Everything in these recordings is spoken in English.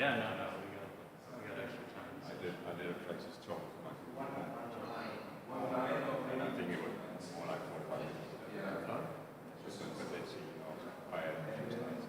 Yeah, no, we got extra time. I did a Flexus talk with my and I think it was more like 45 minutes. Just but they see, I had a few slides.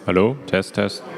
Hello, test, test.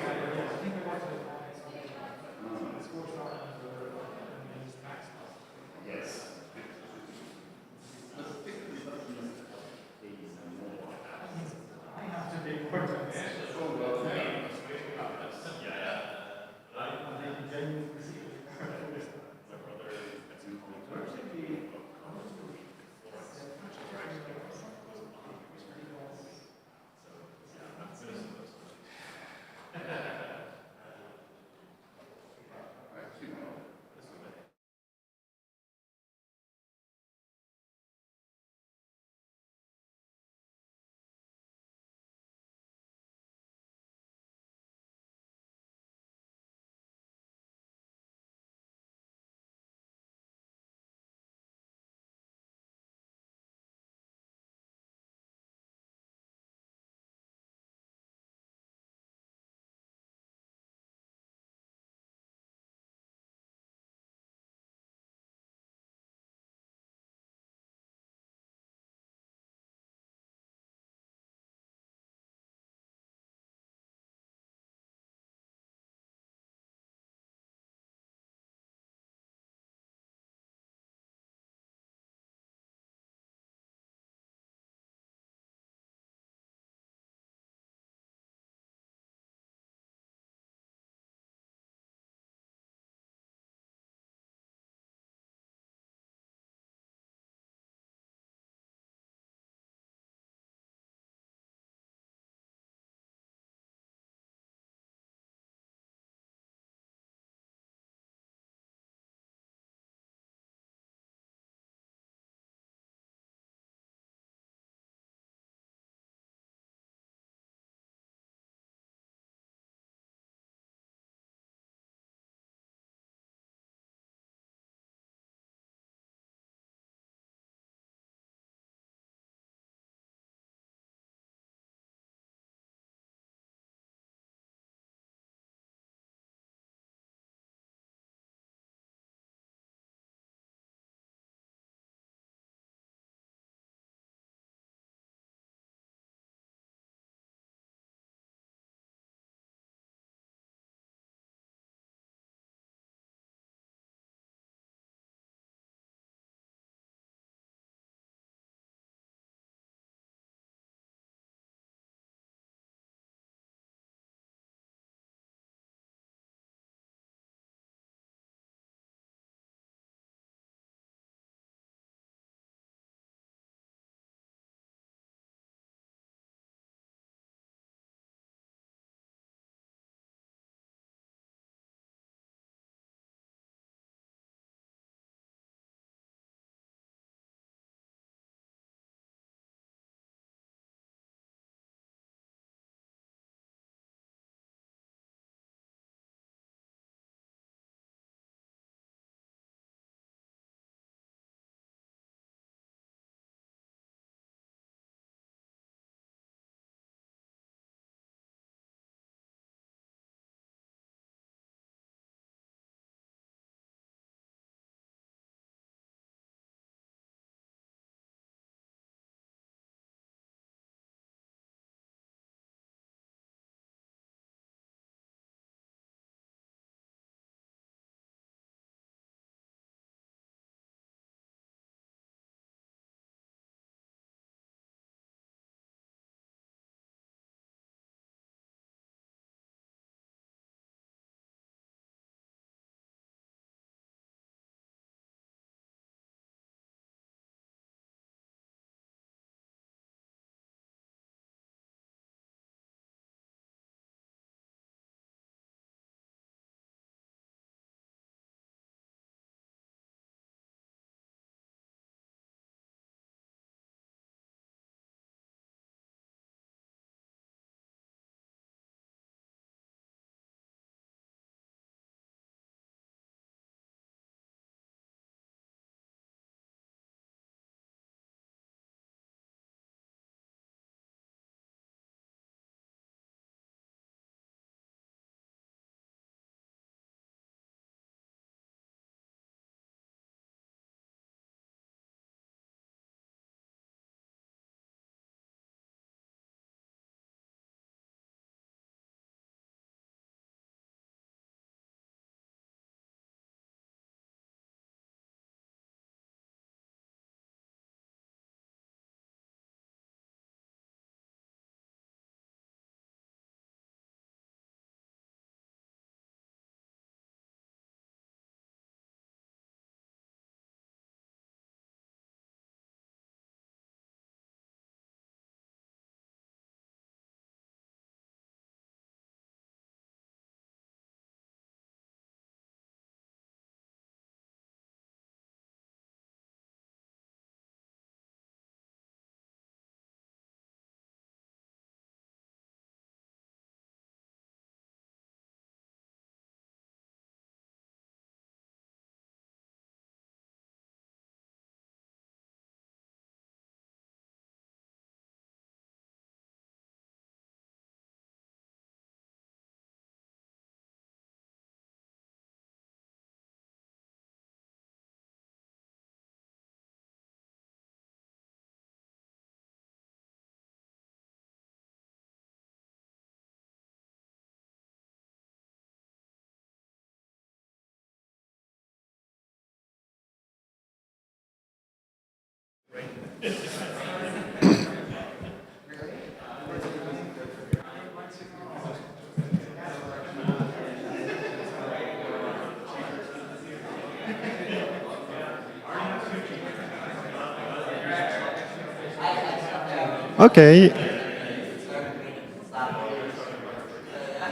Okay.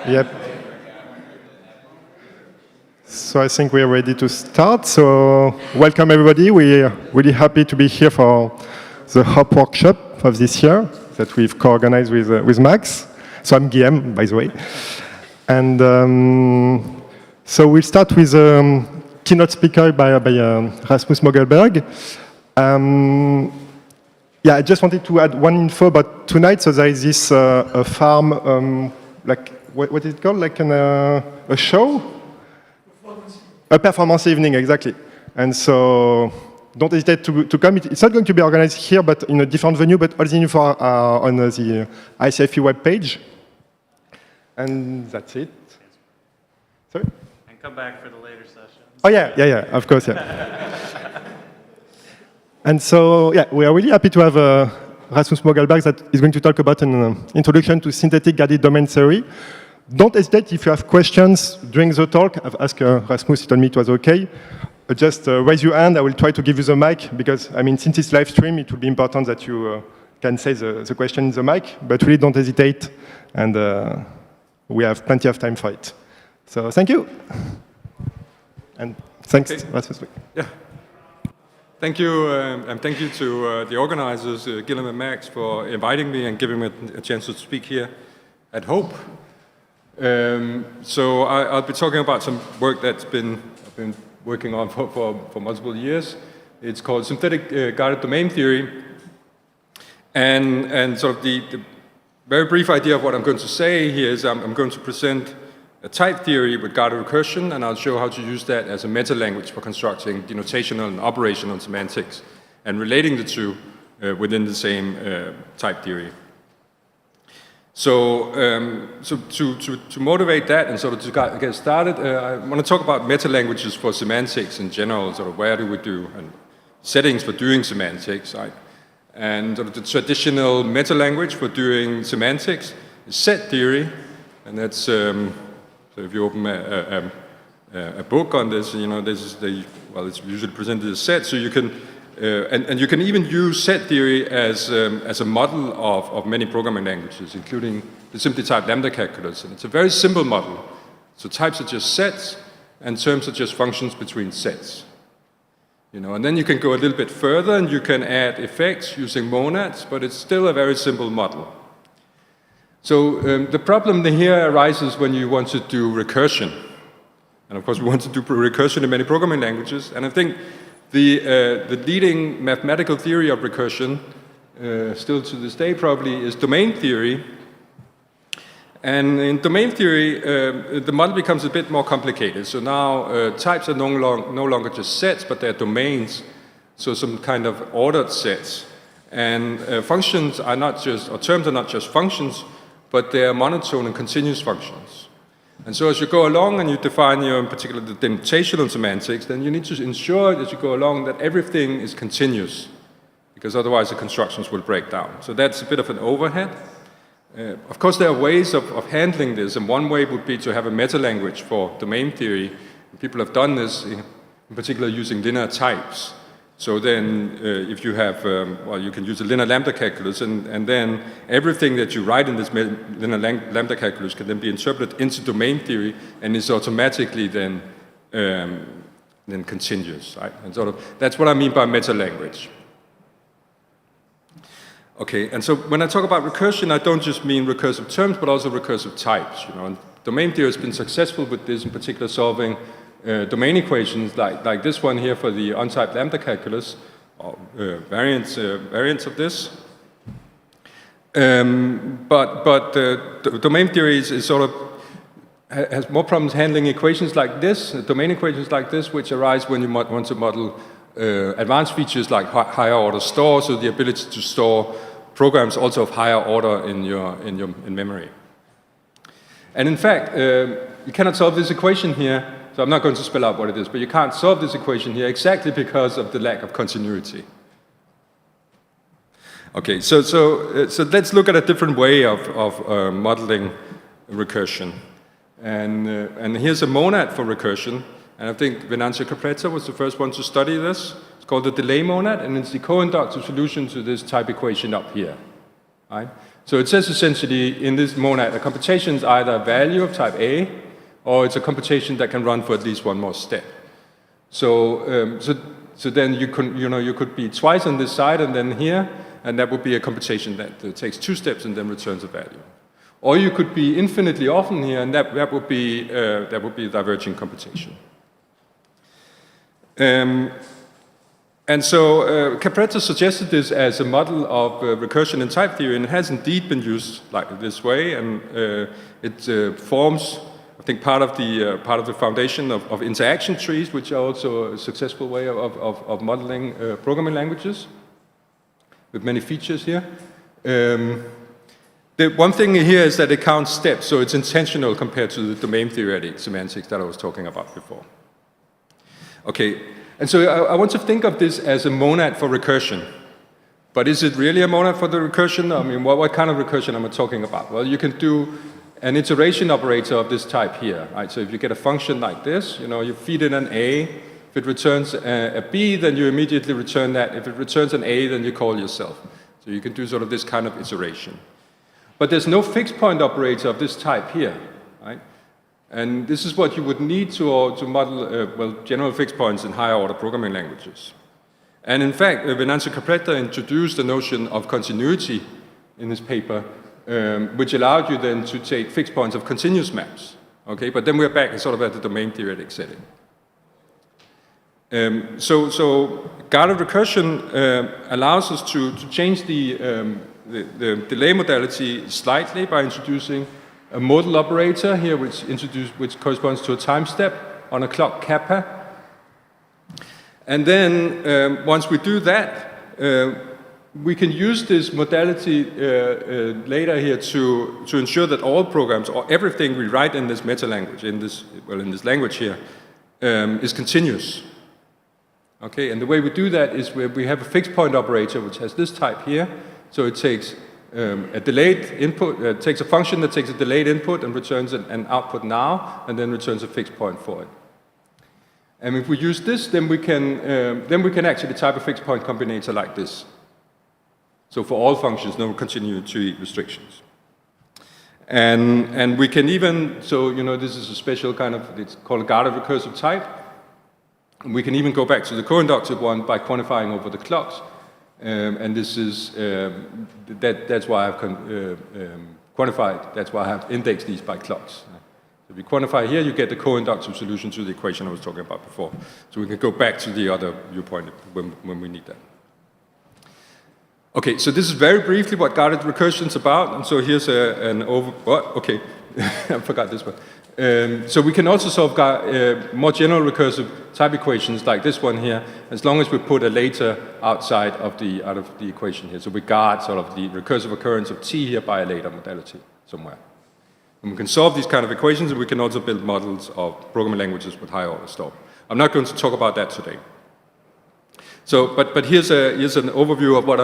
Yep. So I think we are ready to start. So welcome everybody. We are really happy to be here for the HOP workshop of this year that we've co-organized with Max. So I'm Guillaume, by the way. And so we'll start with a keynote speaker by Rasmus Mogelberg. Yeah, I just wanted to add one info about tonight. So there is this a farm, like, what is it called? Like a show? A performance evening, exactly. And so don't hesitate to come. It's not going to be organized here, but in a different venue, but all the info are on the ICFP webpage. And that's it. Sorry? And come back for the later sessions. Oh, yeah, of course, yeah. And so, yeah, we are really happy to have Rasmus Mogelberg that is going to talk about an introduction to synthetic guided domain theory. Don't hesitate if you have questions during the talk. I've asked Rasmus, he told me it was okay. Just raise your hand, I will try to give you the mic, because, I mean, since it's live stream, it will be important that you can say the question in the mic, but really don't hesitate, and we have plenty of time for it. So, thank you. And thanks, okay. Rasmus. Yeah. Thank you, and thank you to the organizers, Guillaume and Max, for inviting me and giving me a chance to speak here at HOPE. So I'll be talking about some work I've been working on for multiple years. It's called synthetic guided domain theory. And sort of the very brief idea of what I'm going to say here is I'm going to present a type theory with guided recursion, and I'll show how to use that as a meta-language for constructing denotational and operational semantics and relating the two within the same type theory. So, to motivate that and sort of to get started, I want to talk about meta-languages for semantics in general, sort of where do we do, and settings for doing semantics, right? And sort of the traditional meta-language for doing semantics is set theory, and that's, so if you open a book on this, you know, this is it's usually presented as set, so you can, and you can even use set theory as a model of many programming languages, including the simply typed lambda calculus. And it's a very simple model. So types are just sets, and terms are just functions between sets. You know, and then you can go a little bit further, and you can add effects using monads, but it's still a very simple model. So the problem here arises when you want to do recursion. And of course, we want to do recursion in many programming languages. And I think the leading mathematical theory of recursion, still to this day probably, is domain theory. And in domain theory, the model becomes a bit more complicated. So now types are no longer just sets, but they're domains. So some kind of ordered sets. And functions are not just, or terms are not just functions, but they are monotone and continuous functions. And so as you go along and you define your, in particular, the denotational semantics, then you need to ensure as you go along that everything is continuous, because otherwise the constructions will break down. So that's a bit of an overhead. Of course, there are ways of handling this, and one way would be to have a meta-language for domain theory. People have done this, in particular using linear types. So then, if you have, you can use a linear lambda calculus, and then everything that you write in this linear lambda calculus can then be interpreted into domain theory, and is automatically then continuous, right? And sort of that's what I mean by meta-language. Okay, and so when I talk about recursion, I don't just mean recursive terms, but also recursive types. You know, and domain theory has been successful with this, in particular solving domain equations like this one here for the untyped lambda calculus, or variants of this. But domain theory is sort of has more problems handling equations like this, domain equations like this, which arise when you want to model advanced features like higher order store, so the ability to store programs also of higher order in memory. And in fact, you cannot solve this equation here. So I'm not going to spell out what it is, but you can't solve this equation here exactly because of the lack of continuity. Okay, so let's look at a different way of modeling recursion. And here's a monad for recursion. And I think Venancio Capretta was the first one to study this. It's called the delay monad, and it's the co-inductive solution to this type equation up here. Right? So it says essentially in this monad, a computation is either a value of type A, or it's a computation that can run for at least one more step. So then you could be twice on this side and then here, and that would be a computation that takes 2 steps and then returns a value. Or you could be infinitely often here, and that would be a diverging computation. And so Capretta suggested this as a model of recursion in type theory, and it has indeed been used like this way, and it forms, I think, part of the foundation of interaction trees, which are also a successful way of modeling programming languages with many features here. The one thing here is that it counts steps, so it's intentional compared to the domain theoretic semantics that I was talking about before. Okay, and so I want to think of this as a monad for recursion. But is it really a monad for the recursion? I mean, what kind of recursion am I talking about? Well, you can do an iteration operator of this type here, right? So if you get a function like this, you feed in an A. If it returns a B, then you immediately return that. If it returns an A, then you call yourself. So you can do sort of this kind of iteration. But there's no fixed point operator of this type here, right? And this is what you would need to model, general fixed points in higher order programming languages. And in fact, Venancio Capretta introduced the notion of continuity in his paper, which allowed you then to take fixed points of continuous maps. Okay, but then we're back sort of at the domain theoretic setting. So guarded recursion allows us to change the delay modality slightly by introducing a modal operator here, which corresponds to a time step on a clock kappa. And then once we do that, we can use this modality later here to ensure that all programs, or everything we write in this meta language, in this language here, is continuous. Okay, and the way we do that is we have a fixed point operator which has this type here. So it takes a delayed input, it takes a function that takes a delayed input and returns an output now, and then returns a fixed point for it. And if we use this, then we can actually type a fixed point combinator like this. So for all functions, no continuity restrictions. And we can even, so this is a special kind of, it's called a guarded recursive type. And we can even go back to the co-inductive one by quantifying over the clocks. And this is, that's why I've quantified, that's why I have indexed these by clocks. So if you quantify here, you get the co-inductive solution to the equation I was talking about before. So we can go back to the other viewpoint when we need that. Okay, so this is very briefly what guarded recursion is about. And so here's okay, I forgot this one. So we can also solve more general recursive type equations like this one here, as long as we put a later outside of the equation here. So we guard sort of the recursive occurrence of t here by a later modality somewhere. And we can solve these kind of equations, and we can also build models of programming languages with higher order storm. I'm not going to talk about that today. So, but here's an overview of what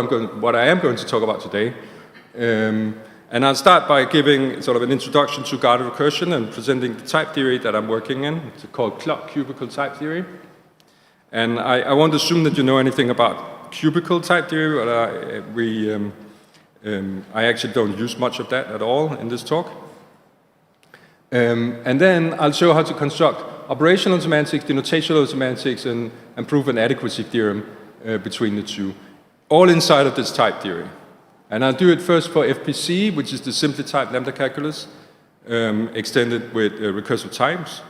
I am going to talk about today. And I'll start by giving sort of an introduction to guarded recursion and presenting the type theory that I'm working in. It's called clock cubical type theory. And I won't assume that you know anything about cubical type theory, but I actually don't use much of that at all in this talk. And then I'll show how to construct operational semantics, denotational semantics, and prove an adequacy theorem between the two, all inside of this type theory. And I'll do it first for FPC, which is the simply typed lambda calculus, extended with recursive times.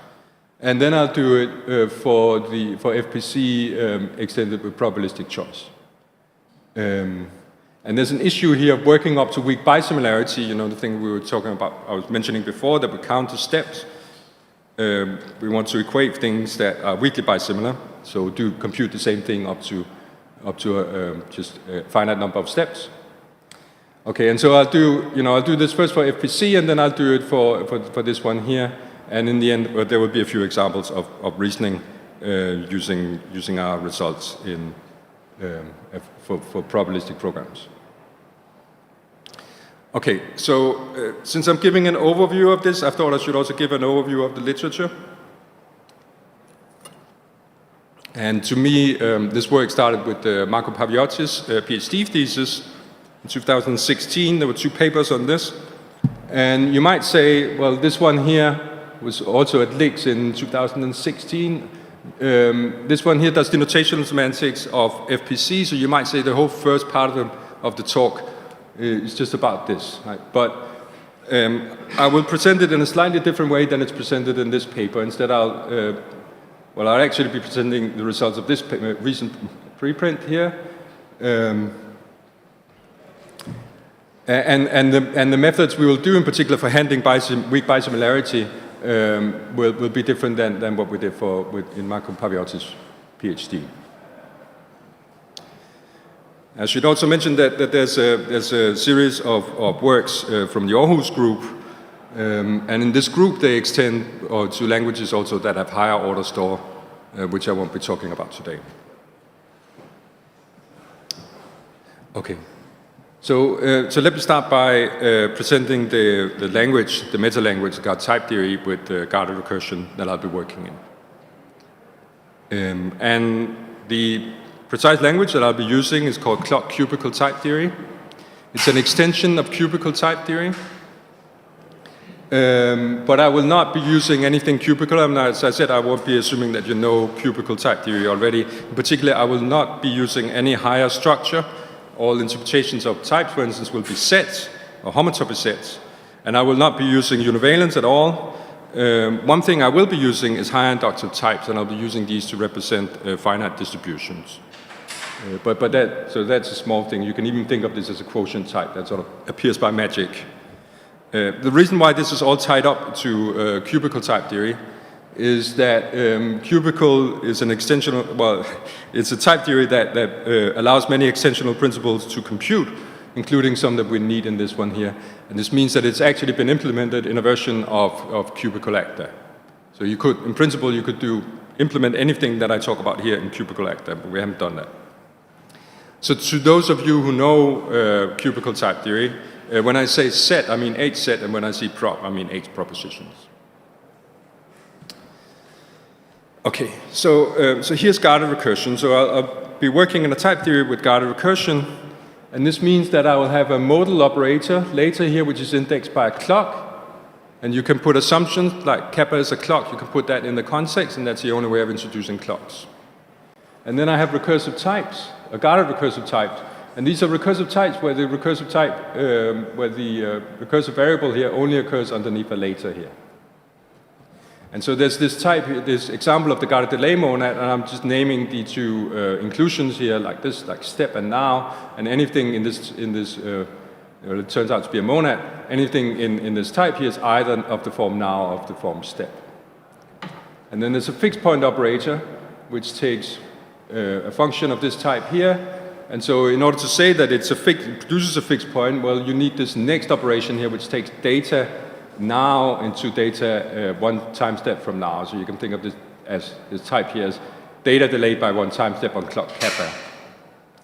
And then I'll do it for FPC extended with probabilistic choice. And there's an issue here of working up to weak bisimilarity, the thing we were talking about, I was mentioning before, that we count the steps. We want to equate things that are weakly bisimilar, so compute the same thing up to just a finite number of steps. Okay, and so I'll do this first for FPC, and then I'll do it for this one here. And in the end, there will be a few examples of reasoning using our results for probabilistic programs. Okay, so since I'm giving an overview of this, I thought I should also give an overview of the literature. And to me, this work started with Marco Paviotti's PhD thesis. In 2016, there were 2 papers on this. And you might say, well, this one here was also at LIX in 2016. This one here does the notational semantics of FPC, so you might say the whole first part of the talk is just about this. Right? But I will present it in a slightly different way than it's presented in this paper. Instead, I'll actually be presenting the results of this recent preprint here. And the methods we will do, in particular for handling weak bisimilarity, will be different than what we did in Marco Paviotti's PhD. I should also mention that there's a series of works from the Aarhus group, and in this group they extend to languages also that have higher order store, which I won't be talking about today. Okay. So let me start by presenting the language, the meta-language guard type theory with guarded recursion that I'll be working in. And the precise language that I'll be using is called clock cubical type theory. It's an extension of cubical type theory. But I will not be using anything cubical. As I said, I won't be assuming that you know cubical type theory already. In particular, I will not be using any higher structure. All interpretations of types, for instance, will be sets or homotopy sets. And I will not be using univalence at all. One thing I will be using is higher inductive types, and I'll be using these to represent finite distributions. So that's a small thing. You can even think of this as a quotient type that sort of appears by magic. The reason why this is all tied up to cubical type theory is that cubical is an extension of, well, it's a type theory that allows many extensional principles to compute, including some that we need in this one here. And this means that it's actually been implemented in a version of cubical acta. So you could, in principle, you could implement anything that I talk about here in cubical acta, but we haven't done that. So to those of you who know cubical type theory, when I say set, I mean H set, and when I say prop, I mean H propositions. Okay, so here's guarded recursion. So I'll be working in a type theory with guarded recursion, and this means that I will have a modal operator later here, which is indexed by a clock, and you can put assumptions like kappa is a clock. You can put that in the context, and that's the only way of introducing clocks. And then I have recursive types, a guarded recursive types, and these are recursive types where the recursive type, recursive variable here only occurs underneath a later here. And so there's this type, this example of the guarded delay monad, and I'm just naming the 2 inclusions here like this, like step and now, and anything in this it turns out to be a monad, anything in this type here is either of the form now or of the form step. And then there's a fixed point operator, which takes a function of this type here, and so in order to say that it produces a fixed point, well, you need this next operation here, which takes data now into data 1 time step from now. So you can think of this as this type here as data delayed by 1 time step on clock kappa.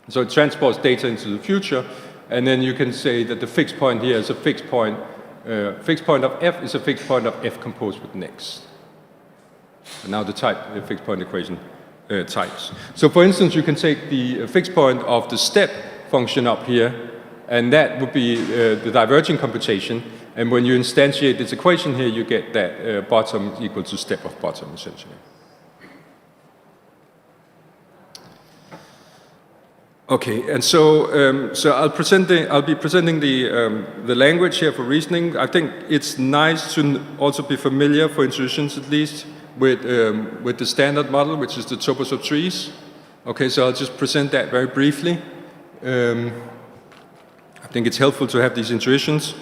So it transports data into the future, and then you can say that the fixed point here is a fixed point. Fixed point of f is a fixed point of f composed with next. And now the fixed point equation types. So for instance, you can take the fixed point of the step function up here, and that would be the diverging computation. And when you instantiate this equation here, you get that bottom equal to step of bottom, essentially. Okay, and so I'll be presenting the language here for reasoning. I think it's nice to also be familiar, for intuitions at least, with the standard model, which is the Topos of trees. Okay, so I'll just present that very briefly. I think it's helpful to have these intuitions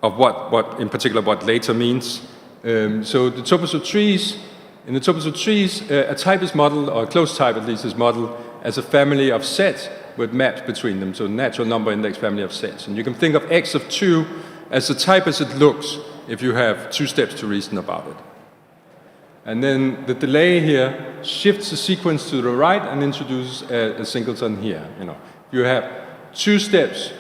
of what in particular what later means. So the Topos of trees, in the Topos of trees, a type is modeled, or a closed type at least is modeled as a family of sets with maps between them, so natural number index family of sets. And you can think of x of 2 as the type as it looks if you have 2 steps to reason about it. And then the delay here shifts the sequence to the right and introduces a singleton here. You know, you have 2 steps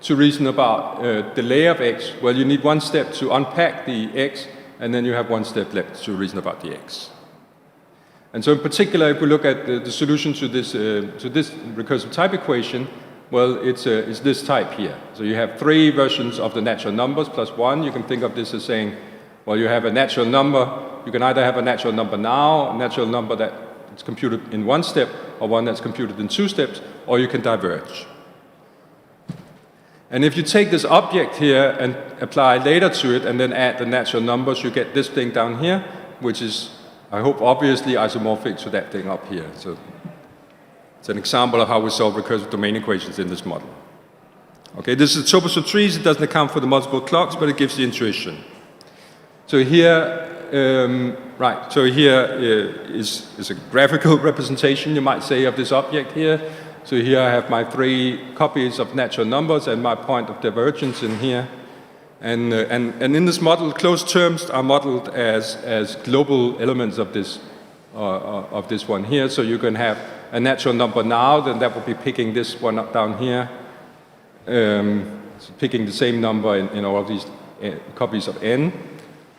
to reason about delay of x, well, you need one step to unpack the x, and then you have one step left to reason about the x. And so in particular, if we look at the solution to this recursive type equation, well, it's this type here. So you have three versions of the natural numbers plus one. You can think of this as saying, well, you have a natural number. You can either have a natural number now, a natural number that is computed in one step, or one that's computed in two steps, or you can diverge. And if you take this object here and apply later to it, and then add the natural numbers, you get this thing down here, which is, I hope, obviously isomorphic to that thing up here. So it's an example of how we solve recursive domain equations in this model. Okay, this is a Topos of trees. It doesn't account for the multiple clocks, but it gives the intuition. So here, is a graphical representation, you might say, of this object here. So here I have my three copies of natural numbers and my point of divergence in here. And in this model, closed terms are modeled as global elements of this one here. So you can have a natural number now, then that would be picking this one up down here, so picking the same number in all of these copies of n.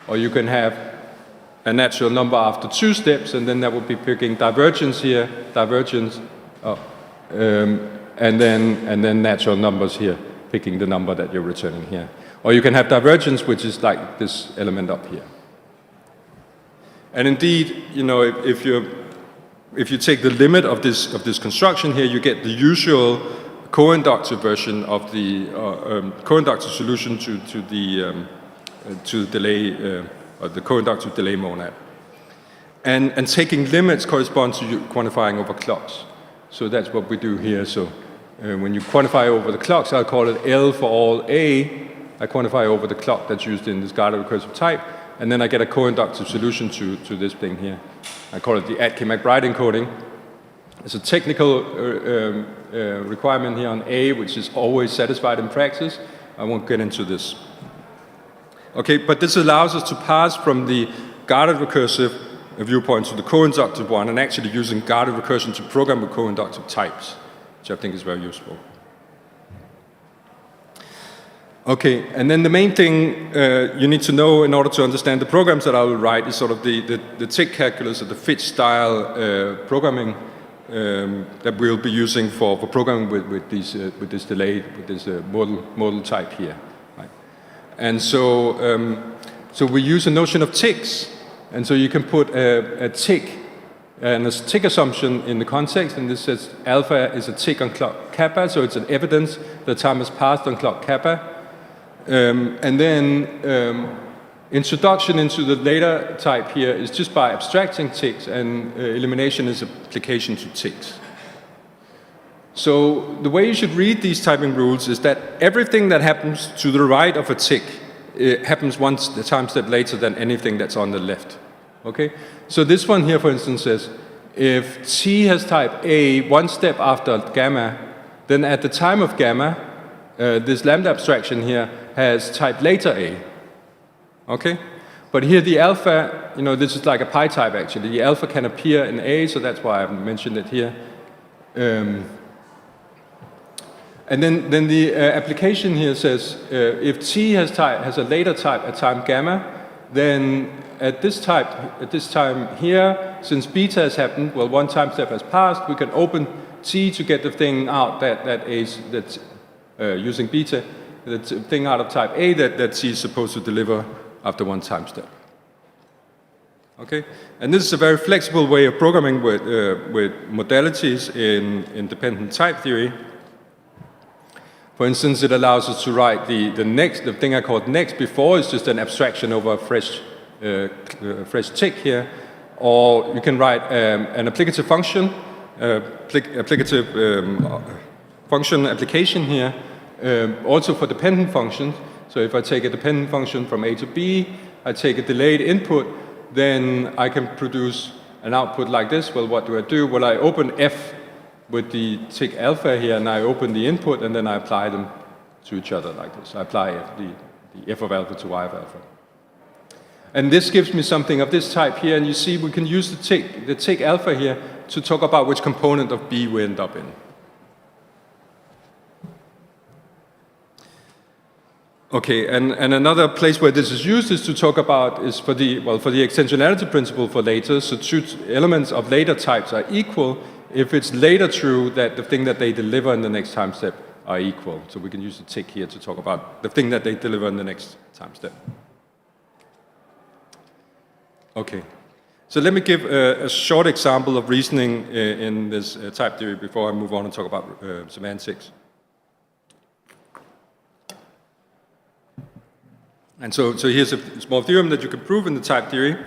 Or you can have a natural number after two steps, and then that would be picking divergence here, divergence, and then natural numbers here, picking the number that you're returning here. Or you can have divergence, which is like this element up here. And indeed, you know, if you take the limit of this construction here, you get the usual co-inductive version of the co-inductive solution to the delay, or the co-inductive delay monad. And taking limits corresponds to quantifying over clocks. So that's what we do here. So when you quantify over the clocks, I'll call it L for all A. I quantify over the clock that's used in this guided recursive type, and then I get a co-inductive solution to this thing here. I call it the Adequacy-McBride encoding. It's a technical requirement here on A, which is always satisfied in practice. I won't get into this. Okay, but this allows us to pass from the guided recursive viewpoint to the co-inductive one, and actually using guided recursion to program with co-inductive types, which I think is very useful. Okay, and then the main thing you need to know in order to understand the programs that I will write is sort of the tick calculus or the fit style programming that we'll be using for programming with this delay, with this modal type here. Right? And so we use a notion of ticks, and so you can put a tick and a tick assumption in the context, and this says alpha is a tick on clock kappa, so it's an evidence that time has passed on clock kappa. And then introduction into the later type here is just by abstracting ticks, and elimination is application to ticks. So the way you should read these typing rules is that everything that happens to the right of a tick happens one time step later than anything that's on the left. Okay? So this one here, for instance, says if T has type A one step after gamma, then at the time of gamma, this lambda abstraction here has type later A. Okay? But here the alpha, you know, this is like a pi type actually. The alpha can appear in A, so that's why I've mentioned it here. And then the application here says if T has a later type at time gamma, then at this time here, since beta has happened, well, one time step has passed, we can open T to get the thing out that's using beta, the thing out of type A that T is supposed to deliver after one time step. Okay, and this is a very flexible way of programming with modalities in dependent type theory. For instance, it allows us to write the thing I called next before is just an abstraction over a fresh tick here, or you can write an applicative function, function application here, also for dependent functions. So if I take a dependent function from A to B, I take a delayed input, then I can produce an output like this. Well, what do? Well, I open F with the tick alpha here, and I open the input, and then I apply them to each other like this. I apply the F of alpha to Y of alpha. And this gives me something of this type here, and you see we can use the tick alpha here to talk about which component of B we end up in. Okay, and another place where this is used is to talk about is for the extensionality principle for later. So two elements of later types are equal if it's later true that the thing that they deliver in the next time step are equal. So we can use the tick here to talk about the thing that they deliver in the next time step. Okay, so let me give a short example of reasoning in this type theory before I move on and talk about semantics. And so here's a small theorem that you can prove in the type theory.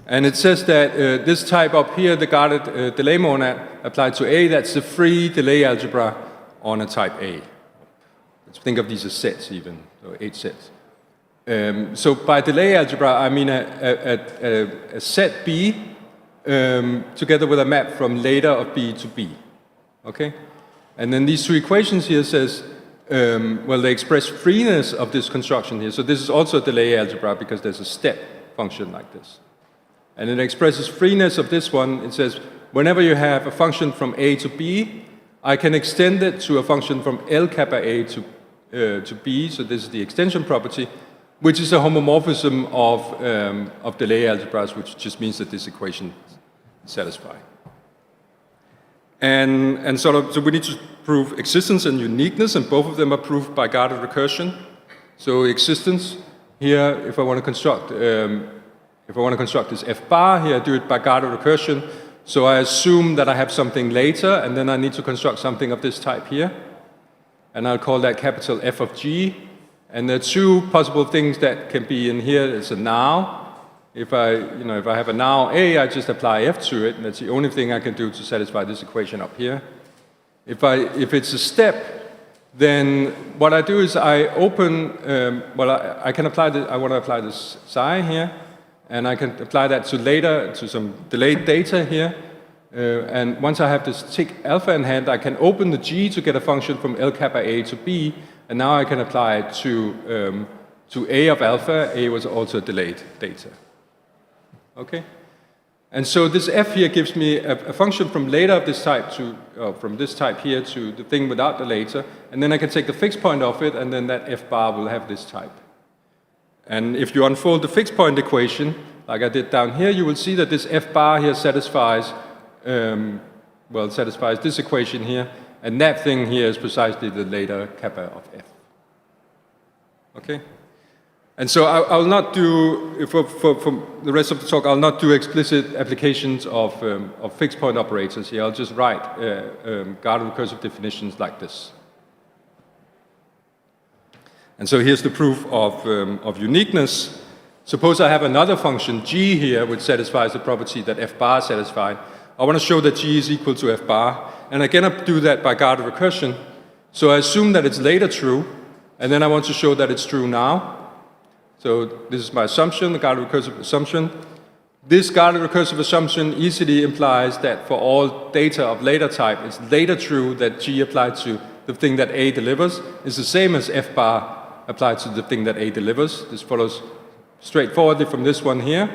And it says that this type up here, the guarded delay monad applied to A, that's the free delay algebra on a type A. Let's think of these as sets even, so 8 sets. So by delay algebra, I mean a set B together with a map from later of B to B. Okay? And then these two equations here says, well, they express freeness of this construction here. So this is also a delay algebra because there's a step function like this. And it expresses freeness of this one. It says, whenever you have a function from A to B, I can extend it to a function from L kappa A to B. So this is the extension property, which is a homomorphism of delay algebras, which just means that this equation is satisfied. And so we need to prove existence and uniqueness, and both of them are proved by guarded recursion. So existence here, if I want to construct this F bar here, I do it by guarded recursion. So I assume that I have something later, and then I need to construct something of this type here. And I'll call that capital F of G. And there are two possible things that can be in here. It's a now. If I have a now A, I just apply F to it, and that's the only thing I can do to satisfy this equation up here. If it's a step, then what I do is I open, I can apply this, I want to apply this psi here, and I can apply that to later, to some delayed data here. And once I have this tick alpha in hand, I can open the G to get a function from L kappa A to B, and now I can apply it to A of alpha. A was also delayed data. Okay? And so this F here gives me a function from later of this type from this type here to the thing without the later, and then I can take the fixed point of it, and then that F bar will have this type. And if you unfold the fixed point equation, like I did down here, you will see that this F bar here satisfies this equation here, and that thing here is precisely the later kappa of F. Okay? And so I'll not do, for the rest of the talk, I'll not do explicit applications of fixed point operators here. I'll just write guarded recursive definitions like this. And so here's the proof of uniqueness. Suppose I have another function, G here, which satisfies the property that F bar is satisfied. I want to show that G is equal to F bar. And again, I do that by guarded recursion. So I assume that it's later true, and then I want to show that it's true now. So this is my assumption, the guarded recursive assumption. This guarded recursive assumption easily implies that for all data of later type, it's later true that G applied to the thing that A delivers is the same as F bar applied to the thing that A delivers. This follows straightforwardly from this one here.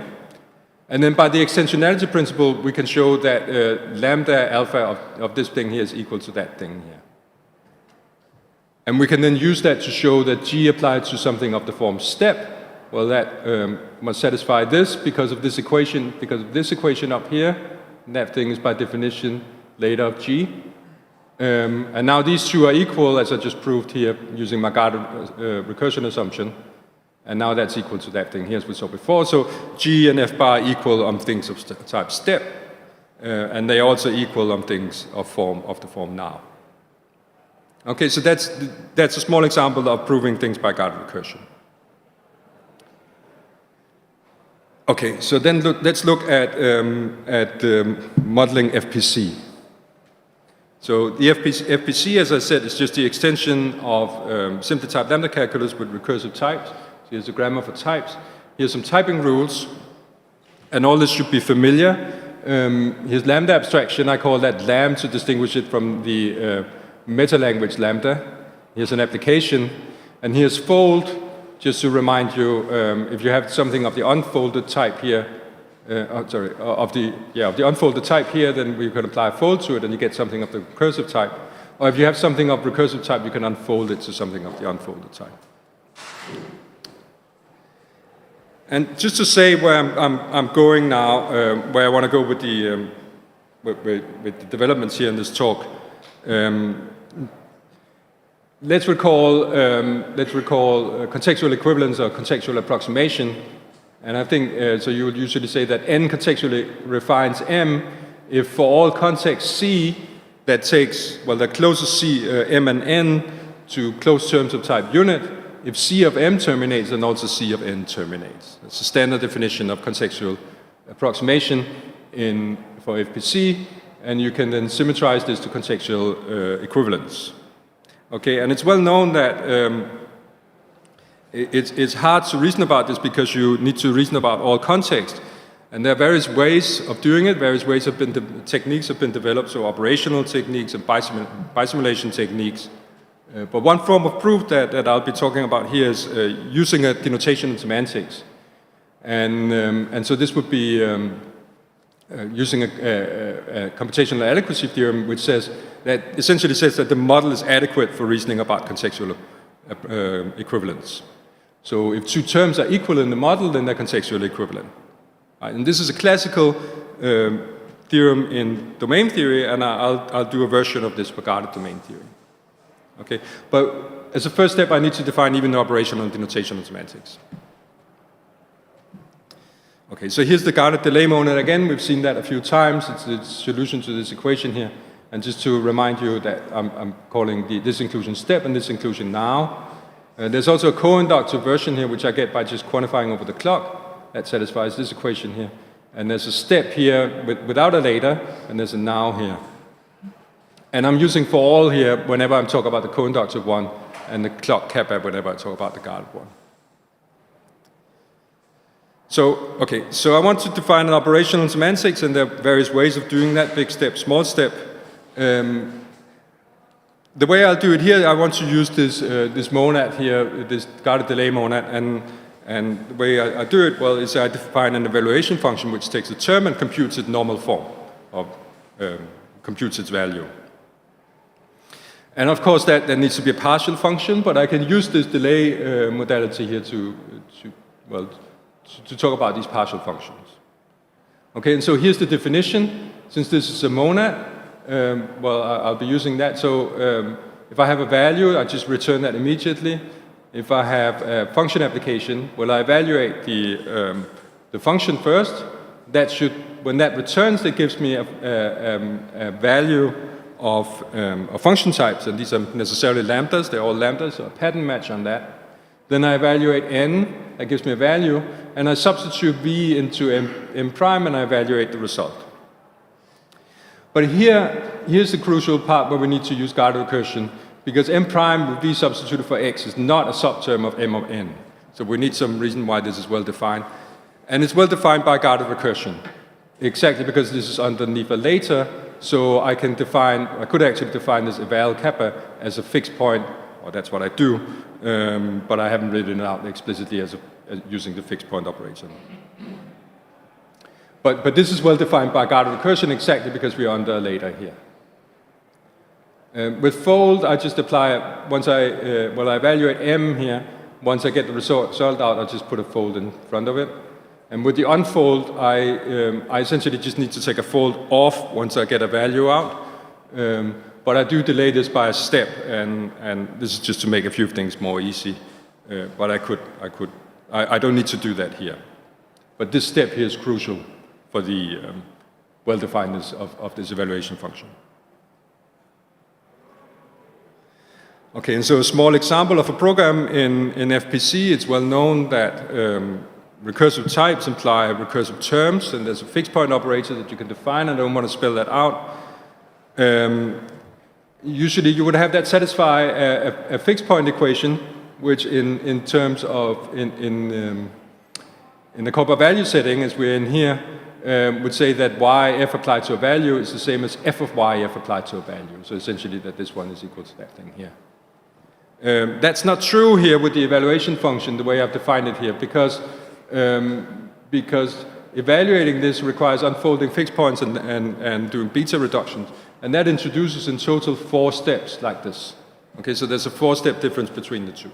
And then by the extensionality principle, we can show that lambda alpha of this thing here is equal to that thing here. And we can then use that to show that G applied to something of the form step. Well, that must satisfy this because of this equation up here. And that thing is by definition later of G. And now these two are equal, as I just proved here, using my guarded recursion assumption. And now that's equal to that thing here, as we saw before. So G and F bar equal on things of type step. And they also equal on things of the form now. Okay, so that's a small example of proving things by guarded recursion. Okay, so then let's look at modeling FPC. So the FPC, as I said, is just the extension of simply type lambda calculus with recursive types. So here's a grammar for types. Here's some typing rules, and all this should be familiar. Here's lambda abstraction. I call that lam to distinguish it from the meta-language lambda. Here's an application, and here's fold. Just to remind you, if you have something of the unfolded type here, of the unfolded type here, then we can apply a fold to it, and you get something of the recursive type. Or if you have something of recursive type, you can unfold it to something of the unfolded type. And just to say where I'm going now, where I want to go with the developments here in this talk. Let's recall contextual equivalence or contextual approximation. And I think, so you would usually say that N contextually refines M if for all context C that takes, well, that closes C, M and N to closed terms of type unit, if C of M terminates, then also C of N terminates. That's a standard definition of contextual approximation for FPC, and you can then symmetrize this to contextual equivalence. Okay, and it's well known that it's hard to reason about this because you need to reason about all context. And there are various ways of doing it, various ways techniques have been developed, so operational techniques and bisimulation techniques. But one form of proof that I'll be talking about here is using a denotation in semantics. And so this would be using a computational adequacy theorem, which essentially says that the model is adequate for reasoning about contextual equivalence. So if two terms are equal in the model, then they're contextually equivalent. Right? And this is a classical theorem in domain theory, and I'll do a version of this for guarded domain theory. Okay, but as a first step, I need to define even the operational denotation in semantics. Okay, so here's the guarded delay monad again. We've seen that a few times. It's the solution to this equation here. And just to remind you that I'm calling this inclusion step and this inclusion now. There's also a co-inductive version here, which I get by just quantifying over the clock. That satisfies this equation here. And there's a step here without a later, and there's a now here. And I'm using for all here whenever I'm talking about the co-inductive one, and the clock kappa whenever I talk about the guarded one. So, okay, so I want to define an operational semantics, and there are various ways of doing that, big step, small step. The way I'll do it here, I want to use this monad here, this guarded delay monad, and the way I do it, well, is I define an evaluation function which takes a term and computes its normal form, or computes its value. And of course, that needs to be a partial function, but I can use this delay modality here to talk about these partial functions. Okay, and so here's the definition. Since this is a monad, I'll be using that. So if I have a value, I just return that immediately. If I have a function application, well, I evaluate the function first. That should, when that returns, it gives me a value of function types, and these are necessarily lambdas. They're all lambdas, so a pattern match on that. Then I evaluate n, that gives me a value, and I substitute v into m prime, and I evaluate the result. But here's the crucial part where we need to use guarded recursion, because m prime with v substituted for x is not a subterm of m of n. So we need some reason why this is well defined. And it's well defined by guarded recursion, exactly because this is underneath a later. So I could actually define this eval kappa as a fixed point, or that's what I do, but I haven't written it out explicitly as using the fixed point operator. But this is well defined by guarded recursion exactly because we are under a later here. With fold, I just apply, once I evaluate m here, once I get the result out, I just put a fold in front of it. And with the unfold, I essentially just need to take a fold off once I get a value out. But I do delay this by a step, and this is just to make a few things more easy. But I don't need to do that here. But this step here is crucial for the well-definedness of this evaluation function. Okay, and so a small example of a program in FPC, it's well known that recursive types imply recursive terms, and there's a fixed point operator that you can define. I don't want to spell that out. Usually you would have that satisfy a fixed point equation, which in terms of, in the Cooper value setting, as we're in here, would say that y f applied to a value is the same as f of y f applied to a value. So essentially that this one is equal to that thing here. That's not true here with the evaluation function, the way I've defined it here, because evaluating this requires unfolding fixed points and doing beta reductions. And that introduces in total 4 steps like this. Okay, so there's a 4-step difference between the two.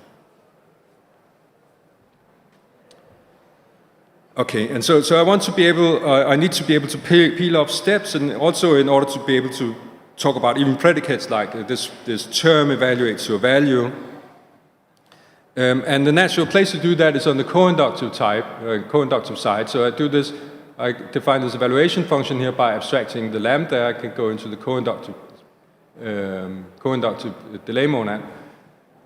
Okay, and so I want to be able, I need to be able to peel off steps, and also in order to be able to talk about even predicates like this term evaluates to a value. And the natural place to do that is on the co-inductive type, co-inductive side. So I do this, I define this evaluation function here by abstracting the lambda. I can go into the co-inductive delay monad.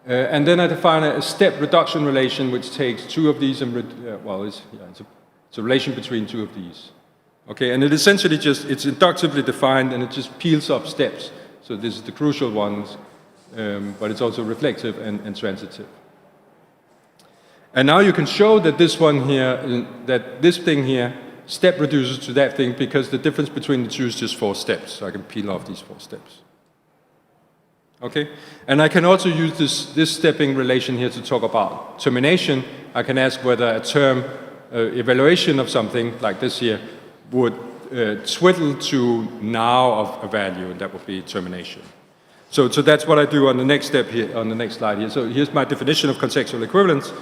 And then I define a step reduction relation which takes two of these and, it's a relation between two of these. Okay, and it essentially just, it's inductively defined and it just peels up steps. So this is the crucial ones, but it's also reflective and transitive. And now you can show that this one here, that this thing here, step reduces to that thing because the difference between the two is just 4 steps. So I can peel off these 4 steps. Okay, and I can also use this stepping relation here to talk about termination. I can ask whether a term evaluation of something like this here would twiddle to now of a value, and that would be termination. So that's what I do on the next step here, on the next slide here. So here's my definition of contextual equivalence.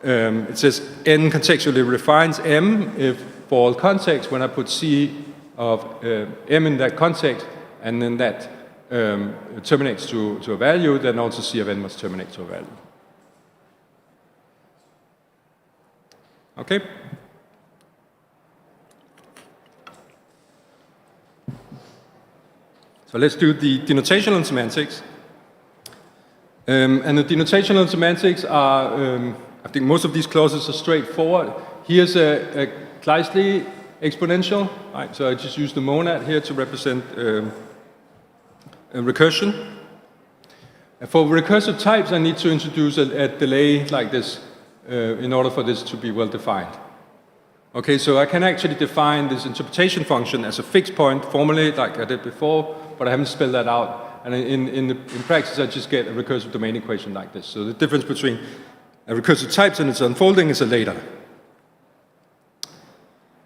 It says n contextually refines m if for all context when I put c of m in that context, and then that terminates to a value, then also c of n must terminate to a value. Okay? So let's do the denotational semantics. And the denotational semantics are, I think most of these clauses are straightforward. Here's a Kleisli exponential. Right, so I just use the monad here to represent a recursion. And for recursive types, I need to introduce a delay like this in order for this to be well defined. Okay, so I can actually define this interpretation function as a fixed point formally, like I did before, but I haven't spelled that out. And in practice, I just get a recursive domain equation like this. So the difference between a recursive types and its unfolding is a later.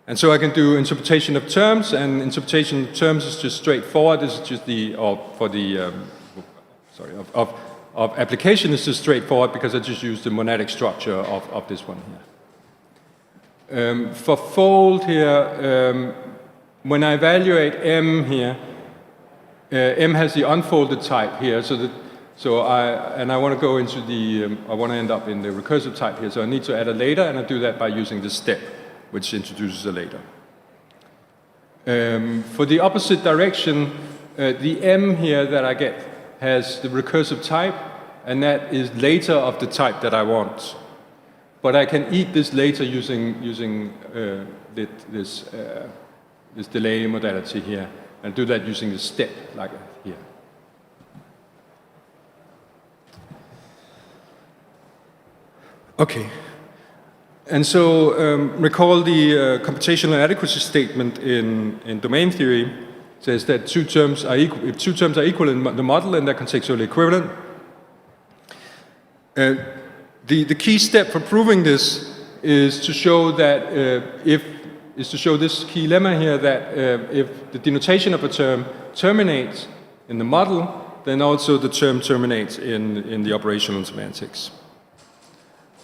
And so I can do interpretation of terms, and interpretation of terms is just straightforward. This is just of application is just straightforward because I just use the monadic structure of this one here. For fold here, when I evaluate m here, m has the unfolded type here, I want to go into the, I want to end up in the recursive type here, so I need to add a later, and I do that by using this step, which introduces a later. For the opposite direction, the m here that I get has the recursive type, and that is later of the type that I want. But I can eat this later using this delay modality here, and do that using the step like here. Okay, and so recall the computational adequacy statement in domain theory. It says that two terms are equal, if two terms are equal in the model, then they're contextually equivalent. The key step for proving this is to show that to show this key lemma here that if the denotation of a term terminates in the model, then also the term terminates in the operational semantics.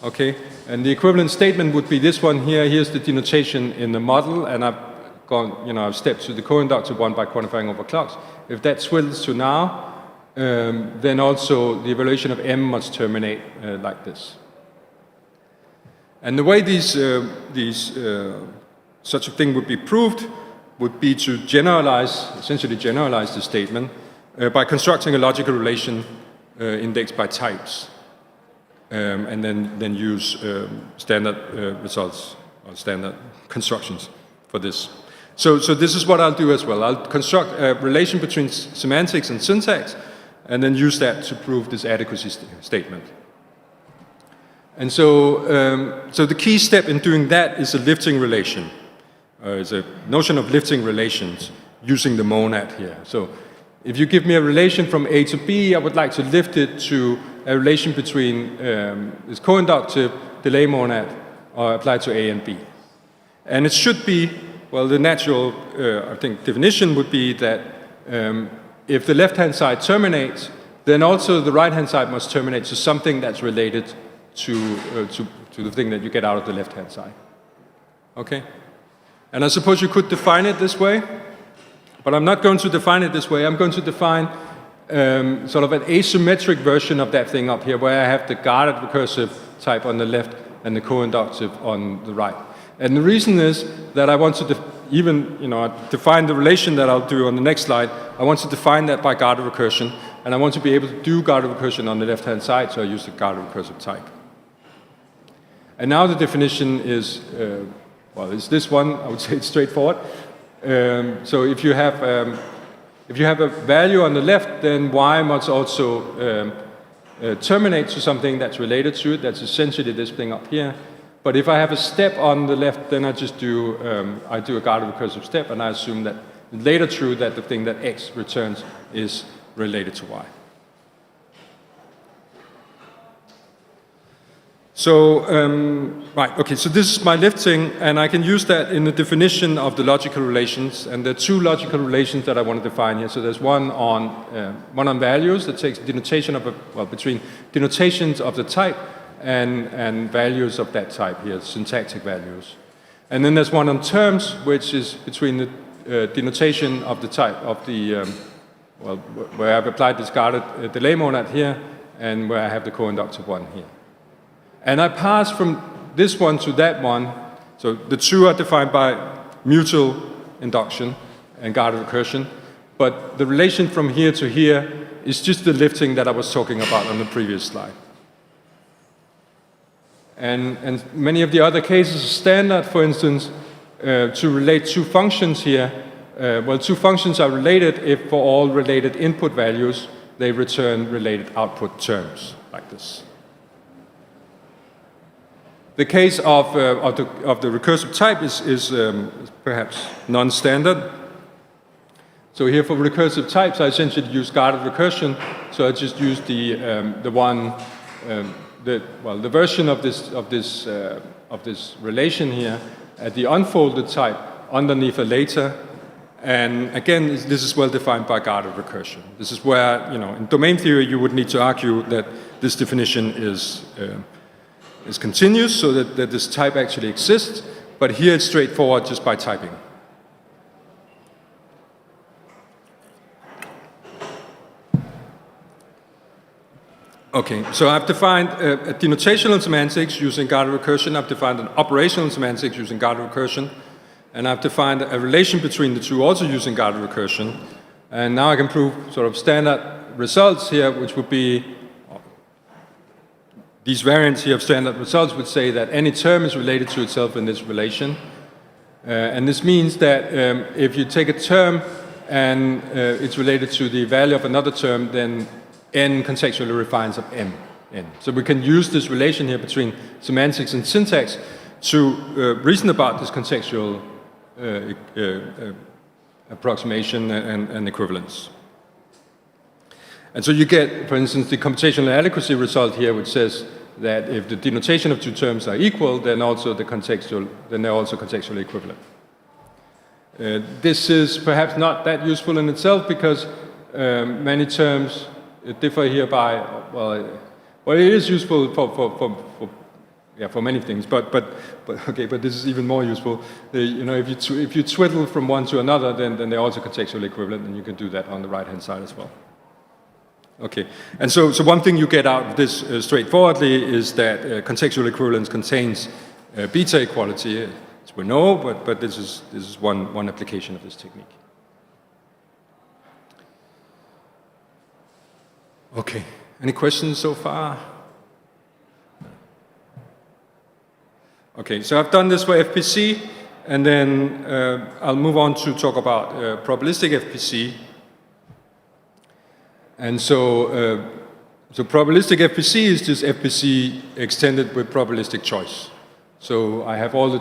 Okay, and the equivalent statement would be this one here. Here's the denotation in the model, and I've gone, I've stepped to the co-inductive one by quantifying over clocks. If that swells to now, then also the evaluation of m must terminate like this. And the way such a thing would be proved would be to essentially generalize the statement by constructing a logical relation indexed by types. And then use standard results or standard constructions for this. So this is what I'll do as well. I'll construct a relation between semantics and syntax, and then use that to prove this adequacy statement. And so the key step in doing that is a lifting relation. It's a notion of lifting relations using the monad here. So if you give me a relation from A to B, I would like to lift it to a relation between this co-inductive delay monad applied to A and B. And it should be, well, the natural, I think, definition would be that if the left-hand side terminates, then also the right-hand side must terminate to something that's related to the thing that you get out of the left-hand side. Okay? And I suppose you could define it this way, but I'm not going to define it this way. I'm going to define sort of an asymmetric version of that thing up here, where I have the guarded recursive type on the left and the co-inductive on the right. And the reason is that I want to define the relation that I'll do on the next slide. I want to define that by guarded recursion, and I want to be able to do guarded recursion on the left-hand side, so I use the guarded recursive type. And now the definition is, it's this one. I would say it's straightforward. So if you have a value on the left, then y must also terminate to something that's related to it. That's essentially this thing up here. But if I have a step on the left, then I just do a guarded recursive step, and I assume that later true that the thing that x returns is related to y. So, so this is my left thing, and I can use that in the definition of the logical relations, and there are two logical relations that I want to define here. So there's one on values that takes denotation of between denotations of the type and values of that type here, syntactic values. And then there's one on terms, which is between the denotation of the type of the, where I've applied this guarded delay monad here, and where I have the co-inductive one here. And I pass from this one to that one, so the two are defined by mutual induction and guarded recursion, but the relation from here to here is just the lifting that I was talking about on the previous slide. And many of the other cases are standard, for instance, to relate two functions here. Two functions are related if for all related input values, they return related output terms, like this. The case of the recursive type is perhaps non-standard. So here for recursive types, I essentially use guarded recursion. So I just use the version of this relation here at the unfolded type underneath a later. And again, this is well defined by guarded recursion. This is where, in domain theory, you would need to argue that this definition is continuous, so that this type actually exists. But here it's straightforward just by typing. Okay, so I've defined a denotational semantics using guarded recursion. I've defined an operational semantics using guarded recursion. And I've defined a relation between the two also using guarded recursion. And now I can prove sort of standard results here, which would be these variants here of standard results would say that any term is related to itself in this relation. And this means that if you take a term and it's related to the value of another term, then n contextually refines of n. So we can use this relation here between semantics and syntax to reason about this contextual approximation and equivalence. And so you get, for instance, the computational adequacy result here, which says that if the denotation of two terms are equal, then they're also contextually equivalent. This is perhaps not that useful in itself because many terms differ here by, it is useful for many things, but this is even more useful. If you twiddle from one to another, then they're also contextually equivalent, and you can do that on the right-hand side as well. Okay, and so one thing you get out of this straightforwardly is that contextual equivalence contains beta equality, as we know, but this is one application of this technique. Okay, any questions so far? Okay, so I've done this for FPC, and then I'll move on to talk about probabilistic FPC. And so probabilistic FPC is just FPC extended with probabilistic choice. So I have all the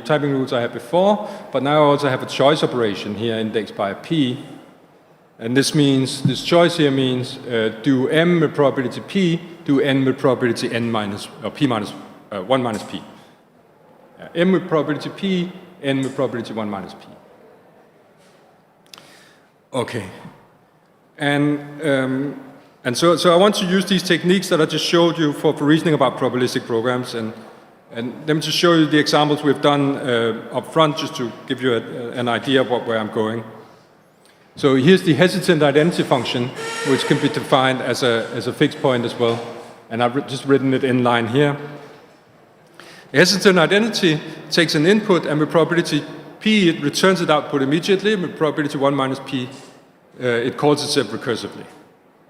typing rules I had before, but now I also have a choice operation here indexed by a p. And this choice here means do m with probability p, do n with probability n minus, or p minus 1 minus p. M with probability p, n with probability 1 minus p. Okay. And so I want to use these techniques that I just showed you for reasoning about probabilistic programs, and And let me just show you the examples we've done up front, just to give you an idea of where I'm going. So here's the hesitant identity function, which can be defined as a fixed point as well. And I've just written it in line here. Hesitant identity takes an input, and with probability p, it returns its output immediately. With probability 1 minus p, it calls itself recursively.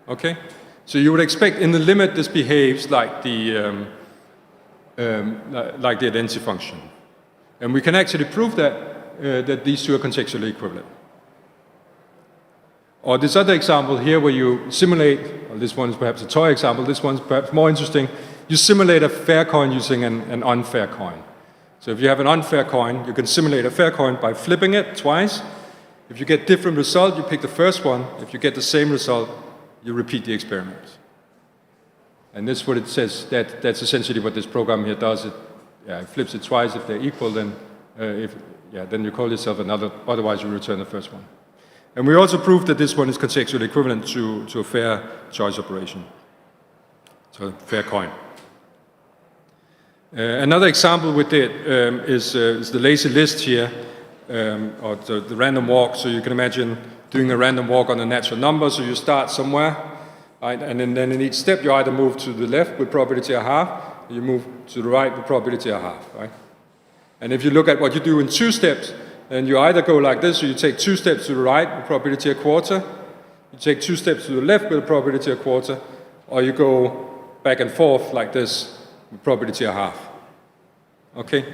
Okay? So you would expect in the limit this behaves like the identity function. And we can actually prove that these two are contextually equivalent. Or this other example here where you simulate, well, this one is perhaps a toy example, this one's perhaps more interesting. You simulate a fair coin using an unfair coin. So if you have an unfair coin, you can simulate a fair coin by flipping it twice. If you get different result, you pick the first one. If you get the same result, you repeat the experiment. And this is what it says. That's essentially what this program here does. It flips it twice. If they're equal, then then you call yourself another. Otherwise, you return the first one. And we also proved that this one is contextually equivalent to a fair choice operation. So fair coin. Another example we did is the lazy list here, or the random walk. So you can imagine doing a random walk on a natural number. So you start somewhere, right? And then in each step you either move to the left with probability a half, or you move to the right with probability a half, right? And if you look at what you do in 2 steps, then you either go like this, so you take 2 steps to the right with probability a quarter, you take 2 steps to the left with probability a quarter, or you go back and forth like this with probability a half. Okay?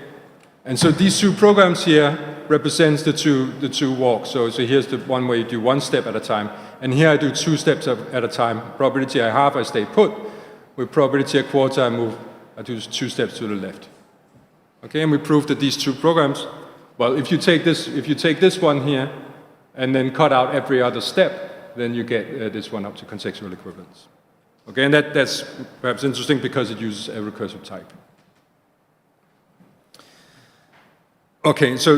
And so these 2 programs here represents the two walks. So here's the one where you do 1 step at a time, and here I do 2 steps at a time. Probability a half, I stay put. With probability a quarter, I do 2 steps to the left. Okay, and we proved that these 2 programs, well, if you take this one here and then cut out every other step, then you get this one up to contextual equivalence. Okay, and that's perhaps interesting because it uses a recursive type. Okay, so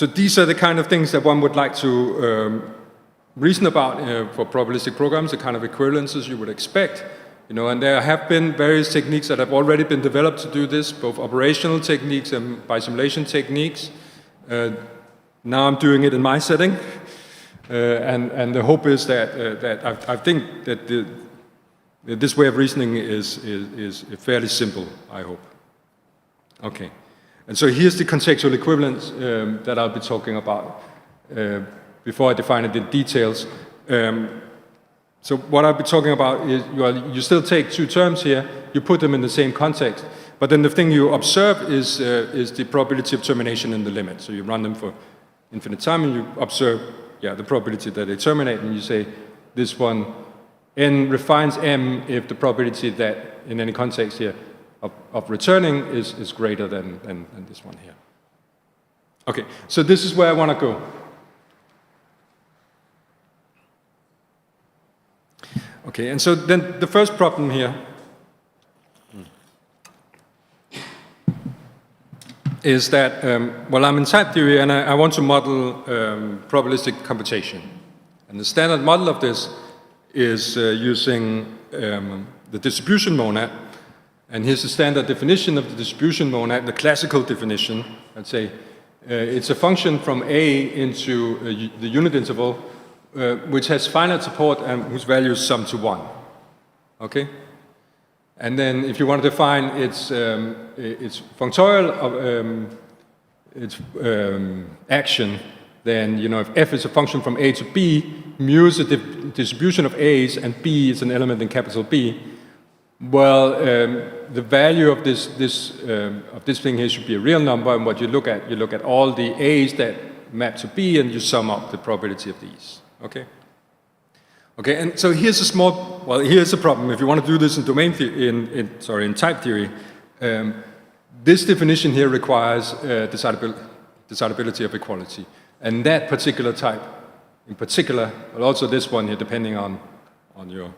these are the kind of things that one would like to reason about for probabilistic programs, the kind of equivalences you would expect. You know, and there have been various techniques that have already been developed to do this, both operational techniques and by simulation techniques. Now I'm doing it in my setting, and the hope is that I think that this way of reasoning is fairly simple, I hope. Okay, and so here's the contextual equivalence that I'll be talking about before I define it in details. So what I'll be talking about is, you still take 2 terms here, you put them in the same context, but then the thing you observe is the probability of termination in the limit. So you run them for infinite time and you observe the probability that they terminate, and you say this one n refines m if the probability that in any context here of returning is greater than this one here. Okay, so this is where I want to go. Okay, and so then the first problem here is that, well, I'm in type theory and I want to model probabilistic computation. And the standard model of this is using the distribution monad. And here's the standard definition of the distribution monad, the classical definition. I'd say it's a function from A into the unit interval, which has finite support and whose values sum to 1. Okay? And then if you want to define its functorial its action, then if f is a function from A to B, mu is a distribution of A's and B is an element in capital B, well, the value of this thing here should be a real number, and what you look at all the A's that map to B and you sum up the probability of these. Okay? Okay, and so here's a problem. If you want to do this in domain theory, in type theory, this definition here requires decidability of equality. And that particular type, in particular, but also this one here, depending on your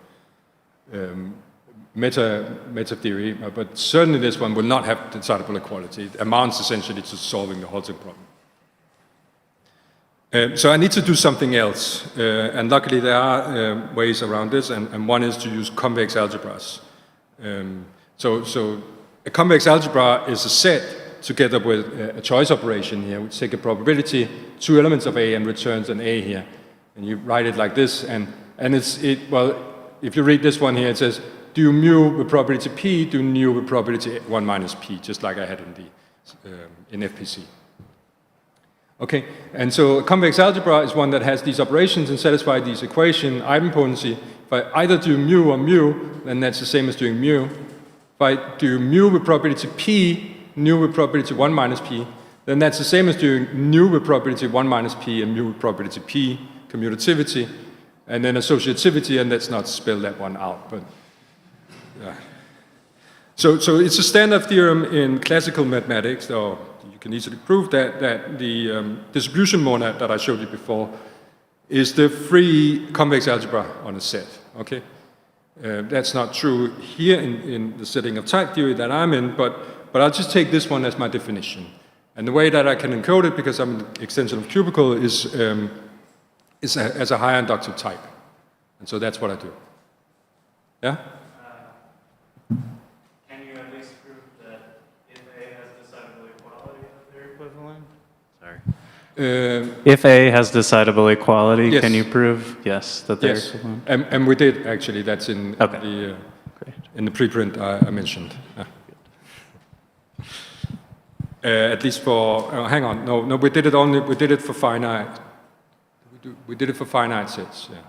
meta theory, but certainly this one will not have decidable equality. It amounts essentially to solving the halting problem. So I need to do something else, and luckily there are ways around this, and one is to use convex algebras. So a convex algebra is a set together with a choice operation here. We take a probability, 2 elements of A, and returns an A here. And you write it like this, and well, if you read this one here, it says, do mu with probability P, do nu with probability 1 minus P, just like I had in FPC. Okay, and so a convex algebra is one that has these operations and satisfy these equation idempotency. If I either do mu or mu, then that's the same as doing mu. If I do mu with probability P, nu with probability 1 minus P, then that's the same as doing nu with probability 1 minus P and mu with probability P, commutativity, and then associativity, and let's not spell that one out. But so it's a standard theorem in classical mathematics, or you can easily prove that the distribution monad that I showed you before is the free convex algebra on a set. Okay, that's not true here in the setting of type theory that I'm in, but I'll just take this one as my definition. And the way that I can encode it, because I'm an extension of cubical, is as a higher inductive type. And so that's what I do. Yeah? Can you at least prove that if A has decidable equality that they're equivalent? Sorry. If A has decidable equality, yes. can you prove, yes, that they're equivalent? And we did, actually. That's in, Okay. in the preprint I mentioned. At least for, hang on, no, we did it for finite. We did it for finite sets, yeah.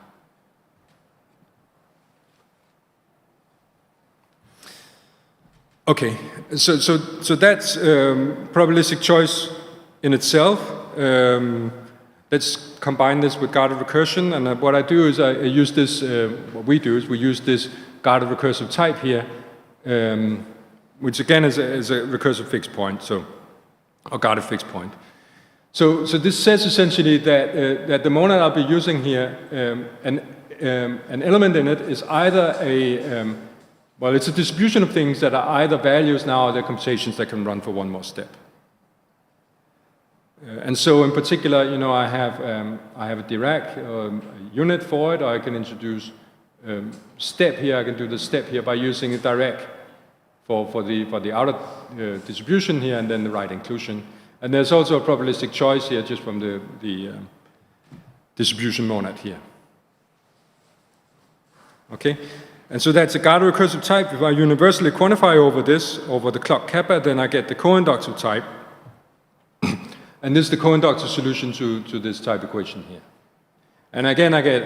Okay, so that's probabilistic choice in itself. Let's combine this with guarded recursion, and what I do is I use this, what we do is we use this guarded recursive type here, which again is a recursive fixed point, or guarded fixed point. So this says essentially that the monad I'll be using here, an element in it is either well, it's a distribution of things that are either values now or they're computations that can run for one more step. And so in particular, you know, I have a Dirac unit for it, or I can introduce step here. I can do the step here by using a Dirac for the outer distribution here, and then the right inclusion. And there's also a probabilistic choice here just from the distribution monad here. Okay? And so that's a guarded recursive type. If I universally quantify over the clock kappa, then I get the co-inductive type. And this is the co-inductive solution to this type equation here. And again, I get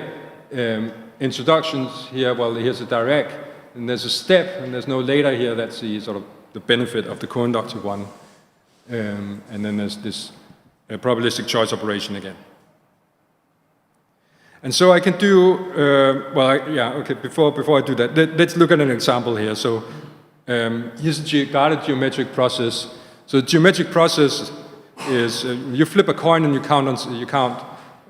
introductions here. Well, here's a Dirac, and there's a step, and there's no later here. That's the sort of the benefit of the co-inductive one. And then there's this probabilistic choice operation again. And so I can do, before I do that, let's look at an example here. So here's a guarded geometric process. So the geometric process is you flip a coin and you count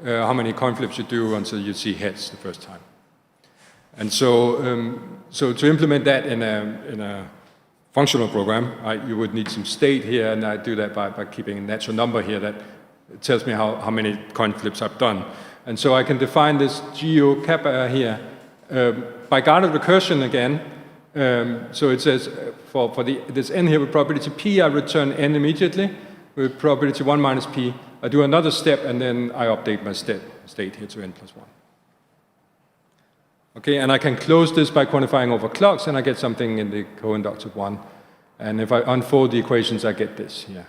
how many coin flips you do until you see heads the first time. And so, so to implement that in a functional program, you would need some state here, and I do that by keeping a natural number here that tells me how many coin flips I've done. And so I can define this geo kappa here by guarded recursion again. So it says for this n here with probability p, I return n immediately. With probability 1 minus p, I do another step, and then I update my state here to n plus 1. Okay, and I can close this by quantifying over clocks, and I get something in the co-inductive one. And if I unfold the equations, I get this here.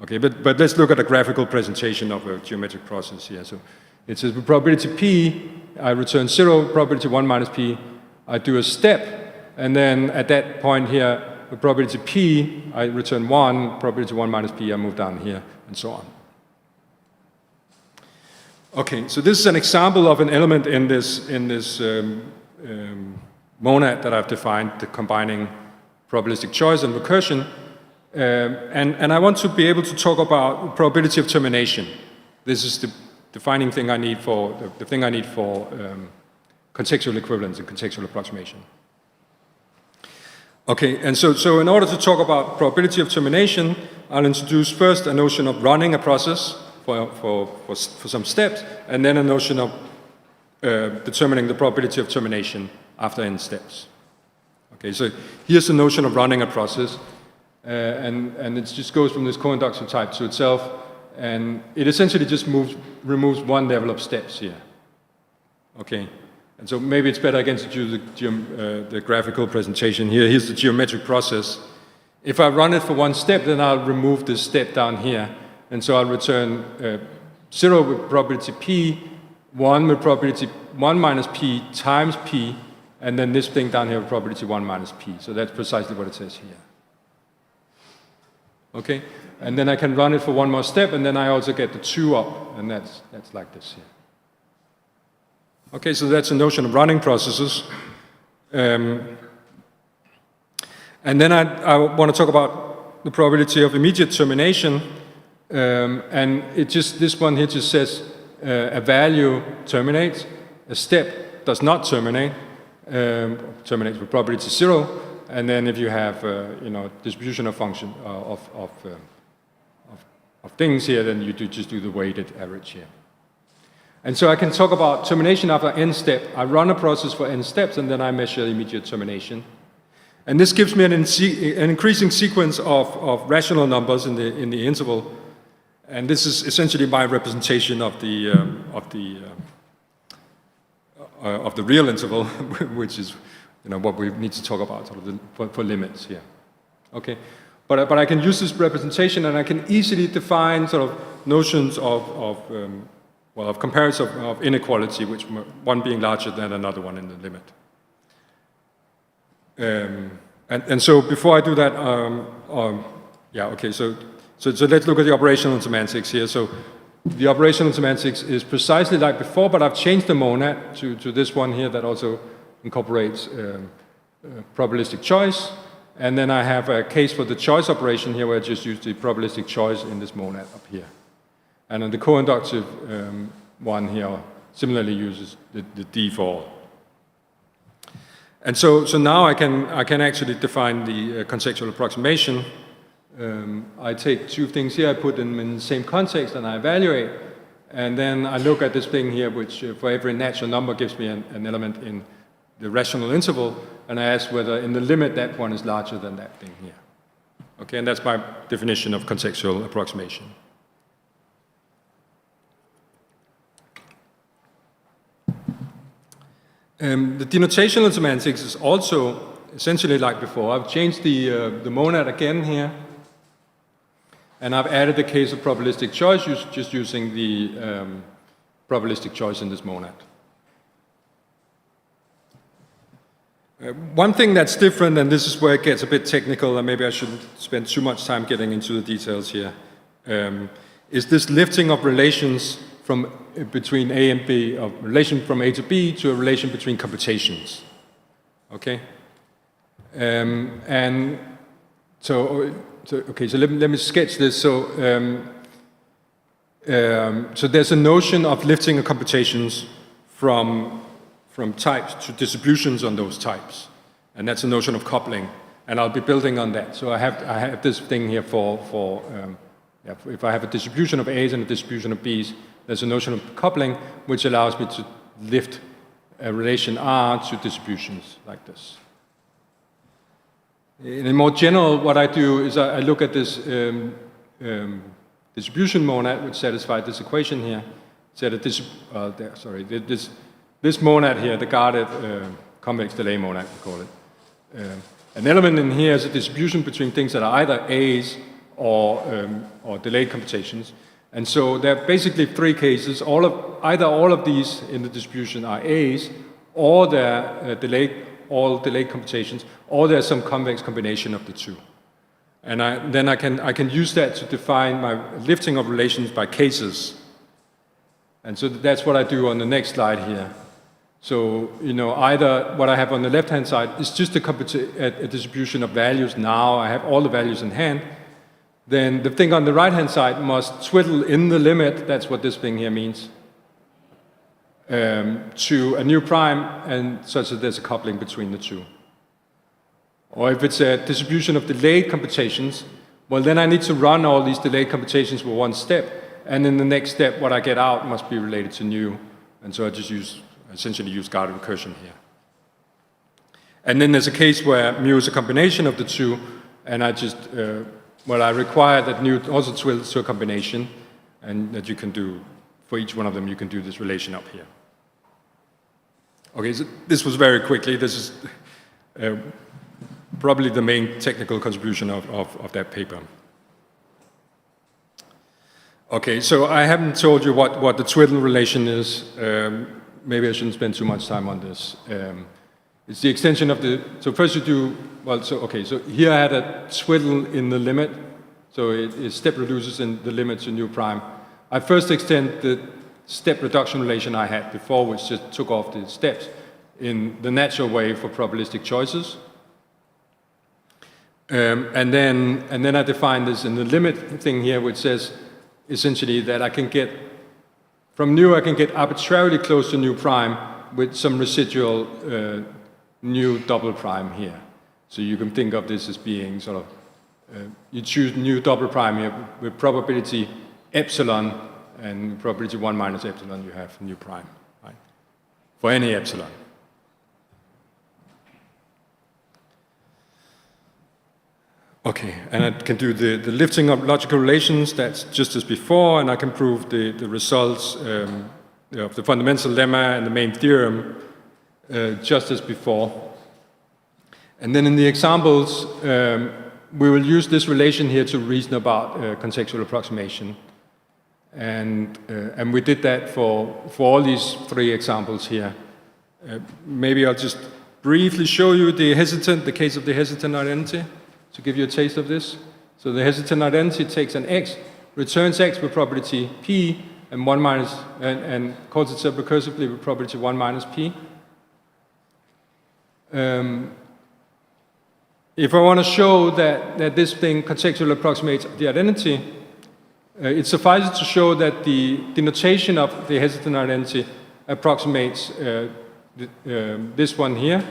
Okay, but let's look at a graphical presentation of a geometric process here. So it says with probability p, I return 0, probability 1 minus p, I do a step, and then at that point here, with probability p, I return 1, probability 1 minus p, I move down here, and so on. Okay, so this is an example of an element in this monad that I've defined, combining probabilistic choice and recursion. And I want to be able to talk about probability of termination. This is the defining thing I need for, the thing I need for contextual equivalence and contextual approximation. Okay, and so in order to talk about probability of termination, I'll introduce first a notion of running a process for some steps, and then a notion of determining the probability of termination after n steps. Okay, so here's the notion of running a process, and it just goes from this co-inductive type to itself, and it essentially just removes one level of steps here. Okay, and so maybe it's better again to do the graphical presentation here. Here's the geometric process. If I run it for one step, then I'll remove this step down here, and so I'll return 0 with probability p, 1 with probability 1 minus p times p, and then this thing down here with probability 1 minus p. So that's precisely what it says here. Okay, and then I can run it for one more step, and then I also get the 2 up, and that's like this here. Okay, so that's the notion of running processes. And then I want to talk about the probability of immediate termination, and this one here just says a value terminates, a step does not terminate, terminates with probability 0, and then if you have distribution of function of things here, then you just do the weighted average here. And so I can talk about termination after n step. I run a process for n steps, and then I measure immediate termination. And this gives me an increasing sequence of rational numbers in the interval, and this is essentially my representation of the real interval, which is what we need to talk about sort of for limits here. Okay, but I can use this representation, and I can easily define sort of notions of comparison of inequality, which one being larger than another one in the limit. And so before I do that, so let's look at the operational semantics here. So the operational semantics is precisely like before, but I've changed the monad to this one here that also incorporates probabilistic choice. And then I have a case for the choice operation here where I just use the probabilistic choice in this monad up here. And then the co-inductive one here similarly uses the D for all. And so now I can actually define the contextual approximation. I take two things here, I put them in the same context, and I evaluate. And then I look at this thing here, which for every natural number gives me an element in the rational interval, and I ask whether in the limit that one is larger than that thing here. Okay, and that's my definition of contextual approximation. The denotational semantics is also essentially like before. I've changed the monad again here, and I've added the case of probabilistic choice, just using the probabilistic choice in this monad. One thing that's different, and this is where it gets a bit technical, and maybe I shouldn't spend too much time getting into the details here, is this lifting of relations between A and B, of relation from A to B to a relation between computations. Okay? And so let me sketch this. So there's a notion of lifting of computations from types to distributions on those types, and that's a notion of coupling. And I'll be building on that. So I have this thing here if I have a distribution of A's and a distribution of B's, there's a notion of coupling which allows me to lift a relation R to distributions like this. In a more general, what I do is I look at this distribution monad which satisfies this equation here. This monad here, the guarded convex delay monad, we call it. An element in here is a distribution between things that are either A's or delayed computations. And so there are basically three cases. Either all of these in the distribution are A's, or they're all delayed computations, or there's some convex combination of the two. And then I can use that to define my lifting of relations by cases. And so that's what I do on the next slide here. So, either what I have on the left-hand side is just a distribution of values now. I have all the values in hand. Then the thing on the right-hand side must twiddle in the limit, that's what this thing here means, to a new prime, and such that there's a coupling between the two. Or if it's a distribution of delayed computations, well, then I need to run all these delayed computations with one step, and in the next step, what I get out must be related to new, and so I just essentially use guarded recursion here. And then there's a case where mu is a combination of the two, and I just, I require that mu also swells to a combination, and that you can do, for each one of them, you can do this relation up here. Okay, so this was very quickly. This is probably the main technical contribution of that paper. Okay, so I haven't told you what the twiddle relation is. Maybe I shouldn't spend too much time on this. It's the extension of the, so first you do, so here I had a twiddle in the limit, so it step reduces in the limit to nu prime. I first extend the step reduction relation I had before, which just took off the steps in the natural way for probabilistic choices. And then I define this in the limit thing here, which says essentially that I can get, from nu I can get arbitrarily close to nu prime with some residual nu double prime here. So you can think of this as being sort of, you choose nu double prime here with probability epsilon, and probability 1 minus epsilon you have nu prime, right? For any epsilon. Okay, and I can do the lifting of logical relations, that's just as before, and I can prove the results of the fundamental lemma and the main theorem just as before. And then in the examples, we will use this relation here to reason about contextual approximation. And we did that for all these 3 examples here. Maybe I'll just briefly show you the case of the hesitant identity, to give you a taste of this. So the hesitant identity takes an x, returns x with probability p, and 1 minus, and calls itself recursively with probability 1 minus p. If I want to show that this thing contextually approximates the identity, it suffices to show that the notation of the hesitant identity approximates this one here.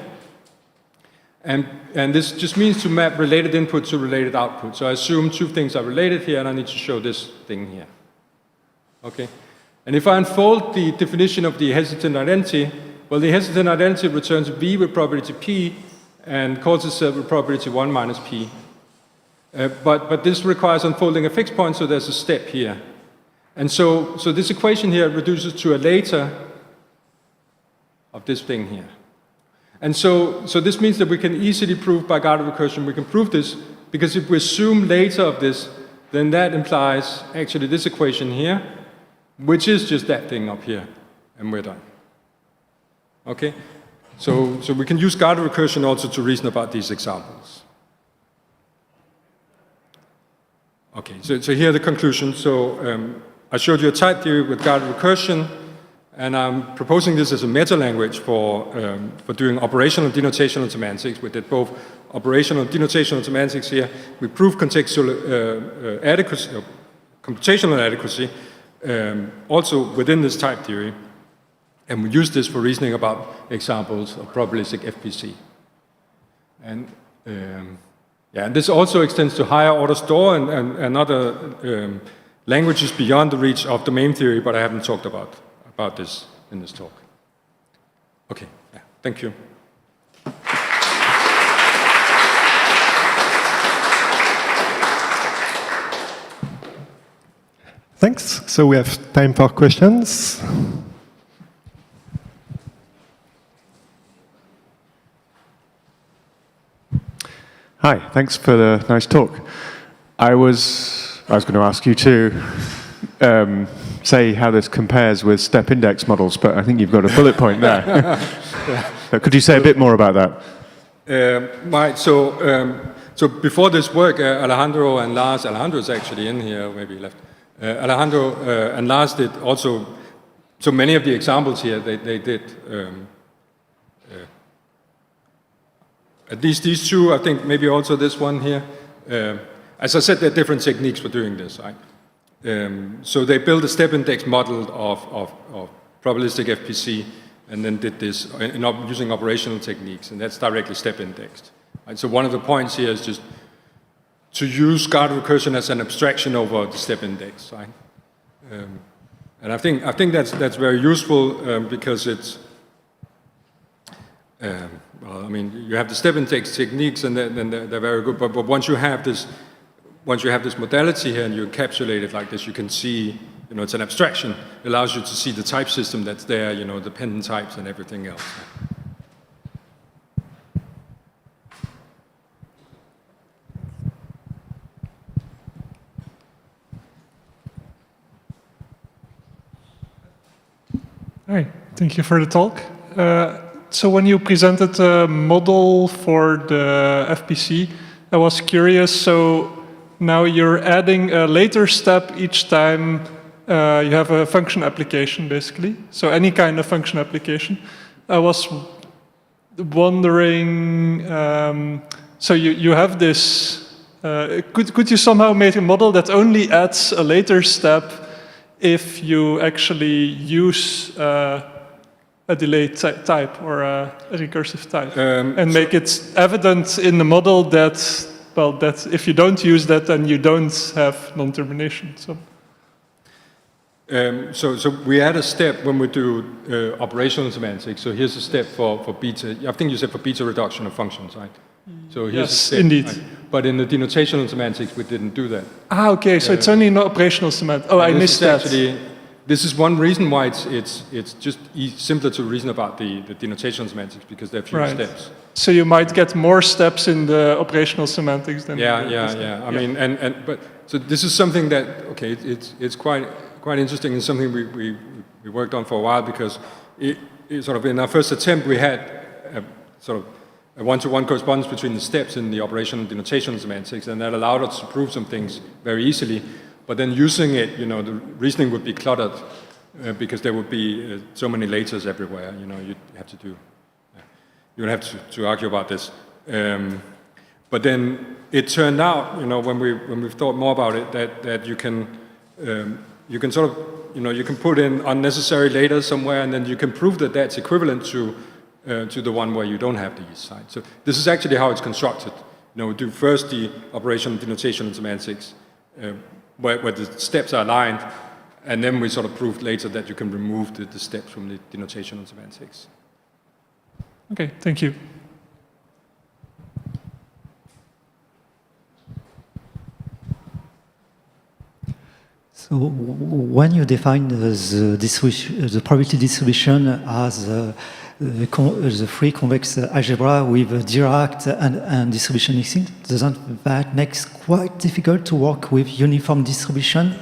And this just means to map related input to related output. So I assume 2 things are related here, and I need to show this thing here. Okay? And if I unfold the definition of the hesitant identity, well, the hesitant identity returns v with probability p and calls itself with probability 1 minus p. But this requires unfolding a fixed point, so there's a step here. And so this equation here reduces to a later of this thing here. And so this means that we can easily prove by guided recursion, we can prove this, because if we assume later of this, then that implies actually this equation here, which is just that thing up here, and we're done. Okay? So we can use guided recursion also to reason about these examples. Okay, so here are the conclusions. So I showed you a type theory with guided recursion, and I'm proposing this as a meta-language for doing operational denotational semantics. We did both operational denotational semantics here. We proved contextual adequacy, computational adequacy, also within this type theory. And we use this for reasoning about examples of probabilistic FPC. And and this also extends to higher order store and other languages beyond the reach of domain theory, but I haven't talked about this in this talk. Okay, yeah, thank you. Thanks. So we have time for questions. Hi, thanks for the nice talk. I was going to ask you to say how this compares with step index models, but I think you've got a bullet point there. Could you say a bit more about that? Right, so before this work, Alejandro is actually in here, maybe he left. Alejandro and Lars did also, so many of the examples here, they did, at least these 2, I think maybe also this one here. As I said, there are different techniques for doing this, right? So they built a step index model of probabilistic FPC and then did this using operational techniques, and that's directly step indexed. Right? So one of the points here is just to use guided recursion as an abstraction over the step index, right? And I think that's very useful because it's well, I mean, you have the step index techniques, and then they're very good. But once you have this modality here and you encapsulate it like this, you can see, it's an abstraction. It allows you to see the type system that's there, the pendant types and everything else. Hi, thank you for the talk. So when you presented the model for the FPC, I was curious, so now you're adding a later step each time you have a function application, basically. So any kind of function application. I was wondering, so you have this, could you somehow make a model that only adds a later step if you actually use a delayed type or a recursive type, and make it evident in the model that, well, that if you don't use that, then you don't have non-termination. So we add a step when we do operational semantics. So here's a step for beta. I think you said for beta reduction of functions, right? So here's Yes, a step, indeed. right? But in the denotational semantics, we didn't do that. Ah, okay. So it's only not operational semantics. Oh, I missed that. This is one reason why it's just simpler to reason about the denotational semantics, because there are fewer steps. So you might get more steps in the operational semantics than Yeah. I mean, but so this is something that it's quite interesting, and something we worked on for a while, because it sort of in our first attempt we had a sort of a one-to-one correspondence between the steps in the operational and denotational semantics, and that allowed us to prove some things very easily. But then using it, the reasoning would be cluttered because there would be so many laters everywhere. You'd have to do. You would have to argue about this. But then it turned out, when we've thought more about it, that you can sort of, you can put in unnecessary laters somewhere, and then you can prove that that's equivalent to the one where you don't have these. Right? So this is actually how it's constructed. We do first the operational denotation and semantics, where the steps are aligned, and then we sort of proved later that you can remove the steps from the denotation and semantics. Okay, thank you. So when you define the probability distribution as the free convex algebra with Dirac and distribution mixing, doesn't that make it quite difficult to work with uniform distribution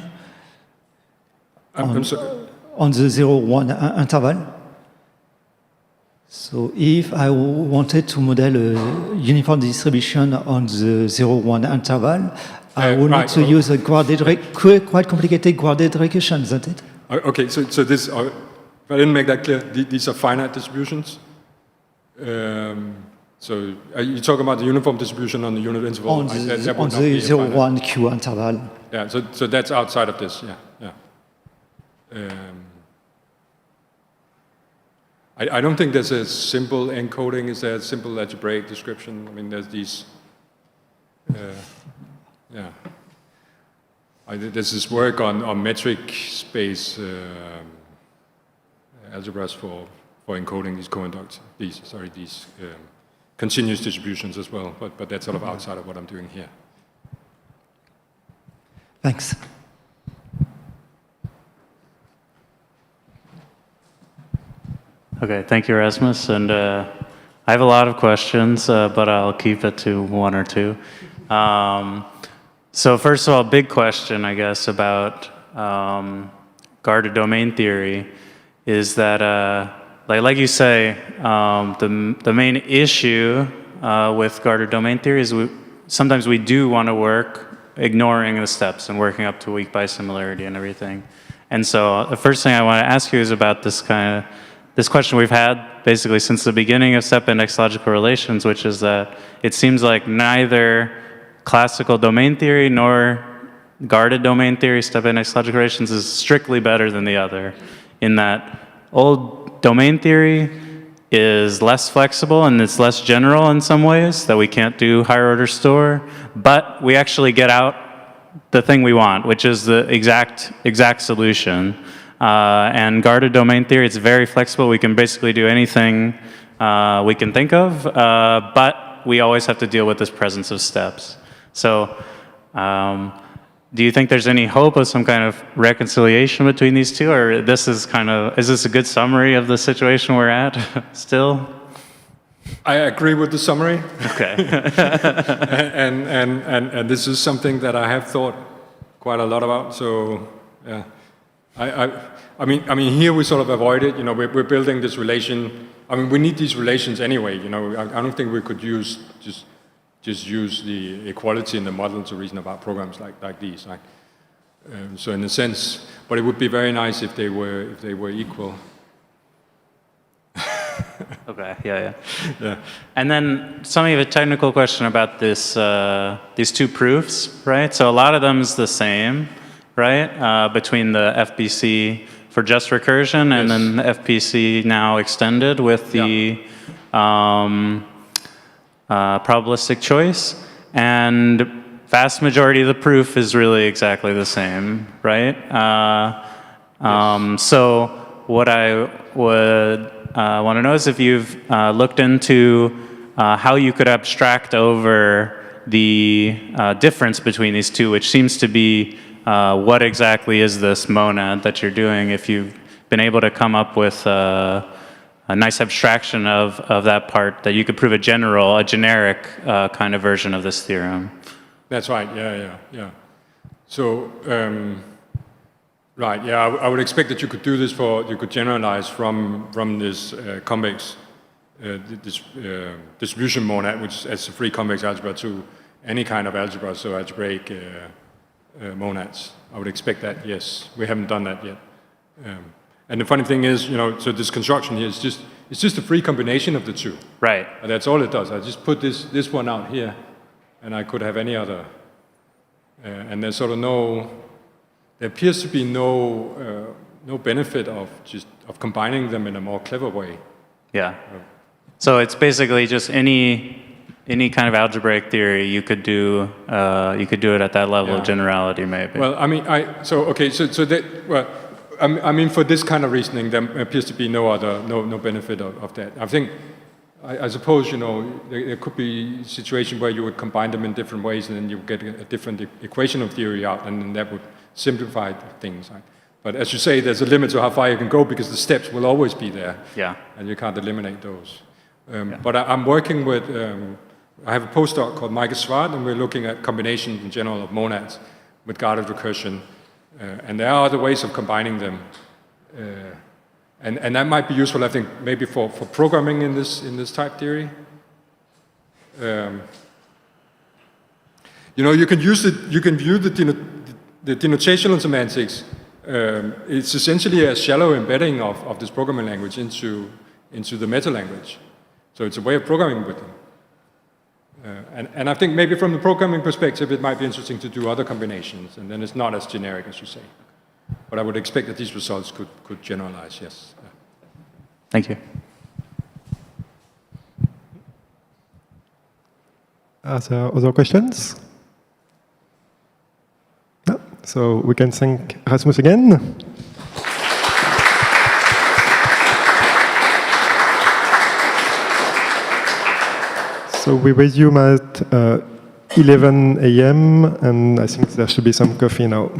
I'm sorry. on the 0-1 interval? So if I wanted to model a uniform distribution on the 0-1 interval, I would need to use a quite complicated guarded recursion, isn't it? Okay, so this, if I didn't make that clear, these are finite distributions. So you talk about the uniform distribution on the unit interval. On the 0-1 Q interval. Yeah, so that's outside of this, yeah. I don't think there's a simple encoding. Is there a simple algebraic description? I mean, there's these, there's this work on metric space algebras for encoding these continuous distributions as well. But that's sort of outside of what I'm doing here. Thanks. Okay, thank you, Rasmus. And I have a lot of questions, but I'll keep it to one or two. So first of all, big question, I guess, about guarded domain theory is that, like you say, the main issue with guarded domain theory is sometimes we do want to work ignoring the steps and working up to weak bisimilarity and everything. And so the first thing I want to ask you is about this question we've had basically since the beginning of step index logical relations, which is that it seems like neither classical domain theory nor guarded domain theory step index logical relations is strictly better than the other, in that old domain theory is less flexible and it's less general in some ways, that we can't do higher order store, but we actually get out the thing we want, which is the exact solution. And guarded domain theory, it's very flexible. We can basically do anything we can think of, but we always have to deal with this presence of steps. So do you think there's any hope of some kind of reconciliation between these two, or this is is this a good summary of the situation we're at still? I agree with the summary. Okay. and this is something that I have thought quite a lot about. So yeah, I mean, here we sort of avoid it. You know, we're building this relation. I mean, we need these relations anyway. You know, I don't think we could just use the equality in the model to reason about programs like these. Right? So in a sense, but it would be very nice if they were equal. Okay, yeah. And then something of a technical question about this, these two proofs, right? So a lot of them is the same, right? Between the FPC for just recursion and then the FPC now extended with the probabilistic choice. And vast majority of the proof is really exactly the same, right? So what I would want to know is if you've looked into how you could abstract over the difference between these two, which seems to be what exactly is this monad that you're doing, if you've been able to come up with a nice abstraction of that part, that you could prove a generic kind of version of this theorem. That's right, yeah. So, right, yeah, I would expect that you could do this you could generalize from this convex, this distribution monad, which is a free convex algebra, to any kind of algebra, so algebraic monads. I would expect that, yes. We haven't done that yet. And the funny thing is, you know, so this construction here is it's just a free combination of the two. Right. And that's all it does. I just put this one out here, and I could have any other. And there's sort of there appears to be no benefit of combining them in a more clever way. Yeah. So it's basically just any kind of algebraic theory you could do it at that level of generality, maybe. Well, I mean, I mean, for this kind of reasoning, there appears to be no benefit of that. I think, I suppose, you know, there could be a situation where you would combine them in different ways, and then you get a different equation of theory out, and then that would simplify things. Right? But as you say, there's a limit to how far you can go, because the steps will always be there. Yeah. And you can't eliminate those. But I'm working with, I have a postdoc called Michael Swart, and we're looking at combinations in general of monads with guarded recursion. And there are other ways of combining them. And that might be useful, I think, maybe for programming in this type theory. You know, you can view the denotational semantics. It's essentially a shallow embedding of this programming language into the meta language. So it's a way of programming with them. And I think maybe from the programming perspective, it might be interesting to do other combinations, and then it's not as generic as you say. But I would expect that these results could generalize, yes. Thank you. Are there other questions? No? So we can thank Rasmus again. So we resume at 11 a.m. and I think there should be some coffee now.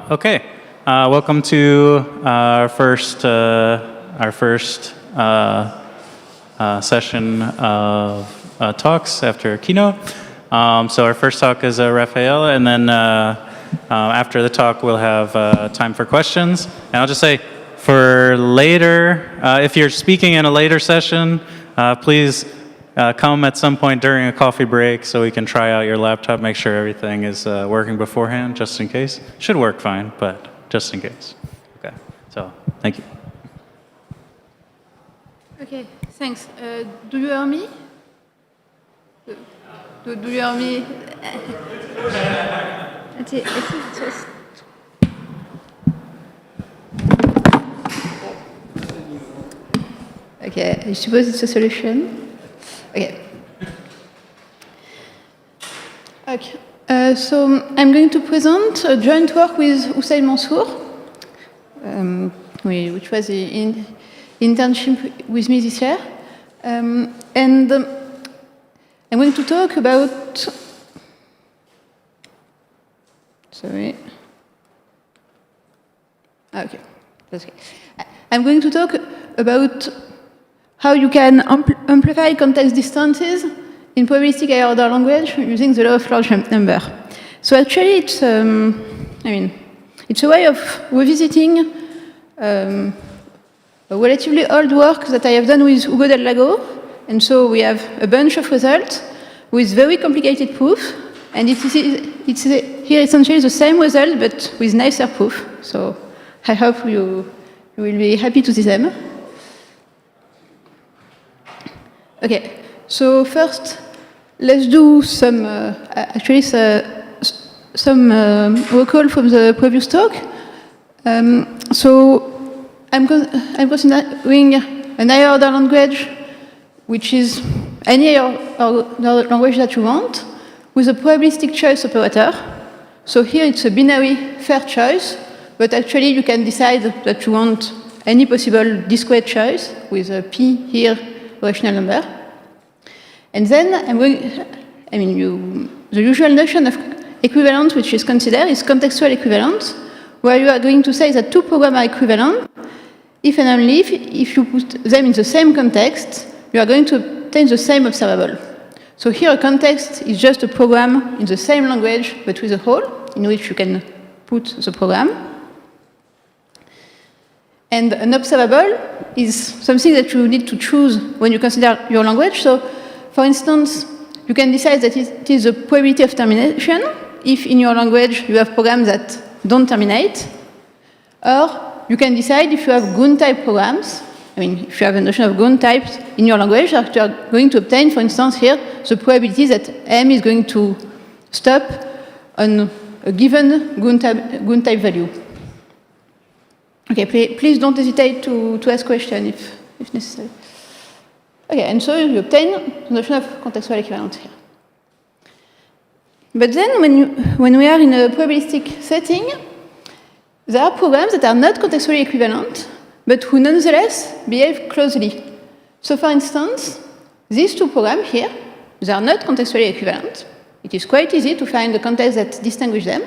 Okay, welcome to our first session of talks after a keynote. So our first talk is Raphael, and then after the talk we'll have time for questions. And I'll just say, for later, if you're speaking in a later session, please come at some point during a coffee break so we can try out your laptop, make sure everything is working beforehand, just in case. Should work fine, but just in case. Okay, so thank you. Okay, thanks. Do you hear me? Do you hear me? Okay, I suppose it's a solution. Okay. Okay. So I'm going to present a joint work with Hussein Mansour, which was in internship with me this year. And I'm going to talk about... Sorry. Okay, that's okay. I'm going to talk about how you can amplify context distances in probabilistic higher order language using the law of large number. So actually, it's a way of revisiting a relatively old work that I have done with Hugo del Lago. And so we have a bunch of results with very complicated proof. And it's here essentially the same result, but with nicer proof. So I hope you will be happy to see them. Okay, so first, let's do some recall from the previous talk. So I'm considering an higher order language, which is any higher order language that you want, with a probabilistic choice operator. So here it's a binary fair choice, but actually you can decide that you want any possible discrete choice with a p here, rational number. And then the usual notion of equivalence which is considered is contextual equivalence, where you are going to say that two programs are equivalent if and only if you put them in the same context, you are going to obtain the same observable. So here a context is just a program in the same language but with a hole in which you can put the program. And an observable is something that you need to choose when you consider your language. So, for instance, you can decide that it is a probability of termination if in your language you have programs that don't terminate. Or you can decide if you have Gun-type programs. If you have a notion of Gun-types in your language, that you are going to obtain, for instance, here, the probability that M is going to stop on a given Gun-type value. Okay, please don't hesitate to ask questions if necessary. Okay, and so you obtain the notion of contextual equivalence here. But then when we are in a probabilistic setting, there are programs that are not contextually equivalent, but who nonetheless behave closely. So for instance, these two programs here, they are not contextually equivalent. It is quite easy to find the context that distinguishes them.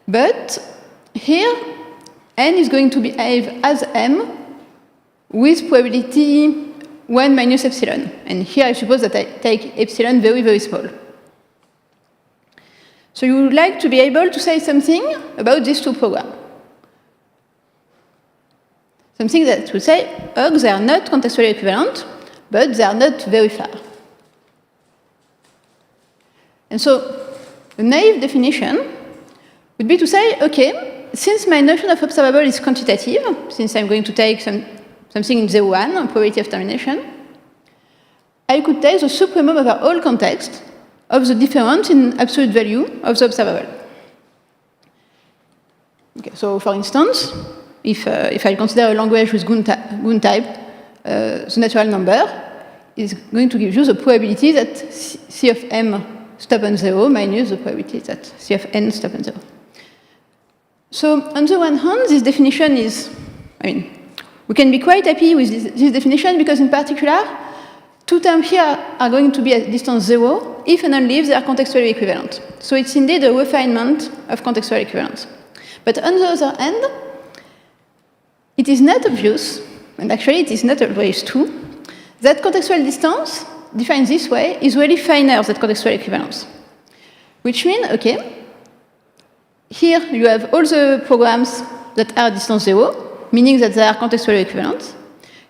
But here, n is going to behave as m with probability 1 minus epsilon. And here I suppose that I take epsilon very, very small. So you would like to be able to say something about these two programs. Something that would say, oh, they are not contextually equivalent, but they are not very far. And so the naive definition would be to say, okay, since my notion of observable is quantitative, since I'm going to take something in 0, 1, a probability of termination, I could take the supremum over all context of the difference in absolute value of the observable. Okay, so for instance, if I consider a language with Gun type, the natural number is going to give you the probability that C of m stop on 0 minus the probability that C of n stop on 0. So on the one hand, this definition is, we can be quite happy with this definition because in particular, two terms here are going to be at distance 0 if and only if they are contextually equivalent. So it's indeed a refinement of contextual equivalence. But on the other hand, it is not obvious, and actually it is not always true, that contextual distance, defined this way, is really finer than contextual equivalence. Which means, okay, here you have all the programs that are at distance 0, meaning that they are contextually equivalent.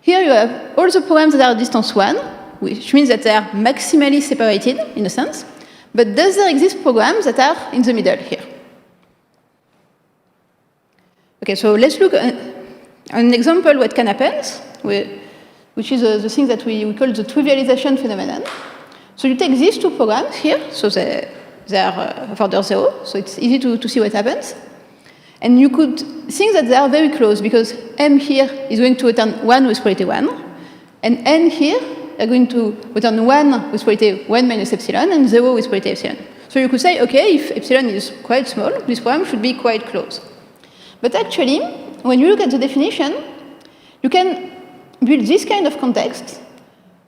Here you have all the programs that are at distance 1, which means that they are maximally separated, in a sense. But does there exist programs that are in the middle here? Okay, so let's look at an example what can happen, which is the thing that we call the trivialization phenomenon. So you take these two programs here, so they are of order 0, so it's easy to see what happens. And you could think that they are very close, because M here is going to return 1 with probability 1, and N here are going to return 1 with probability 1 minus epsilon, and 0 with probability epsilon. So you could say, okay, if epsilon is quite small, this program should be quite close. But actually, when you look at the definition, you can build this kind of context.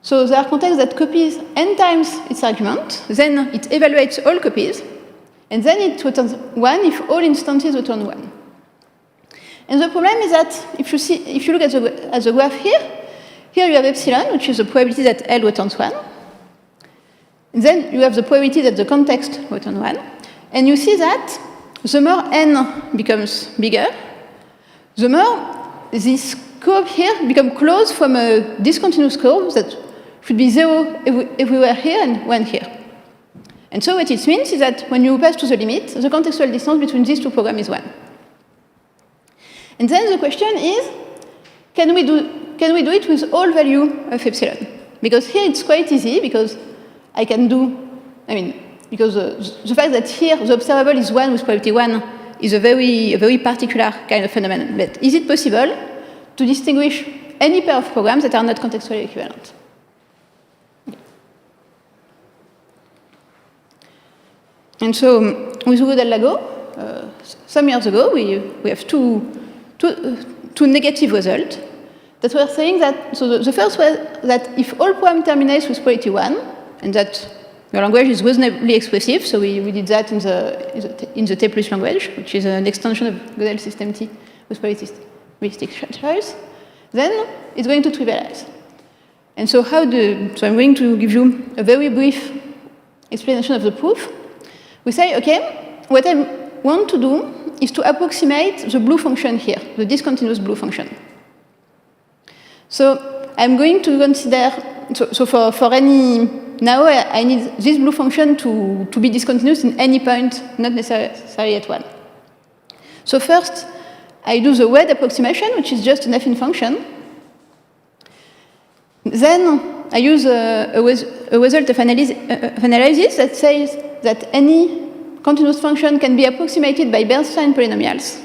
So there are contexts that copies n times its argument, then it evaluates all copies, and then it returns 1 if all instances return 1. And the problem is that if you look at the graph here you have epsilon, which is the probability that L returns 1. And then you have the probability that the context returns 1. And you see that the more n becomes bigger, the more this curve here becomes close from a discontinuous curve that should be 0 everywhere here and 1 here. And so what it means is that when you pass to the limit, the contextual distance between these two programs is 1. And then the question is, can we do it with all value of epsilon? Because here it's quite easy, because I can do, because the fact that here the observable is 1 with probability 1 is a very particular kind of phenomenon. But is it possible to distinguish any pair of programs that are not contextually equivalent? And so with Hugo del Lago, some years ago, we have two negative results that were saying that, so the first was that if all program terminates with probability 1, and that your language is reasonably expressive, so we did that in the T plus language, which is an extension of Gödel system T with probabilistic choice, then it's going to trivialize. And so so I'm going to give you a very brief explanation of the proof. We say, okay, what I want to do is to approximate the blue function here, the discontinuous blue function. So I'm going to consider, so for any, now I need this blue function to be discontinuous in any point, not necessarily at 1. So first, I do the weight approximation, which is just an affine function. Then I use a result of analysis that says that any continuous function can be approximated by Bernstein polynomials.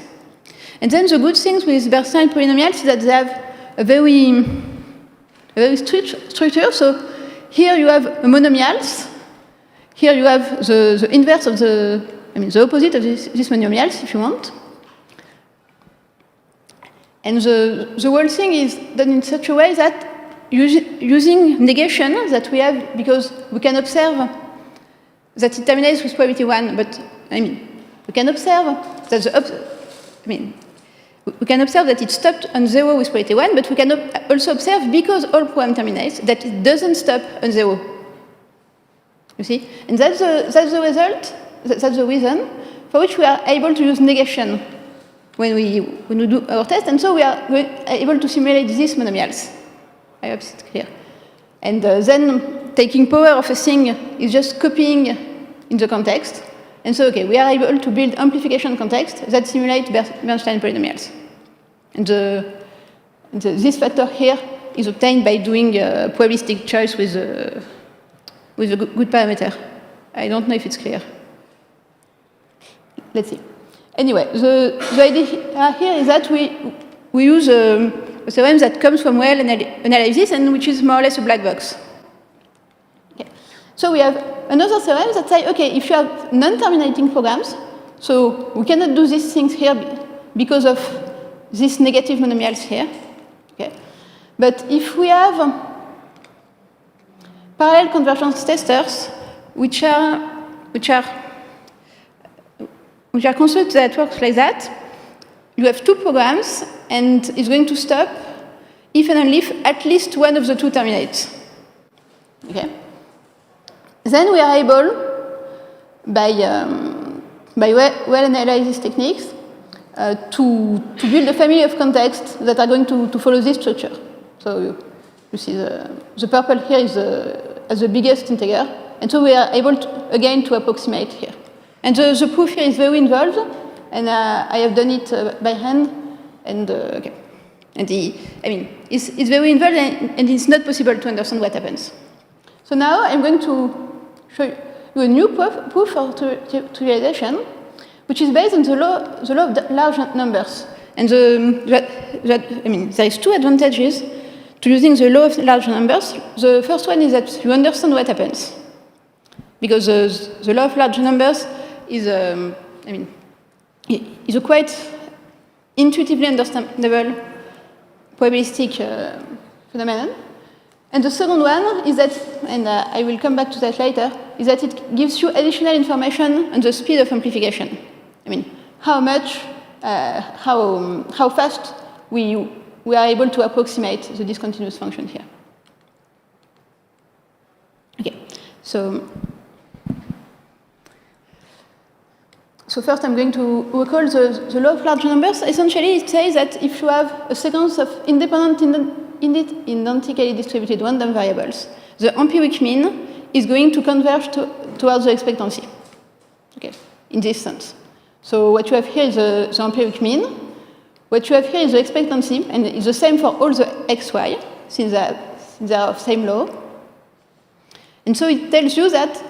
And then the good things with Bernstein polynomials is that they have a very strict structure. So here you have monomials. Here you have the inverse of the opposite of these monomials, if you want. And the whole thing is done in such a way that using negation that we have, because we can observe that it terminates with probability 1, but we can observe that we can observe that it stopped on 0 with probability 1, but we can also observe, because all program terminates, that it doesn't stop on 0. You see? And that's the result, that's the reason for which we are able to use negation when we do our test, and so we are able to simulate these monomials. I hope it's clear. And then taking power of a thing is just copying in the context. And so, okay, we are able to build amplification context that simulate Bernstein polynomials. And this factor here is obtained by doing probabilistic choice with a good parameter. I don't know if it's clear. Let's see. Anyway, the idea here is that we use a theorem that comes from well analysis and which is more or less a black box. Okay. So we have another theorem that says, okay, if you have non-terminating programs, so we cannot do these things here because of these negative monomials here. Okay? But if we have parallel convergence testers, which are constructed that works like that, you have two programs, and it's going to stop if and only if at least one of the two terminates. Okay? Then we are able, by well-analyzed techniques, to build a family of contexts that are going to follow this structure. So you see the purple here is as the biggest integer, and so we are able to, again, to approximate here. And the proof here is very involved, and I have done it by hand, and okay. And it's very involved, and it's not possible to understand what happens. So now I'm going to show you a new proof for trivialization, which is based on the law of large numbers. And there is two advantages to using the law of large numbers. The first one is that you understand what happens, because the law of large numbers is a quite intuitively understandable probabilistic phenomenon. And the second one is that, and I will come back to that later, is that it gives you additional information on the speed of amplification. How much, how fast we are able to approximate the discontinuous function here. Okay, so first I'm going to recall the law of large numbers. Essentially, it says that if you have a sequence of identically distributed random variables, the empiric mean is going to converge towards the expectancy. Okay, in this sense. So what you have here is the empiric mean. What you have here is the expectancy, and it's the same for all the xy, since they are of same law. And so it tells you that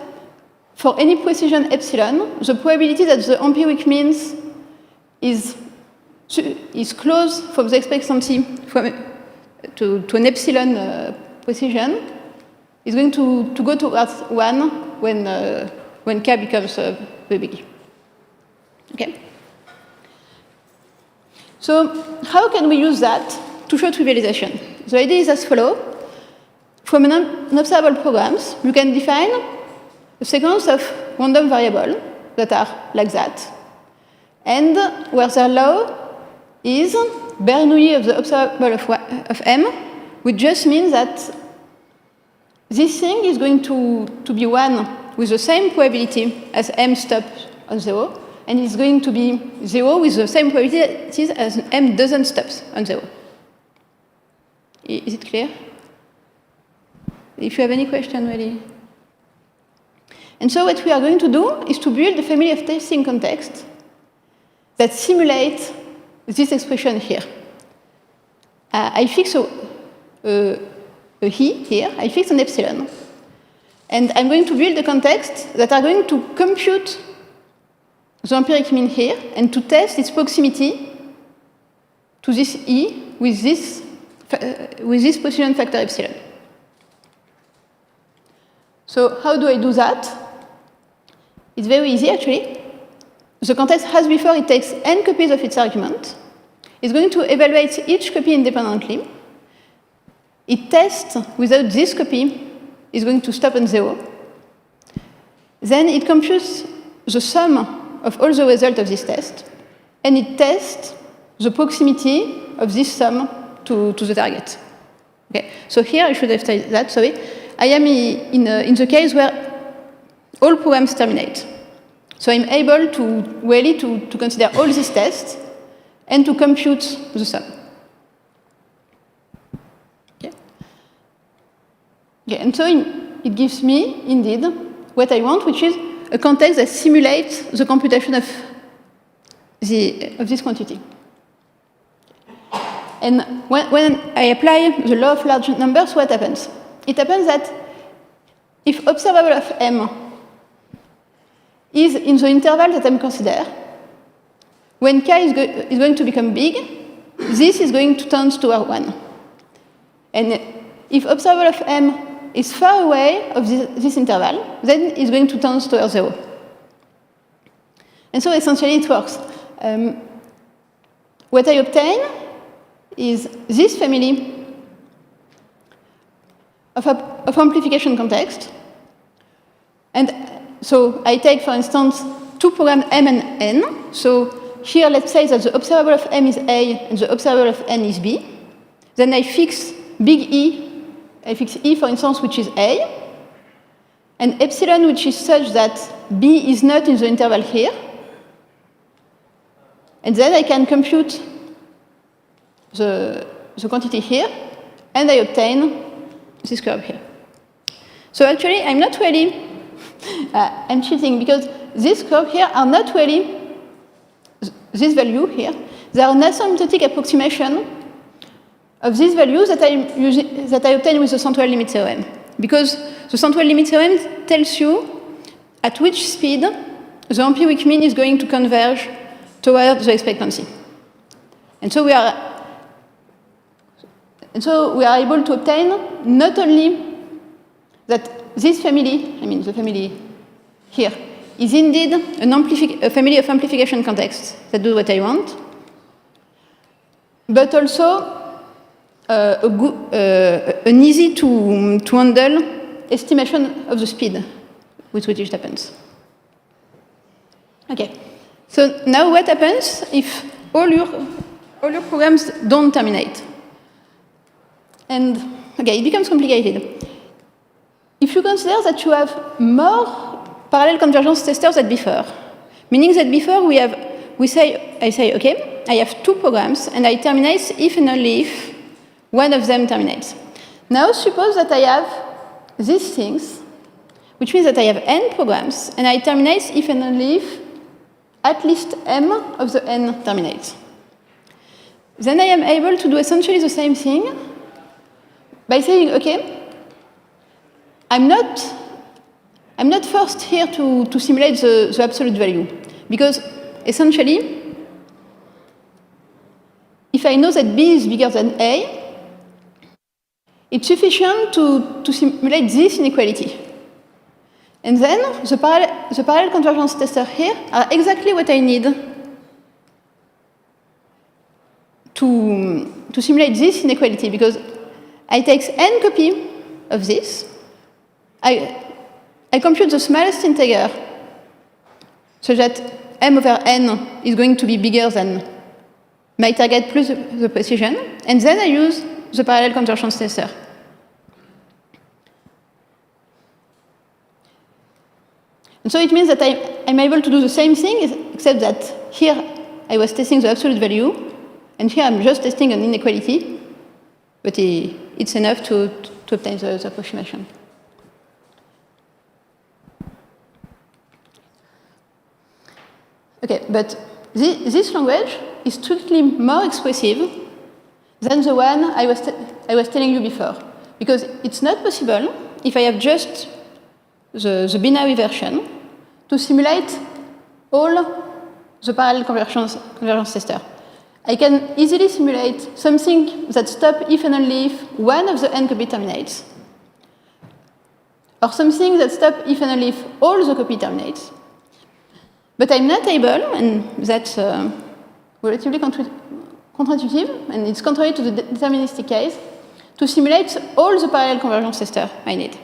for any precision epsilon, the probability that the empiric means is close from the expectancy to an epsilon precision is going to go towards 1 when k becomes very big. Okay? So how can we use that to show trivialization? The idea is as follows. From unobservable programs, you can define a sequence of random variables that are like that, and where their law is Bernoulli of the observable of M, which just means that this thing is going to be 1 with the same probability as M stops on 0, and it's going to be 0 with the same probability as M doesn't stop on 0. Is it clear? If you have any question, really. And so what we are going to do is to build a family of testing contexts that simulate this expression here. I fix a he here, I fix an epsilon. And I'm going to build a context that are going to compute the empiric mean here and to test its proximity to this E with this precision factor epsilon. So how do I do that? It's very easy, actually. The context as before, it takes n copies of its argument. It's going to evaluate each copy independently. It tests without this copy, it's going to stop on 0. Then it computes the sum of all the results of this test, and it tests the proximity of this sum to the target. Okay. So here, I should have said that, sorry. I am in the case where all programs terminate. So I'm able to really to consider all these tests and to compute the sum. Okay. Okay. And so it gives me, indeed, what I want, which is a context that simulates the computation of this quantity. And when I apply the law of large numbers, what happens? It happens that if observable of M is in the interval that I'm considering, when k is going to become big, this is going to tend toward 1. And if observable of M is far away of this interval, then it's going to tend toward 0. And so essentially it works. what I obtain is this family of amplification context. And so I take, for instance, two programs M and N. So here, let's say that the observable of M is A and the observable of N is B. Then I fix big E. I fix E, for instance, which is A, and epsilon, which is such that B is not in the interval here. And then I can compute the quantity here, and I obtain this curve here. So actually, I'm not really, I'm cheating, because this curve here are not really this value here. They are an asymptotic approximation of these values that I obtain with the central limit theorem. Because the central limit theorem tells you at which speed the empiric mean is going to converge toward the expectancy. And so we are able to obtain not only that this family, I mean the family here, is indeed a family of amplification contexts that do what I want, but also an easy to handle estimation of the speed with which it happens. Okay, so now what happens if all your programs don't terminate? And okay, it becomes complicated. If you consider that you have more parallel convergence testers than before, meaning that before I say, okay, I have two programs and I terminate if and only if one of them terminates. Now suppose that I have these things, which means that I have n programs, and I terminate if and only if at least m of the n terminates. Then I am able to do essentially the same thing by saying, okay, I'm not forced here to simulate the absolute value, because essentially, if I know that B is bigger than A, it's sufficient to simulate this inequality. And then the parallel convergence testers here are exactly what I need to simulate this inequality, because I take n copy of this, I compute the smallest integer such that m over n is going to be bigger than my target plus the precision, and then I use the parallel convergence tester. And so it means that I'm able to do the same thing, except that here I was testing the absolute value, and here I'm just testing an inequality, but it's enough to obtain the approximation. Okay, but this language is strictly more expressive than the one I was telling you before, because it's not possible, if I have just the binary version, to simulate all the parallel convergence tester. I can easily simulate something that stops if and only if one of the n copy terminates, or something that stops if and only if all the copy terminates. But I'm not able, and that's relatively counterintuitive, and it's contrary to the deterministic case, to simulate all the parallel convergence tester I need.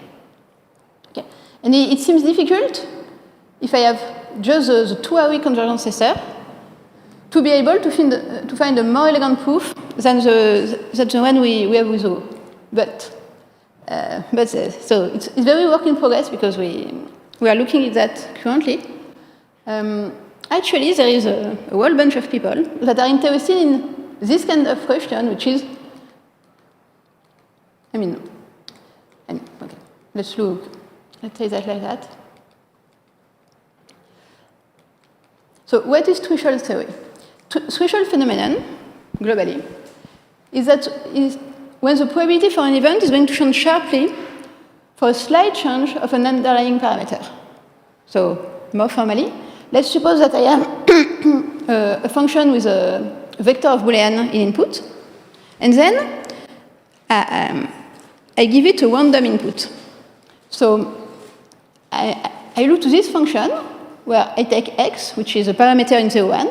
Okay. And it seems difficult, if I have just the two-hour convergence tester, to be able to find a more elegant proof than the one we have with O. So it's very work in progress, because we are looking at that currently. Actually, there is a whole bunch of people that are interested in this kind of question, which is, okay, let's say that like that. So what is threshold theory? Threshold phenomenon, globally, is when the probability for an event is going to change sharply for a slight change of an underlying parameter. So more formally, let's suppose that I have a function with a vector of Boolean in input, and then I give it a random input. So I look to this function, where I take x, which is a parameter in 0, 1,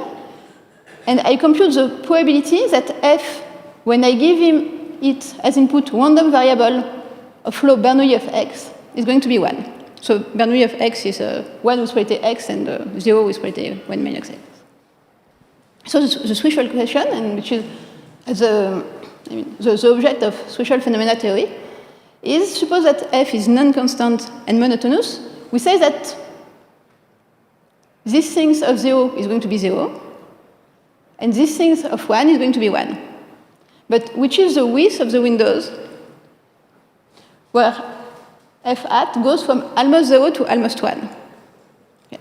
And I compute the probability that f, when I give him it as input random variable of low Bernoulli of x, is going to be 1. So Bernoulli of x is 1 with probability x and 0 with probability 1 minus x. So the threshold question, and which is the object of threshold phenomena theory, is suppose that f is non-constant and monotonous. We say that this things of 0 is going to be 0, and this things of 1 is going to be 1. But which is the width of the windows where f hat goes from almost 0 to almost 1. Okay.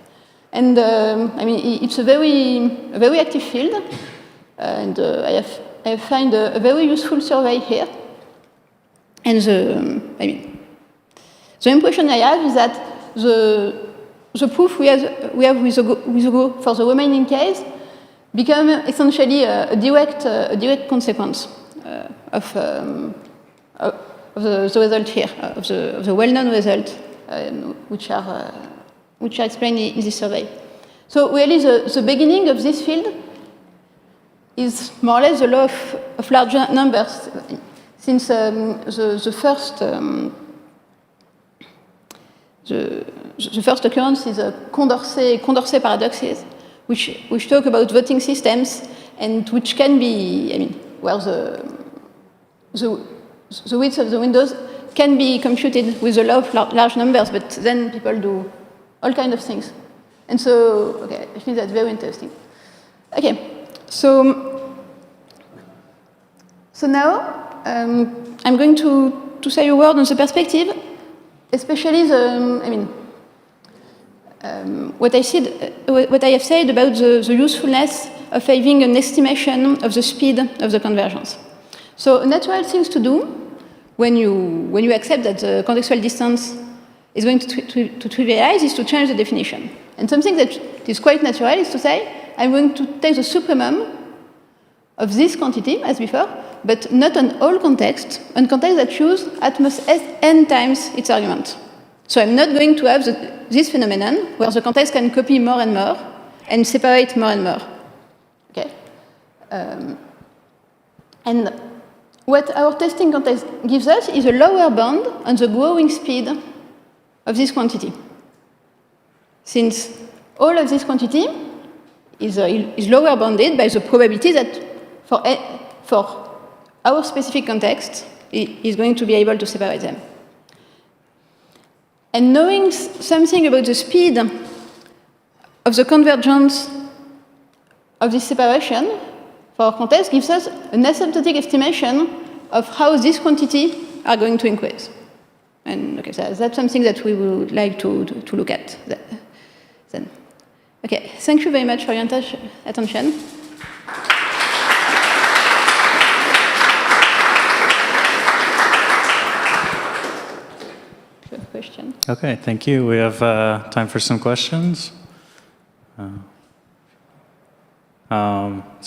And I mean, it's a very active field, and I find a very useful survey here. And the impression I have is that the proof we have with the Go for the remaining case become essentially a direct consequence of the result here, of the well-known result, which are explained in this survey. So really, the beginning of this field is more or less the law of large numbers, since the first occurrence is Condorcet paradoxes, which talk about voting systems and which can be, I mean, where the width of the windows can be computed with the law of large numbers, but then people do all kinds of things. And so, okay, I think that's very interesting. Okay, so now I'm going to say a word on the perspective, especially what I have said about the usefulness of having an estimation of the speed of the convergence. So a natural thing to do when you accept that the contextual distance is going to trivialize is to change the definition. And something that is quite natural is to say, I'm going to take the supremum of this quantity, as before, but not on all contexts, on contexts that choose at most n times its argument. So I'm not going to have this phenomenon where the context can copy more and more and separate more and more. Okay? And what our testing context gives us is a lower bound on the growing speed of this quantity. Since all of this quantity is lower bounded by the probability that for our specific context is going to be able to separate them. And knowing something about the speed of the convergence of this separation for our context gives us an asymptotic estimation of how this quantity are going to increase. And okay, so that's something that we would like to look at then. Okay, thank you very much for your attention. Question. Okay, thank you. We have time for some questions. So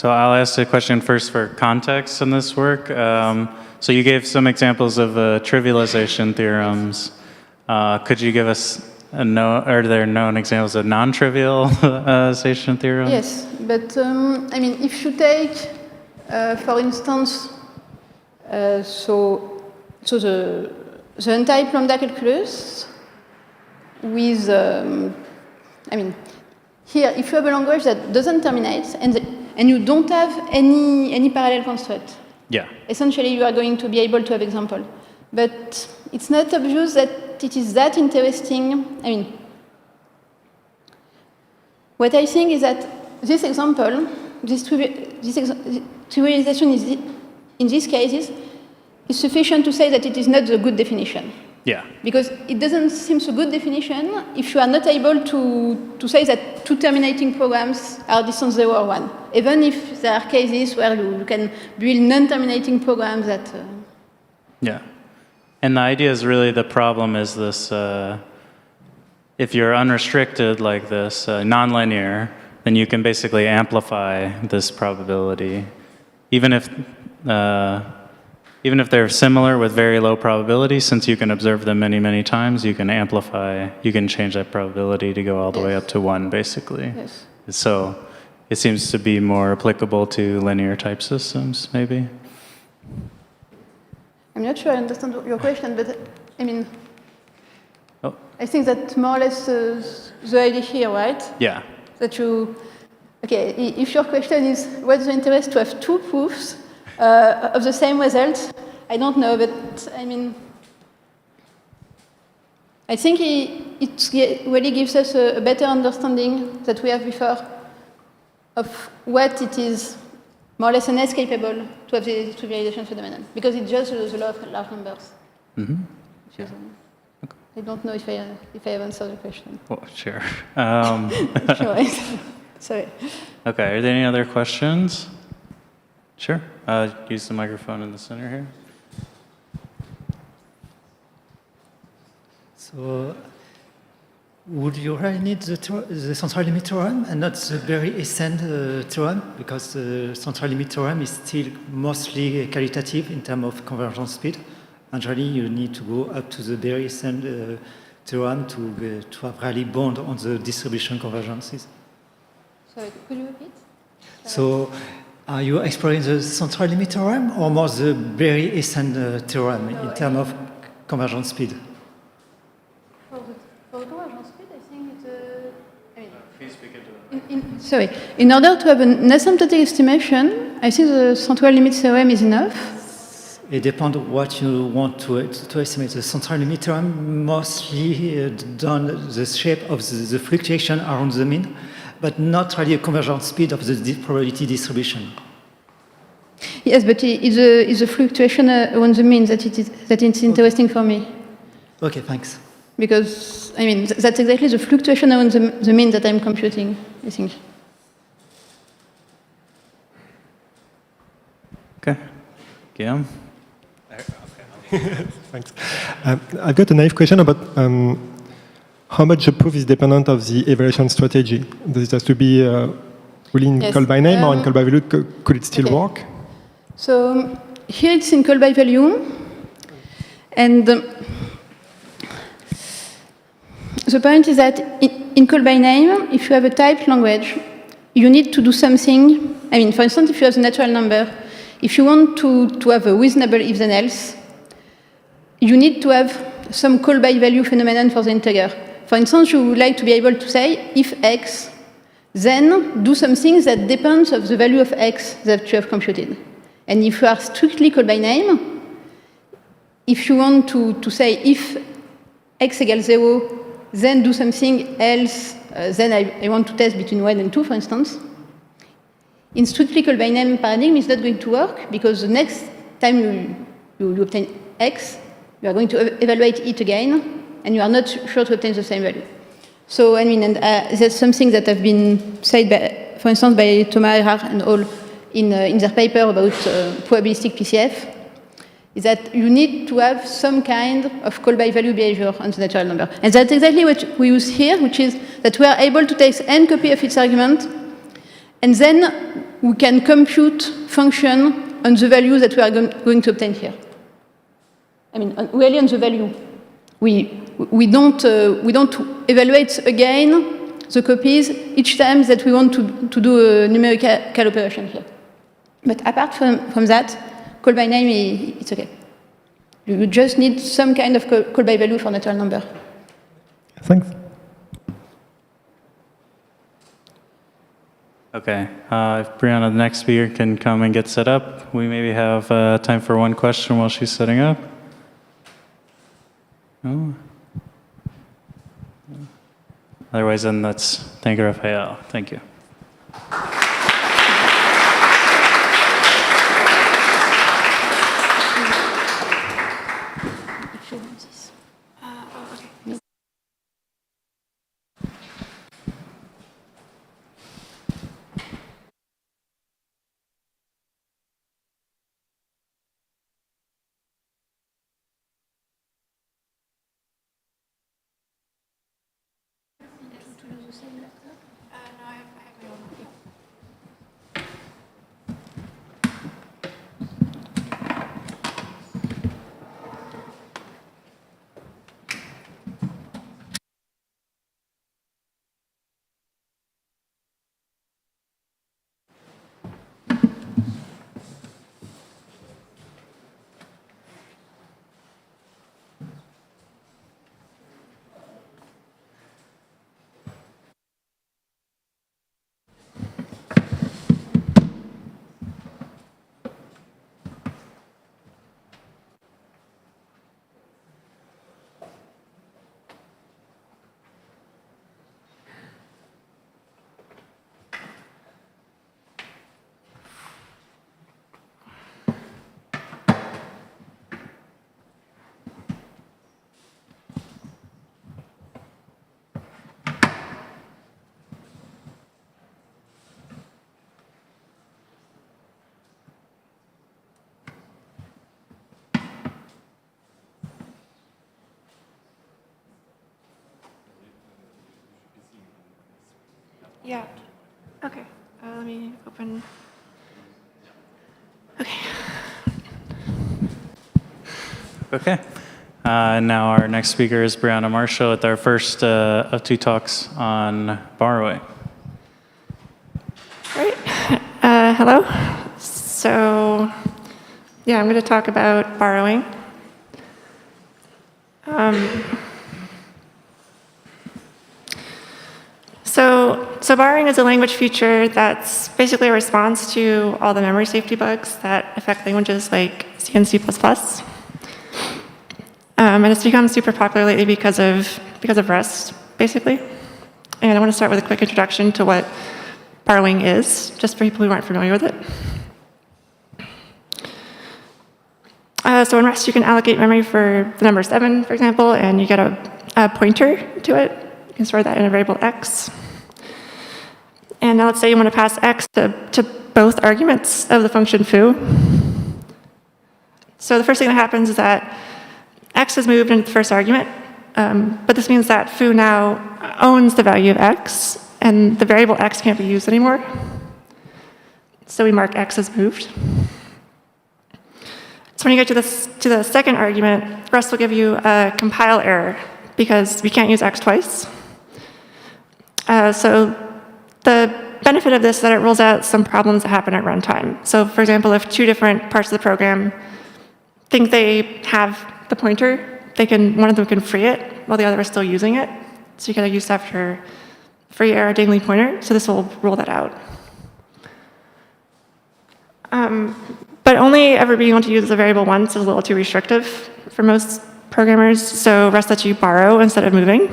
I'll ask a question first for context in this work. So you gave some examples of trivialization theorems. Could you give us are there known examples of non-trivialization theorems? Yes, but I mean, if you take, for instance, so the n-type lambda calculus with, I mean, here, if you have a language that doesn't terminate and you don't have any parallel construct, yeah, essentially you are going to be able to have example. But it's not obvious that it is that interesting. I mean, what I think is that this example, this trivialization in these cases is sufficient to say that it is not a good definition. Yeah. Because it doesn't seem a good definition if you are not able to say that two terminating programs are distance 0 or 1. Even if there are cases where you can build non-terminating programs that... Yeah. And the idea is really the problem is this, if you're unrestricted like this, nonlinear, then you can basically amplify this probability. Even if they're similar with very low probability, since you can observe them many, many times, you can amplify, you can change that probability to go all the way up to 1, basically. Yes. So it seems to be more applicable to linear type systems, maybe. I'm not sure I understand your question, but I mean, Oh. I think that's more or less the idea here, right? Yeah. That you, okay, if your question is what's the interest to have two proofs of the same result, I don't know, but I mean, I think it really gives us a better understanding that we have before of what it is more or less inescapable to have the trivialization phenomenon, because it's just the law of large numbers. Mm-hmm. Yeah. I don't know if I have answered the question. Well, sure. Sure. Sorry. Okay, are there any other questions? Sure. Use the microphone in the center here. So, would you really need the central limit theorem and not the very ascend theorem? Because the central limit theorem is still mostly qualitative in terms of convergence speed. And really, you need to go up to the very ascend theorem to have really bound on the distribution convergences. Sorry, could you repeat? So, are you exploring the central limit theorem or more the very ascend theorem in terms of convergence speed? For the convergence speed, I think it's sorry. In order to have an asymptotic estimation, I think the central limit theorem is enough. It depends on what you want to estimate. The central limit theorem mostly done the shape of the fluctuation around the mean, but not really a convergence speed of the probability distribution. Yes, but it's a fluctuation around the mean that it's interesting for me. Okay, thanks. Because, I mean, that's exactly the fluctuation around the mean that I'm computing, I think. Okay. Guillaume? Thanks. I've got a naive question about how much the proof is dependent of the evaluation strategy. Does it have to be really in call by name or in call by value? Could it still work? So here it's in call by value. And the point is that in call by name, if you have a typed language, you need to do something. I mean, for instance, if you have a natural number, if you want to have a reasonable if then else, you need to have some call by value phenomenon for the integer. For instance, you would like to be able to say if x, then do something that depends of the value of x that you have computed. And if you are strictly call by name, if you want to say if x equals 0, then do something else, then I want to test between 1 and 2, for instance. In strictly call by name paradigm, it's not going to work because the next time you obtain x, you are going to evaluate it again, and you are not sure to obtain the same value. So, I mean, and that's something that have been said, by, for instance, by Thomas Erhard and all in their paper about probabilistic PCF, is that you need to have some kind of call by value behavior on the natural number. And that's exactly what we use here, which is that we are able to take n copy of its argument, and then we can compute function on the value that we are going to obtain here. I mean, really on the value. We don't evaluate again the copies each time that we want to do a numerical operation here. But apart from that, call by name, it's okay. You just need some kind of call by value for natural number. Thanks. Okay, if Brianna, the next speaker, can come and get set up, we maybe have time for one question while she's setting up. No? Otherwise, then let's thank Raphael. Thank you. Yeah. Okay. Let me open. Okay. Okay. Now our next speaker is Brianna Marshall with our first of 2 talks on borrowing. Great. Hello. So, yeah, I'm going to talk about borrowing. So borrowing is a language feature that's basically a response to all the memory safety bugs that affect languages like C and C++. And it's become super popular lately because of Rust, basically. And I want to start with a quick introduction to what borrowing is, just for people who aren't familiar with it. So in Rust, you can allocate memory for the number 7, for example, and you get a pointer to it. You can store that in a variable x. And now let's say you want to pass x to both arguments of the function foo. So the first thing that happens is that x is moved into the first argument, but this means that foo now owns the value of x, and the variable x can't be used anymore. So we mark x as moved. So when you get to the second argument, Rust will give you a compile error because we can't use x twice. So the benefit of this is that it rules out some problems that happen at runtime. So for example, if 2 different parts of the program think they have the pointer, one of them can free it while the other is still using it. So you get a use after free error dingly pointer. So this will rule that out. But only ever being able to use the variable once is a little too restrictive for most programmers. So Rust lets you borrow instead of moving.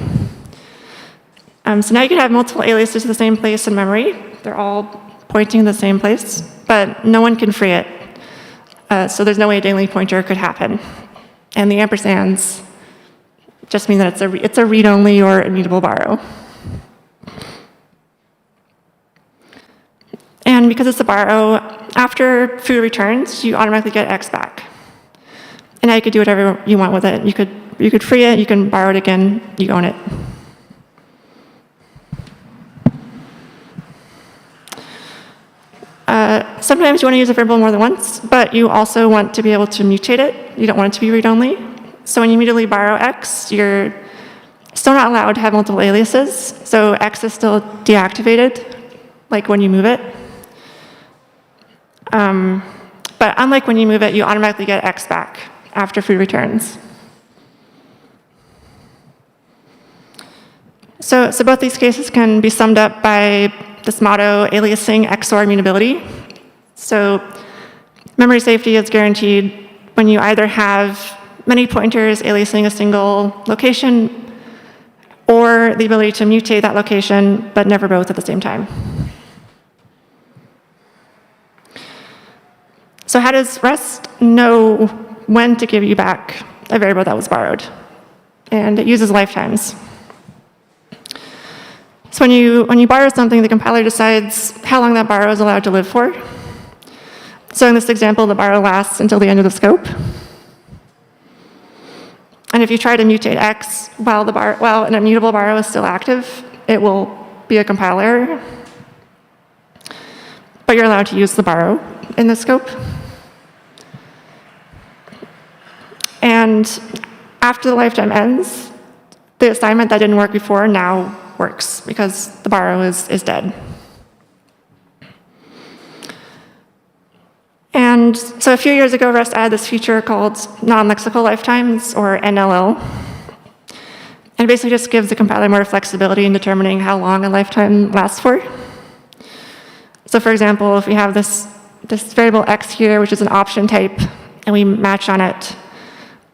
So now you can have multiple aliases to the same place in memory. They're all pointing to the same place, but no one can free it. So there's no way a dingly pointer could happen. And the ampersands just mean that it's a read-only or immutable borrow. And because it's a borrow, after foo returns, you automatically get x back. And now you could do whatever you want with it. You could free it, you can borrow it again, you own it. Sometimes you want to use a variable more than once, but you also want to be able to mutate it. You don't want it to be read-only. So when you immediately borrow x, you're still not allowed to have multiple aliases. So x is still deactivated, like when you move it. But unlike when you move it, you automatically get x back after foo returns. So both these cases can be summed up by this motto, aliasing XOR immutability. So memory safety is guaranteed when you either have many pointers aliasing a single location or the ability to mutate that location, but never both at the same time. So how does Rust know when to give you back a variable that was borrowed? And it uses lifetimes. So when you borrow something, the compiler decides how long that borrow is allowed to live for. So in this example, the borrow lasts until the end of the scope. And if you try to mutate x while an immutable borrow is still active, it will be a compile error. But you're allowed to use the borrow in the scope. And after the lifetime ends, the assignment that didn't work before now works because the borrow is dead. And so a few years ago, Rust added this feature called non-lexical lifetimes, or NLL. And it basically just gives the compiler more flexibility in determining how long a lifetime lasts for. So for example, if we have this variable x here, which is an option type, and we match on it,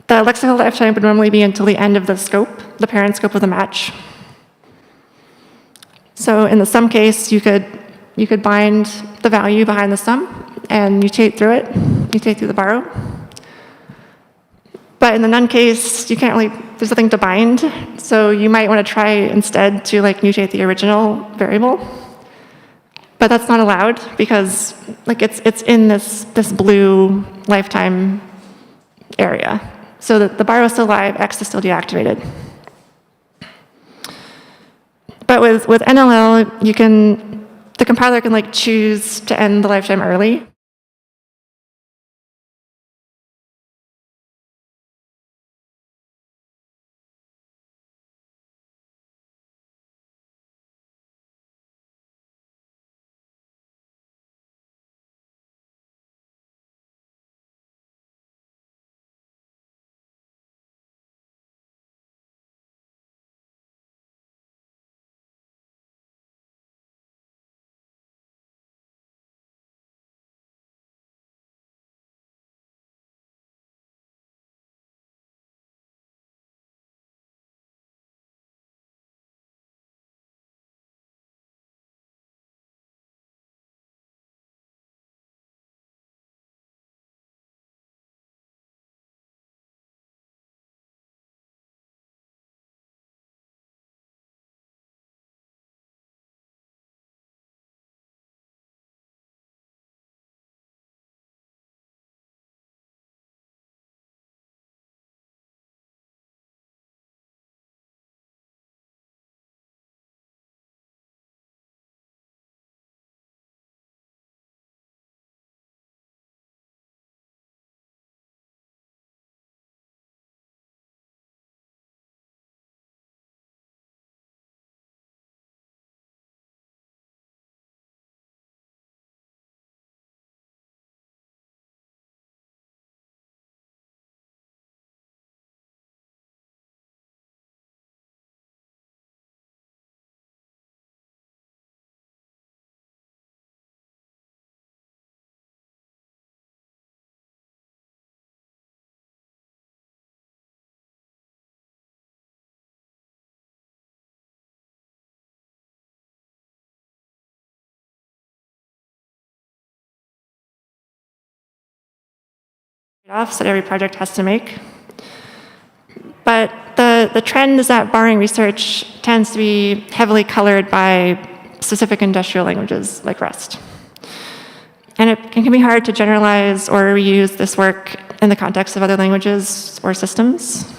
the lexical lifetime would normally be until the end of the scope, the parent scope of the match. So in the sum case, you could bind the value behind the sum and mutate through it, mutate through the borrow. But in the none case, you can't really, there's nothing to bind. So you might want to try instead to mutate the original variable. But that's not allowed because it's in this blue lifetime area. So the borrow is still live, X is still deactivated. But with NLL, the compiler can like choose to end the lifetime early. Trade-offs that every project has to make. But the trend is that borrowing research tends to be heavily colored by specific industrial languages like Rust. And it can be hard to generalize or reuse this work in the context of other languages or systems.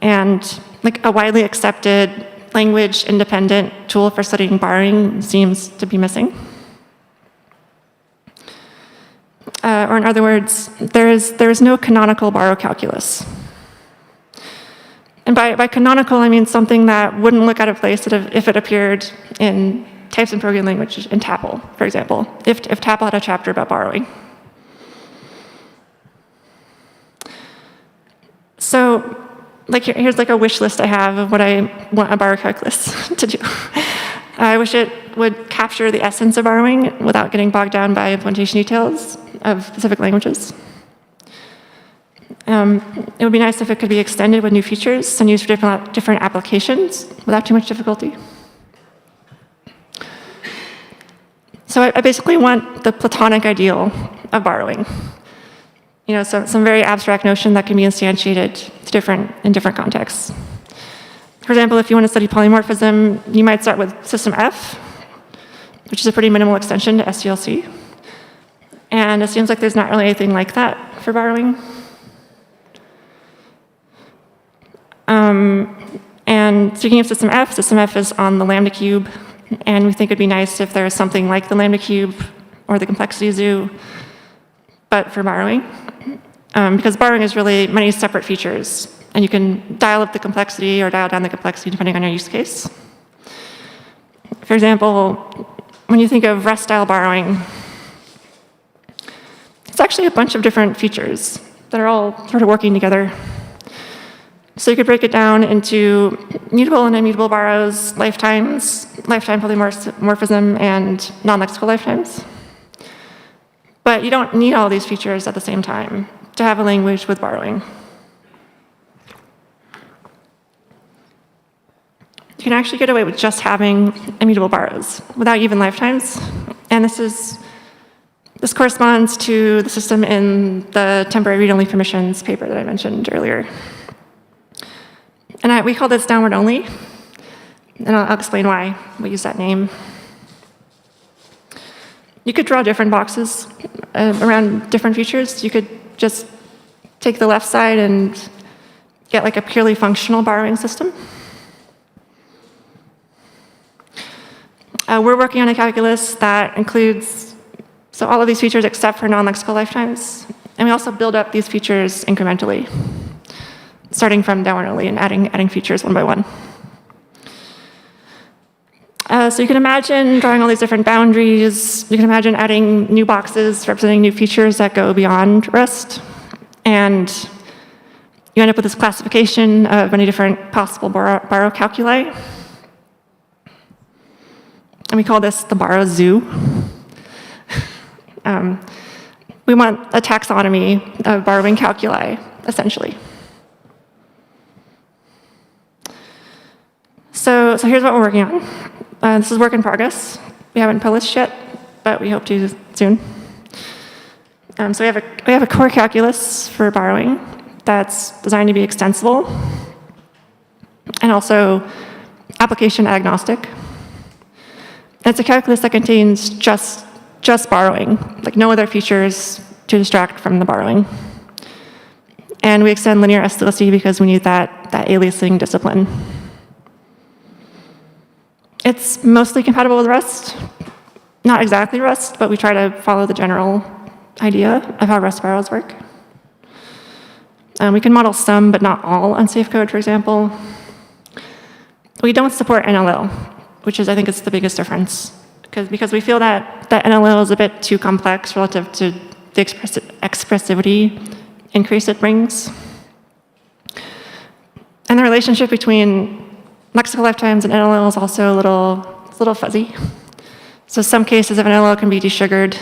And like a widely accepted language-independent tool for studying borrowing seems to be missing. Or in other words, there is no canonical borrow calculus. And by canonical, I mean something that wouldn't look out of place if it appeared in types and programming language in TAPL, for example, if TAPL had a chapter about borrowing. So like here's like a wish list I have of what I want a borrow calculus to do. I wish it would capture the essence of borrowing without getting bogged down by implementation details of specific languages. It would be nice if it could be extended with new features and used for different applications without too much difficulty. So I basically want the Platonic ideal of borrowing. You know, some very abstract notion that can be instantiated in different contexts. For example, if you want to study polymorphism, you might start with system F, which is a pretty minimal extension to SDLC. And it seems like there's not really anything like that for borrowing. And speaking of system F is on the lambda cube, and we think it'd be nice if there was something like the lambda cube or the complexity zoo, but for borrowing. Because borrowing is really many separate features, and you can dial up the complexity or dial down the complexity depending on your use case. For example, when you think of Rust-style borrowing, it's actually a bunch of different features that are all sort of working together. So you could break it down into mutable and immutable borrows, lifetimes, lifetime polymorphism, and non-lexical lifetimes. But you don't need all these features at the same time to have a language with borrowing. You can actually get away with just having immutable borrows without even lifetimes. And this corresponds to the system in the temporary read-only permissions paper that I mentioned earlier. And we call this downward only. And I'll explain why we use that name. You could draw different boxes around different features. You could just take the left side and get like a purely functional borrowing system. We're working on a calculus that includes all of these features except for non-lexical lifetimes. And we also build up these features incrementally, starting from downwardly and adding features one by one. So you can imagine drawing all these different boundaries. You can imagine adding new boxes representing new features that go beyond rest. And you end up with this classification of many different possible borrow calculi. And we call this the borrow zoo. We want a taxonomy of borrowing calculi, essentially. So here's what we're working on. This is work in progress. We haven't published yet, but we hope to soon. So we have a core calculus for borrowing that's designed to be extensible and also application agnostic. It's a calculus that contains just borrowing, like no other features to distract from the borrowing. And we extend linear adequacy because we need that aliasing discipline. It's mostly compatible with Rust. Not exactly Rust, but we try to follow the general idea of how Rust borrows work. We can model some, but not all, unsafe code, for example. We don't support NLL, which I think is the biggest difference. Because we feel that NLL is a bit too complex relative to the expressivity increase it brings. And the relationship between lexical lifetimes and NLL is also a little fuzzy. So some cases of NLL can be desugared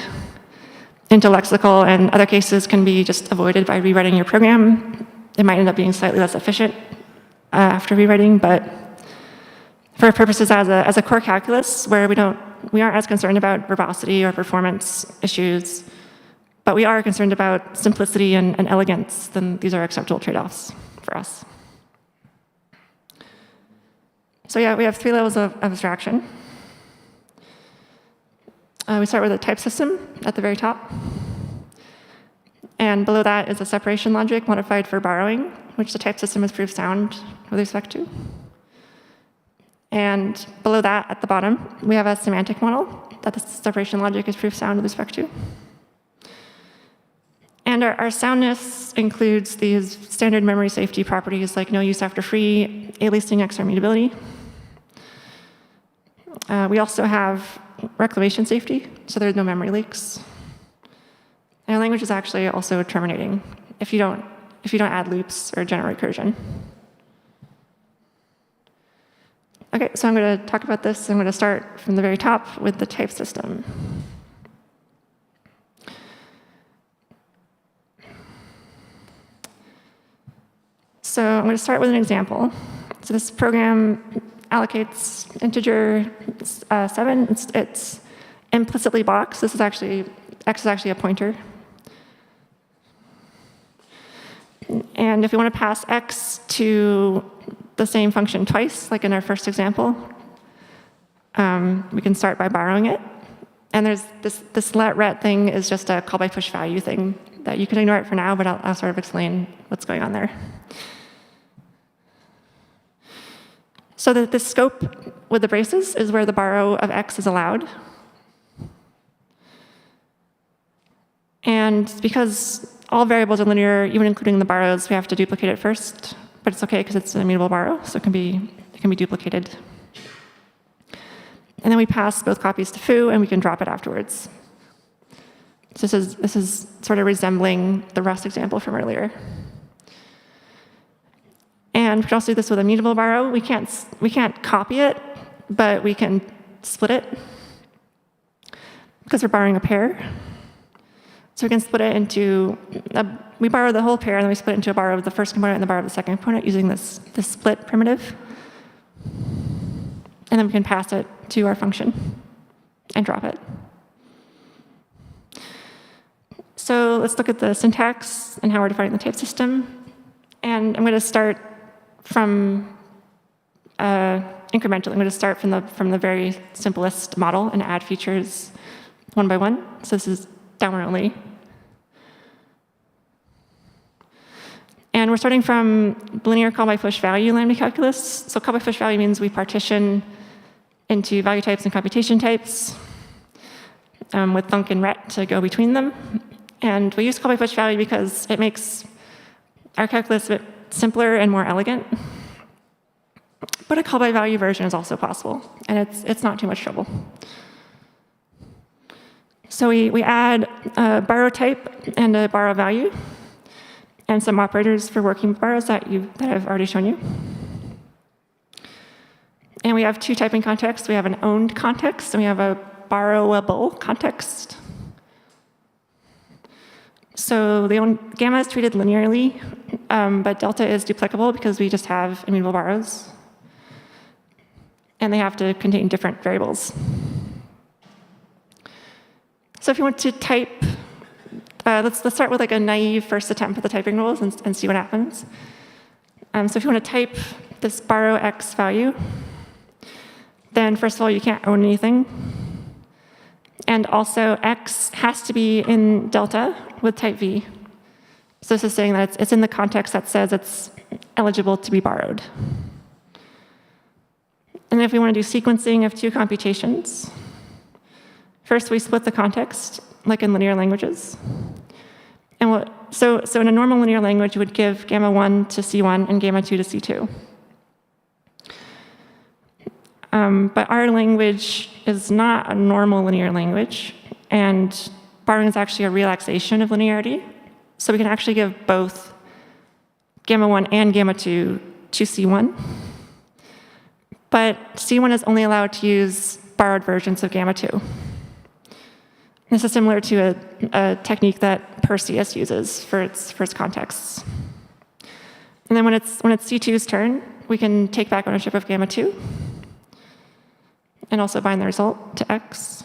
into lexical, and other cases can be just avoided by rewriting your program. It might end up being slightly less efficient after rewriting, but for purposes as a core calculus, where we aren't as concerned about verbosity or performance issues, but we are concerned about simplicity and elegance, then these are acceptable trade-offs for us. So yeah, we have 3 levels of abstraction. We start with a type system at the very top. And below that is a separation logic modified for borrowing, which the type system has proved sound with respect to. And below that, at the bottom, we have a semantic model that the separation logic is proof sound with respect to. And our soundness includes these standard memory safety properties like no use after free, aliasing XOR mutability. We also have reclamation safety, so there's no memory leaks. And our language is actually also terminating if you don't add loops or generate recursion. Okay, so I'm going to talk about this. I'm going to start from the very top with the type system. So I'm going to start with an example. So this program allocates integer 7. It's implicitly boxed. X is actually a pointer. And if we want to pass x to the same function twice, like in our first example, we can start by borrowing it. And there's this let thing is just a call by push value thing that you can ignore it for now, but I'll sort of explain what's going on there. So the scope with the braces is where the borrow of x is allowed. And because all variables are linear, even including the borrows, we have to duplicate it first. But it's OK because it's an immutable borrow, so it can be duplicated. And then we pass both copies to foo, and we can drop it afterwards. So this is sort of resembling the Rust example from earlier. And we can also do this with a mutable borrow. We can't copy it, but we can split it because we're borrowing a pair. So we can split it into, we borrow the whole pair, and then we split it into a borrow of the first component and the borrow of the second component using this split primitive. And then we can pass it to our function and drop it. So let's look at the syntax and how we're defining the type system. And I'm going to start from incrementally. I'm going to start from the very simplest model and add features one by one. So this is downward only. And we're starting from linear call by push value lambda calculus. So call by push value means we partition into value types and computation types, with thunk and ret to go between them. And we use call by push value because it makes our calculus a bit simpler and more elegant. But a call by value version is also possible, and it's not too much trouble. So we add a borrow type and a borrow value, and some operators for working with borrows that I've already shown you. And we have two typing contexts. We have an owned context, and we have a borrowable context. So gamma is treated linearly, but delta is duplicable because we just have immutable borrows. And they have to contain different variables. So if you want to type, let's start with like a naive first attempt at the typing rules and see what happens. So if you want to type this borrow x value, then first of all, you can't own anything. And also, x has to be in delta with type v. So this is saying that it's in the context that says it's eligible to be borrowed. And if we want to do sequencing of two computations, first we split the context, like in linear languages. And so in a normal linear language, you would give gamma 1 to C1 and gamma 2 to C2. But our language is not a normal linear language, and borrowing is actually a relaxation of linearity. So we can actually give both gamma 1 and gamma 2 to C1. But C1 is only allowed to use borrowed versions of gamma 2. This is similar to a technique that Perseus uses for its contexts. And then when it's C2's turn, we can take back ownership of gamma 2 and also bind the result to x.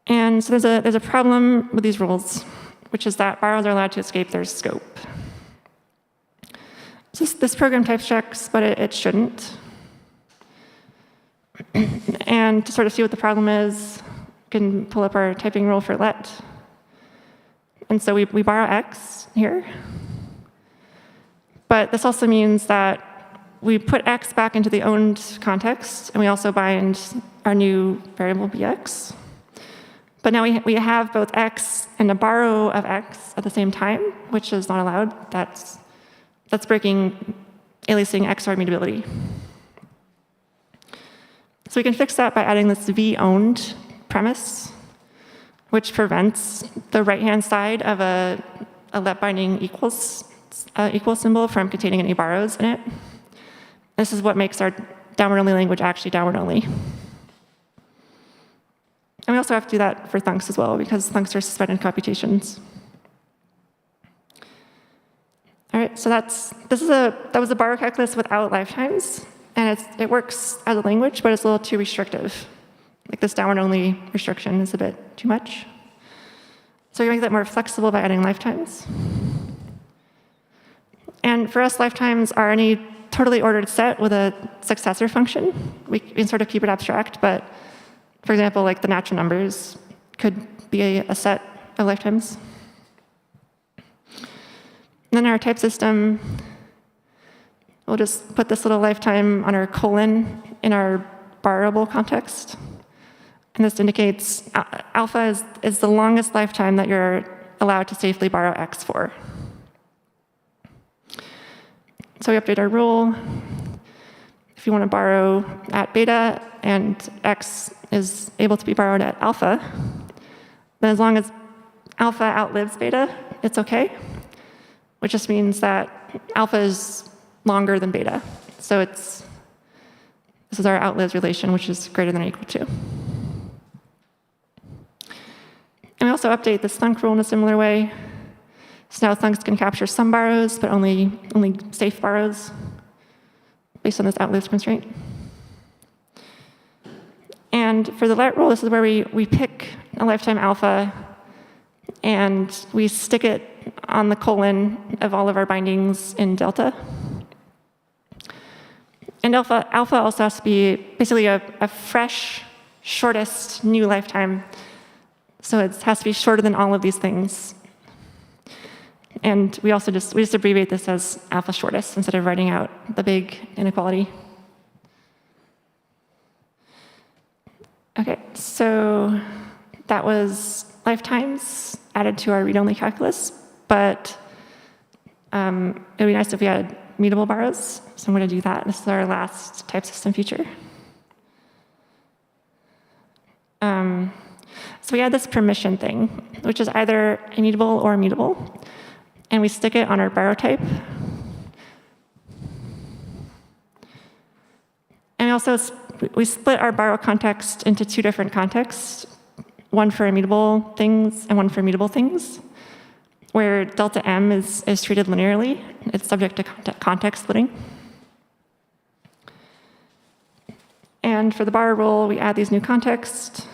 And so there's a problem with these rules, which is that borrows are allowed to escape their scope. So this program type checks, but it shouldn't. And to sort of see what the problem is, we can pull up our typing rule for let. And so we borrow x here. But this also means that we put x back into the owned context, and we also bind our new variable bx. But now we have both x and a borrow of x at the same time, which is not allowed. That's breaking aliasing XOR mutability. So we can fix that by adding this v-owned premise, which prevents the right-hand side of a let binding equals symbol from containing any borrows in it. This is what makes our downward-only language actually downward-only. And we also have to do that for thunks as well, because thunks are suspended computations. All right, so that was a borrow calculus without lifetimes, and it works as a language, but it's a little too restrictive. Like this downward-only restriction is a bit too much. So we make that more flexible by adding lifetimes. And for us, lifetimes are any totally ordered set with a successor function. We can sort of keep it abstract, but for example, like the natural numbers could be a set of lifetimes. And then our type system, we'll just put this little lifetime on our colon in our borrowable context. And this indicates alpha is the longest lifetime that you're allowed to safely borrow x for. So we update our rule. If you want to borrow at beta and x is able to be borrowed at alpha, then as long as alpha outlives beta, it's okay, which just means that alpha is longer than beta. So this is our outlives relation, which is greater than or equal to. And we also update this thunk rule in a similar way. So now thunks can capture some borrows, but only safe borrows based on this outlives constraint. And for the let rule, this is where we pick a lifetime alpha and we stick it on the colon of all of our bindings in delta. And alpha also has to be basically a fresh, shortest new lifetime. So it has to be shorter than all of these things. And we just abbreviate this as alpha shortest instead of writing out the big inequality. Okay, so that was lifetimes added to our read-only calculus, but it would be nice if we had mutable borrows, so I'm going to do that. This is our last type system feature. So we add this permission thing, which is either immutable or mutable, and we stick it on our borrow type. And we split our borrow context into two different contexts, one for immutable things and one for mutable things, where delta M is treated linearly. It's subject to context splitting. And for the borrow rule, we add these new contexts.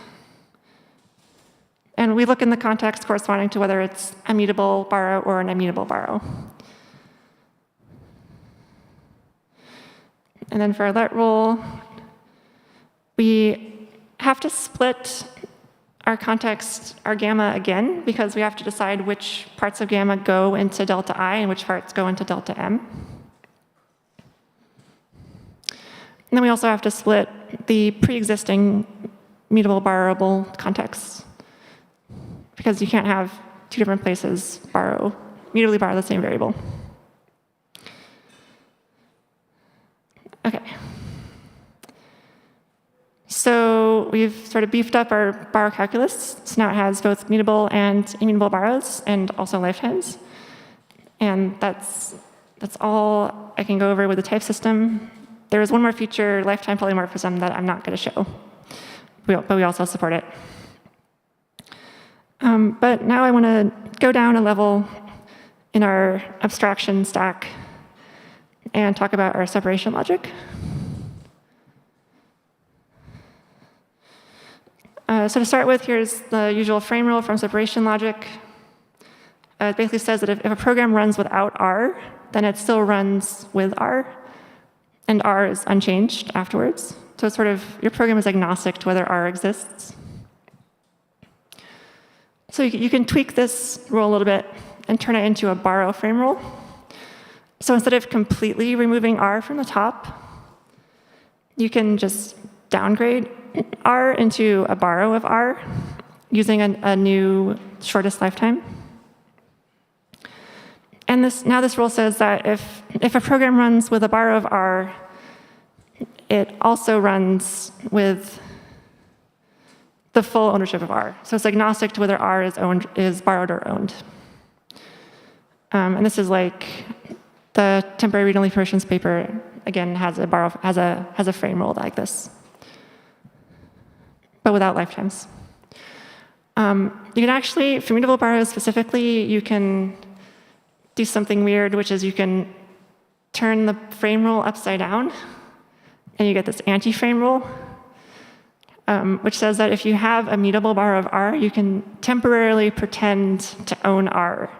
And we look in the context corresponding to whether it's a mutable borrow or an immutable borrow. And then for our let rule, we have to split our context, our gamma again, because we have to decide which parts of gamma go into delta I and which parts go into delta M. And then we also have to split the pre-existing mutable borrowable contexts, because you can't have two different places mutably borrow the same variable. Okay. So we've sort of beefed up our borrow calculus. So now it has both mutable and immutable borrows and also lifetimes. And that's all I can go over with the type system. There is one more feature, lifetime polymorphism, that I'm not going to show. But we also support it. But now I want to go down a level in our abstraction stack and talk about our separation logic. So to start with, here's the usual frame rule from separation logic. It basically says that if a program runs without R, then it still runs with R, and R is unchanged afterwards. So it's sort of, your program is agnostic to whether R exists. So you can tweak this rule a little bit and turn it into a borrow frame rule. So instead of completely removing R from the top, you can just downgrade R into a borrow of R using a new shortest lifetime. And now this rule says that if a program runs with a borrow of R, it also runs with the full ownership of R. So it's agnostic to whether R is borrowed or owned. And this is like the temporary read-only permissions paper, again, has a frame rule like this, but without lifetimes. You can actually, for mutable borrows specifically, you can do something weird, which is you can turn the frame rule upside down, and you get this anti-frame rule, which says that if you have a mutable borrow of R, you can temporarily pretend to own R.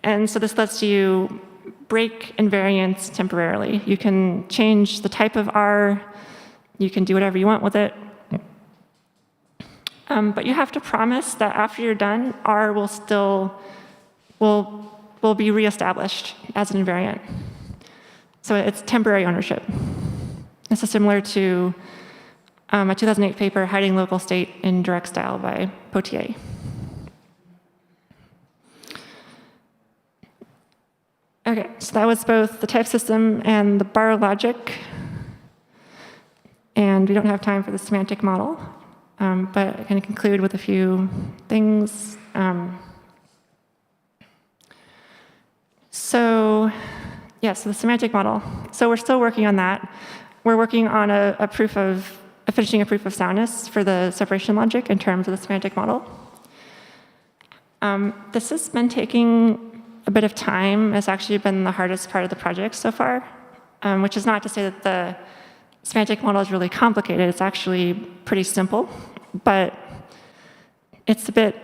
And so this lets you break invariance temporarily. You can change the type of R. You can do whatever you want with it. But you have to promise that after you're done, R will be reestablished as an invariant. So it's temporary ownership. This is similar to a 2008 paper, Hiding Local State in Direct Style by Potier. Okay, so that was both the type system and the borrow logic. And we don't have time for the semantic model, but I can conclude with a few things. So the semantic model. So we're still working on that. We're working on finishing a proof of soundness for the separation logic in terms of the semantic model. This has been taking a bit of time. It's actually been the hardest part of the project so far, which is not to say that the semantic model is really complicated. It's actually pretty simple, but it's a bit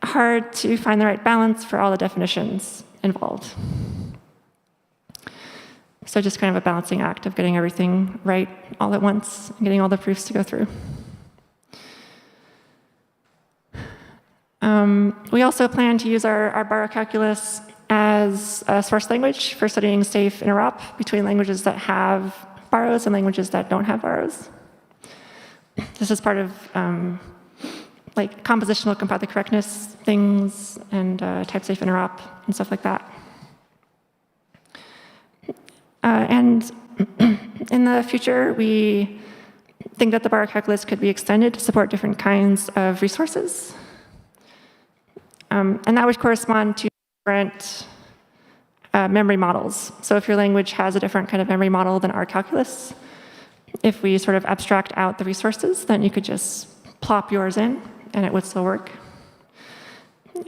hard to find the right balance for all the definitions involved. So just kind of a balancing act of getting everything right all at once and getting all the proofs to go through. We also plan to use our borrow calculus as a source language for studying safe interop between languages that have borrows and languages that don't have borrows. this is part of like compositional composite correctness things and type-safe interop and stuff like that. And in the future, we think that the borrow calculus could be extended to support different kinds of resources. And that would correspond to different memory models. So if your language has a different kind of memory model than our calculus, if we sort of abstract out the resources, then you could just plop yours in, and it would still work.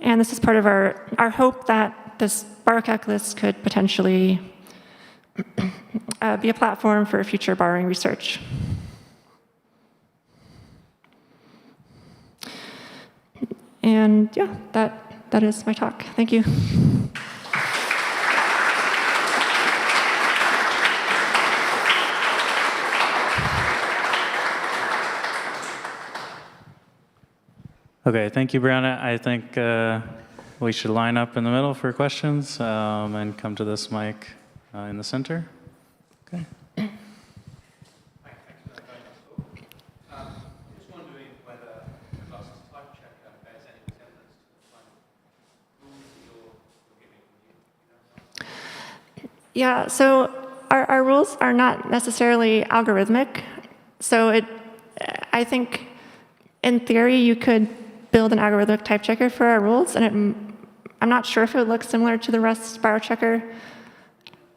And this is part of our hope that this borrow calculus could potentially be a platform for future borrowing research. And yeah, that is my talk. Thank you. Okay, thank you, Brianna. I think we should line up in the middle for questions and come to this mic in the center. Okay. Yeah, so our rules are not necessarily algorithmic. So I think in theory you could build an algorithmic type checker for our rules, and I'm not sure if it would look similar to the Rust borrow checker.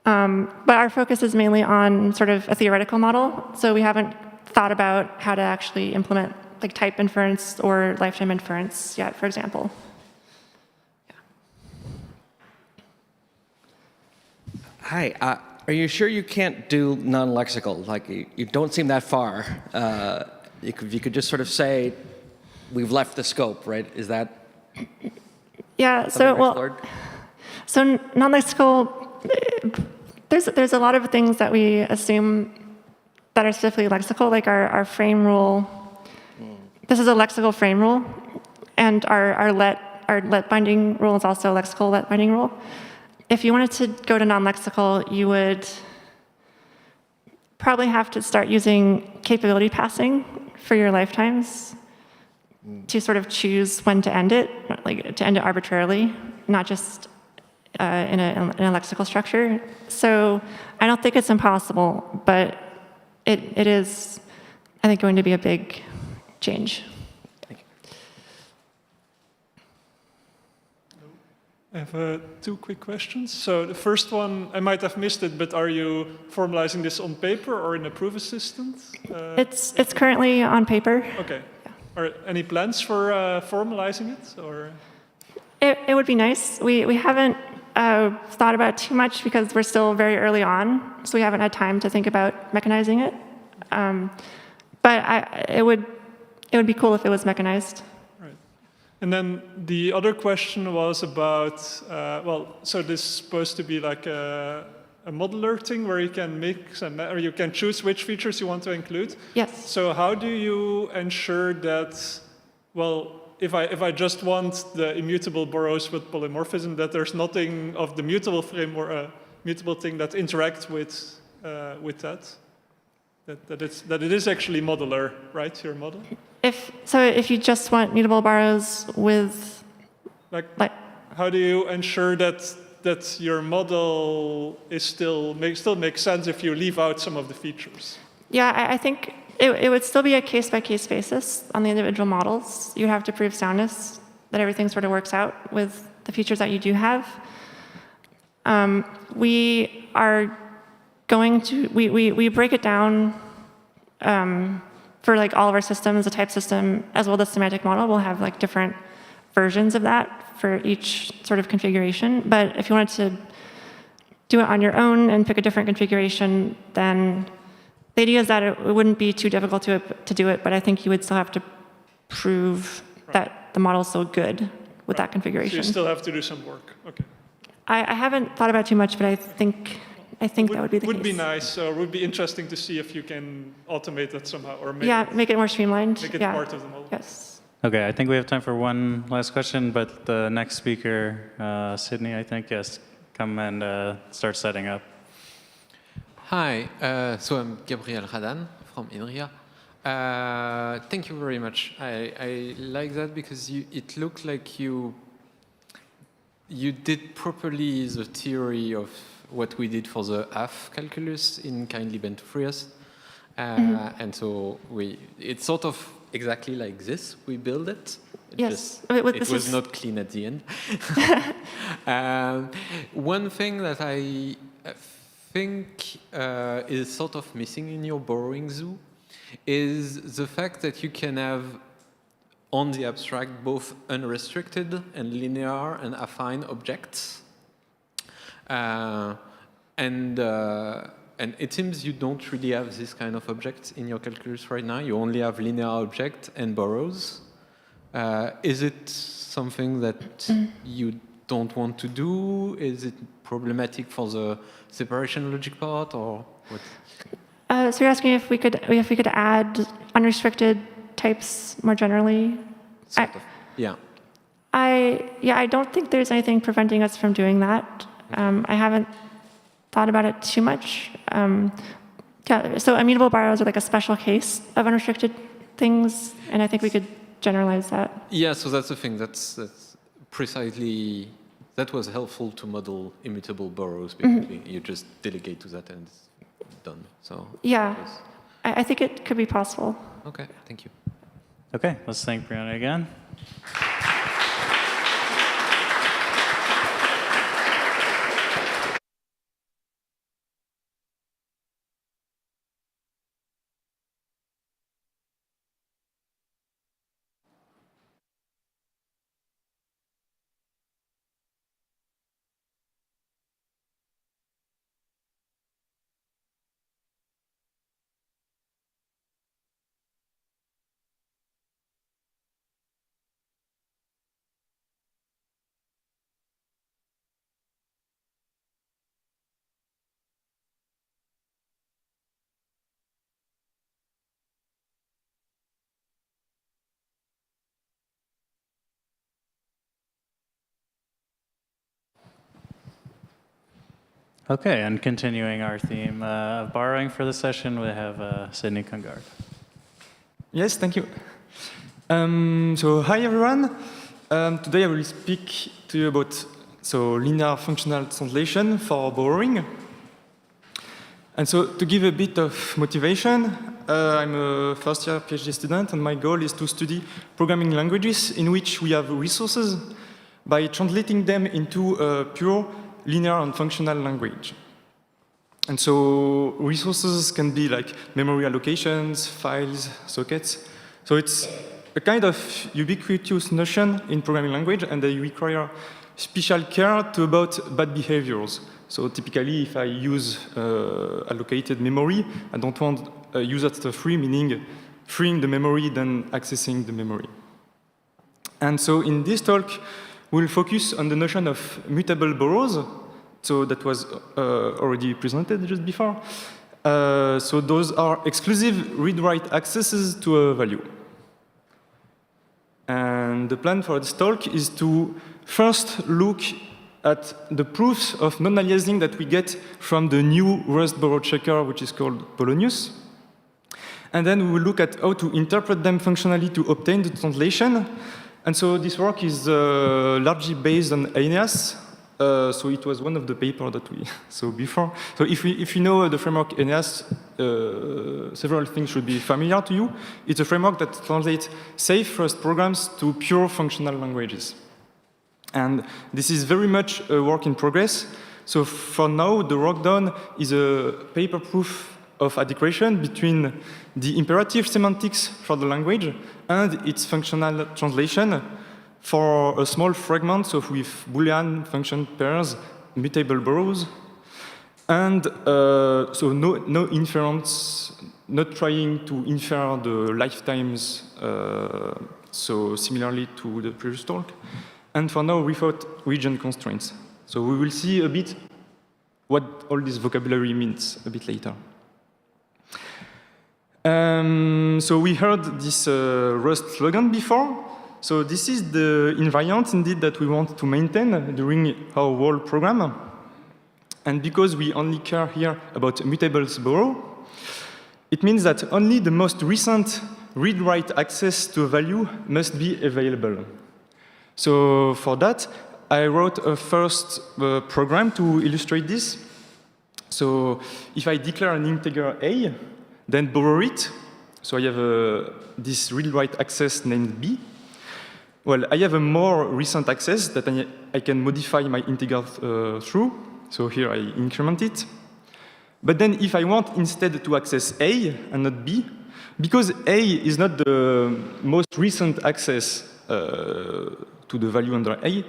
But our focus is mainly on sort of a theoretical model. So we haven't thought about how to actually implement like type inference or lifetime inference yet, for example. Hi, are you sure you can't do non-lexical? Like, you don't seem that far. You could just sort of say, we've left the scope, right? Is that? Yeah, so, well, so non-lexical, there's a lot of things that we assume that are specifically lexical, like our frame rule. This is a lexical frame rule, and our let binding rule is also a lexical let binding rule. If you wanted to go to non-lexical, you would probably have to start using capability passing for your lifetimes to sort of choose when to end it, like to end it arbitrarily, not just in a lexical structure. So I don't think it's impossible, but it is, I think, going to be a big change. I have two quick questions. So the first one, I might have missed it, but are you formalizing this on paper or in a proof assistant? It's currently on paper. Okay. Yeah. Are any plans for formalizing it, or? It would be nice. We haven't thought about it too much because we're still very early on, so we haven't had time to think about mechanizing it. But it would be cool if it was mechanized. And then the other question was about, well, so this is supposed to be like a modeler thing where you can mix and or you can choose which features you want to include. Yes. So how do you ensure that, well, if I just want the immutable borrows with polymorphism, that there's nothing of the mutable frame or a mutable thing that interacts with that? That it is actually modular, right, your model? If you just want mutable borrows with like how do you ensure that your model is still makes sense if you leave out some of the features? Yeah, I think it would still be a case-by-case basis on the individual models. You have to prove soundness, that everything sort of works out with the features that you do have. We are going to, we break it down for like all of our systems, the type system, as well as the semantic model. We'll have like different versions of that for each sort of configuration. But if you wanted to do it on your own and pick a different configuration, then the idea is that it wouldn't be too difficult to do it, but I think you would still have to prove that the model is so good with that configuration. So you still have to do some work. Okay. I haven't thought about it too much, but I think that would be the case. Would be nice, or would be interesting to see if you can automate that somehow, or make it more streamlined. Make it part of the model. Yes. Okay, I think we have time for one last question, but the next speaker, Sydney, I think, yes, come and start setting up. Hi, so I'm Gabriel Radan from INRIA. Thank you very much. I like that because it looked like you did properly the theory of what we did for the half calculus in kindly bent to Frias. And so it's sort of exactly like this. We build it. Yes. It was not clean at the end. One thing that I think is sort of missing in your borrowing zoo is the fact that you can have on the abstract both unrestricted and linear and affine objects. And it seems you don't really have this kind of objects in your calculus right now. You only have linear object and borrows. Is it something that you don't want to do? Is it problematic for the separation logic part, or what? So you're asking if we could add unrestricted types more generally? Sort of. Yeah. I don't think there's anything preventing us from doing that. I haven't thought about it too much. So immutable borrows are like a special case of unrestricted things, and I think we could generalize that. Yeah, so that's the thing. That's precisely, that was helpful to model immutable borrows, because you just delegate to that and it's done. So yeah, I think it could be possible. Okay, thank you. Okay, let's thank Brianna again. Okay, and continuing our theme of borrowing for the session, we have Sydney Kungard. Yes, thank you. So hi everyone. Today I will speak to you about linear functional translation for borrowing. And so to give a bit of motivation, I'm a first-year PhD student, and my goal is to study programming languages in which we have resources by translating them into a pure linear and functional language. And so resources can be like memory allocations, files, sockets. So it's a kind of ubiquitous notion in programming language, and they require special care about bad behaviors. So typically, if I use allocated memory, I don't want user data free, meaning freeing the memory, then accessing the memory. And so in this talk, we'll focus on the notion of mutable borrows. So that was already presented just before. So those are exclusive read-write accesses to a value. And the plan for this talk is to first look at the proofs of non-aliasing that we get from the new Rust borrow checker, which is called Polonius. And then we will look at how to interpret them functionally to obtain the translation. And so this work is largely based on Aeneas. So it was one of the papers that we saw before. So if you know the framework Aeneas, several things should be familiar to you. It's a framework that translates safe Rust programs to pure functional languages. And this is very much a work in progress. So for now, the work done is a paper proof of adequation between the imperative semantics for the language and its functional translation for a small fragment, so with Boolean function pairs, mutable borrows, and so no inference, not trying to infer the lifetimes, so similarly to the previous talk, and for now without region constraints. So we will see a bit what all this vocabulary means a bit later. So we heard this Rust slogan before. So this is the invariant, indeed, that we want to maintain during our whole program. And because we only care here about mutables borrow, it means that only the most recent read-write access to a value must be available. So for that, I wrote a first program to illustrate this. So if I declare an integer a, then borrow it, so I have this read-write access named b. Well, I have a more recent access that I can modify my integer through. So here I increment it. But then if I want instead to access a and not b, because a is not the most recent access to the value under a,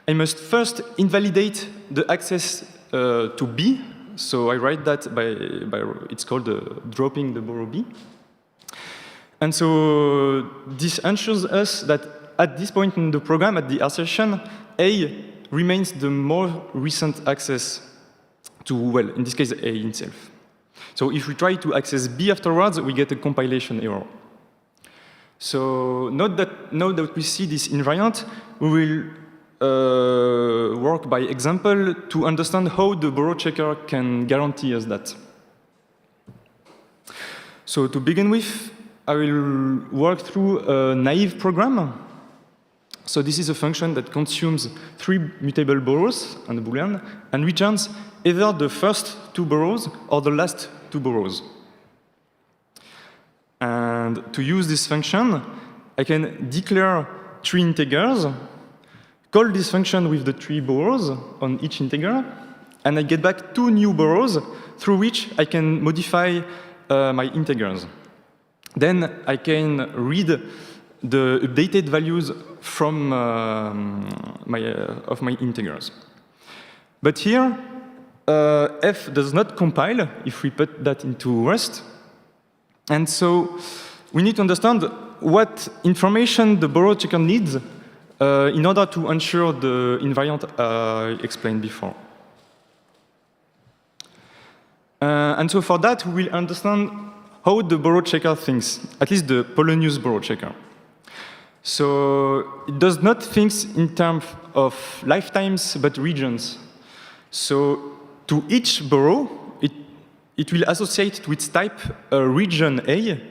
I must first invalidate the access to b. So I write that by it's called dropping the borrow b. And so this ensures us that at this point in the program, at the assertion, a remains the more recent access to, well, in this case, a itself. So if we try to access b afterwards, we get a compilation error. So now that we see this invariant, we will work by example to understand how the borrow checker can guarantee us that. So to begin with, I will work through a naive program. So this is a function that consumes 3 mutable borrows and a Boolean and returns either the first 2 borrows or the last 2 borrows. And to use this function, I can declare 3 integers, call this function with the 3 borrows on each integer, and I get back 2 new borrows through which I can modify my integers. Then I can read the updated values from of my integers. But here, f does not compile if we put that into Rust. And so we need to understand what information the borrow checker needs in order to ensure the invariant I explained before. And so for that, we will understand how the borrow checker thinks, at least the Polonius borrow checker. So it does not think in terms of lifetimes, but regions. So to each borrow, it will associate to its type a region A,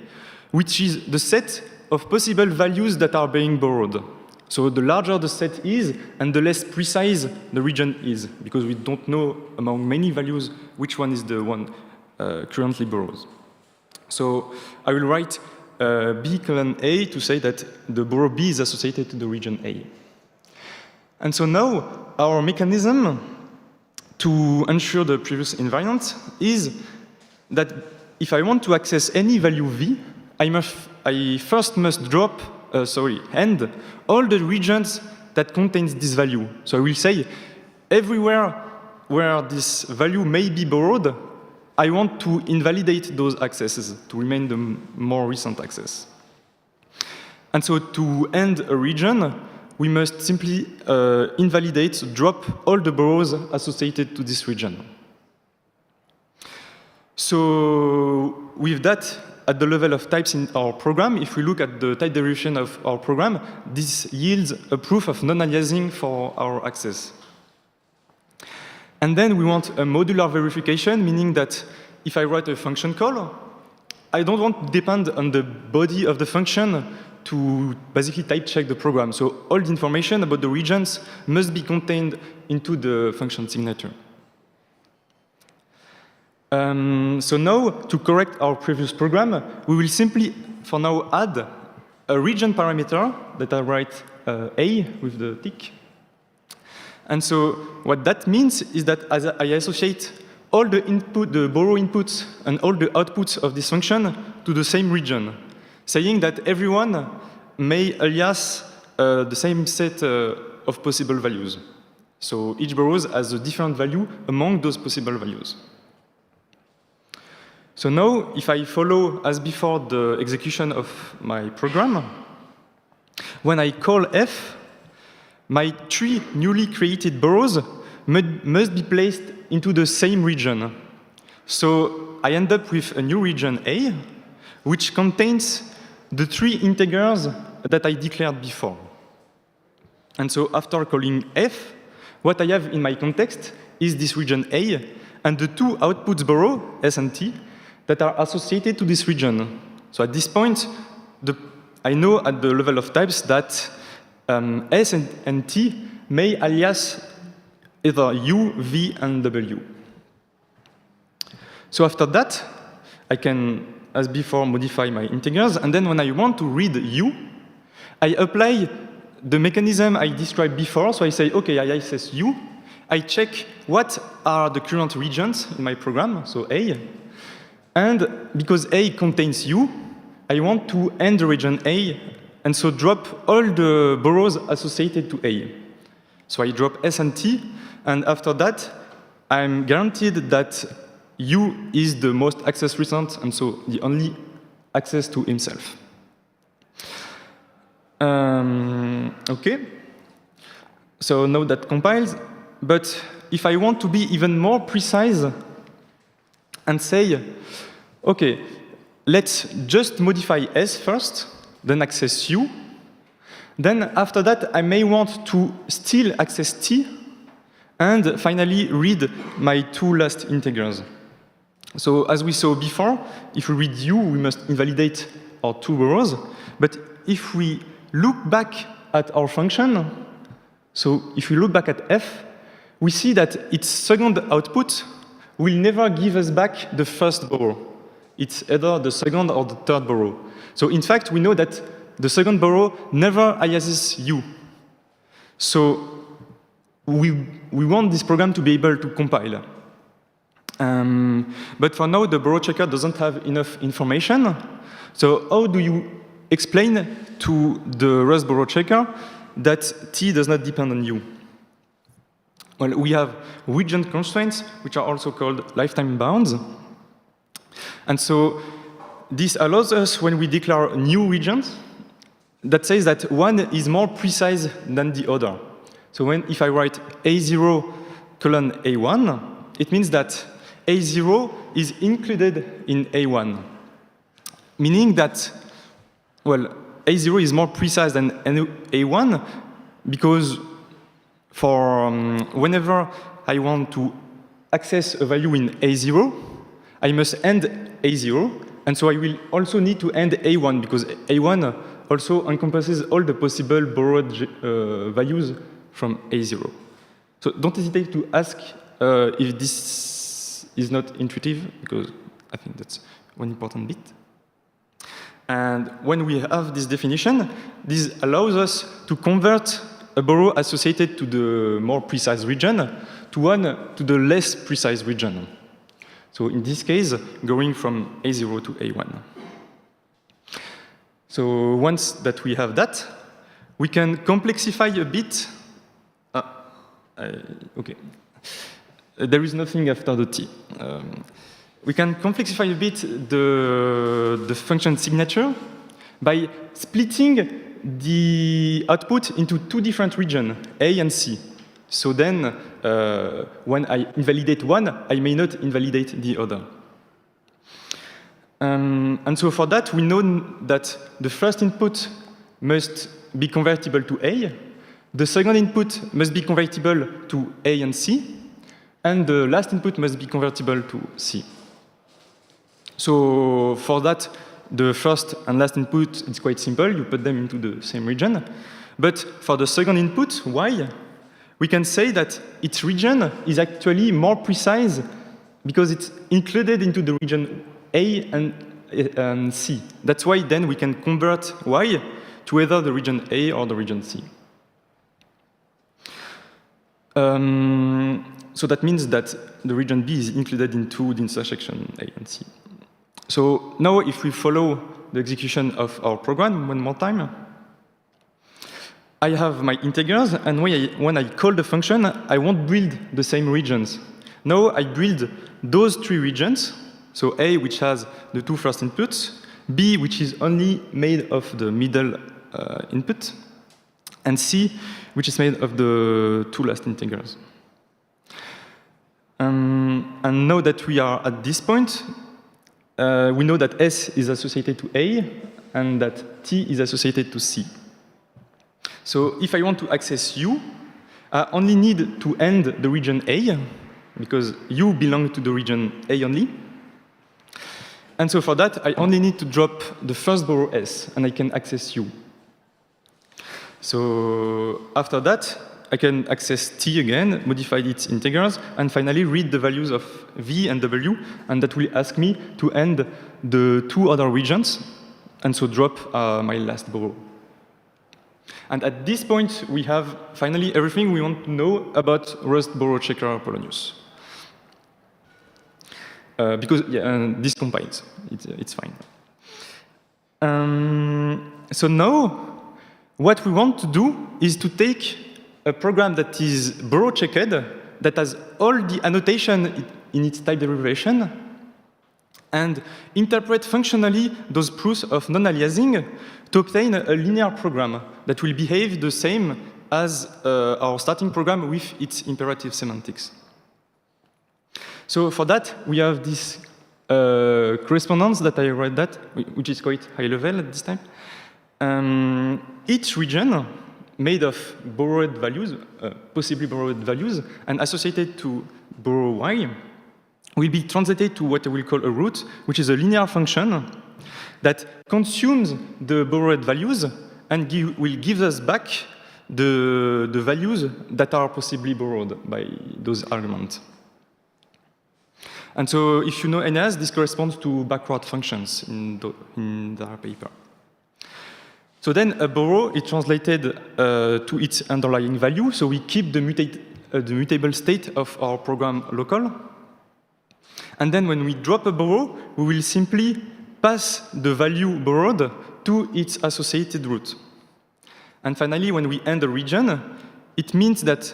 which is the set of possible values that are being borrowed. So the larger the set is, and the less precise the region is, because we don't know among many values which one is the one currently borrowed. So I will write b colon a to say that the borrow b is associated to the region A. And so now our mechanism to ensure the previous invariant is that if I want to access any value v, I first must drop, and all the regions that contains this value. So I will say everywhere where this value may be borrowed, I want to invalidate those accesses to remain the more recent access. And so to end a region, we must simply invalidate, drop all the borrows associated to this region. So with that, at the level of types in our program, if we look at the type derivation of our program, this yields a proof of non-aliasing for our access. And then we want a modular verification, meaning that if I write a function call, I don't want to depend on the body of the function to basically type check the program. So all the information about the regions must be contained into the function signature. So now, to correct our previous program, we will simply, for now, add a region parameter that I write A with the tick. And so what that means is that as I associate all the input, the borrow inputs, and all the outputs of this function to the same region, saying that everyone may alias the same set of possible values. So each borrow has a different value among those possible values. So now, if I follow, as before, the execution of my program, when I call f, my 3 newly created borrows must be placed into the same region. So I end up with a new region A, which contains the 3 integers that I declared before. And so after calling f, what I have in my context is this region A, and the 2 outputs borrow, S and T, that are associated to this region. So at this point, I know at the level of types that S and T may alias either U, V, and W. So after that, I can, as before, modify my integers, and then when I want to read U, I apply the mechanism I described before. So I say, okay, I access U, I check what are the current regions in my program, so A, and because A contains U, I want to end the region A, and so drop all the boroughs associated to A. So I drop S and T, and after that, I'm guaranteed that U is the most accessed recent, and so the only access to himself. Okay, so now that compiles, but if I want to be even more precise and say, okay, let's just modify S first, then access U, then after that I may want to still access T, and finally read my two last integers. So as we saw before, if we read U, we must invalidate our two boroughs, but if we look back at our function, so if we look back at F, we see that its second output will never give us back the first borough. It's either the second or the third borough. So in fact, we know that the second borough never aliases U. So we want this program to be able to compile. But for now, the borough checker doesn't have enough information. So how do you explain to the Rust borough checker that T does not depend on U? Well, we have region constraints, which are also called lifetime bounds. And so this allows us, when we declare new regions, that says that one is more precise than the other. So if I write A0 colon A1, it means that A0 is included in A1, meaning that, well, A0 is more precise than A1 because for whenever I want to access a value in A0, I must end A0, and so I will also need to end A1 because A1 also encompasses all the possible borrowed values from A0. So don't hesitate to ask if this is not intuitive, because I think that's one important bit. And when we have this definition, this allows us to convert a borough associated to the more precise region to one to the less precise region. So in this case, going from A0 to A1. So once that we have that, we can complexify a bit. Okay. There is nothing after the T. We can complexify a bit the function signature by splitting the output into two different regions, A and C. So then, when I invalidate one, I may not invalidate the other. And so for that, we know that the first input must be convertible to A, the second input must be convertible to A and C, and the last input must be convertible to C. So for that, the first and last input, it's quite simple. You put them into the same region. But for the second input, Y, we can say that its region is actually more precise because it's included into the region A and C. That's why then we can convert Y to either the region A or the region C. So that means that the region B is included into the intersection A and C. So now if we follow the execution of our program one more time, I have my integers, and when I call the function, I won't build the same regions. Now I build those three regions, so A, which has the two first inputs, B, which is only made of the middle input, and C, which is made of the two last integers. And now that we are at this point, we know that S is associated to A and that T is associated to C. So if I want to access U, I only need to end the region A, because U belongs to the region A only. And so for that, I only need to drop the first borough S, and I can access U. So after that, I can access T again, modify its integers, and finally read the values of V and W, and that will ask me to end the 2 other regions, and so drop my last borough. And at this point, we have finally everything we want to know about Rust borough checker Polonius. Because this compiles, it's fine. So now, what we want to do is to take a program that is borough checked, that has all the annotation in its type derivation, and interpret functionally those proofs of non-aliasing to obtain a linear program that will behave the same as our starting program with its imperative semantics. So for that, we have this correspondence that I wrote that, which is quite high level at this time. Each region made of borrowed values, possibly borrowed values, and associated to borough y, will be translated to what I will call a root, which is a linear function that consumes the borrowed values and will give us back the values that are possibly borrowed by those arguments. And so if you know NAS, this corresponds to backward functions in their paper. So then a borrow is translated to its underlying value, so we keep the mutable state of our program local. And then when we drop a borrow, we will simply pass the value borrowed to its associated root. And finally, when we end a region, it means that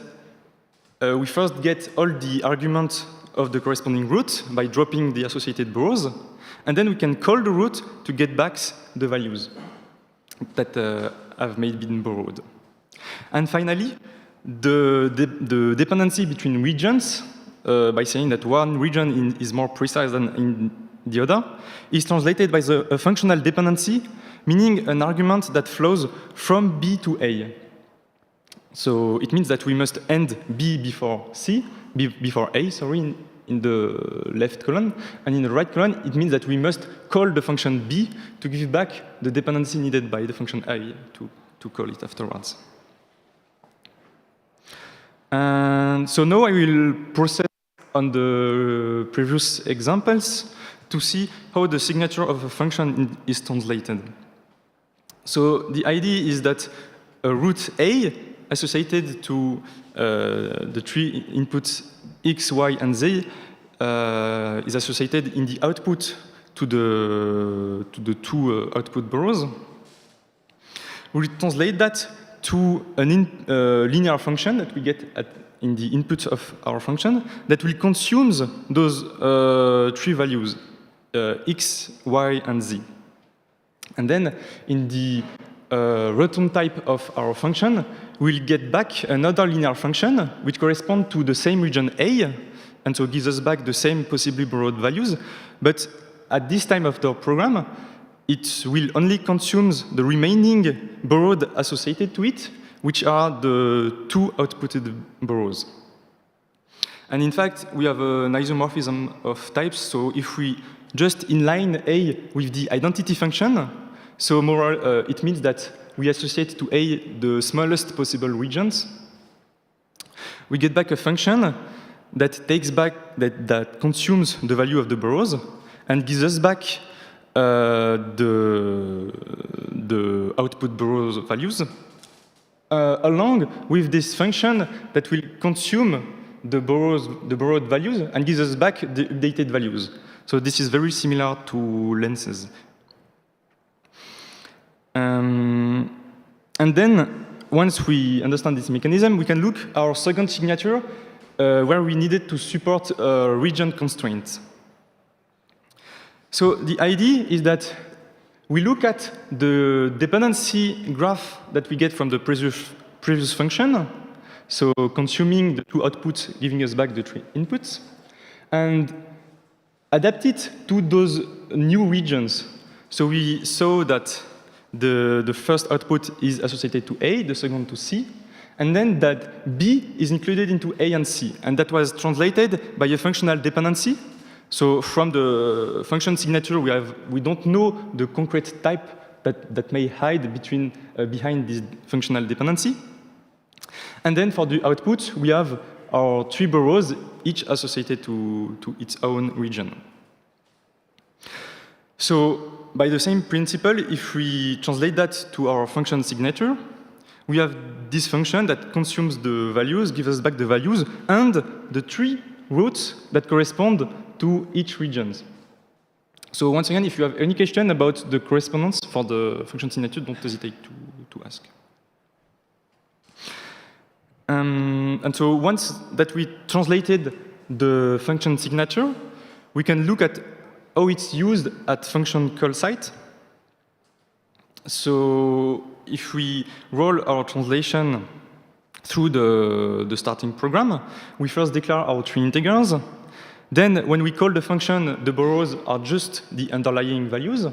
we first get all the arguments of the corresponding root by dropping the associated borrows, and then we can call the root to get back the values that have been borrowed. And finally, the dependency between regions, by saying that one region is more precise than in the other, is translated by a functional dependency, meaning an argument that flows from B to A. So it means that we must end B before A, sorry, in the left column, and in the right column, it means that we must call the function B to give back the dependency needed by the function A to call it afterwards. And so now I will proceed on the previous examples to see how the signature of a function is translated. So the idea is that a root A associated to the 3 inputs X, Y, and Z is associated in the output to the 2 output borrows. We'll translate that to a linear function that we get in the input of our function that will consume those 3 values, X, Y, and Z. And then in the return type of our function, we'll get back another linear function which corresponds to the same region A, and so gives us back the same possibly borrowed values. But at this time of the program, it will only consume the remaining borrowed associated to it, which are the 2 outputted borrows. And in fact, we have an isomorphism of types, so if we just inline A with the identity function, so it means that we associate to A the smallest possible regions. We get back a function that takes back, that consumes the value of the borrows and gives us back the output borrows values, along with this function that will consume the borrowed values and gives us back the updated values. So this is very similar to lenses. And then, once we understand this mechanism, we can look at our second signature where we needed to support region constraints. So the idea is that we look at the dependency graph that we get from the previous function, so consuming the 2 outputs, giving us back the 3 inputs, and adapt it to those new regions. So we saw that the first output is associated to A, the second to C, and then that B is included into A and C. And that was translated by a functional dependency. So from the function signature, we don't know the concrete type that may hide behind this functional dependency. And then for the output, we have our 3 boroughs, each associated to its own region. So by the same principle, if we translate that to our function signature, we have this function that consumes the values, gives us back the values, and the 3 routes that correspond to each region. So once again, if you have any question about the correspondence for the function signature, don't hesitate to ask. And so once that we translated the function signature, we can look at how it's used at function call site. So if we roll our translation through the starting program, we first declare our 3 integers. Then when we call the function, the boroughs are just the underlying values.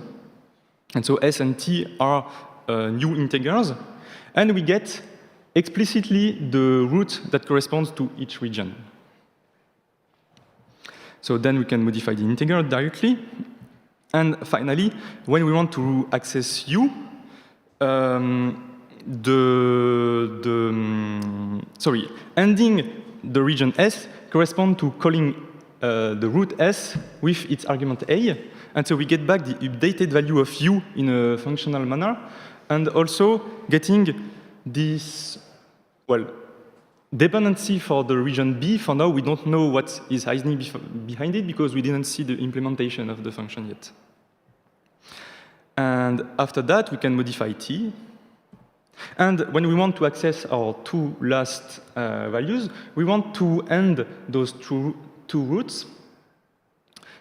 And so S and T are new integers. And we get explicitly the route that corresponds to each region. So then we can modify the integer directly. And finally, when we want to access U, ending the region S corresponds to calling the route S with its argument A. And so we get back the updated value of U in a functional manner, and also getting this, dependency for the region B. For now, we don't know what is hiding behind it because we didn't see the implementation of the function yet. And after that, we can modify T. And when we want to access our 2 last values, we want to end those two routes.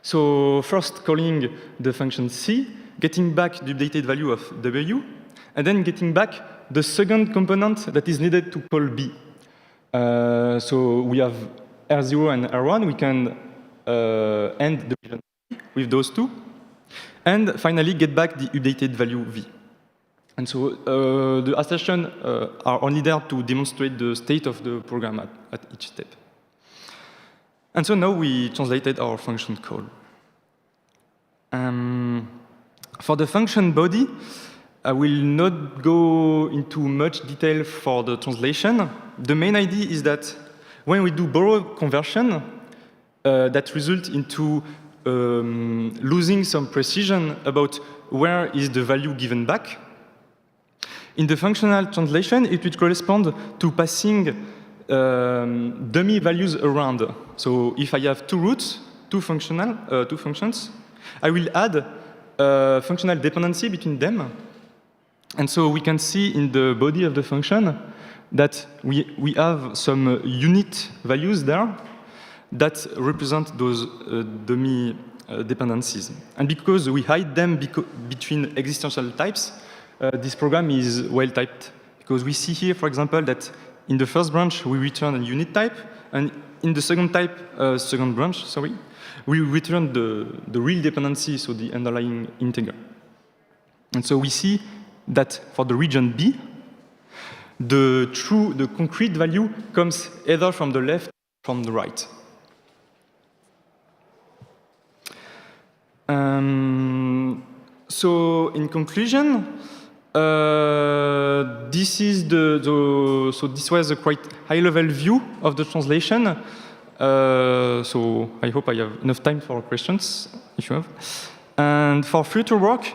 So first calling the function C, getting back the updated value of W, and then getting back the second component that is needed to call B. So we have R0 and R1. We can end the region with those 2. And finally, get back the updated value V. And so the assertions are only there to demonstrate the state of the program at each step. And so now we translated our function call. For the function body, I will not go into much detail for the translation. The main idea is that when we do borough conversion, that results into losing some precision about where is the value given back. In the functional translation, it would correspond to passing dummy values around. So if I have 2 routes, 2 functions, I will add a functional dependency between them. And so we can see in the body of the function that we have some unit values there that represent those dummy dependencies. And because we hide them between existential types, this program is well-typed. Because we see here, for example, that in the first branch, we return a unit type, and in the second branch, we return the real dependency, so the underlying integer. And so we see that for the region B, the concrete value comes either from the left or from the right. So in conclusion, this was a quite high-level view of the translation. So I hope I have enough time for questions, if you have. And for future work,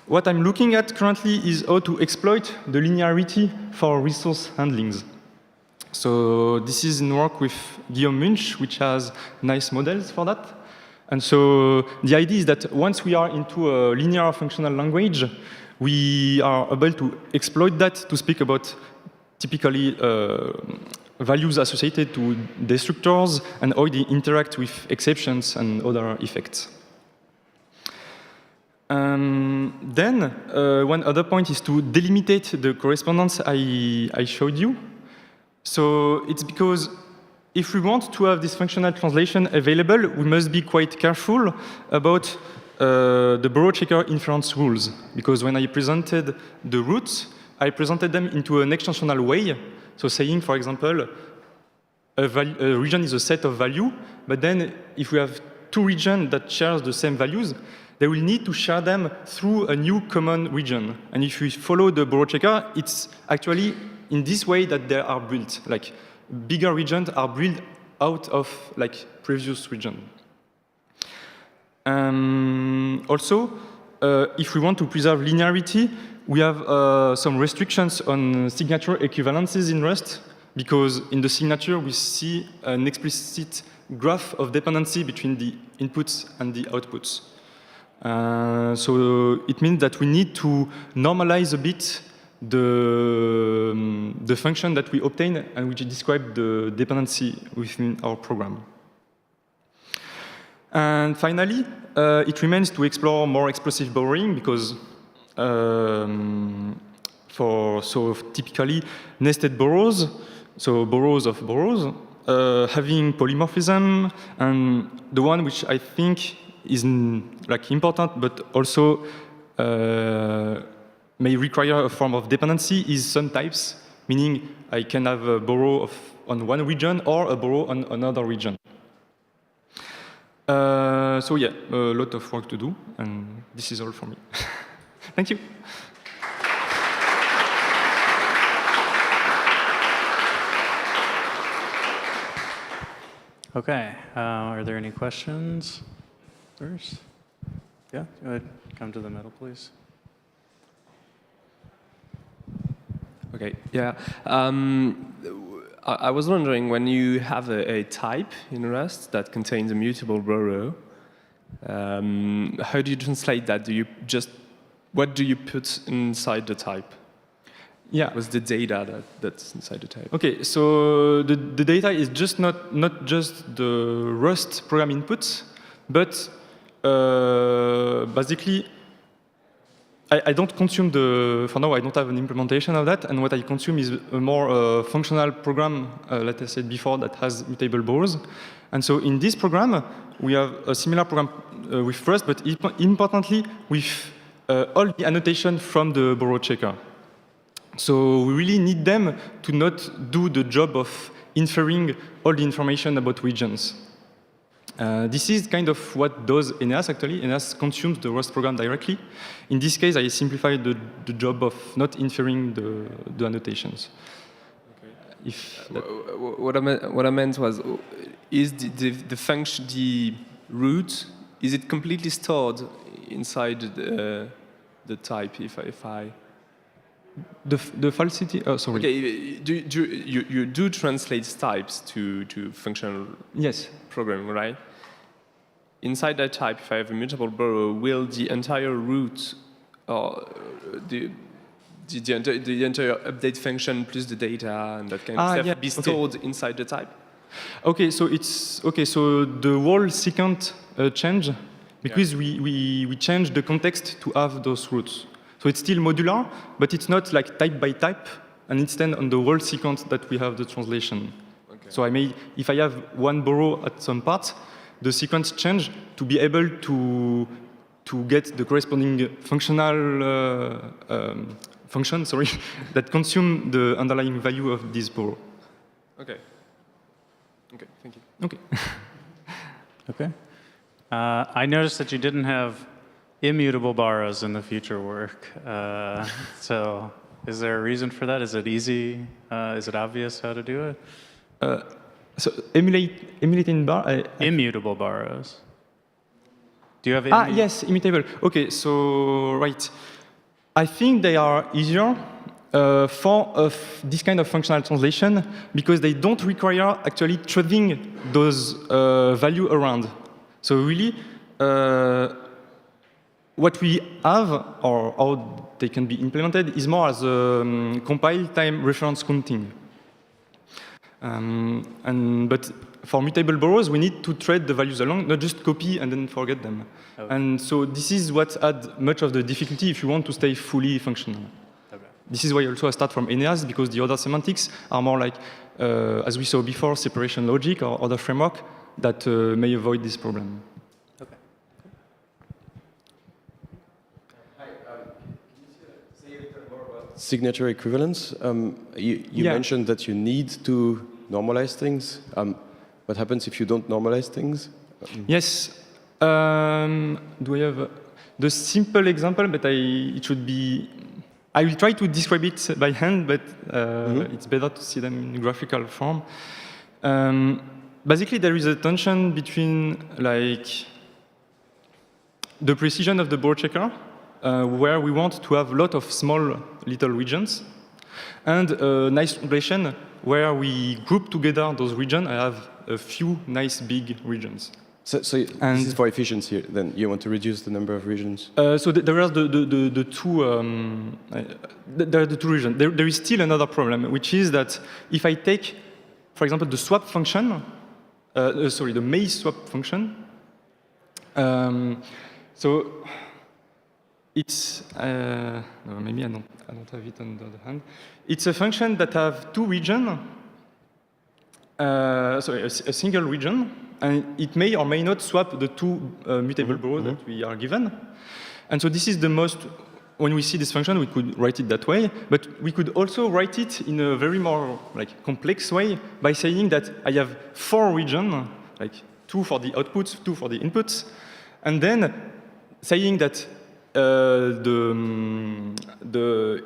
what I'm looking at currently is how to exploit the linearity for resource handlings. So this is in work with Guillaume Munch, which has nice models for that. And so the idea is that once we are into a linear functional language, we are able to exploit that to speak about typically values associated to destructors and how they interact with exceptions and other effects. Then one other point is to delimitate the correspondence I showed you. So it's because if we want to have this functional translation available, we must be quite careful about the borrow checker inference rules. Because when I presented the roots, I presented them into an extensional way. So saying, for example, a region is a set of value, but then if we have two regions that share the same values, they will need to share them through a new common region. And if we follow the borrow checker, it's actually in this way that they are built. Like bigger regions are built out of like previous region. Also, if we want to preserve linearity, we have some restrictions on signature equivalences in Rust, because in the signature we see an explicit graph of dependency between the inputs and the outputs. So it means that we need to normalize a bit the function that we obtain and which describe the dependency within our program. And finally, it remains to explore more expressive borrowing, because typically nested borrows, so borrows of borrows, having polymorphism, and the one which I think is like important but also may require a form of dependency is some types, meaning I can have a borrow on one region or a borrow on another region. So yeah, a lot of work to do, and this is all for me. Thank you. Okay, are there any questions first? Yeah, go ahead, come to the middle, please. Okay, yeah. I was wondering, when you have a type in Rust that contains a mutable borrow, how do you translate that? What do you put inside the type? Yeah. What's the data that's inside the type? Okay, so the data is just not just the Rust program inputs, but basically, I don't consume for now I don't have an implementation of that, and what I consume is a more functional program, like I said before, that has mutable borrows. And so in this program, we have a similar program with Rust, but importantly with all the annotation from the borrow checker. So we really need them to not do the job of inferring all the information about regions. This is kind of what does Eneas actually. Eneas consumes the Rust program directly. In this case, I simplified the job of not inferring the annotations. Okay. What I meant was, is the function, the root, is it completely stored inside the type? If I the falsity. Oh, sorry. Okay, you do translate types to functional programming, right? Inside that type, if I have a mutable borrow, will the entire root or the entire update function plus the data and that kind of stuff be stored inside the type? Okay, so so the whole secant change because we change the context to have those roots. So it's still modular, but it's not like type by type, and instead on the whole sequence that we have the translation. Okay. So if I have one borrow at some part, the sequence change to be able to get the corresponding functional function, that consume the underlying value of this borrow. Okay. Okay, thank you. Okay. Okay. I noticed that you didn't have immutable borrows in the future work. So is there a reason for that? Is it easy? Is it obvious how to do it? So emulating immutable borrows. Do you have yes, immutable. Okay, so right. I think they are easier for this kind of functional translation because they don't require actually threading those value around. So really, what we have, or how they can be implemented, is more as a compile time reference counting. But for mutable borrows, we need to thread the values along, not just copy and then forget them. Okay. And so this is what adds much of the difficulty if you want to stay fully functional. Okay. This is why also I start from Eneas, because the other semantics are more like, as we saw before, separation logic or other framework that may avoid this problem. Okay. Signature equivalence. You mentioned that you need to normalize things. What happens if you don't normalize things? Yes. Do I have the simple example? But it should be. I will try to describe it by hand, but it's better to see them in graphical form. Basically, there is a tension between like the precision of the Borrow checker, where we want to have a lot of small little regions, and a nice translation where we group together those regions and have a few nice big regions. So this is for efficiency. Then you want to reduce the number of regions. So there are the two. There are the two regions. There is still another problem, which is that if I take, for example, the swap function, the maze swap function. So it's no, maybe I don't have it on the other hand. It's a function that have two regions. A single region, and it may or may not swap the two mutable borrows that we are given. And so this is the most, when we see this function, we could write it that way, but we could also write it in a very more complex way by saying that I have 4 regions, like 2 for the outputs, 2 for the inputs, and then saying that the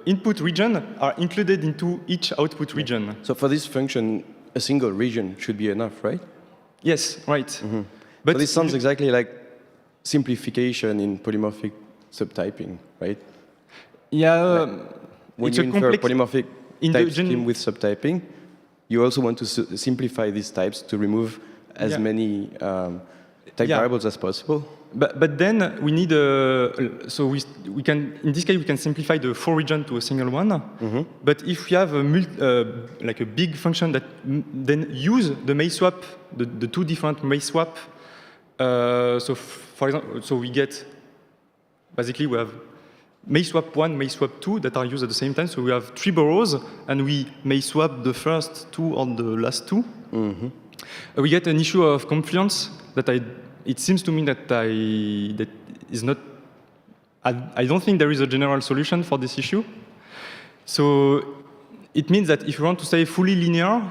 input region are included into each output region. So for this function, a single region should be enough, right? Yes, right. But this sounds exactly like simplification in polymorphic subtyping, right? Yeah. When you infer polymorphic type scheme with subtyping, you also want to simplify these types to remove as many type variables as possible. But then we need so we can, in this case, we can simplify the 4 region to a single one. But if we have like a big function that then use the maze swap, the 2 different maze swap. So for example, so we get basically we have maze swap 1, maze swap 2 that are used at the same time. So we have 3 borrows, and we maze swap the first 2 on the last 2. We get an issue of confluence that it seems to me that is not. I don't think there is a general solution for this issue. So it means that if you want to say fully linear,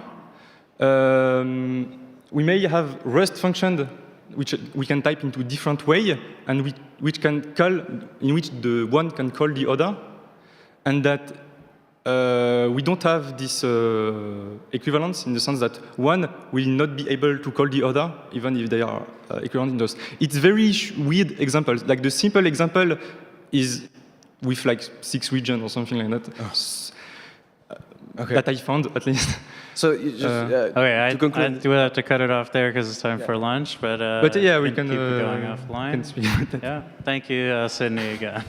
we may have Rust function which we can type into different way, and which can call, in which the one can call the other, and that we don't have this equivalence in the sense that one will not be able to call the other, even if they are equivalent in those. It's very weird examples. Like the simple example is with like 6 regions or something like that. That I found, at least. So you just, okay, I do have to cut it off there because it's time for lunch, but yeah, we can keep it going offline. Yeah, thank you, Sydney, again.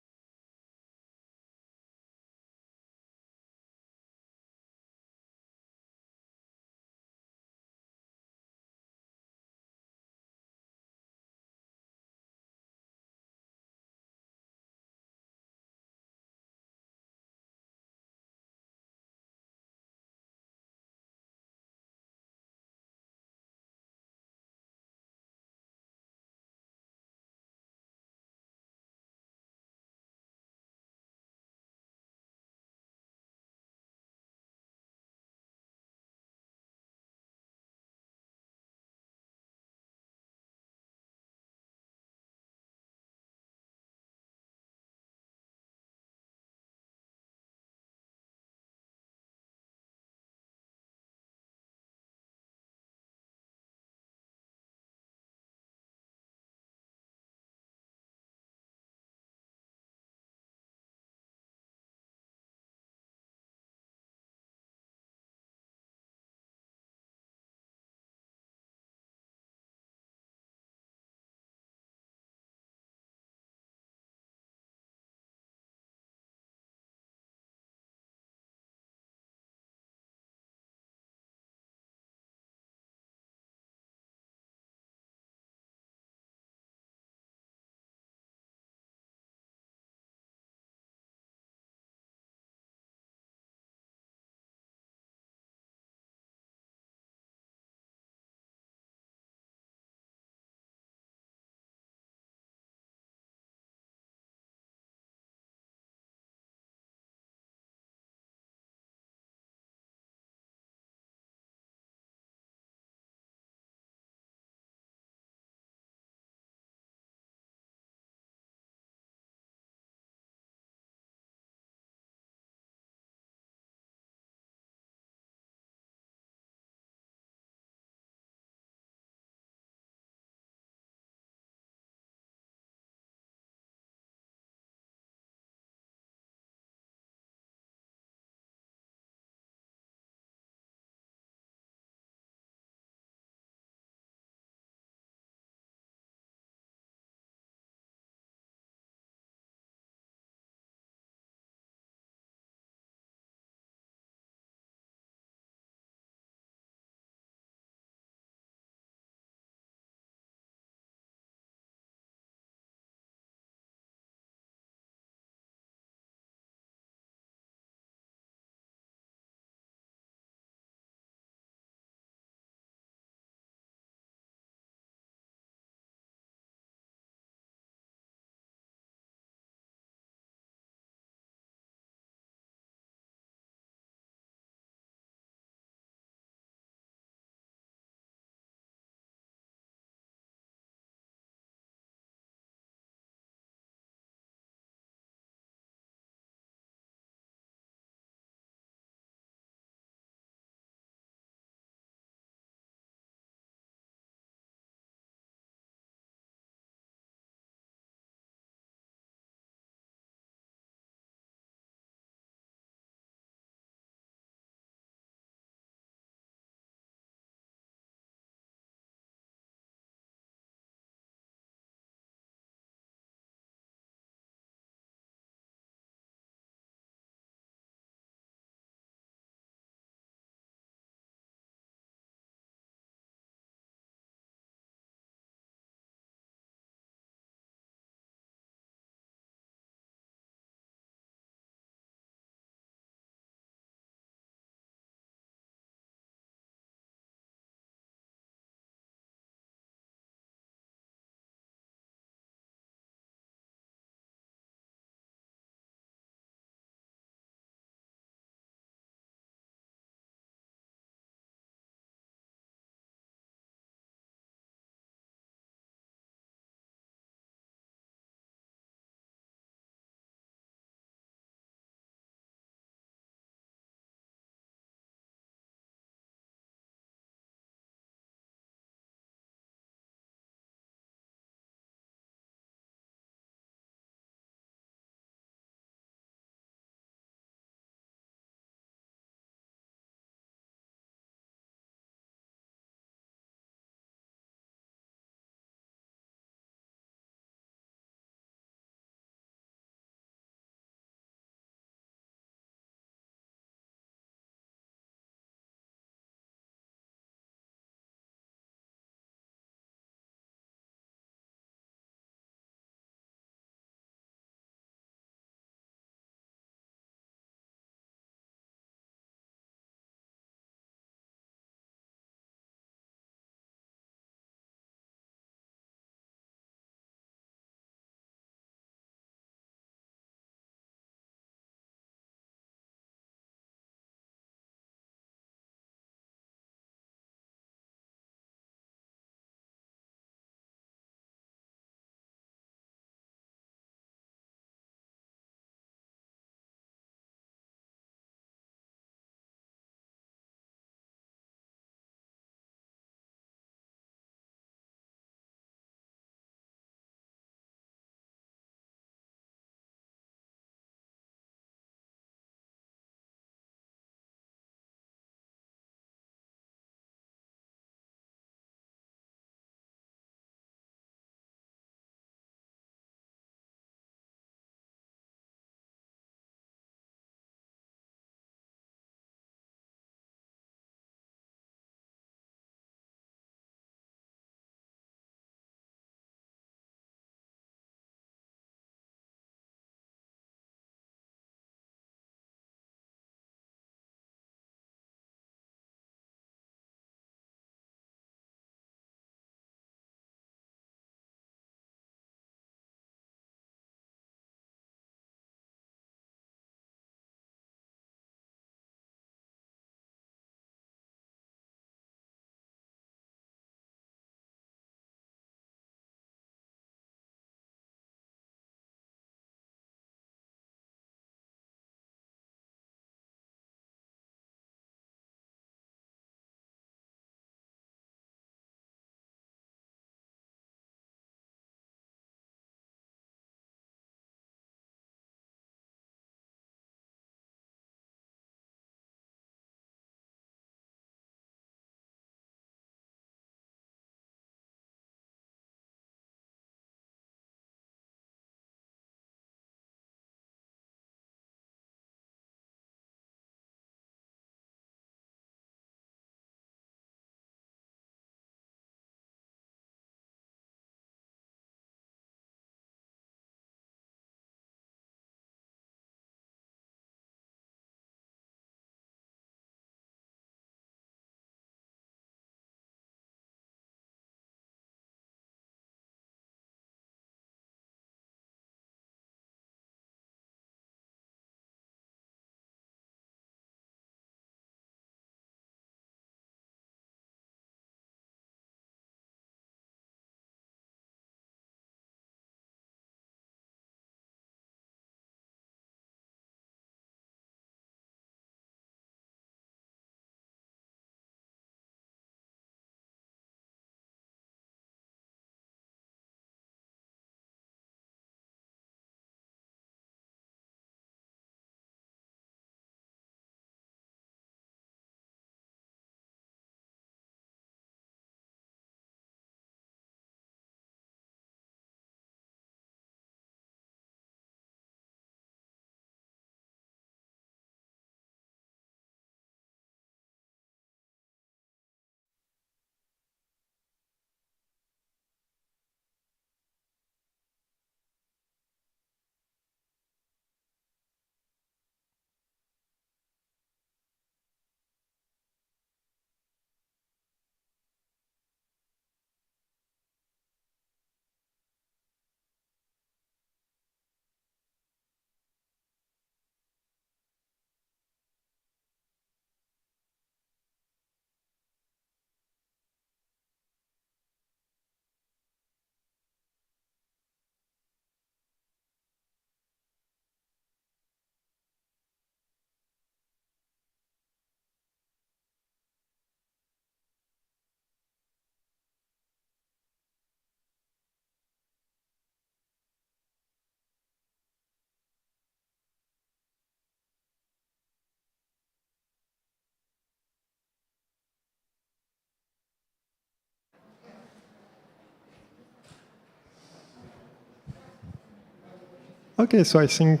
Okay, so I think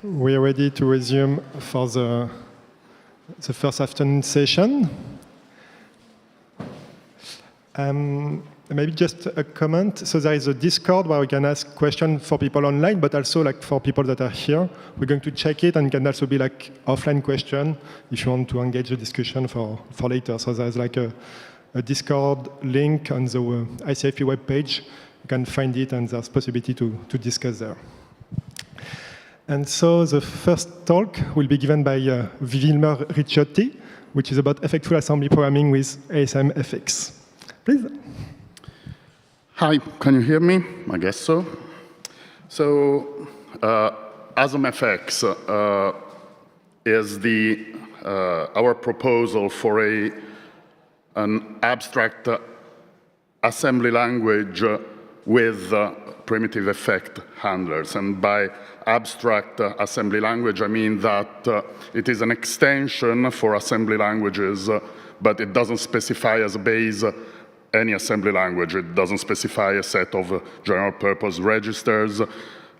we're ready to resume for the first afternoon session. Maybe just a comment. So there is a Discord where we can ask questions for people online, but also like for people that are here. We're going to check it, and it can also be like offline question if you want to engage the discussion for later. So there's like a Discord link on the ICFP webpage. You can find it, and there's possibility to discuss there. And so the first talk will be given by Vilmer Ricciotti, which is about effectful assembly programming with ASM-FX. Please. Hi, can you hear me? I guess so. So, ASM-FX is our proposal for an abstract assembly language with primitive effect handlers. And by abstract assembly language, I mean that it is an extension for assembly languages, but it doesn't specify as a base any assembly language. It doesn't specify a set of general purpose registers.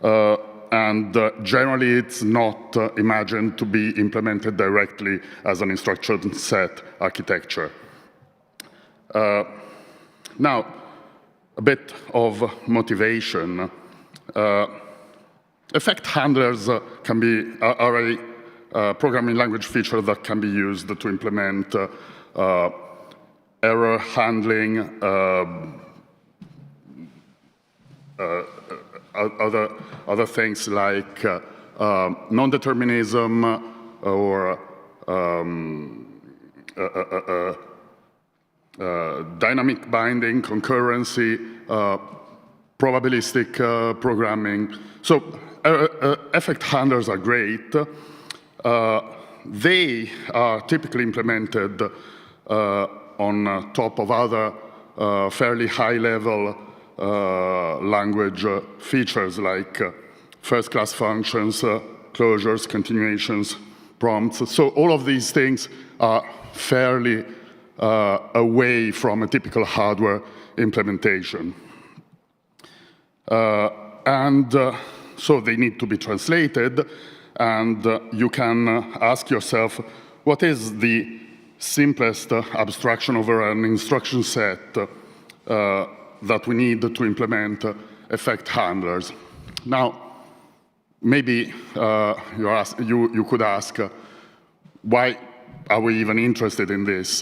And generally, it's not imagined to be implemented directly as an instruction set architecture. Now, a bit of motivation. Effect handlers are a programming language feature that can be used to implement error handling, other things like non-determinism or dynamic binding, concurrency, probabilistic programming. So effect handlers are great. They are typically implemented on top of other fairly high-level language features like first-class functions, closures, continuations, prompts. So all of these things are fairly away from a typical hardware implementation. So they need to be translated, and you can ask yourself, what is the simplest abstraction over an instruction set that we need to implement effect handlers? Now, maybe you could ask, why are we even interested in this?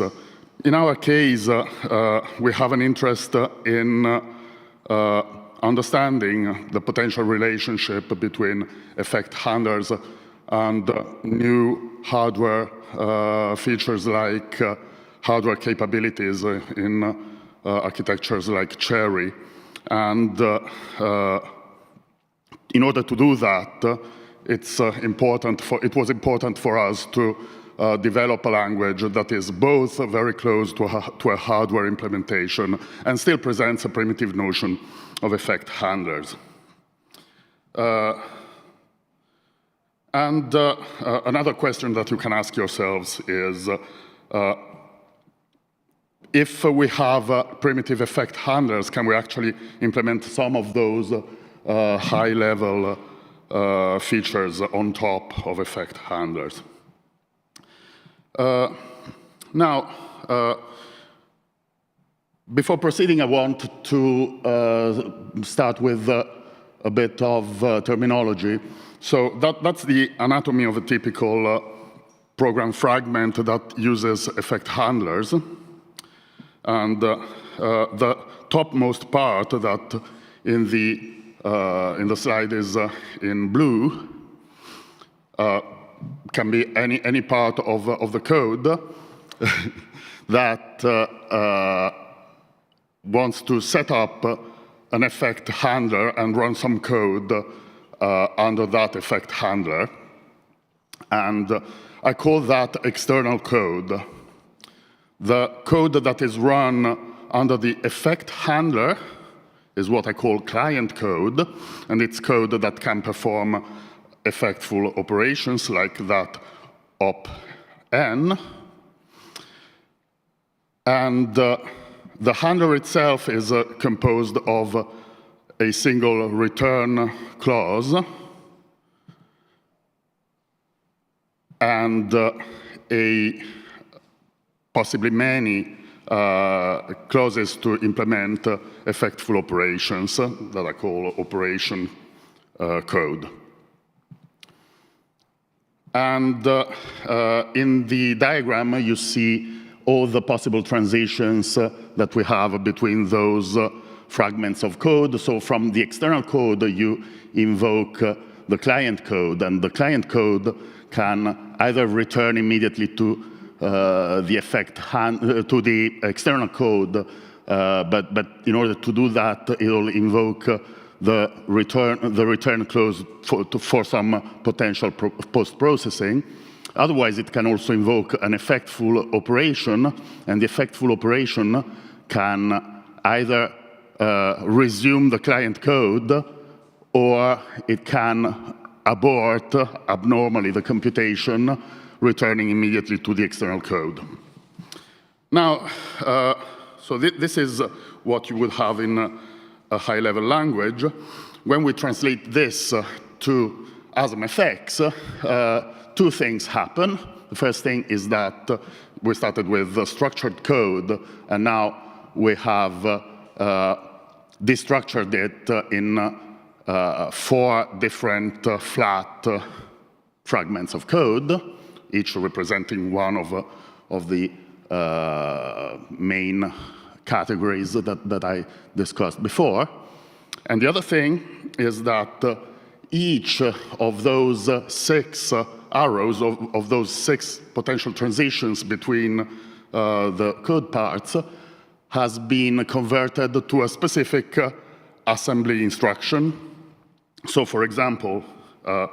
In our case, we have an interest in understanding the potential relationship between effect handlers and new hardware features like hardware capabilities in architectures like Cherry. And in order to do that, it was important for us to develop a language that is both very close to a hardware implementation and still presents a primitive notion of effect handlers. Another question that you can ask yourselves is, if we have primitive effect handlers, can we actually implement some of those high-level features on top of effect handlers? Now, before proceeding, I want to start with a bit of terminology. So that's the anatomy of a typical program fragment that uses effect handlers. And the topmost part that in the slide is in blue can be any part of the code that wants to set up an effect handler and run some code under that effect handler. And I call that external code. The code that is run under the effect handler is what I call client code, and it's code that can perform effectful operations like that op-n. And the handler itself is composed of a single return clause and possibly many clauses to implement effectful operations that I call operation code. And in the diagram, you see all the possible transitions that we have between those fragments of code. So from the external code, you invoke the client code, and the client code can either return immediately to the external code, but in order to do that, it'll invoke the return clause for some potential post-processing. Otherwise, it can also invoke an effectful operation, and the effectful operation can either resume the client code, or it can abort abnormally the computation, returning immediately to the external code. Now, so this is what you would have in a high-level language. When we translate this to ASMFX, two things happen. The first thing is that we started with the structured code, and now we have destructured it in 4 different flat fragments of code, each representing one of the main categories that I discussed before. And the other thing is that each of those 6 arrows, of those 6 potential transitions between the code parts, has been converted to a specific assembly instruction. So, for example, to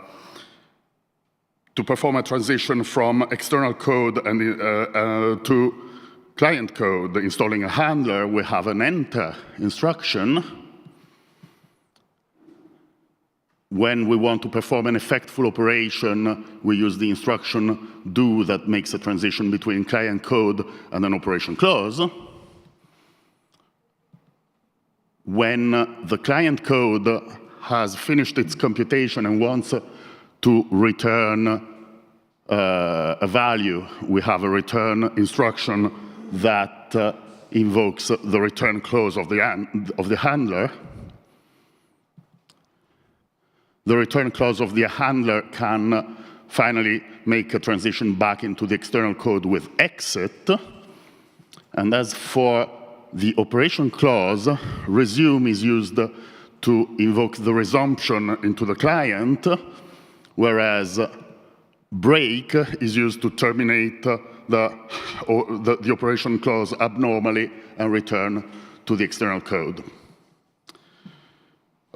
perform a transition from external code and to client code, installing a handler, we have an enter instruction. When we want to perform an effectful operation, we use the instruction do that makes a transition between client code and an operation clause. When the client code has finished its computation and wants to return a value, we have a return instruction that invokes the return clause of the handler. The return clause of the handler can finally make a transition back into the external code with exit. And as for the operation clause, resume is used to invoke the resumption into the client, whereas break is used to terminate the operation clause abnormally and return to the external code.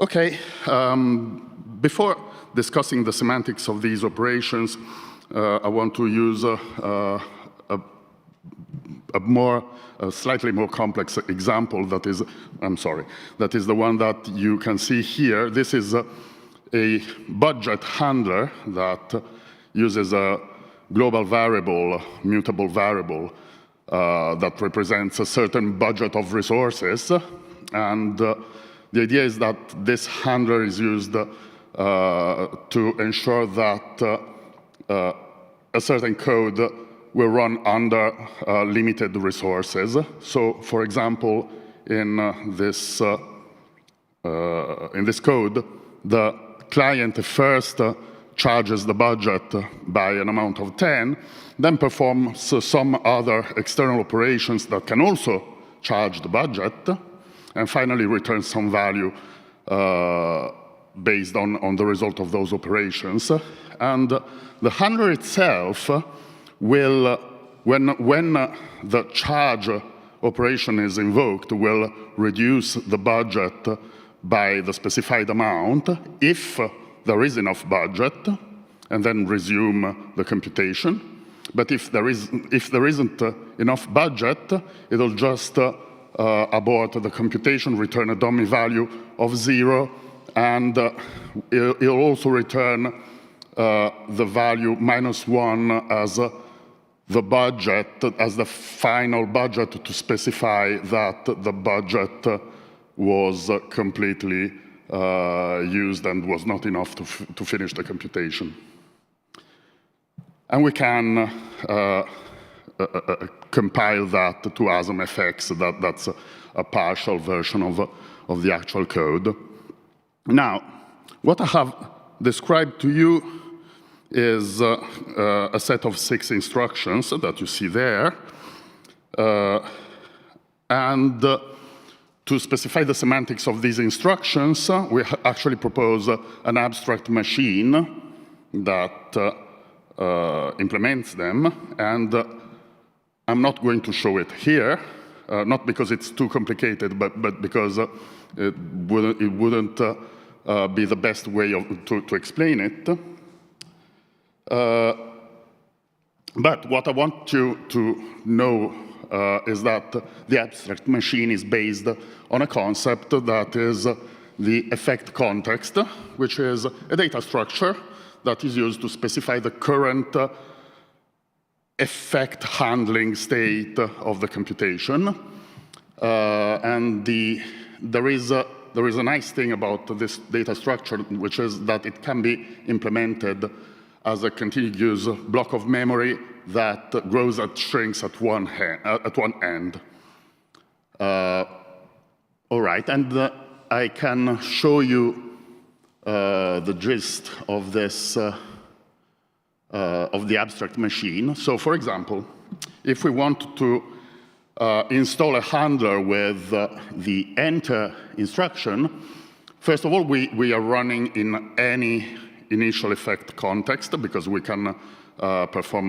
Okay, before discussing the semantics of these operations, I want to use a slightly more complex example that is, that is the one that you can see here. This is a budget handler that uses a global variable, mutable variable, that represents a certain budget of resources. And the idea is that this handler is used to ensure that a certain code will run under limited resources. So, for example, in this code, the client first charges the budget by an amount of 10, then performs some other external operations that can also charge the budget, and finally returns some value based on the result of those operations. And the handler itself will, when the charge operation is invoked, will reduce the budget by the specified amount if there is enough budget, and then resume the computation. But if there isn't enough budget, it'll just abort the computation, return a dummy value of 0, and it'll also return the value -1 as the budget, as the final budget, to specify that the budget was completely used and was not enough to finish the computation. And we can compile that to ASMFX. That's a partial version of the actual code. Now, what I have described to you is a set of 6 instructions that you see there. And to specify the semantics of these instructions, we actually propose an abstract machine that implements them. And I'm not going to show it here, not because it's too complicated, but because it wouldn't be the best way to explain it. But what I want you to know is that the abstract machine is based on a concept that is the effect context, which is a data structure that is used to specify the current effect handling state of the computation. And there is a nice thing about this data structure, which is that it can be implemented as a contiguous block of memory that grows and shrinks at one end. All right, and I can show you the gist of this, of the abstract machine. So, for example, if we want to install a handler with the enter instruction, first of all, we are running in any initial effect context, because we can perform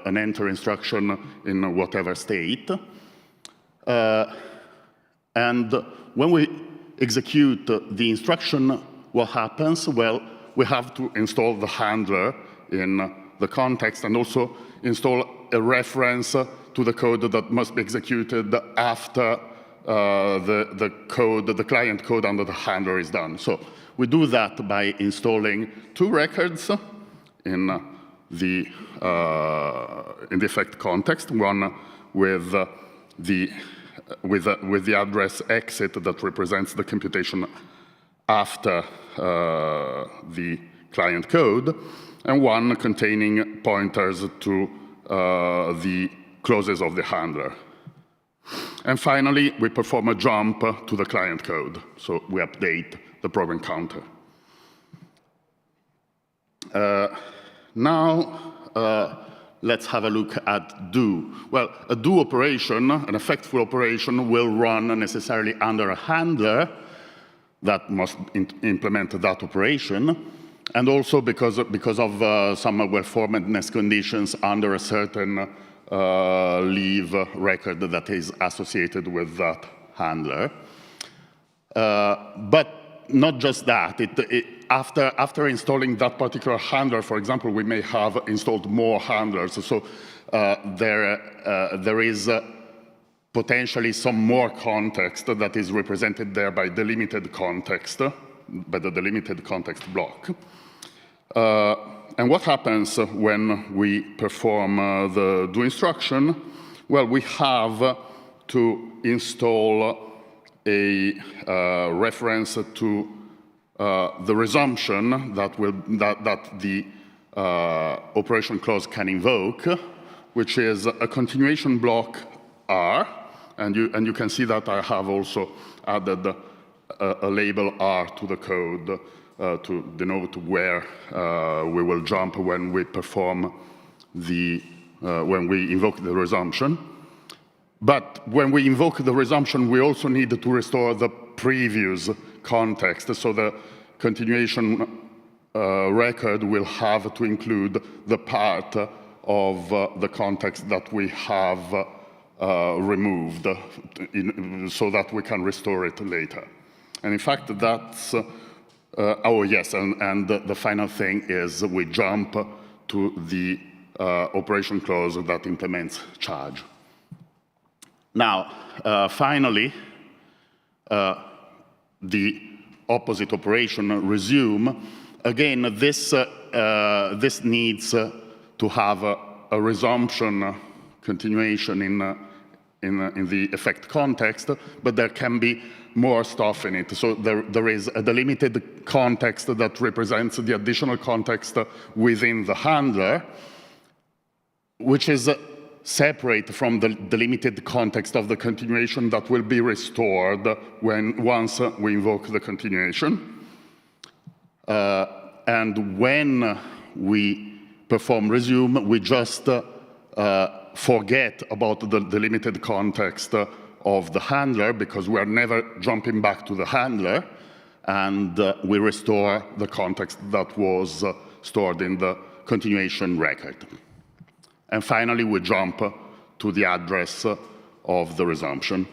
an enter instruction in whatever state. And when we execute the instruction, what happens? Well, we have to install the handler in the context and also install a reference to the code that must be executed after the client code under the handler is done. So we do that by installing 2 records in the effect context, one with the address exit that represents the computation after the client code, and one containing pointers to the clauses of the handler. And finally, we perform a jump to the client code, so we update the program counter. Now, let's have a look at do. Well, a do operation, an effectful operation, will run necessarily under a handler that must implement that operation, and also because of some well-formatness conditions under a certain leave record that is associated with that handler. But not just that. After installing that particular handler, for example, we may have installed more handlers. So there is potentially some more context that is represented there by delimited context, by the delimited context block. And what happens when we perform the do instruction? Well, we have to install a reference to the resumption that the operation clause can invoke, which is a continuation block R, and you can see that I have also added a label R to the code to denote where we will jump when we perform when we invoke the resumption. But when we invoke the resumption, we also need to restore the previous context. So the continuation record will have to include the part of the context that we have removed so that we can restore it later. And in fact, that's, oh yes, and the final thing is we jump to the operation clause that implements charge. Now, finally, the opposite operation, resume. Again, this needs to have a resumption continuation in the effect context, but there can be more stuff in it. So there is a delimited context that represents the additional context within the handler, which is separate from the delimited context of the continuation that will be restored once we invoke the continuation. And when we perform resume, we just forget about the delimited context of the handler, because we are never jumping back to the handler, and we restore the context that was stored in the continuation record. And finally, we jump to the address of the resumption.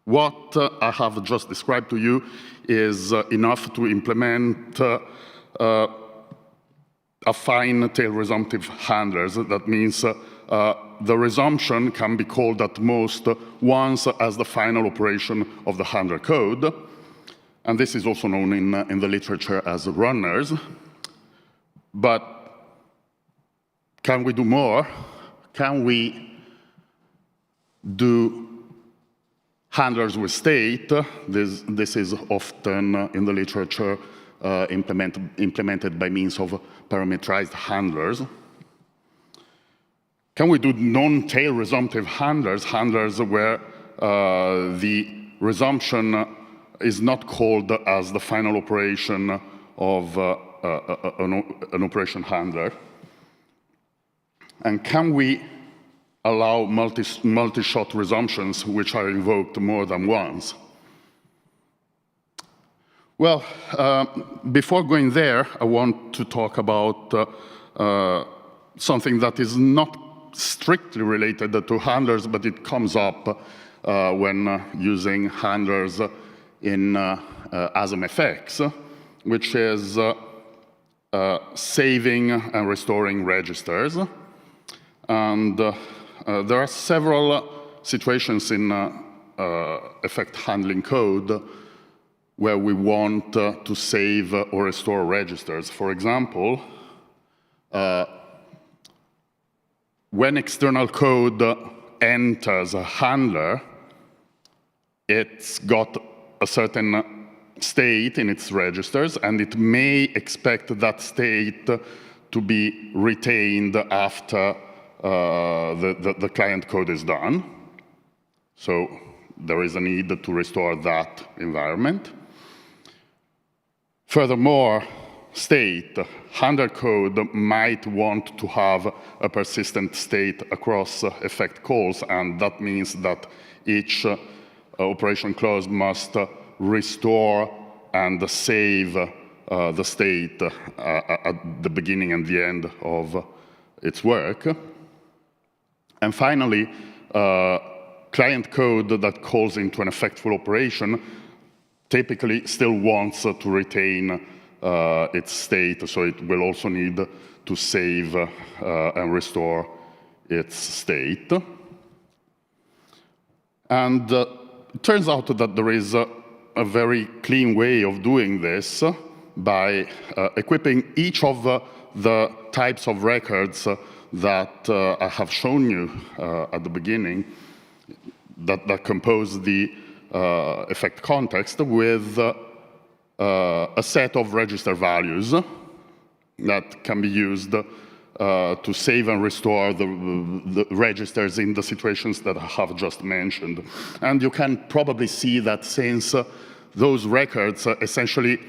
What I have just described to you is enough to implement a fine tail resumptive handlers. That means the resumption can be called at most once as the final operation of the handler code. And this is also known in the literature as runners. But can we do more? Can we do handlers with state? This is often in the literature implemented by means of parameterized handlers. Can we do non-tail resumptive handlers, handlers where the resumption is not called as the final operation of an operation handler? And can we allow multi-shot resumptions which are invoked more than once? Well, before going there, I want to talk about something that is not strictly related to handlers, but it comes up when using handlers in ASMFX, which is saving and restoring registers. And there are several situations in effect handling code where we want to save or restore registers. For example, when external code enters a handler, it's got a certain state in its registers, and it may expect that state to be retained after the client code is done. So there is a need to restore that environment. Furthermore, state, handler code might want to have a persistent state across effect calls, and that means that each operation clause must restore and save the state at the beginning and the end of its work. And finally, client code that calls into an effectful operation typically still wants to retain its state, so it will also need to save and restore its state. And it turns out that there is a very clean way of doing this by equipping each of the types of records that I have shown you at the beginning that compose the effect context with a set of register values that can be used to save and restore the registers in the situations that I have just mentioned. And you can probably see that since those records essentially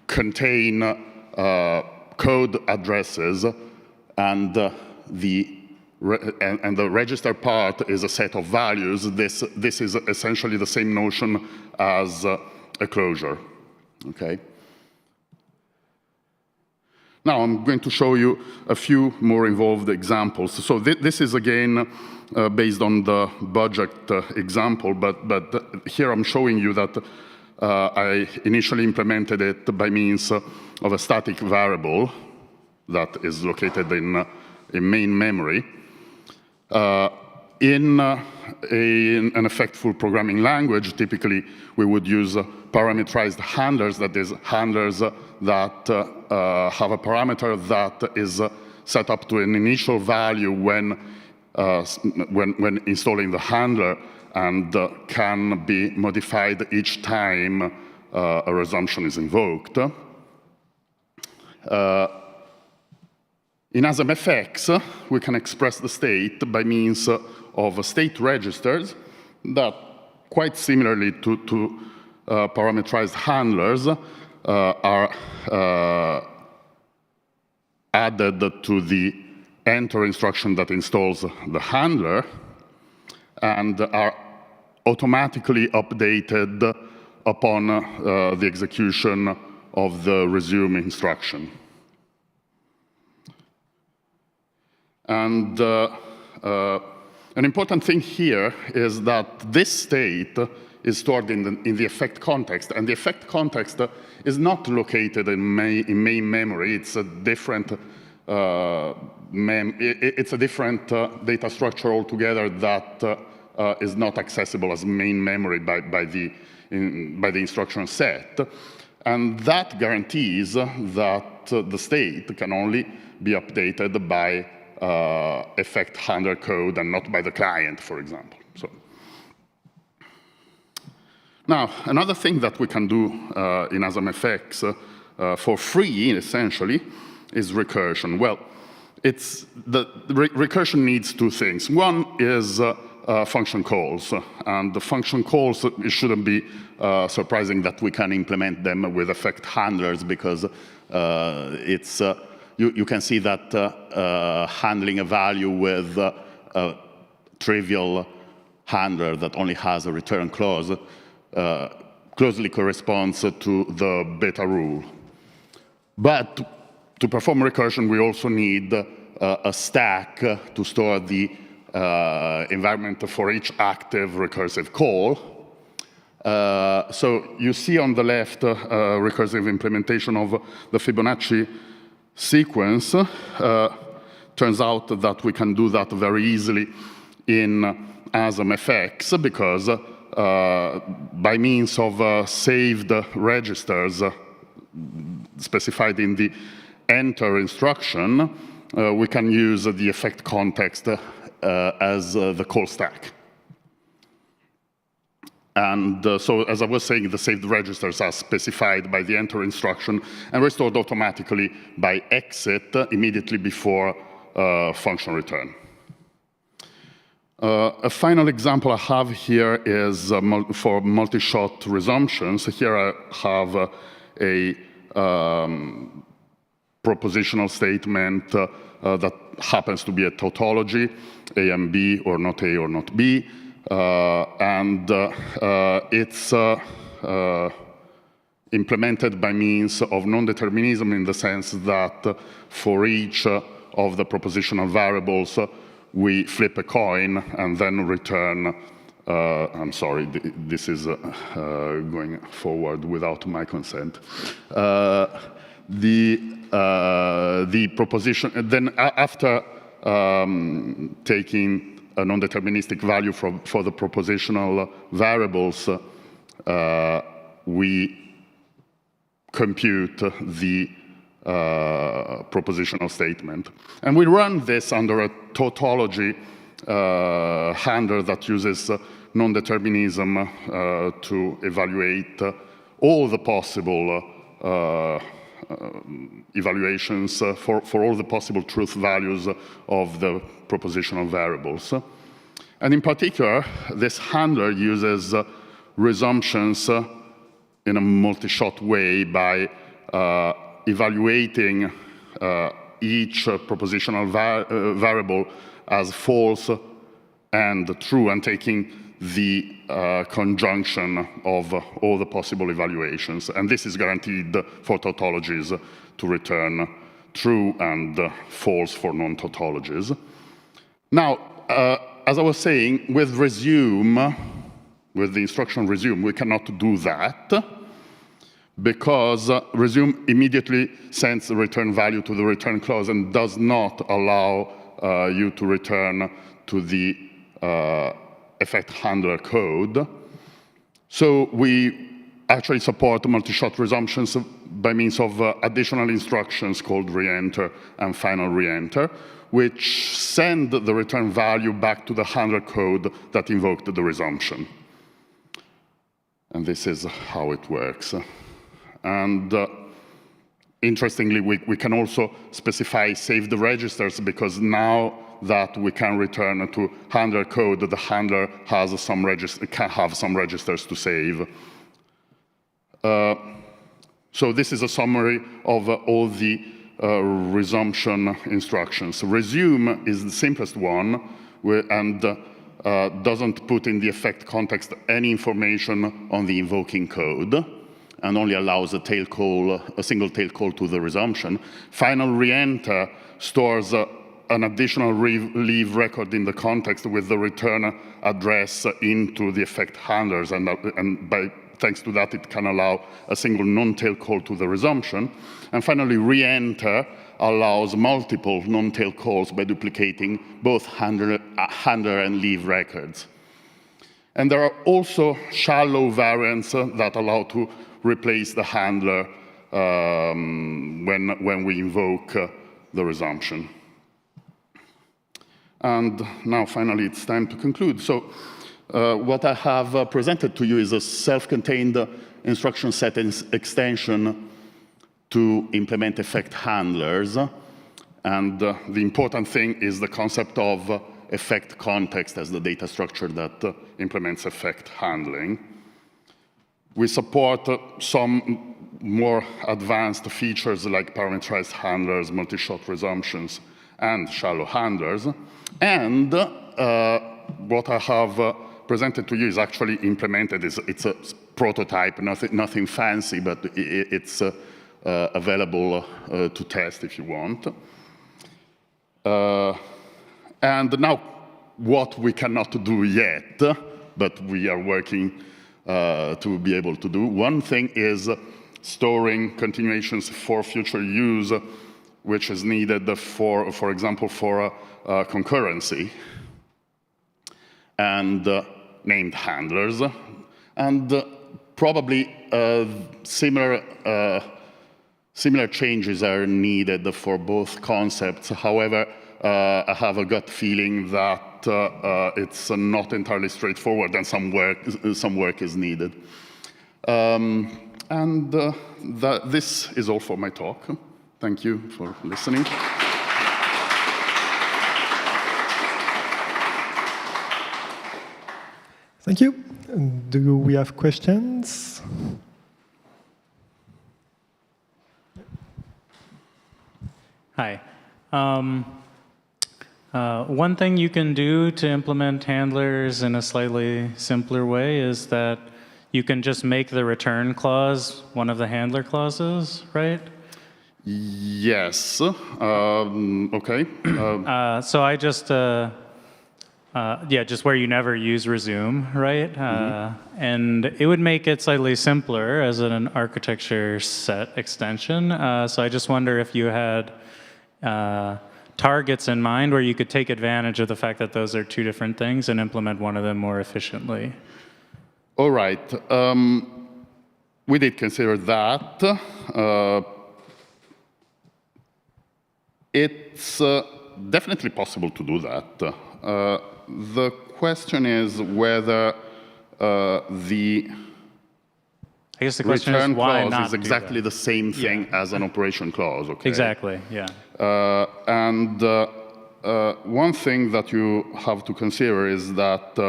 contain code addresses, and the register part is a set of values, this is essentially the same notion as a closure, okay? Now I'm going to show you a few more involved examples. So this is again based on the budget example, but here I'm showing you that I initially implemented it by means of a static variable that is located in main memory. in an effectful programming language, typically we would use parameterized handlers, that is, handlers that have a parameter that is set up to an initial value when installing the handler and can be modified each time a resumption is invoked. In ASMFX, we can express the state by means of state registers that, quite similarly to parameterized handlers, are added to the enter instruction that installs the handler and are automatically updated upon the execution of the resume instruction. And an important thing here is that this state is stored in the effect context, and the effect context is not located in main memory. It's a different data structure altogether that is not accessible as main memory by the instruction set, and that guarantees that the state can only be updated by effect handler code and not by the client, for example. So, now, another thing that we can do in ASMFX for free, essentially, is recursion. Well, recursion needs two things. One is function calls, and the function calls, it shouldn't be surprising that we can implement them with effect handlers, because you can see that handling a value with a trivial handler that only has a return clause closely corresponds to the beta rule. But to perform recursion, we also need a stack to store the environment for each active recursive call. So you see on the left recursive implementation of the Fibonacci sequence. Turns out that we can do that very easily in ASMFX, because by means of saved registers specified in the enter instruction, we can use the effect context as the call stack. And so, as I was saying, the saved registers are specified by the enter instruction and restored automatically by exit immediately before function return. A final example I have here is for multi-shot resumptions. Here I have a propositional statement that happens to be a tautology, A and B, or not A or not B. It's implemented by means of non-determinism, in the sense that for each of the propositional variables, we flip a coin and then return. I'm sorry, this is going forward without my consent. The proposition, then after taking a non-deterministic value for the propositional variables, we compute the propositional statement. And we run this under a tautology handler that uses non-determinism to evaluate all the possible evaluations for all the possible truth values of the propositional variables. And in particular, this handler uses resumptions in a multi-shot way by evaluating each propositional variable as false and true, and taking the conjunction of all the possible evaluations. And this is guaranteed for tautologies to return true and false for non-tautologies. Now, as I was saying, with resume, with the instruction resume, we cannot do that, because resume immediately sends the return value to the return clause and does not allow you to return to the effect handler code. So we actually support multi-shot resumptions by means of additional instructions called reenter and final reenter, which send the return value back to the handler code that invoked the resumption. And this is how it works. And interestingly, we can also specify saved registers, because now that we can return to handler code, the handler has can have some registers to save. So this is a summary of all the resumption instructions. Resume is the simplest one, and doesn't put in the effect context any information on the invoking code, and only allows a single tail call to the resumption. Final reenter stores an additional leave record in the context with the return address into the effect handlers, and thanks to that, it can allow a single non-tail call to the resumption. And finally, reenter allows multiple non-tail calls by duplicating both handler and leave records. And there are also shallow variants that allow to replace the handler when we invoke the resumption. And now, finally, it's time to conclude. So what I have presented to you is a self-contained instruction set extension to implement effect handlers. And the important thing is the concept of effect context as the data structure that implements effect handling. We support some more advanced features like parameterized handlers, multi-shot resumptions, and shallow handlers. And what I have presented to you is actually implemented. It's a prototype, nothing fancy, but it's available to test if you want. And now, what we cannot do yet, but we are working to be able to do. One thing is storing continuations for future use, which is needed for example, for concurrency, and named handlers, and probably similar changes are needed for both concepts. However, I have a gut feeling that it's not entirely straightforward, and some work is needed. This is all for my talk. Thank you for listening. Thank you. Do we have questions? Hi. One thing you can do to implement handlers in a slightly simpler way is that you can just make the return clause one of the handler clauses, right? Yes. Okay. So I just, just where you never use resume, right? And it would make it slightly simpler as an architecture set extension. So I just wonder if you had targets in mind where you could take advantage of the fact that those are two different things and implement one of them more efficiently. All right. We did consider that. It's definitely possible to do that. The question is whether I guess the question is why not is exactly the same thing as an operation clause. Okay. Exactly. Yeah. One thing that you have to consider is that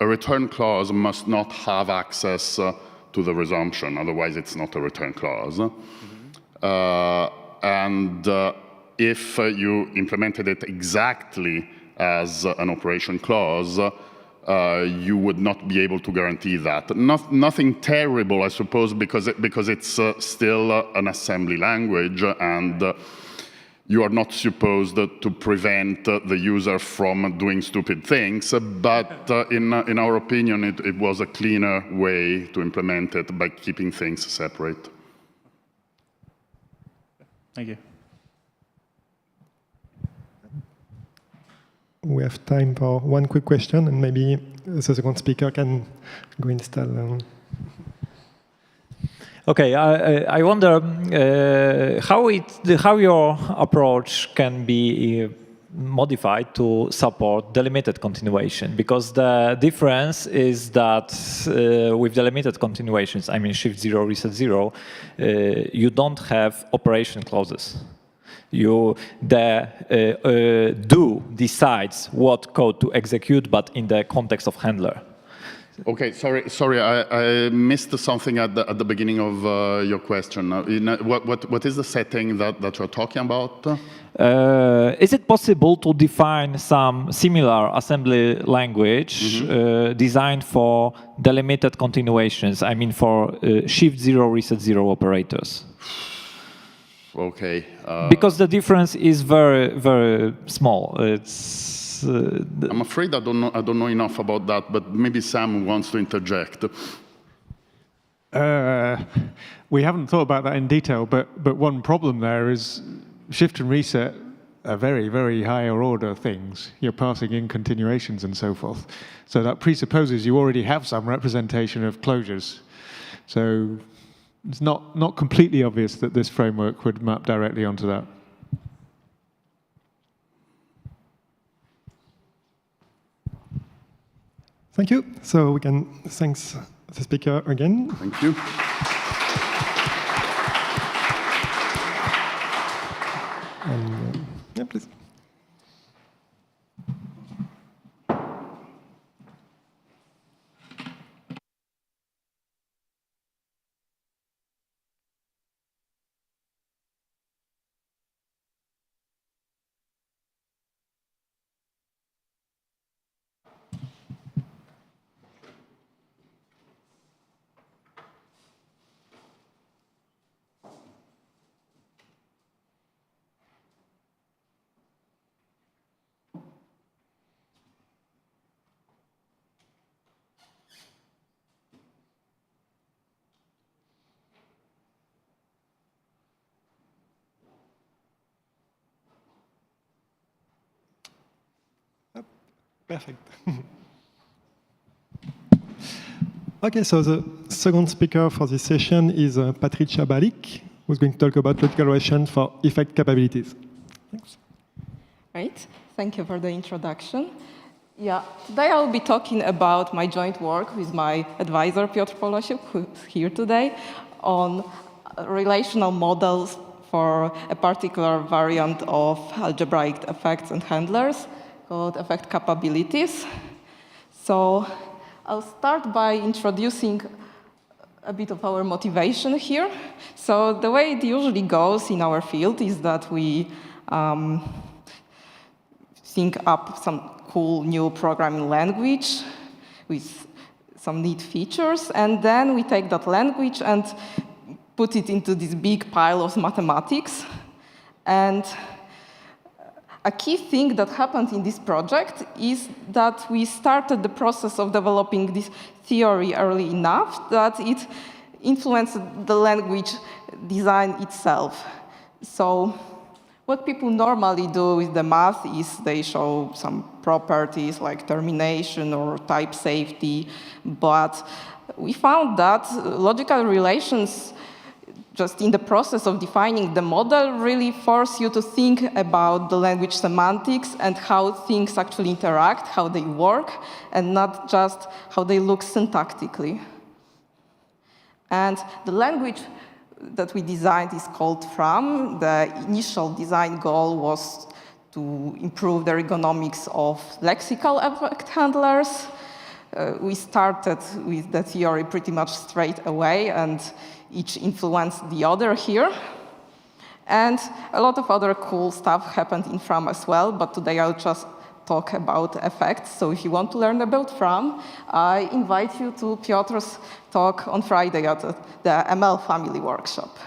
a return clause must not have access to the resumption, otherwise it's not a return clause. If you implemented it exactly as an operation clause, you would not be able to guarantee that. Nothing terrible, I suppose, because it's still an assembly language, and you are not supposed to prevent the user from doing stupid things. But in our opinion, it was a cleaner way to implement it by keeping things separate. Thank you. we have time for one quick question, and maybe the second speaker can go install. Okay, I wonder how your approach can be modified to support delimited continuation, because the difference is that with delimited continuations, I mean shift 0, reset 0, you don't have operation clauses. The do decides what code to execute, but in the context of handler. Okay, sorry, I missed something at the beginning of your question. What is the setting that you're talking about? Is it possible to define some similar assembly language designed for delimited continuations? I mean, for shift 0, reset 0 operators. Okay. Because the difference is very, very small. It's. I'm afraid I don't know enough about that, but maybe Sam wants to interject. We haven't thought about that in detail, but one problem there is shift and reset are very, very higher order things. You're passing in continuations and so forth. So that presupposes you already have some representation of closures. So it's not completely obvious that this framework would map directly onto that. Thank you. So we can thank the speaker again. Thank you. And, yeah, please. Perfect. Okay, so the second speaker for this session is Patricia Balik, who's going to talk about logical regression for effect capabilities. Thanks. Right. Thank you for the introduction. Yeah, today I'll be talking about my joint work with my advisor, Piotr Polosiuk, who's here today, on relational models for a particular variant of algebraic effects and handlers called effect capabilities. So I'll start by introducing a bit of our motivation here. So the way it usually goes in our field is that we think up some cool new programming language with some neat features, and then we take that language and put it into this big pile of mathematics. And a key thing that happened in this project is that we started the process of developing this theory early enough that it influenced the language design itself. So what people normally do with the math is they show some properties like termination or type safety, but we found that logical relations just in the process of defining the model really force you to think about the language semantics and how things actually interact, how they work, and not just how they look syntactically. And the language that we designed is called FRAM. The initial design goal was to improve the ergonomics of lexical effect handlers. We started with the theory pretty much straight away, and each influenced the other here. And a lot of other cool stuff happened in FRAM as well, but today I'll just talk about effects. So if you want to learn about FRAM, I invite you to Piotr's talk on Friday at the ML Family Workshop.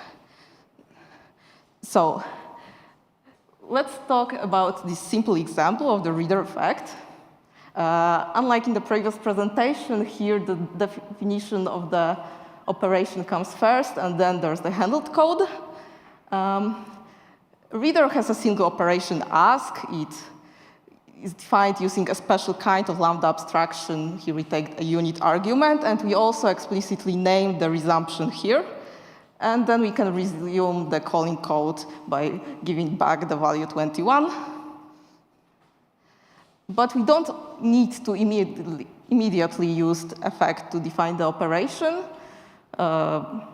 So let's talk about this simple example of the reader effect. Unlike in the previous presentation, here the definition of the operation comes first, and then there's the handled code. Reader has a single operation, ask. It is defined using a special kind of lambda abstraction. Here we take a unit argument, and we also explicitly name the resumption here. And then we can resume the calling code by giving back the value 21. But we don't need to immediately use the effect to define the operation, or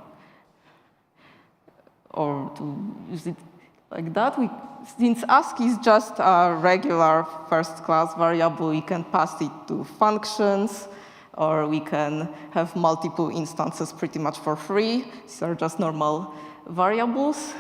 to use it like that. Since ask is just a regular first-class variable, we can pass it to functions, or we can have multiple instances pretty much for free. These are just normal variables.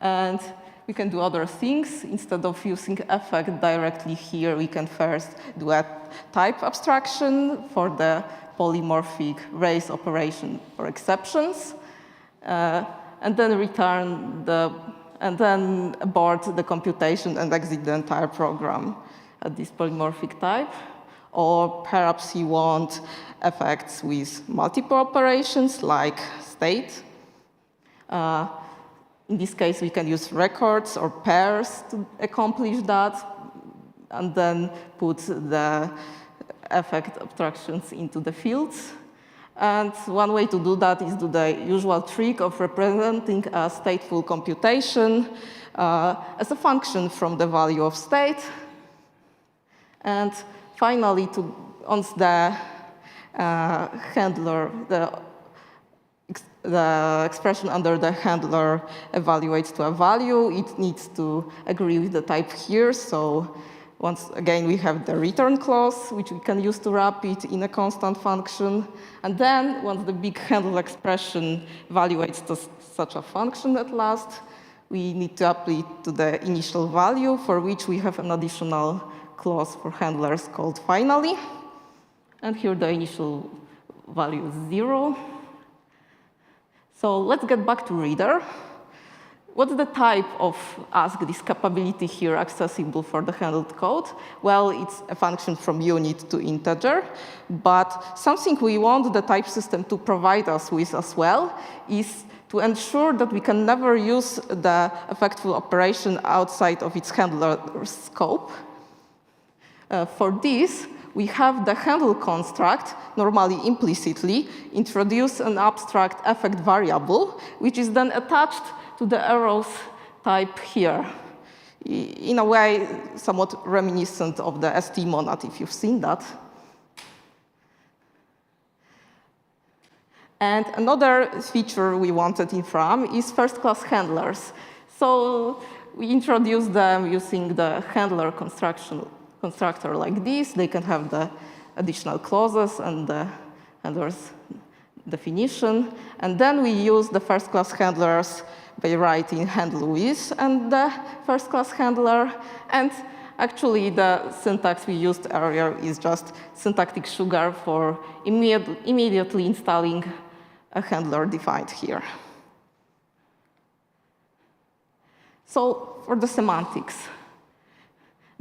And we can do other things. Instead of using effect directly here, we can first do a type abstraction for the polymorphic raise operation for exceptions, and then return and then abort the computation and exit the entire program at this polymorphic type. Or perhaps you want effects with multiple operations like state. In this case, we can use records or pairs to accomplish that, and then put the effect abstractions into the fields. And one way to do that is do the usual trick of representing a stateful computation as a function from the value of state. And finally, once the handler, the expression under the handler evaluates to a value, it needs to agree with the type here. So once again, we have the return clause, which we can use to wrap it in a constant function. And then once the big handler expression evaluates to such a function at last, we need to apply it to the initial value, for which we have an additional clause for handlers called finally. And here the initial value is 0. So let's get back to reader. What's the type of ask this capability here accessible for the handled code? Well, it's a function from unit to integer, but something we want the type system to provide us with as well is to ensure that we can never use the effectful operation outside of its handler scope. For this, we have the handle construct, normally implicitly, introduce an abstract effect variable, which is then attached to the arrows type here. In a way, somewhat reminiscent of the ST monad, if you've seen that. And another feature we wanted in Fram is first-class handlers. So we introduced them using the handler constructor like this. They can have the additional clauses and the handler's definition. And then we use the first-class handlers by writing handle with and the first-class handler. And actually, the syntax we used earlier is just syntactic sugar for immediately installing a handler defined here. So for the semantics,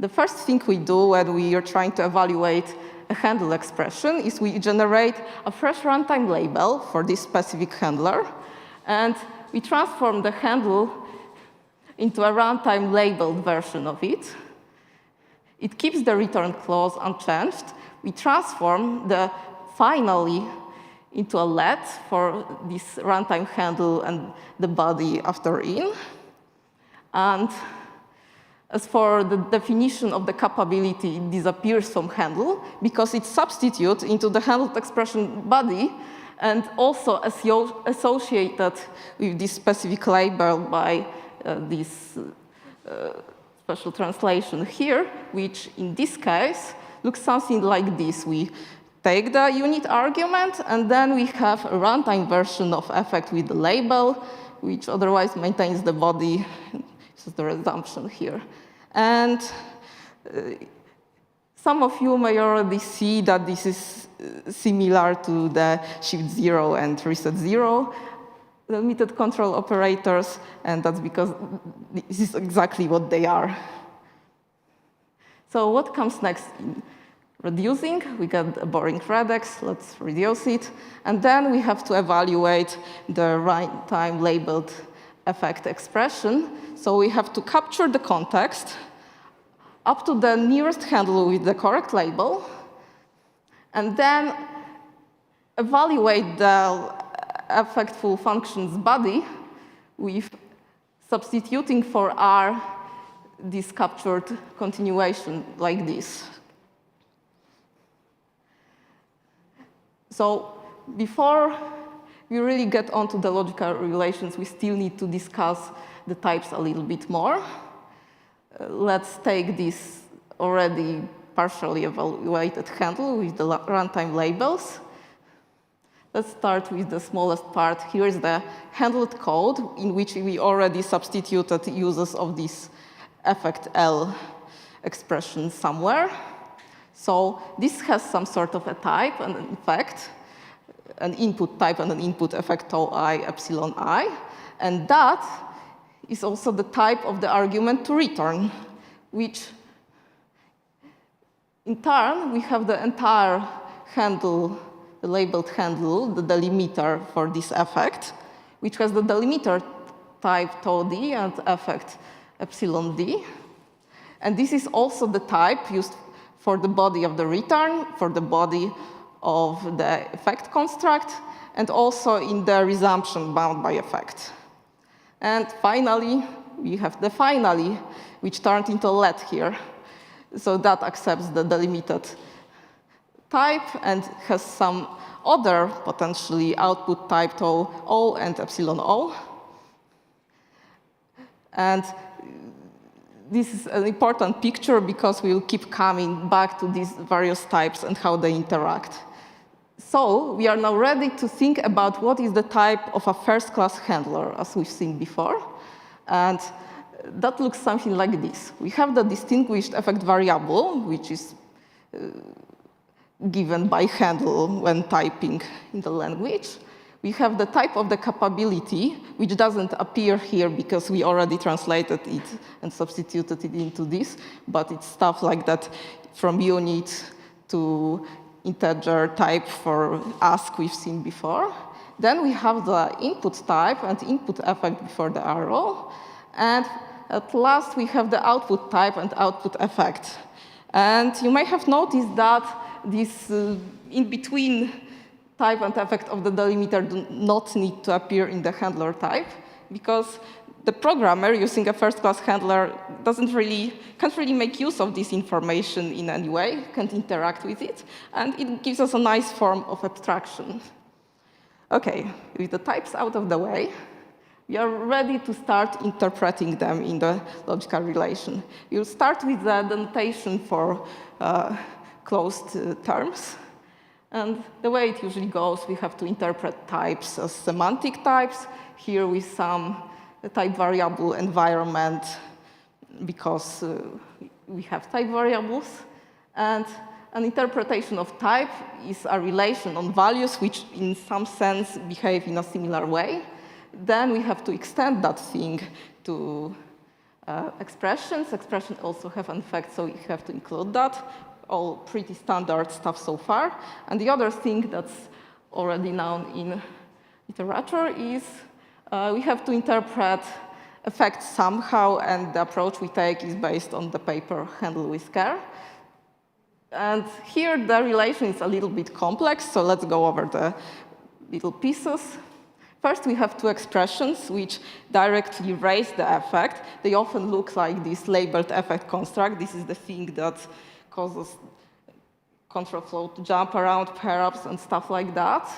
the first thing we do when we are trying to evaluate a handle expression is we generate a fresh runtime label for this specific handler, and we transform the handle into a runtime labeled version of it. It keeps the return clause unchanged. We transform the finally into a let for this runtime handle and the body after in. And as for the definition of the capability, it disappears from handle because it's substituted into the handled expression body and also associated with this specific label by this special translation here, which in this case looks something like this. We take the unit argument, and then we have a runtime version of effect with the label, which otherwise maintains the body. This is the resumption here. And some of you may already see that this is similar to the shift 0 and reset 0 limited control operators, and that's because this is exactly what they are. So what comes next? Reducing, we get a boring regex, let's reduce it. And then we have to evaluate the runtime labeled effect expression. So we have to capture the context up to the nearest handle with the correct label, and then evaluate the effectful function's body with substituting for R this captured continuation like this. So before we really get onto the logical relations, we still need to discuss the types a little bit more. Let's take this already partially evaluated handle with the runtime labels. Let's start with the smallest part. Here is the handled code in which we already substituted uses of this effect L expression somewhere. So this has some sort of a type and an effect, an input type and an input effect tau I, epsilon I. And that is also the type of the argument to return, which in turn, we have the entire handle, the labeled handle, the delimiter for this effect, which has the delimiter type tau D and effect epsilon D. And this is also the type used for the body of the return, for the body of the effect construct, and also in the resumption bound by effect. And finally, we have the finally, which turned into let here. So that accepts the delimited type and has some other potentially output type tau O and epsilon O. And this is an important picture because we'll keep coming back to these various types and how they interact. So we are now ready to think about what is the type of a first-class handler, as we've seen before. And that looks something like this. We have the distinguished effect variable, which is given by handle when typing in the language. We have the type of the capability, which doesn't appear here because we already translated it and substituted it into this, but it's stuff like that from unit to integer type for ask we've seen before. Then we have the input type and input effect before the arrow. And at last, we have the output type and output effect. And you may have noticed that this in-between type and effect of the delimiter do not need to appear in the handler type, because the programmer using a first-class handler can't really make use of this information in any way, can't interact with it, and it gives us a nice form of abstraction. OK, with the types out of the way, we are ready to start interpreting them in the logical relation. We'll start with the notation for closed terms. And the way it usually goes, we have to interpret types as semantic types, here with some type variable environment, because we have type variables. And an interpretation of type is a relation on values which, in some sense, behave in a similar way. Then we have to extend that thing to expressions. Expressions also have an effect, so we have to include that. All pretty standard stuff so far. And the other thing that's already known in literature is we have to interpret effects somehow, and the approach we take is based on the paper Handle with Care. And here the relation is a little bit complex, so let's go over the little pieces. First, we have two expressions which directly raise the effect. They often look like this labeled effect construct. This is the thing that causes control flow to jump around pair-ups and stuff like that.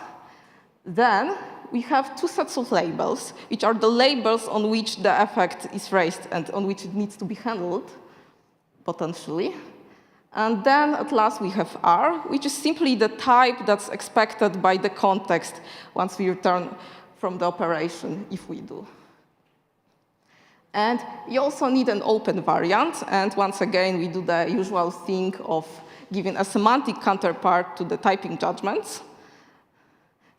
Then we have two sets of labels, which are the labels on which the effect is raised and on which it needs to be handled, potentially. And then, at last, we have R, which is simply the type that's expected by the context once we return from the operation, if we do. And you also need an open variant. And once again, we do the usual thing of giving a semantic counterpart to the typing judgments.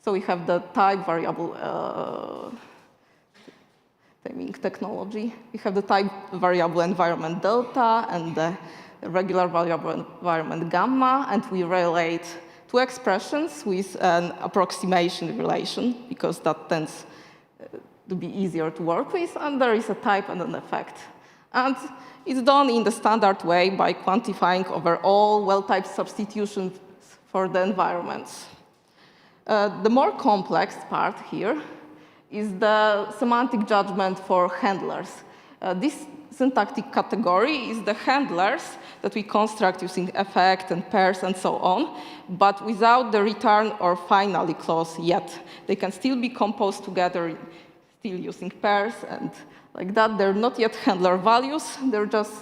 So we have the type variable naming technology. We have the type variable environment delta and the regular variable environment gamma. And we relate two expressions with an approximation relation, because that tends to be easier to work with. And there is a type and an effect And it's done in the standard way by quantifying over all well-typed substitutions for the environments. The more complex part here is the semantic judgment for handlers. This syntactic category is the handlers that we construct using effect and pairs and so on, but without the return or finally clause yet. They can still be composed together, still using pairs and like that. They're not yet handler values. They're just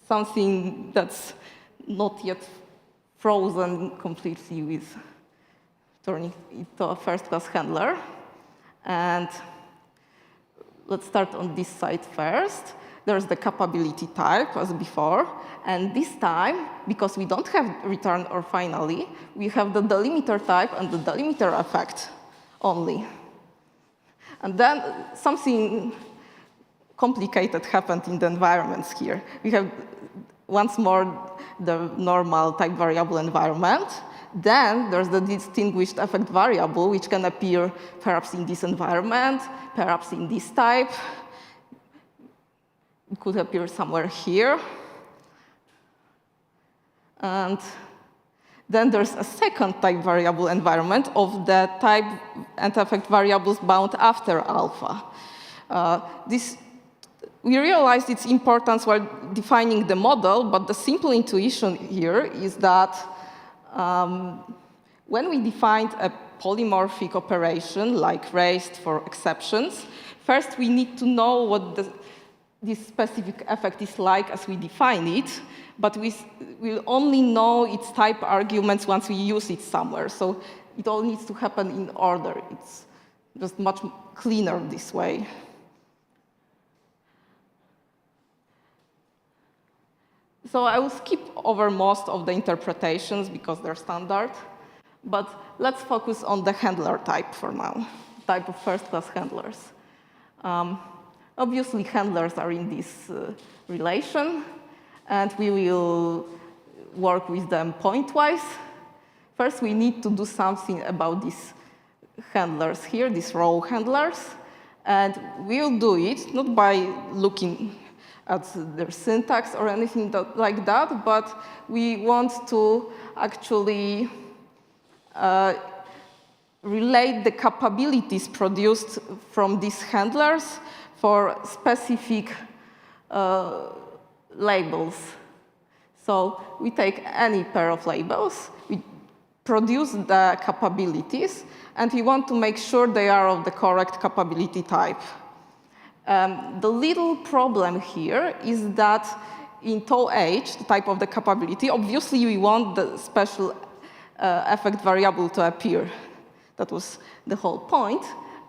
something that's not yet frozen completely with turning it to a first-class handler. And let's start on this side first. There's the capability type, as before. And this time, because we don't have return or finally, we have the delimiter type and the delimiter effect only. And then something complicated happened in the environments here. We have, once more, the normal type variable environment. Then there's the distinguished effect variable, which can appear perhaps in this environment, perhaps in this type. It could appear somewhere here. And then there's a second type variable environment of the type and effect variables bound after alpha. We realized its importance while defining the model, but the simple intuition here is that when we defined a polymorphic operation, like raised for exceptions, first we need to know what this specific effect is like as we define it, but we will only know its type arguments once we use it somewhere. So it all needs to happen in order. It's just much cleaner this way. So I will skip over most of the interpretations because they're standard, but let's focus on the handler type for now, type of first-class handlers. Obviously, handlers are in this relation, and we will work with them pointwise. First, we need to do something about these handlers here, these row handlers, and we'll do it not by looking at their syntax or anything like that, but we want to actually relate the capabilities produced from these handlers for specific labels. So we take any pair of labels, we produce the capabilities, and we want to make sure they are of the correct capability type. The little problem here is that in TOH, the type of the capability, obviously we want the special effect variable to appear. That was the whole point.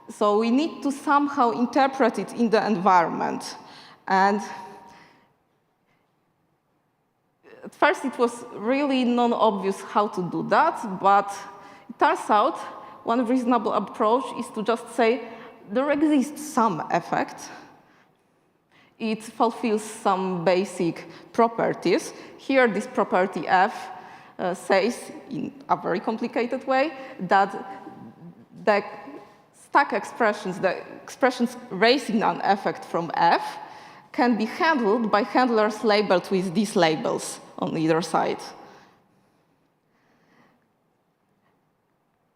So we need to somehow interpret it in the environment. And at first it was really non-obvious how to do that, but it turns out one reasonable approach is to just say, there exists some effect. It fulfills some basic properties. Here, this property F says, in a very complicated way, that the stack expressions, the expressions raising an effect from F, can be handled by handlers labeled with these labels on either side.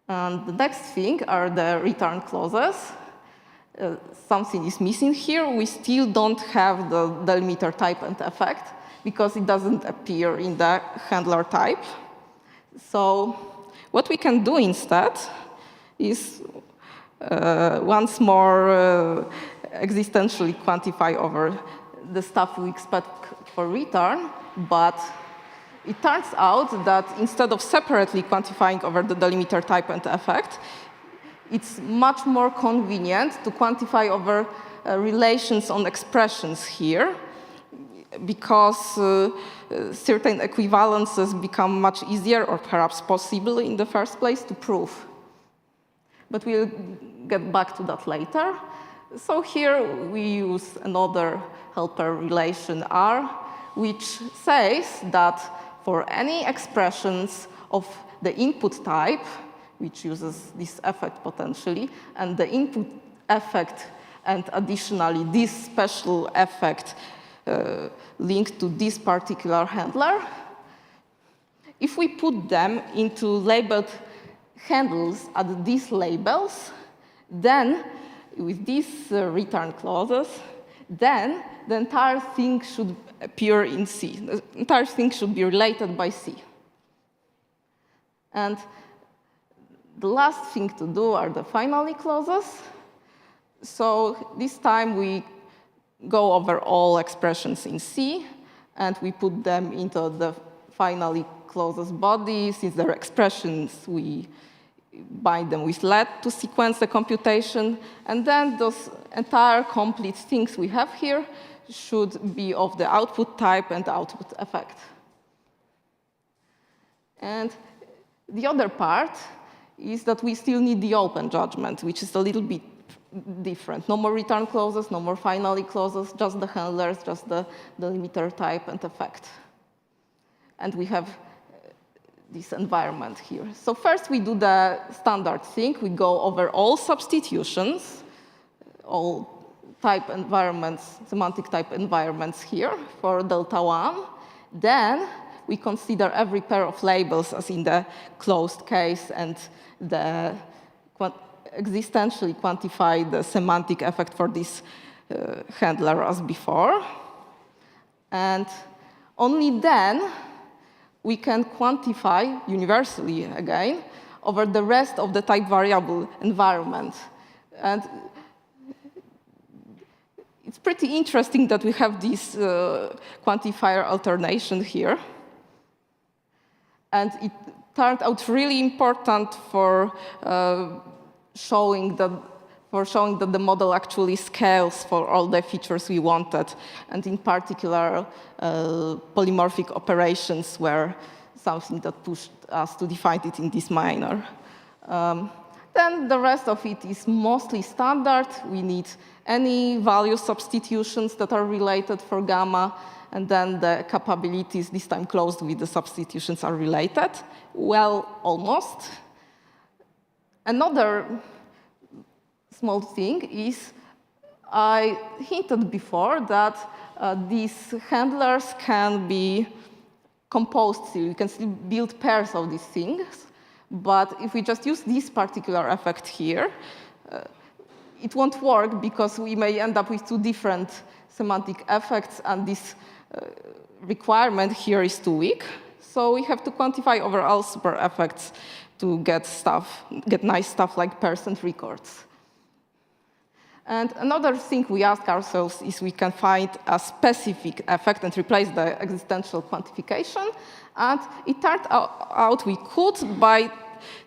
And the next thing are the return clauses. Something is missing here. We still don't have the delimiter type and effect because it doesn't appear in the handler type. So what we can do instead is once more existentially quantify over the stuff we expect for return, but it turns out that instead of separately quantifying over the delimiter type and effect, it's much more convenient to quantify over relations on expressions here, because certain equivalences become much easier, or perhaps possible in the first place, to prove. But we'll get back to that later. So here we use another helper relation R, which says that for any expressions of the input type, which uses this effect potentially, and the input effect and additionally this special effect linked to this particular handler. If we put them into labeled handles at these labels, then with these return clauses, then the entire thing should appear in C. The entire thing should be related by C. And the last thing to do are the finally clauses. So this time we go over all expressions in C, and we put them into the finally clauses body. Since they're expressions, we bind them with let to sequence the computation. And then those entire complete things we have here should be of the output type and output effect. And the other part is that we still need the open judgment, which is a little bit different. No more return clauses, no more finally clauses, just the handlers, just the limiter type and effect. And we have this environment here. So first we do the standard thing. We go over all substitutions, all type environments, semantic type environments here for delta 1. Then we consider every pair of labels as in the closed case and the existentially quantify the semantic effect for this handler as before. And only then we can quantify universally again over the rest of the type variable environment. And it's pretty interesting that we have this quantifier alternation here. And it turned out really important for showing that the model actually scales for all the features we wanted, and in particular, polymorphic operations were something that pushed us to define it in this manner. Then the rest of it is mostly standard. We need any value substitutions that are related for gamma, and then the capabilities, this time closed with the substitutions, are related. Well, almost. Another small thing is, I hinted before that these handlers can be composed still. You can still build pairs of these things. But if we just use this particular effect here, it won't work because we may end up with two different semantic effects, and this requirement here is too weak. So we have to quantify over all super effects to get nice stuff like pairs and records. And another thing we ask ourselves is we can find a specific effect and replace the existential quantification. And it turned out we could by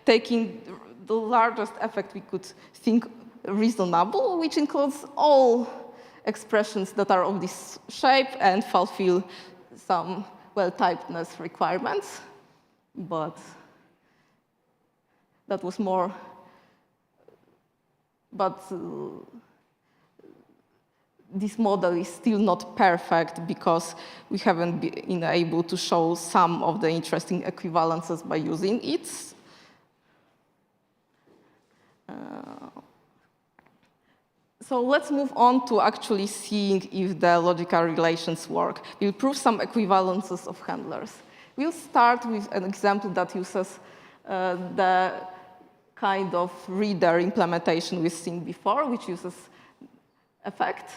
taking the largest effect we could think reasonable, which includes all expressions that are of this shape and fulfill some well-typedness requirements. But that was more, but this model is still not perfect because we haven't been able to show some of the interesting equivalences by using it. So let's move on to actually seeing if the logical relations work. We'll prove some equivalences of handlers. We'll start with an example that uses the kind of reader implementation we've seen before, which uses effect.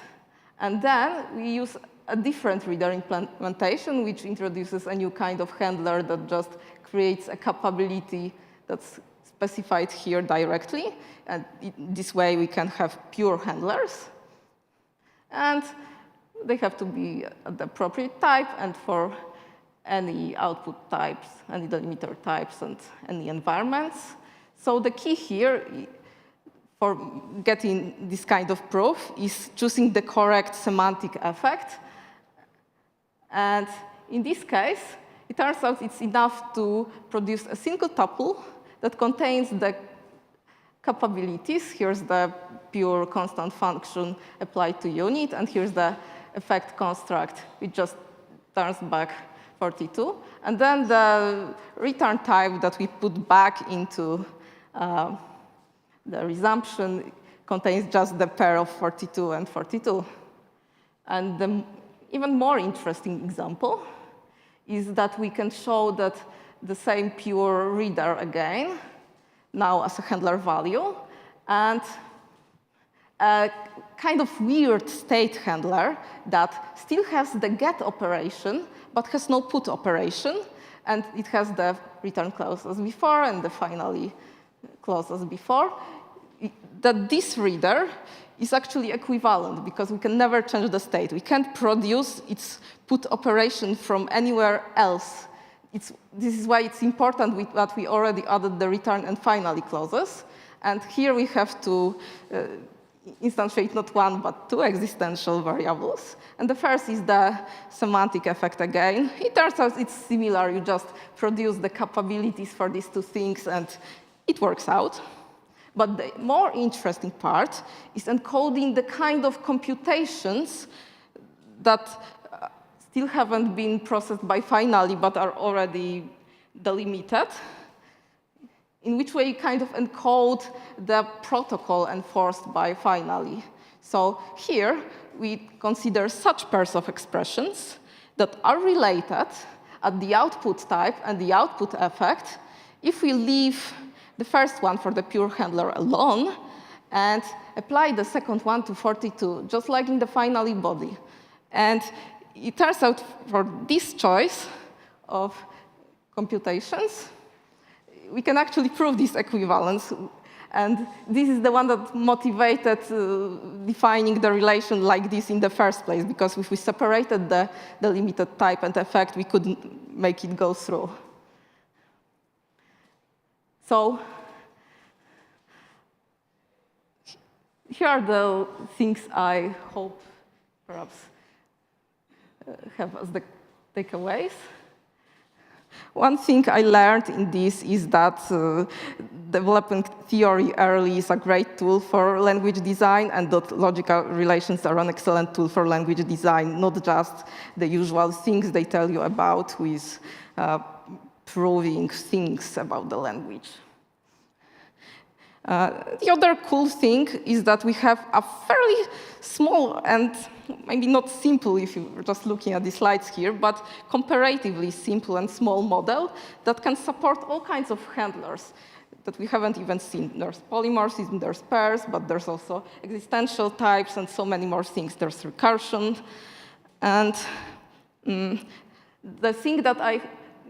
And then we use a different reader implementation, which introduces a new kind of handler that just creates a capability that's specified here directly. And this way we can have pure handlers. And they have to be at the appropriate type and for any output types, any delimiter types, and any environments. So the key here for getting this kind of proof is choosing the correct semantic effect. And in this case, it turns out it's enough to produce a single tuple that contains the capabilities. Here's the pure constant function applied to unit, and here's the effect construct, which just turns back 42. And then the return type that we put back into the resumption contains just the pair of 42 and 42. And the even more interesting example is that we can show that the same pure reader again, now as a handler value, and a kind of weird state handler that still has the get operation, but has no put operation, and it has the return clause as before and the finally clause as before, that this reader is actually equivalent because we can never change the state. We can't produce its put operation from anywhere else. This is why it's important that we already added the return and finally clauses. And here we have to instantiate not one, but two existential variables. And the first is the semantic effect again. It turns out it's similar. You just produce the capabilities for these two things, and it works out. But the more interesting part is encoding the kind of computations that still haven't been processed by finally, but are already delimited, in which way you kind of encode the protocol enforced by finally. So here, we consider such pairs of expressions that are related at the output type and the output effect if we leave the first one for the pure handler alone and apply the second one to 42, just like in the finally body. And it turns out for this choice of computations, we can actually prove this equivalence. And this is the one that motivated defining the relation like this in the first place, because if we separated the limited type and effect, we couldn't make it go through. So here are the things I hope perhaps have as the takeaways. One thing I learned in this is that developing theory early is a great tool for language design, and that logical relations are an excellent tool for language design, not just the usual things they tell you about with proving things about the language. The other cool thing is that we have a fairly small and maybe not simple if you're just looking at the slides here, but comparatively simple and small model that can support all kinds of handlers that we haven't even seen. There's polymorphism, there's pairs, but there's also existential types and so many more things. There's recursion. And the thing that I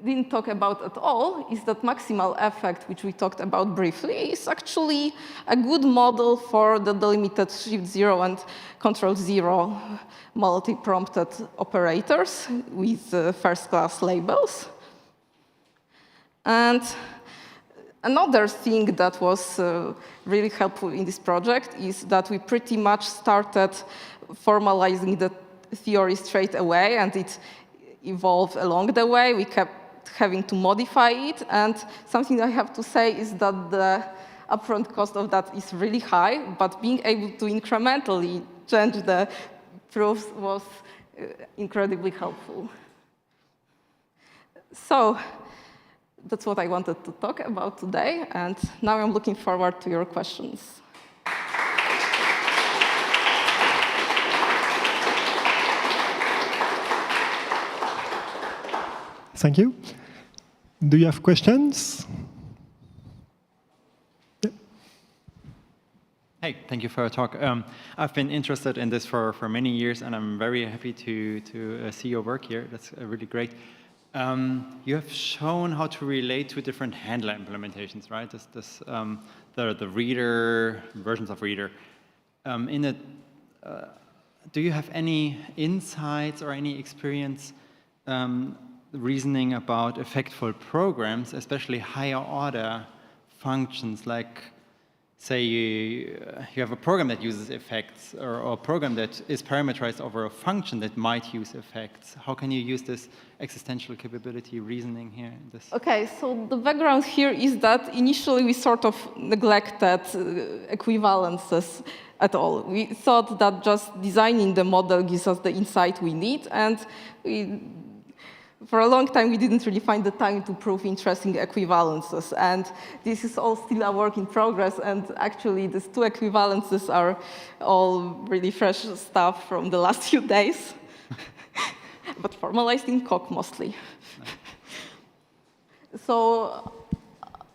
didn't talk about at all is that maximal effect, which we talked about briefly, is actually a good model for the delimited shift 0 and control 0 multi-prompted operators with first-class labels. And another thing that was really helpful in this project is that we pretty much started formalizing the theory straight away, and it evolved along the way. We kept having to modify it, and something I have to say is that the upfront cost of that is really high, but being able to incrementally change the proofs was incredibly helpful. So that's what I wanted to talk about today, and now I'm looking forward to your questions. Thank you. Do you have questions? Yeah. Hey, thank you for your talk. I've been interested in this for many years, and I'm very happy to see your work here. That's really great. You have shown how to relate to different handler implementations, right? The reader, versions of reader. Do you have any insights or any experience reasoning about effectful programs, especially higher order functions, like say you have a program that uses effects, or a program that is parameterized over a function that might use effects? How can you use this existential capability reasoning here? Okay, so the background here is that initially we sort of neglected equivalences at all. We thought that just designing the model gives us the insight we need, and we for a long time, we didn't really find the time to prove interesting equivalences. And this is all still a work in progress. And actually, these two equivalences are all really fresh stuff from the last few days, but formalized in Coq mostly. So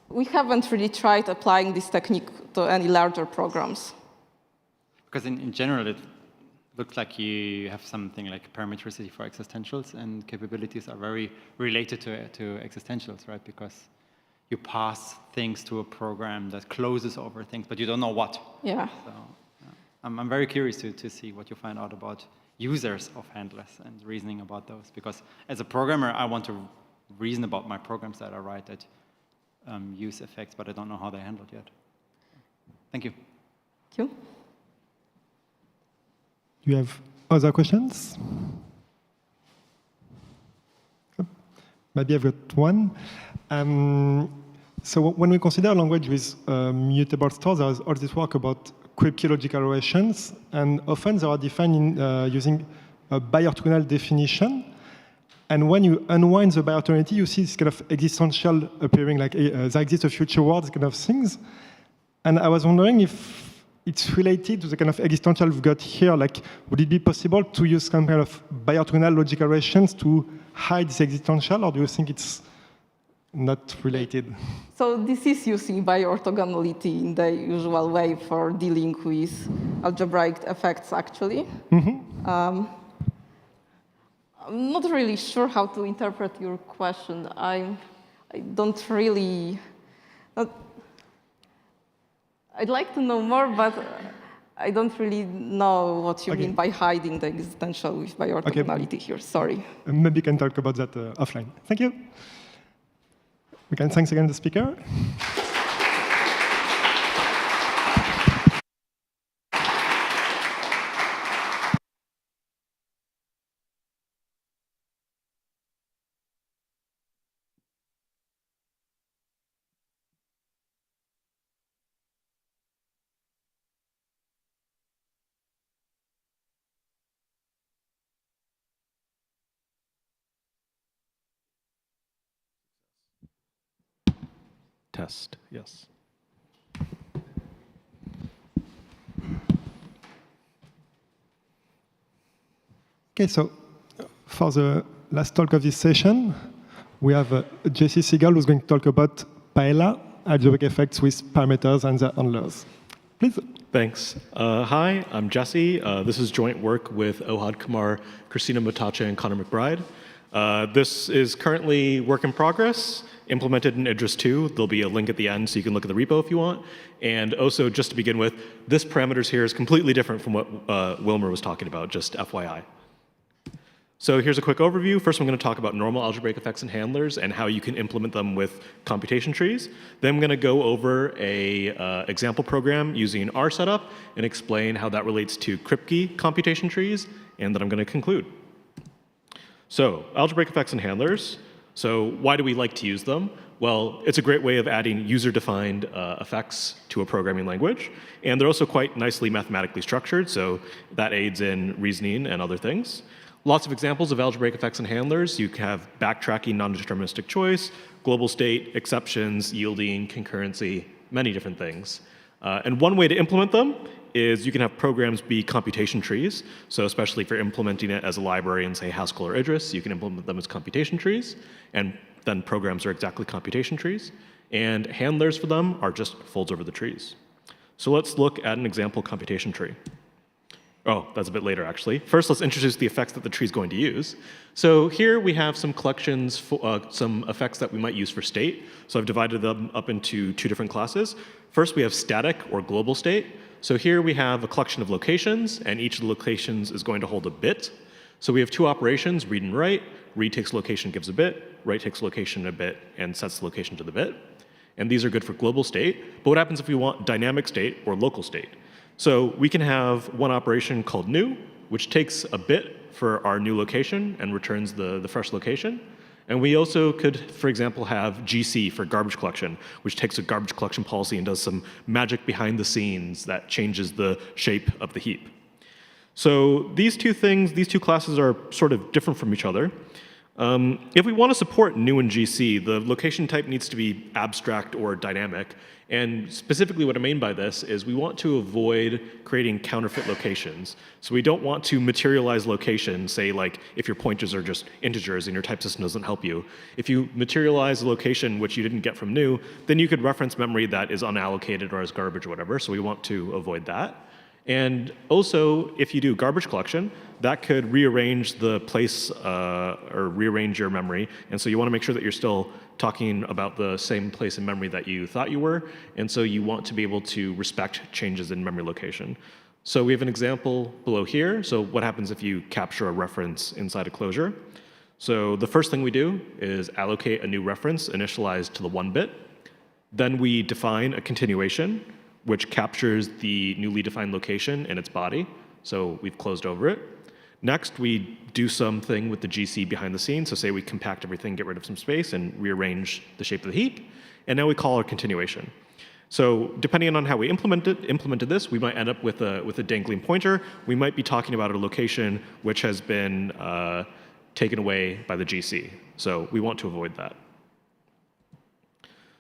we haven't really tried applying this technique to any larger programs. Because in general, it looks like you have something like parametricity for existentials, and capabilities are very related to existentials, right? Because you pass things to a program that closes over things, but you don't know what. Yeah. So I'm very curious to see what you find out about users of handlers and reasoning about those. Because as a programmer, I want to reason about my programs that I write that use effects, but I don't know how they're handled yet. Thank you. Thank you. Do you have other questions? Maybe I've got one. So when we consider a language with mutable stores, there's all this work about cubical logical relations, and often they are defined in, using a bi-orthogonal definition. And when you unwind the bi-orthogonality, you see this kind of existential appearing, like there exists a future world, kind of things. And I was wondering if it's related to the kind of existential we've got here. Like, would it be possible to use some kind of bi-orthogonal logical relations to hide this existential, or do you think it's not related? So this is using bi-orthogonality in the usual way for dealing with algebraic effects, actually. Mm-hmm. I'm not really sure how to interpret your question. I don't really... I'd like to know more, but I don't really know what you mean by hiding the existential with bi-orthogonality here. Sorry. Maybe you can talk about that offline. Thank you. We can thanks again the speaker. Test, yes. Okay, so for the last talk of this session, we have Jesse Siegel who's going to talk about Paella, algebraic effects with parameters and their handlers. Please. Thanks. Hi, I'm Jesse. This is joint work with Ohad Kumar, Christina Matache, and Connor McBride. This is currently work in progress, implemented in Idris 2. There'll be a link at the end so you can look at the repo if you want. And also, just to begin with, this parameters here is completely different from what Wilmer was talking about, just FYI. So here's a quick overview. First, I'm going to talk about normal algebraic effects and handlers and how you can implement them with computation trees. Then I'm going to go over a example program using R setup and explain how that relates to Kripke computation trees, and then I'm going to conclude. So algebraic effects and handlers. So why do we like to use them? Well, it's a great way of adding user-defined effects to a programming language. And they're also quite nicely mathematically structured, so that aids in reasoning and other things. Lots of examples of algebraic effects and handlers. You can have backtracking, non-deterministic choice, global state, exceptions, yielding, concurrency, many different things. And one way to implement them is you can have programs be computation trees. So especially if you're implementing it as a library in, say, Haskell or Idris, you can implement them as computation trees. And then programs are exactly computation trees. And handlers for them are just folds over the trees. So let's look at an example computation tree. Oh, that's a bit later, actually. First, let's introduce the effects that the tree is going to use. So here we have some collections, some effects that we might use for state. So I've divided them up into two different classes. First, we have static or global state. So here we have a collection of locations, and each of the locations is going to hold a bit. So we have two operations, read and write. Read takes location, gives a bit. Write takes location, a bit, and sets the location to the bit. And these are good for global state. But what happens if we want dynamic state or local state? So we can have one operation called new, which takes a bit for our new location and returns the fresh location. And we also could, for example, have GC for garbage collection, which takes a garbage collection policy and does some magic behind the scenes that changes the shape of the heap. So these two things, these two classes are sort of different from each other. If we want to support new in GC, the location type needs to be abstract or dynamic. And specifically what I mean by this is we want to avoid creating counterfeit locations. So we don't want to materialize location, say like if your pointers are just integers and your type system doesn't help you. If you materialize a location which you didn't get from new, then you could reference memory that is unallocated or as garbage or whatever. So we want to avoid that. And also, if you do garbage collection, that could rearrange the place or rearrange your memory. And so you want to make sure that you're still talking about the same place in memory that you thought you were. And so you want to be able to respect changes in memory location. So we have an example below here. So what happens if you capture a reference inside a closure? So the first thing we do is allocate a new reference initialized to the 1 bit. Then we define a continuation, which captures the newly defined location and its body. So we've closed over it. Next, we do something with the GC behind the scenes. So say we compact everything, get rid of some space, and rearrange the shape of the heap. And now we call our continuation. So depending on how we implemented this, we might end up with a dangling pointer. We might be talking about a location which has been taken away by the GC. So we want to avoid that.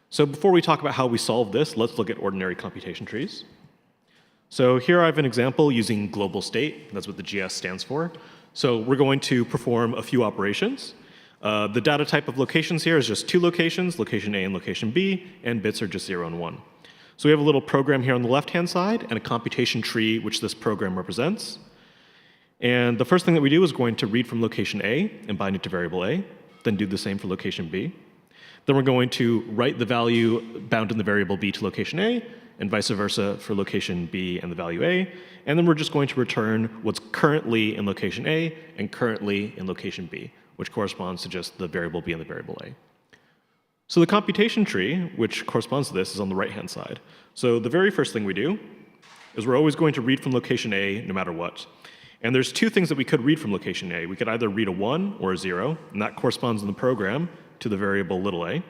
So before we talk about how we solve this, let's look at ordinary computation trees. So here I have an example using global state. That's what the GS stands for. So we're going to perform a few operations. The data type of locations here is just 2 locations, location A and location B, and bits are just 0 and 1. So we have a little program here on the left-hand side and a computation tree which this program represents. And the first thing that we do is going to read from location A and bind it to variable A, then do the same for location B. Then we're going to write the value bound in the variable B to location A, and vice versa for location B and the value A. And then we're just going to return what's currently in location A and currently in location B, which corresponds to just the variable B and the variable A. So the computation tree, which corresponds to this, is on the right-hand side. So the very first thing we do is we're always going to read from location A no matter what. And there's 2 things that we could read from location A. We could either read a 1 or a 0, and that corresponds in the program to the variable little a.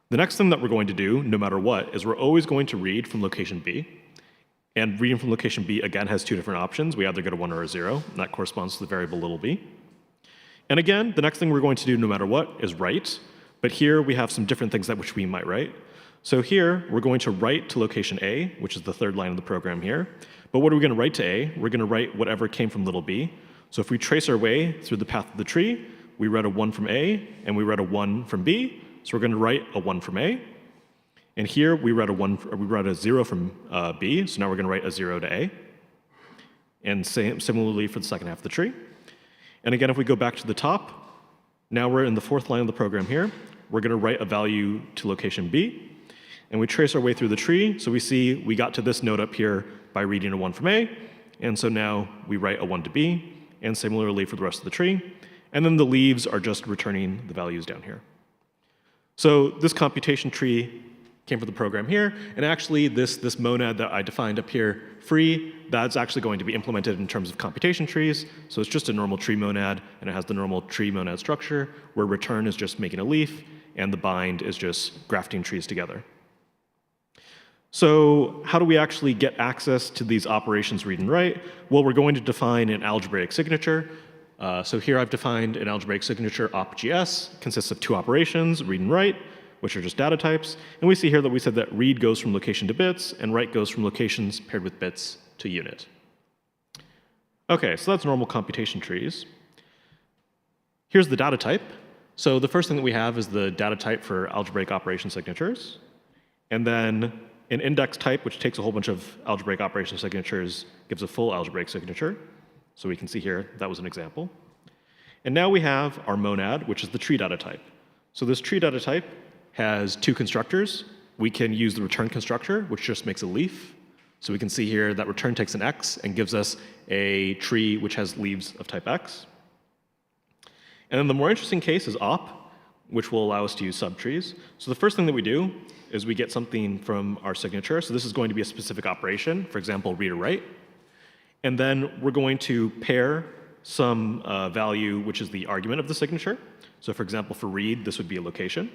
The next thing that we're going to do, no matter what, is we're always going to read from location B. And reading from location B, again, has 2 different options. We either get a 1 or a 0, and that corresponds to the variable little b. And again, the next thing we're going to do, no matter what, is write. But here we have some different things that which we might write. So here, we're going to write to location A, which is the 3rd line of the program here. But what are we going to write to A? We're going to write whatever came from little b. So if we trace our way through the path of the tree, we read a 1 from A, and we read a 1 from B. So we're going to write a 1 from A. And here we read a 0 from B, so now we're going to write a 0 to A. And similarly for the second half of the tree. And again, if we go back to the top, now we're in the 4th line of the program here. We're going to write a value to location B. And we trace our way through the tree, so we see we got to this node up here by reading a 1 from A. And so now we write a 1 to B, and similarly for the rest of the tree. And then the leaves are just returning the values down here. So this computation tree came from the program here, and actually this monad that I defined up here, free, that's actually going to be implemented in terms of computation trees. So it's just a normal tree monad, and it has the normal tree monad structure, where return is just making a leaf, and the bind is just grafting trees together. So how do we actually get access to these operations read and write? Well, we're going to define an algebraic signature. So here I've defined an algebraic signature opgs, consists of 2 operations, read and write, which are just data types. And we see here that we said that read goes from location to bits, and write goes from locations paired with bits to unit. Okay, so that's normal computation trees. Here's the data type. So the first thing that we have is the data type for algebraic operation signatures. And then an index type, which takes a whole bunch of algebraic operation signatures, gives a full algebraic signature. So we can see here, that was an example. And now we have our monad, which is the tree data type. So this tree data type has 2 constructors. We can use the return constructor, which just makes a leaf. So we can see here that return takes an x and gives us a tree which has leaves of type x. And then the more interesting case is op, which will allow us to use subtrees. So the first thing that we do is we get something from our signature. So this is going to be a specific operation, for example, read or write. And then we're going to pair some value, which is the argument of the signature. So for example, for read, this would be a location.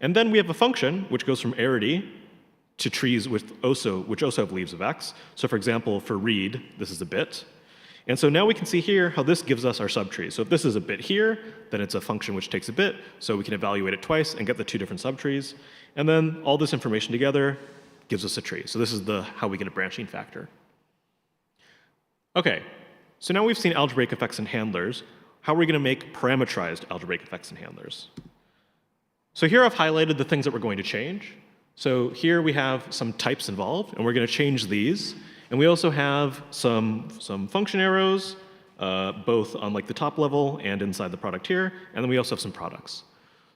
And then we have a function, which goes from arity to trees which also have leaves of x. So for example, for read, this is a bit. And so now we can see here how this gives us our subtree. So if this is a bit here, then it's a function which takes a bit, so we can evaluate it twice and get the two different subtrees. And then all this information together gives us a tree. So this is how we get a branching factor. Okay, so now we've seen algebraic effects and handlers. How are we going to make parameterized algebraic effects and handlers? So here I've highlighted the things that we're going to change. So here we have some types involved, and we're going to change these. And we also have some function arrows, both on like the top level and inside the product here. And then we also have some products.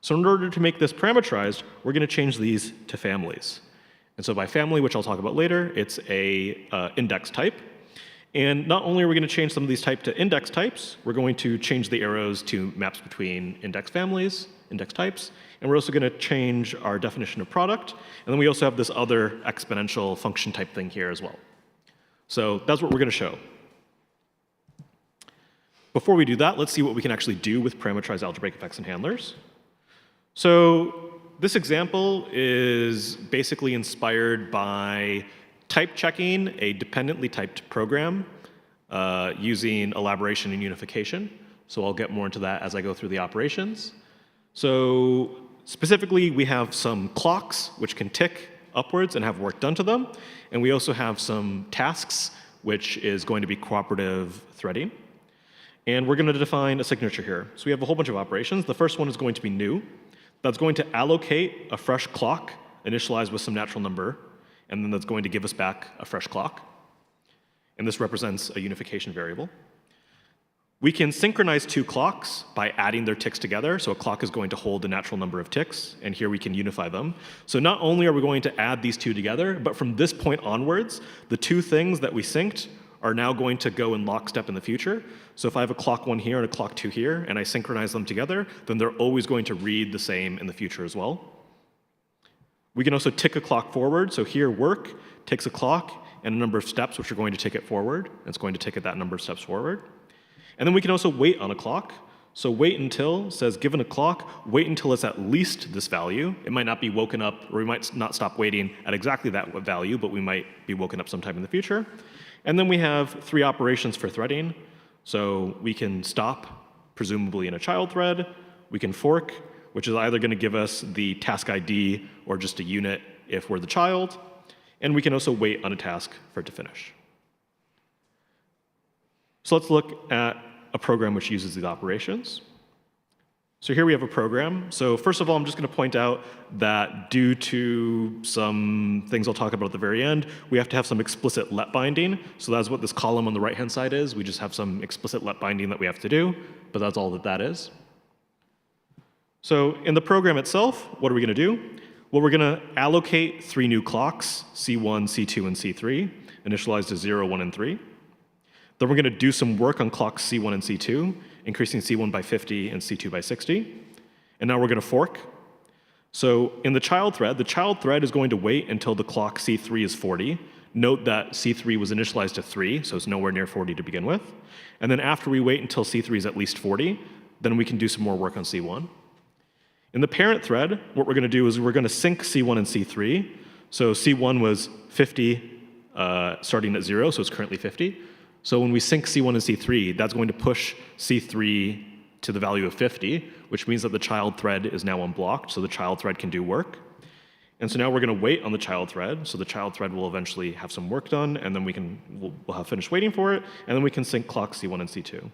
So in order to make this parameterized, we're going to change these to families. And so by family, which I'll talk about later, it's a index type. And not only are we going to change some of these types to index types, we're going to change the arrows to maps between index families, index types, and we're also going to change our definition of product. And then we also have this other exponential function type thing here as well. So that's what we're going to show. Before we do that, let's see what we can actually do with parameterized algebraic effects and handlers. So this example is basically inspired by type checking a dependently typed program using elaboration and unification. So I'll get more into that as I go through the operations. So specifically, we have some clocks which can tick upwards and have work done to them. And we also have some tasks, which is going to be cooperative threading. And we're going to define a signature here. So we have a whole bunch of operations. The first one is going to be new. That's going to allocate a fresh clock initialized with some natural number. And then that's going to give us back a fresh clock. And this represents a unification variable. We can synchronize two clocks by adding their ticks together. So a clock is going to hold a natural number of ticks, and here we can unify them. So not only are we going to add these two together, but from this point onwards, the two things that we synced are now going to go in lockstep in the future. So if I have a clock 1 here and a clock 2 here, and I synchronize them together, then they're always going to read the same in the future as well. We can also tick a clock forward. So here, work takes a clock and a number of steps, which are going to tick it forward. And it's going to tick it that number of steps forward. And then we can also wait on a clock. So wait until says, given a clock, wait until it's at least this value. It might not be woken up, or we might not stop waiting at exactly that value, but we might be woken up sometime in the future. And then we have 3 operations for threading. So we can stop, presumably in a child thread. We can fork, which is either going to give us the task ID or just a unit if we're the child. And we can also wait on a task for it to finish. So let's look at a program which uses these operations. So here we have a program. So first of all, I'm just going to point out that due to some things I'll talk about at the very end, we have to have some explicit let binding. So that's what this column on the right-hand side is. We just have some explicit let binding that we have to do, but that's all that that is. So in the program itself, what are we going to do? Well, we're going to allocate 3 new clocks, C1, C2, and C3, initialized to 0, 1, and 3. Then we're going to do some work on clocks C1 and C2, increasing C1 by 50 and C2 by 60. And now we're going to fork. So in the child thread is going to wait until the clock C3 is 40. Note that C3 was initialized to 3, so it's nowhere near 40 to begin with. And then after we wait until C3 is at least 40, then we can do some more work on C1. In the parent thread, what we're going to do is we're going to sync C1 and C3. So C1 was 50 starting at 0, so it's currently 50. So when we sync C1 and C3, that's going to push C3 to the value of 50, which means that the child thread is now unblocked, so the child thread can do work. And so now we're going to wait on the child thread, so the child thread will eventually have some work done, and then we'll have finished waiting for it, and then we can sync clock C1 and C2.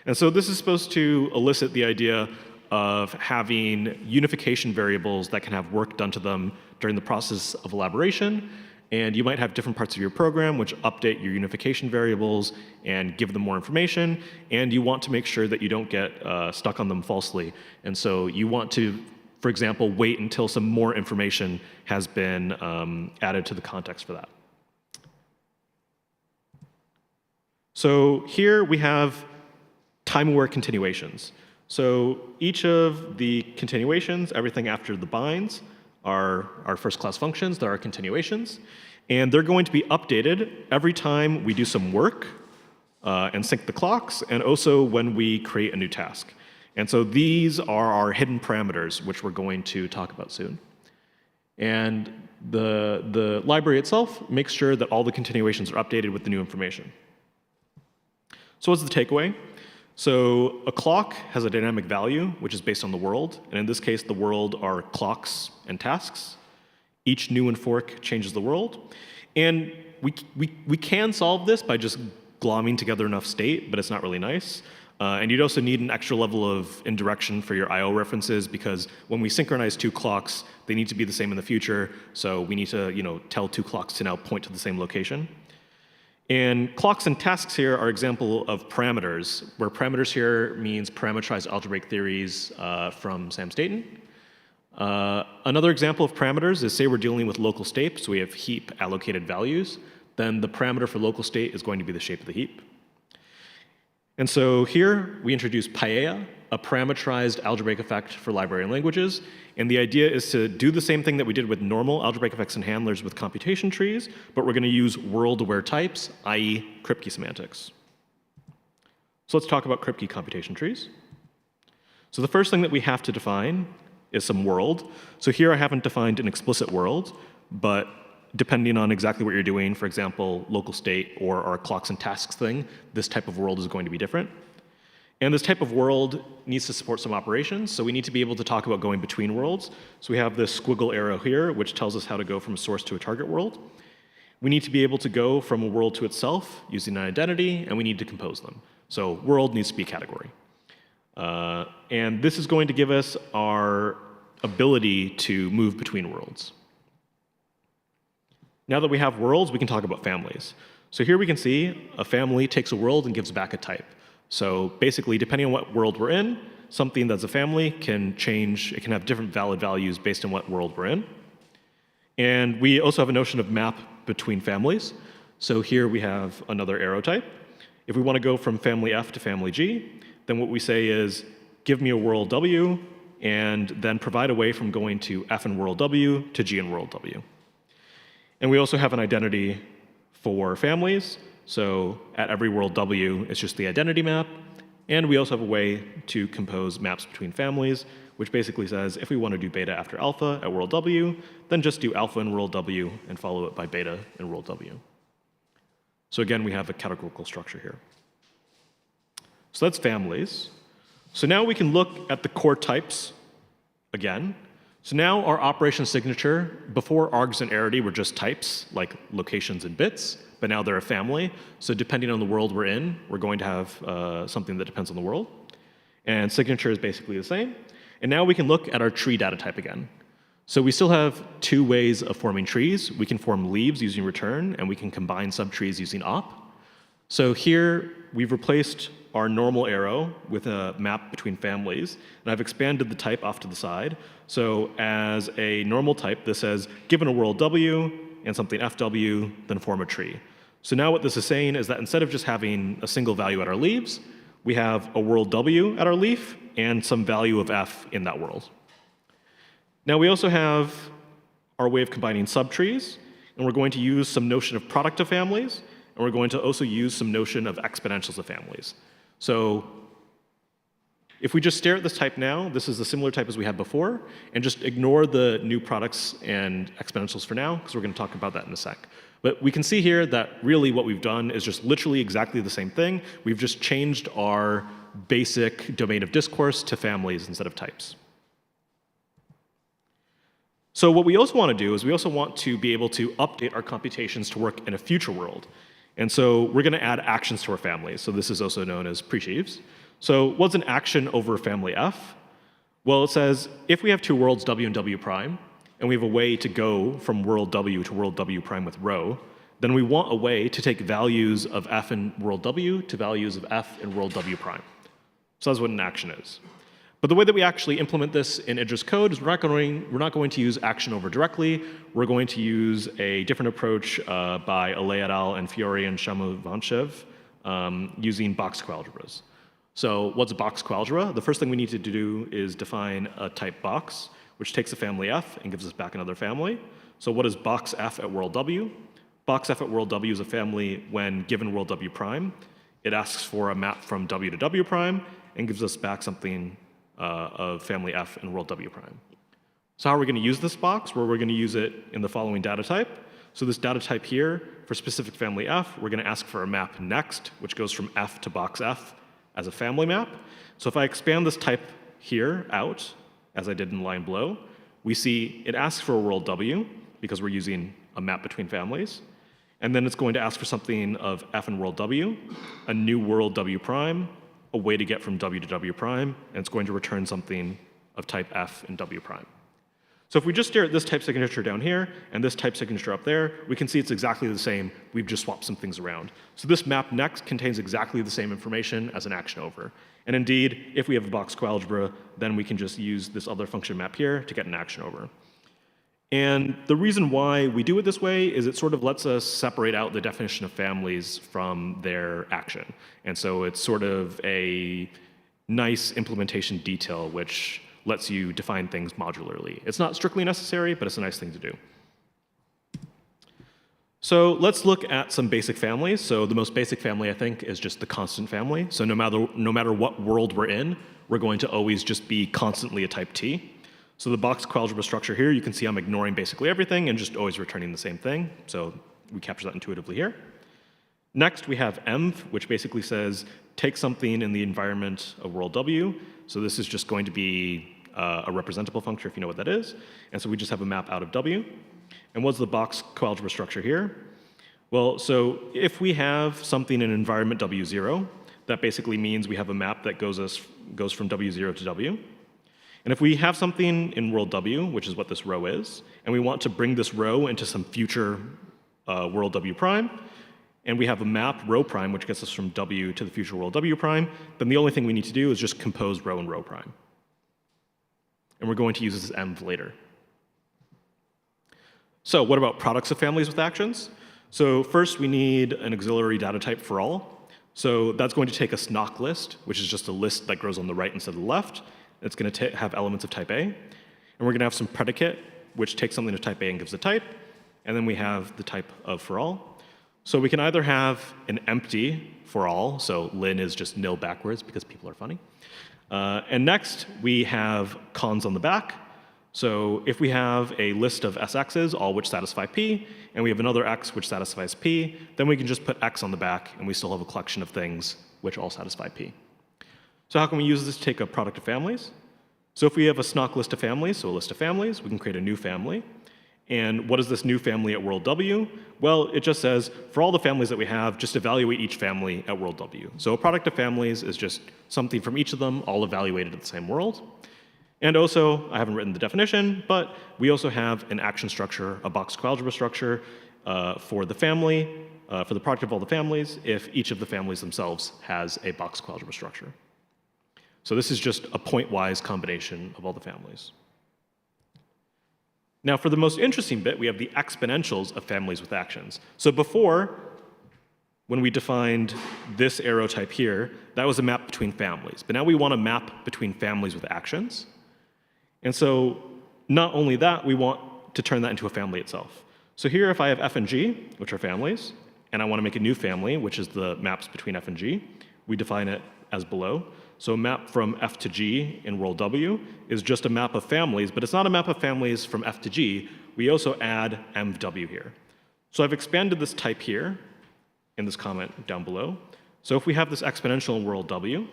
And so this is supposed to elicit the idea of having unification variables that can have work done to them during the process of elaboration. And you might have different parts of your program which update your unification variables and give them more information. And you want to make sure that you don't get stuck on them falsely. And so you want to, for example, wait until some more information has been added to the context for that. So here we have time-aware continuations. So each of the continuations, everything after the binds, are our first-class functions. There are continuations. And they're going to be updated every time we do some work and sync the clocks, and also when we create a new task. And so these are our hidden parameters, which we're going to talk about soon. And the library itself makes sure that all the continuations are updated with the new information. So what's the takeaway? So a clock has a dynamic value, which is based on the world. And in this case, the world are clocks and tasks. Each new and fork changes the world. And we can solve this by just glomming together enough state, but it's not really nice. And you'd also need an extra level of indirection for your I/O references, because when we synchronize two clocks, they need to be the same in the future. So we need to, tell two clocks to now point to the same location. And clocks and tasks here are example of parameters, where parameters here means parameterized algebraic theories from Sam Staton. Another example of parameters is, say we're dealing with local state, so we have heap allocated values, then the parameter for local state is going to be the shape of the heap. And so here we introduce Paella, a parameterized algebraic effect for library languages. And the idea is to do the same thing that we did with normal algebraic effects and handlers with computation trees, but we're going to use world-aware types, i.e. Kripke semantics. So let's talk about Kripke computation trees. So the first thing that we have to define is some world. So here I haven't defined an explicit world, but depending on exactly what you're doing, for example, local state or our clocks and tasks thing, this type of world is going to be different. And this type of world needs to support some operations, so we need to be able to talk about going between worlds. So we have this squiggle arrow here, which tells us how to go from a source to a target world. We need to be able to go from a world to itself using an identity, and we need to compose them. So world needs to be a category. And this is going to give us our ability to move between worlds. Now that we have worlds, we can talk about families. So here we can see a family takes a world and gives back a type. So basically, depending on what world we're in, something that's a family can change. It can have different valid values based on what world we're in. And we also have a notion of map between families. So here we have another arrow type. If we want to go from family F to family G, then what we say is, give me a world W, and then provide a way from going to F in world W to G in world W. And we also have an identity for families. So at every world W, it's just the identity map. And we also have a way to compose maps between families, which basically says if we want to do beta after alpha at world W, then just do alpha in world W and follow it by beta in world W. So again, we have a categorical structure here. So that's families. So now we can look at the core types again. So now our operation signature, before args and arity were just types, like locations and bits, but now they're a family. So depending on the world we're in, we're going to have something that depends on the world. And signature is basically the same. And now we can look at our tree data type again. So we still have two ways of forming trees. We can form leaves using return, and we can combine subtrees using op. So here we've replaced our normal arrow with a map between families, and I've expanded the type off to the side. So as a normal type, this says, given a world W and something FW, then form a tree. So now what this is saying is that instead of just having a single value at our leaves, we have a world W at our leaf and some value of F in that world. Now we also have our way of combining subtrees, and we're going to use some notion of product of families, and we're going to also use some notion of exponentials of families. So if we just stare at this type now, this is a similar type as we had before, and just ignore the new products and exponentials for now, because we're going to talk about that in a sec. But we can see here that really what we've done is just literally exactly the same thing. We've just changed our basic domain of discourse to families instead of types. So what we also want to do is we also want to be able to update our computations to work in a future world. And so we're going to add actions to our families. So this is also known as pre-sheaves. So what's an action over family F? Well, it says if we have two worlds W and W prime, and we have a way to go from world W to world W prime with row, then we want a way to take values of F in world W to values of F in world W prime. So that's what an action is. But the way that we actually implement this in Idra's code is we're not going to use action over directly. We're going to use a different approach by Alay et al. And Fiore and Shamuvanchev using box coalgebras. So what's a box coalgebra? The first thing we need to do is define a type box, which takes a family F and gives us back another family. So what is box F at world W? Box F at world W is a family when given world W prime. It asks for a map from W to W prime and gives us back something of family F in world W prime. So how are we going to use this box? Well, we're going to use it in the following data type. So this data type here, for specific family F, we're going to ask for a map next, which goes from F to box F as a family map. So if I expand this type here out, as I did in the line below, we see it asks for a world W, because we're using a map between families. And then it's going to ask for something of F and world W, a new world W prime, a way to get from W to W prime, and it's going to return something of type F and W prime. So if we just stare at this type signature down here and this type signature up there, we can see it's exactly the same. We've just swapped some things around. So this map next contains exactly the same information as an action over. And indeed, if we have a box coalgebra, then we can just use this other function map here to get an action over. And the reason why we do it this way is it sort of lets us separate out the definition of families from their action. And so it's sort of a nice implementation detail which lets you define things modularly. It's not strictly necessary, but it's a nice thing to do. So let's look at some basic families. So the most basic family, I think, is just the constant family. So no matter what world we're in, we're going to always just be constantly a type T. So the box coalgebra structure here, you can see I'm ignoring basically everything and just always returning the same thing. So we capture that intuitively here. Next, we have env, which basically says, take something in the environment of world W. So this is just going to be a representable function, if you know what that is. And so we just have a map out of W. And what's the box coalgebra structure here? Well, so if we have something in environment W0, that basically means we have a map that goes from W0 to W. And if we have something in world W, which is what this row is, and we want to bring this row into some future world W prime, and we have a map row prime, which gets us from W to the future world W prime, then the only thing we need to do is just compose row and row prime. And we're going to use this as env later. So what about products of families with actions? So first, we need an auxiliary data type for all. So that's going to take a SNOC list, which is just a list that grows on the right instead of the left. It's going to have elements of type A. And we're going to have some predicate, which takes something of type A and gives a type. And then we have the type of for all. So we can either have an empty for all, so lin is just nil backwards because people are funny. And next, we have cons on the back. So if we have a list of SX's, all which satisfy P, and we have another X which satisfies P, then we can just put X on the back, and we still have a collection of things which all satisfy P. So how can we use this to take a product of families? So if we have a SNOC list of families, so a list of families, we can create a new family. And what is this new family at world W? Well, it just says, for all the families that we have, just evaluate each family at world W. So a product of families is just something from each of them, all evaluated at the same world. And also, I haven't written the definition, but we also have an action structure, a box coalgebra structure for the family, for the product of all the families, if each of the families themselves has a box coalgebra structure. So this is just a point-wise combination of all the families. Now, for the most interesting bit, we have the exponentials of families with actions. So before, when we defined this arrow type here, that was a map between families. But now we want a map between families with actions. And so not only that, we want to turn that into a family itself. So here, if I have F and G, which are families, and I want to make a new family, which is the maps between F and G, we define it as below. So a map from F to G in world W is just a map of families, but it's not a map of families from F to G. We also add MW here. So I've expanded this type here in this comment down below. So if we have this exponential in world W,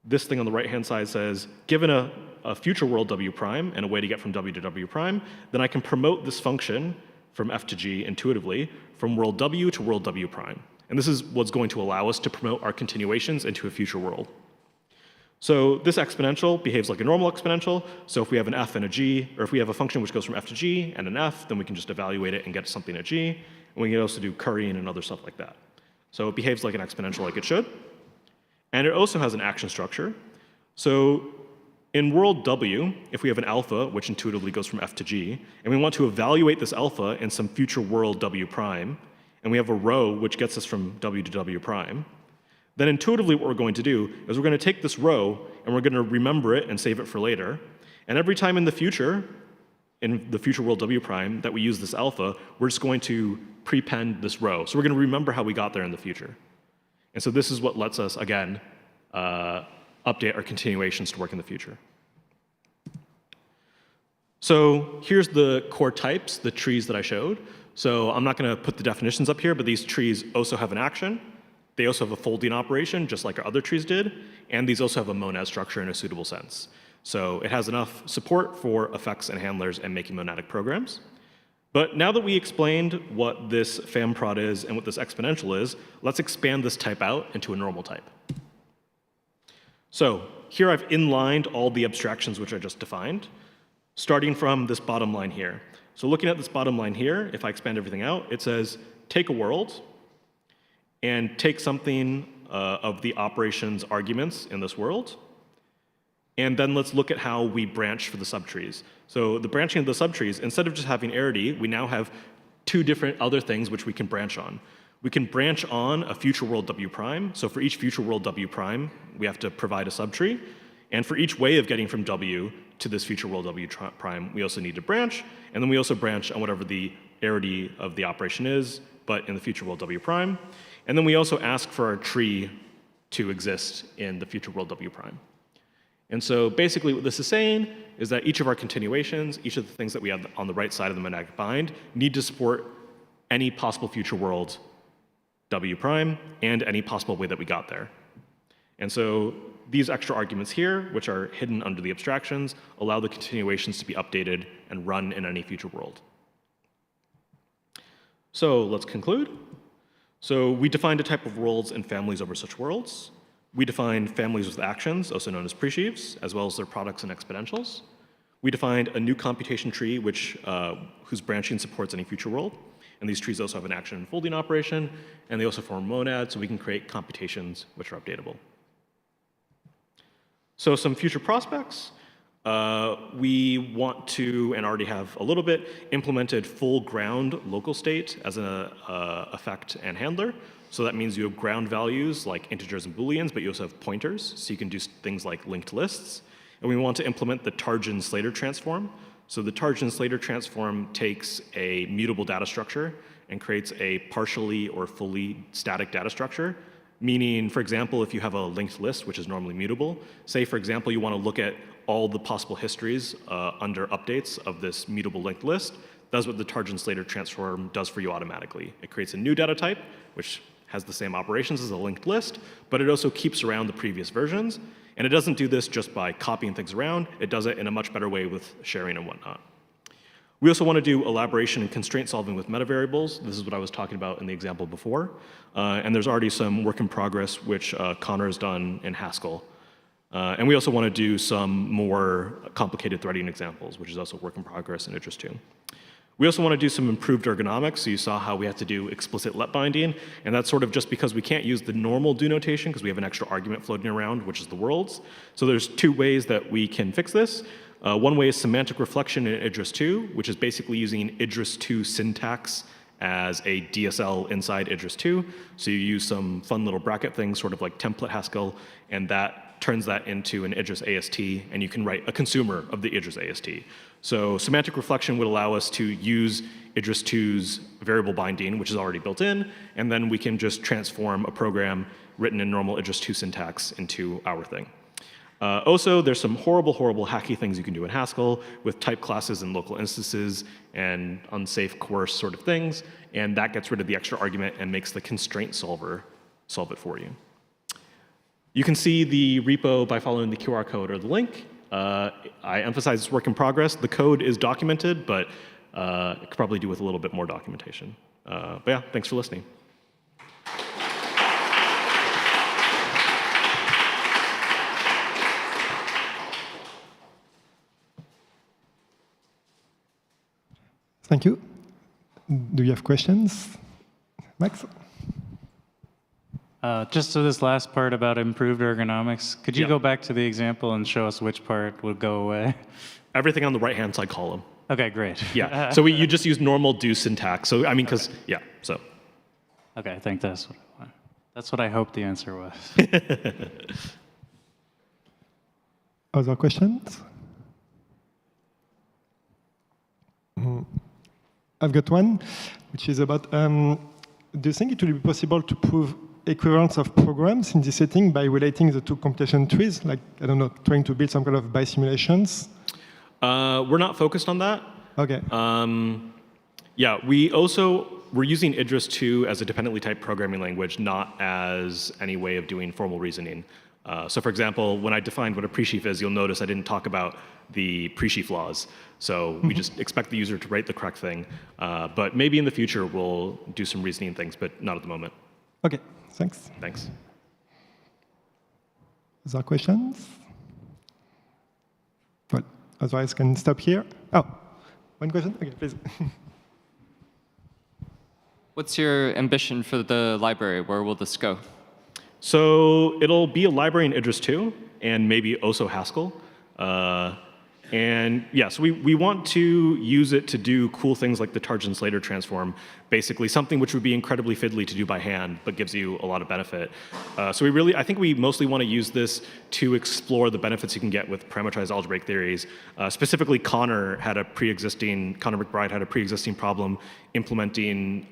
this thing on the right-hand side says, given a future world W prime and a way to get from W to W prime, then I can promote this function from F to G intuitively from world W to world W prime. And this is what's going to allow us to promote our continuations into a future world. So this exponential behaves like a normal exponential. So if we have an F and a G, or if we have a function which goes from F to G and an F, then we can just evaluate it and get something at G. And we can also do currying and other stuff like that. So it behaves like an exponential like it should. And it also has an action structure. So in world W, if we have an alpha, which intuitively goes from F to G, and we want to evaluate this alpha in some future world W prime, and we have a row which gets us from W to W prime, then intuitively what we're going to do is we're going to take this row and we're going to remember it and save it for later. And every time in the future world W prime that we use this alpha, we're just going to prepend this row. So we're going to remember how we got there in the future. And so this is what lets us, again, update our continuations to work in the future. So here's the core types, the trees that I showed. So I'm not going to put the definitions up here, but these trees also have an action. They also have a folding operation, just like our other trees did. And these also have a monad structure in a suitable sense. So it has enough support for effects and handlers and making monadic programs. But now that we explained what this famprod is and what this exponential is, let's expand this type out into a normal type. So here I've inlined all the abstractions which I just defined, starting from this bottom line here. So looking at this bottom line here, if I expand everything out, it says take a world and take something of the operations arguments in this world, and then let's look at how we branch for the subtrees. So the branching of the subtrees, instead of just having arity, we now have two different other things which we can branch on. We can branch on a future world W prime. So for each future world W prime, we have to provide a subtree. And for each way of getting from W to this future world W prime, we also need to branch. And then we also branch on whatever the arity of the operation is, but in the future world W prime. And then we also ask for our tree to exist in the future world W prime. And so basically what this is saying is that each of our continuations, each of the things that we have on the right side of the monadic bind, need to support any possible future world W prime and any possible way that we got there. And so these extra arguments here, which are hidden under the abstractions, allow the continuations to be updated and run in any future world. So let's conclude. So we defined a type of worlds and families over such worlds. We defined families with actions, also known as presheaves, as well as their products and exponentials. We defined a new computation tree whose branching supports any future world. And these trees also have an action and folding operation, and they also form monads, so we can create computations which are updatable. So some future prospects. We want to, and already have a little bit, implemented full ground local state as an effect and handler. So that means you have ground values like integers and booleans, but you also have pointers, so you can do things like linked lists. And we want to implement the Tarjan-Slater transform. So the Tarjan-Slater transform takes a mutable data structure and creates a partially or fully static data structure. Meaning, for example, if you have a linked list, which is normally mutable, say, for example, you want to look at all the possible histories under updates of this mutable linked list, that's what the Tarjan-Slater transform does for you automatically. It creates a new data type, which has the same operations as a linked list, but it also keeps around the previous versions. And it doesn't do this just by copying things around. It does it in a much better way with sharing and whatnot. We also want to do elaboration and constraint solving with metavariables. This is what I was talking about in the example before. And there's already some work in progress, which Connor has done in Haskell. And we also want to do some more complicated threading examples, which is also work in progress in Idris 2. We also want to do some improved ergonomics. So you saw how we have to do explicit let binding, and that's sort of just because we can't use the normal do notation because we have an extra argument floating around, which is the worlds. So there's two ways that we can fix this. One way is semantic reflection in Idris 2, which is basically using Idris 2 syntax as a DSL inside Idris 2. So you use some fun little bracket things, sort of like template Haskell, and that turns that into an Idris AST, and you can write a consumer of the Idris AST. So semantic reflection would allow us to use Idris 2's variable binding, which is already built in, and then we can just transform a program written in normal Idris 2 syntax into our thing. Also, there's some horrible, horrible hacky things you can do in Haskell with type classes and local instances and unsafe, coerce sort of things, and that gets rid of the extra argument and makes the constraint solver solve it for you. You can see the repo by following the QR code or the link. I emphasize it's work in progress. The code is documented, but it could probably do with a little bit more documentation. But yeah, thanks for listening. Thank you. Do you have questions? Max? Just to this last part about improved ergonomics, could you go back to the example and show us which part would go away? Everything on the right-hand side column. Okay, great. Yeah, so you just use normal do syntax. So, I mean, because, yeah, so. Okay, I think that's what I hoped the answer was. Other questions? I've got one, which is about, do you think it will be possible to prove equivalence of programs in this setting by relating the two computation trees, like, I don't know, trying to build some kind of bisimulations? We're not focused on that. Okay. Yeah, we're using IDRIS2 as a dependently typed programming language, not as any way of doing formal reasoning. So for example, when I defined what a presheaf is, you'll notice I didn't talk about the presheaf laws. So we just expect the user to write the correct thing. But maybe in the future, we'll do some reasoning things, but not at the moment. OK, thanks. Thanks. Other questions? Well, otherwise, I can stop here. Oh, one question? OK, please. What's your ambition for the library? Where will this go? So it'll be a library in IDRIS2 and maybe also Haskell. And yes, we want to use it to do cool things like the Tarjan-Slater transform, basically something which would be incredibly fiddly to do by hand, but gives you a lot of benefit. So I think we mostly want to use this to explore the benefits you can get with parameterized algebraic theories. Specifically, Connor McBride had a pre-existing problem implementing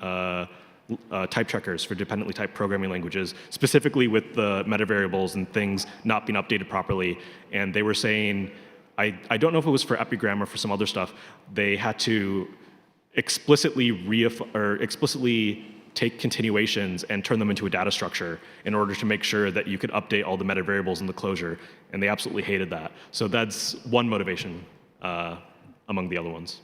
type checkers for dependently typed programming languages, specifically with the meta variables and things not being updated properly. And they were saying, I don't know if it was for epigram or for some other stuff, they had to explicitly take continuations and turn them into a data structure in order to make sure that you could update all the meta variables in the closure. And they absolutely hated that. So that's one motivation among the other ones.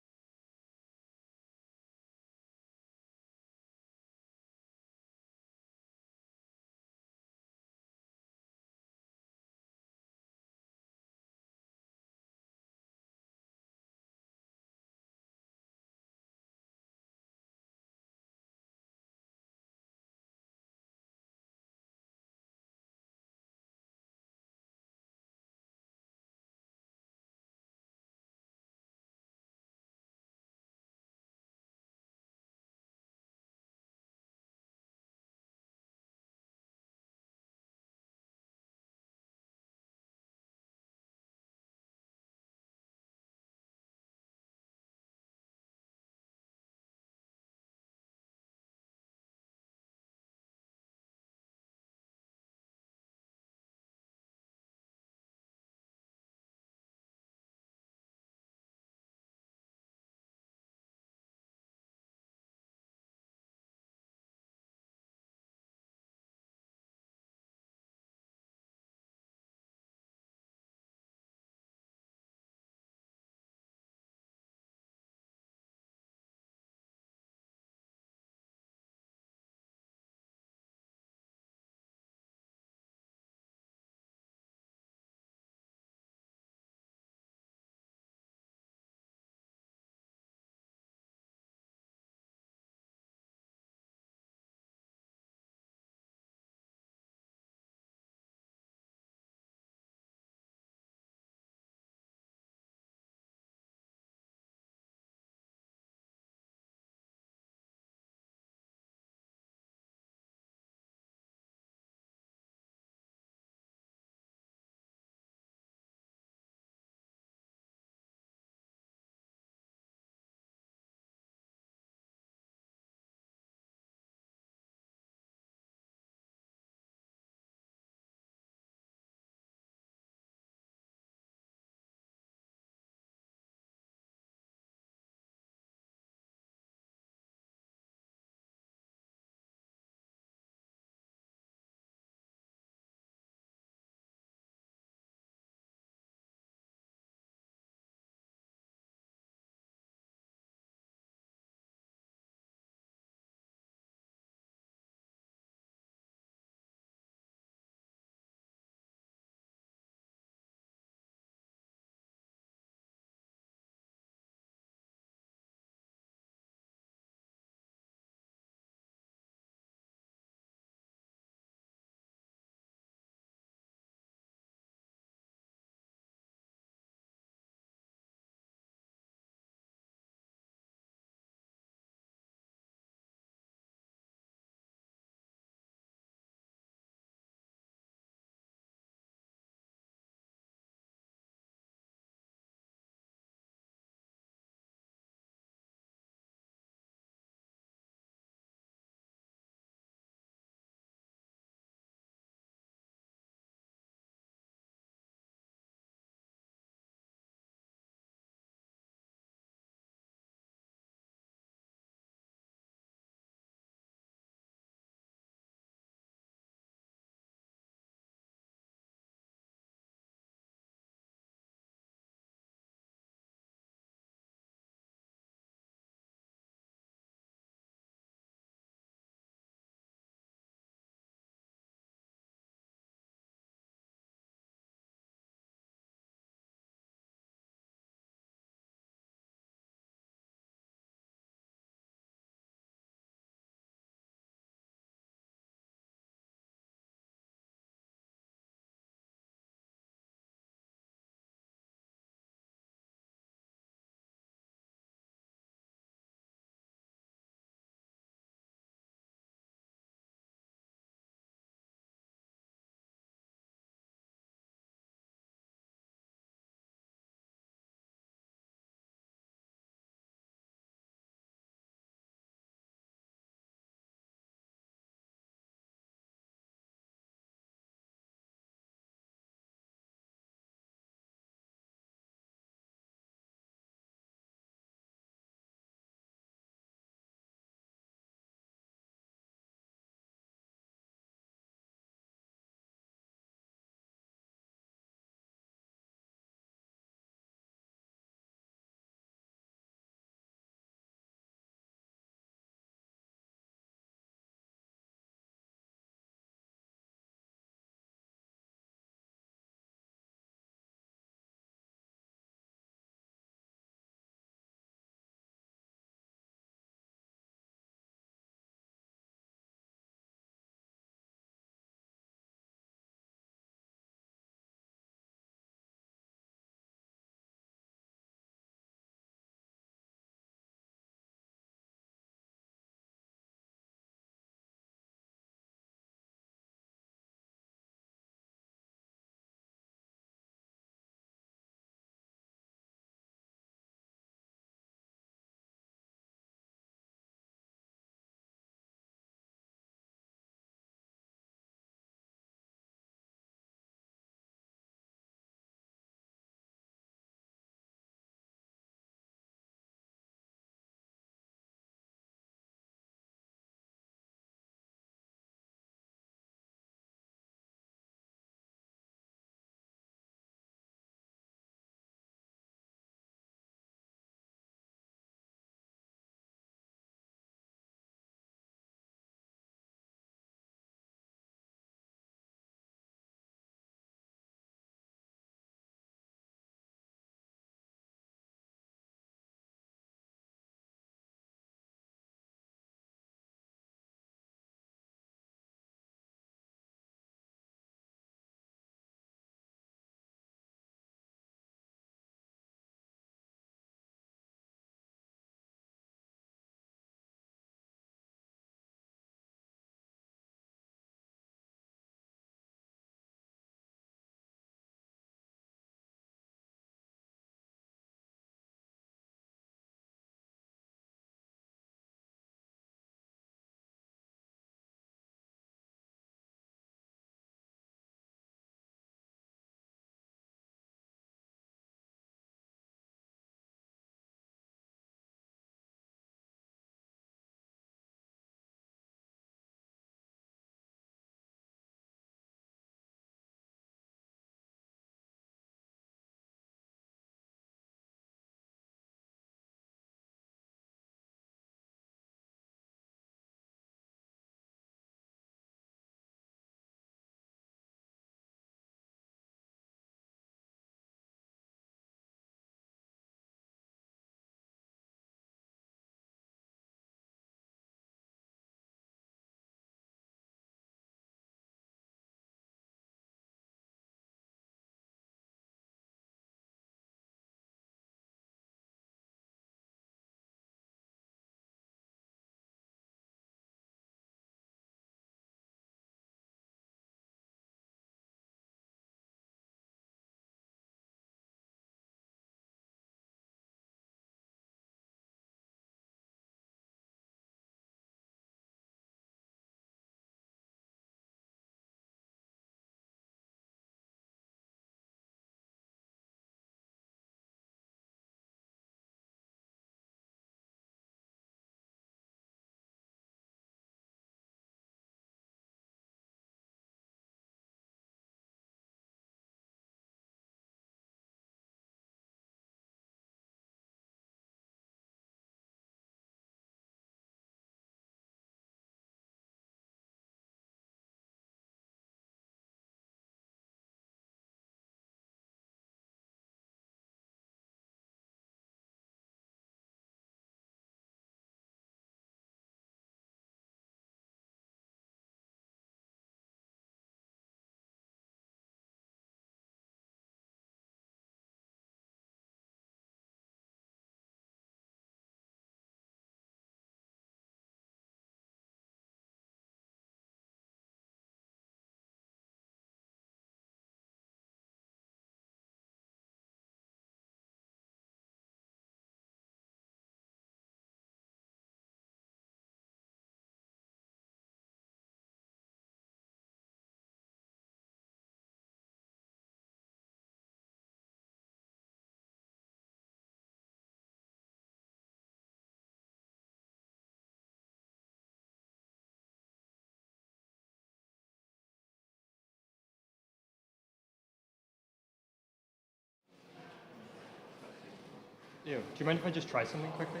Yeah. Do you mind if I just try something quickly?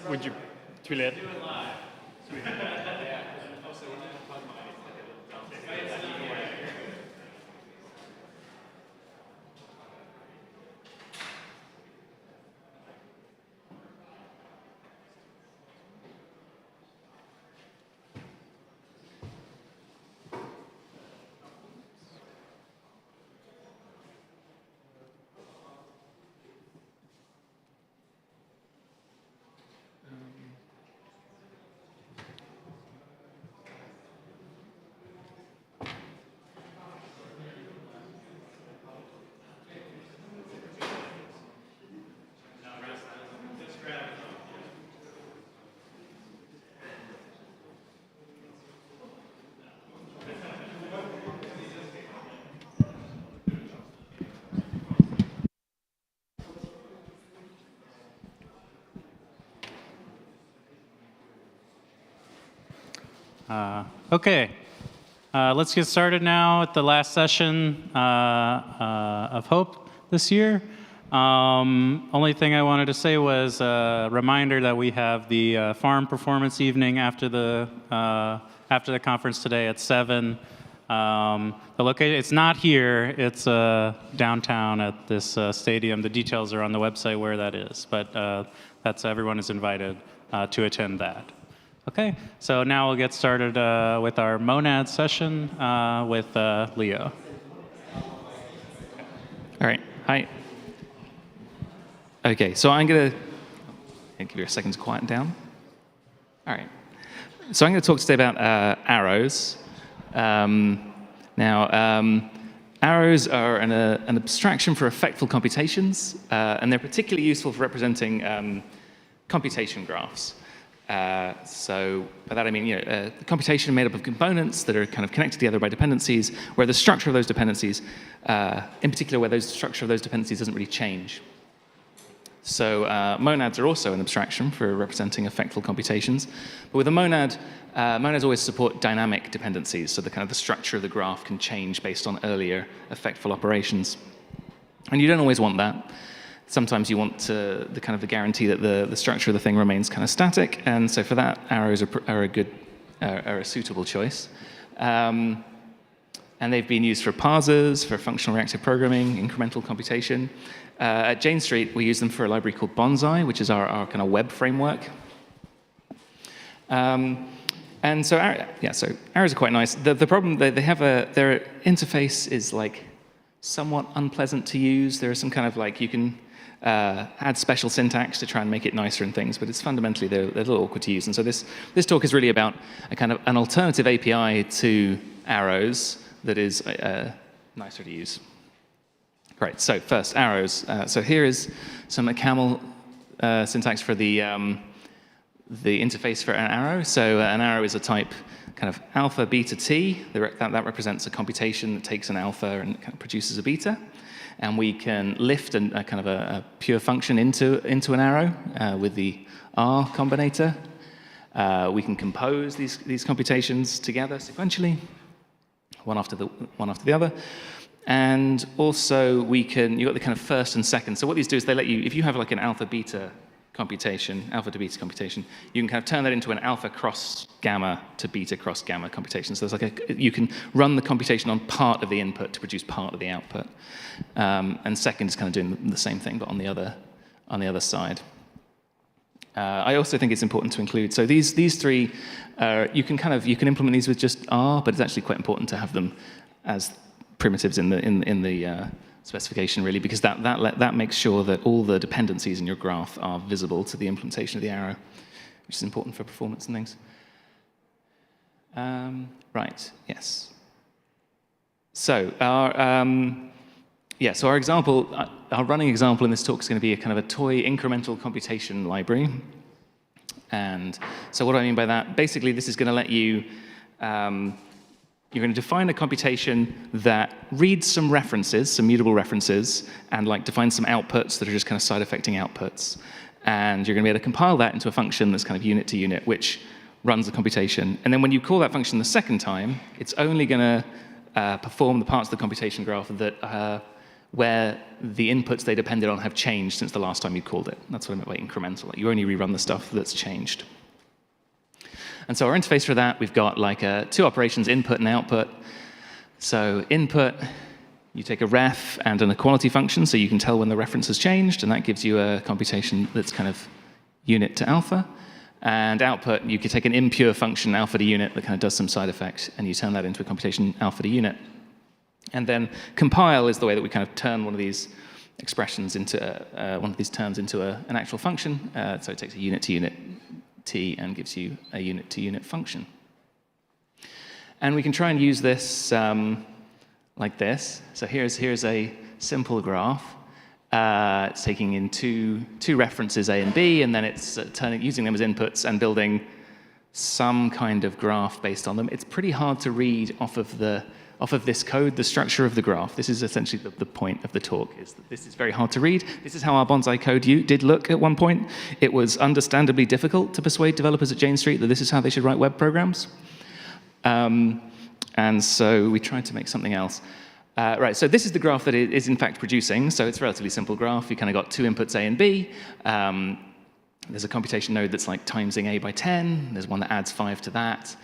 Would you? Too late. Do it live. Okay, let's get started now at the last session of Hope this year. Only thing I wanted to say was a reminder that we have the farm performance evening after the conference today at 7. The location, it's not here, it's downtown at this stadium. The details are on the website where that is, but everyone is invited to attend that. Okay, so now we'll get started with our monad session with Leo. All right, hi. Okay, so I'm going to give you a second to quieten down. All right, so I'm going to talk today about arrows. Arrows are an abstraction for effectful computations, and they're particularly useful for representing computation graphs. So by that I mean, the computation made up of components that are kind of connected together by dependencies, where the structure of those dependencies, in particular where the structure of those dependencies doesn't really change. So monads are also an abstraction for representing effectful computations. But with a monad, monads always support dynamic dependencies, so the structure of the graph can change based on earlier effectful operations. And you don't always want that. Sometimes you want the guarantee that the structure of the thing remains kind of static, and so for that, arrows are a suitable choice. And they've been used for parsers, for functional reactive programming, incremental computation. At Jane Street, we use them for a library called Bonsai, which is our kind of web framework. And so arrows are quite nice. The problem they have their interface is somewhat unpleasant to use. There are some kind of you can add special syntax to try and make it nicer and things, but it's fundamentally they're a little awkward to use. And so this talk is really about an alternative API to arrows that is nicer to use. Great. So first, arrows. So here is some camel syntax for the interface for an arrow. So an arrow is a type kind of alpha, beta, t. That represents a computation that takes an alpha and kind of produces a beta. And we can lift a pure function into an arrow with the R combinator. We can compose these computations together sequentially, one after the other. And also you've got the kind of first and second. So what these do is they let you, if you have an alpha beta computation, alpha to beta computation, you can kind of turn that into an alpha cross gamma to beta cross gamma computation. So you can run the computation on part of the input to produce part of the output. And second is kind of doing the same thing, but on the other side. I also think it's important to include, so these three, you can implement these with just R, but it's actually quite important to have them as primitives in the specification, really, because that makes sure that all the dependencies in your graph are visible to the implementation of the arrow, which is important for performance and things. Right, yes. So our example, our running example in this talk is going to be a kind of a toy incremental computation library. And so what do I mean by that? Basically, this is going to let you, you're going to define a computation that reads some references, some mutable references, and defines some outputs that are just kind of side-effecting outputs. And you're going to be able to compile that into a function that's kind of unit to unit, which runs the computation. And then when you call that function the second time, it's only going to perform the parts of the computation graph that where the inputs they depended on have changed since the last time you called it. That's what I meant by incremental. Like you only rerun the stuff that's changed. And so our interface for that, we've got like two operations, input and output. So input, you take a ref and an equality function, so you can tell when the reference has changed, and that gives you a computation that's kind of unit to alpha. And output, you could take an impure function, alpha to unit, that kind of does some side effects, and you turn that into a computation alpha to unit. And then compile is the way that we kind of turn one of these expressions into, one of these terms into an actual function. So it takes a unit to unit t and gives you a unit to unit function. And we can try and use this like this. So here's a simple graph. It's taking in two references, A and B, and then it's using them as inputs and building some kind of graph based on them. It's pretty hard to read off of this code, the structure of the graph. This is essentially the point of the talk, is that this is very hard to read. This is how our Bonsai code did look at one point. It was understandably difficult to persuade developers at Jane Street that this is how they should write web programs. And so we tried to make something else. Right, so this is the graph that it is in fact producing. So it's a relatively simple graph. You kind of got two inputs, A and B. There's a computation node that's like timesing A by 10. There's one that adds 5 to that.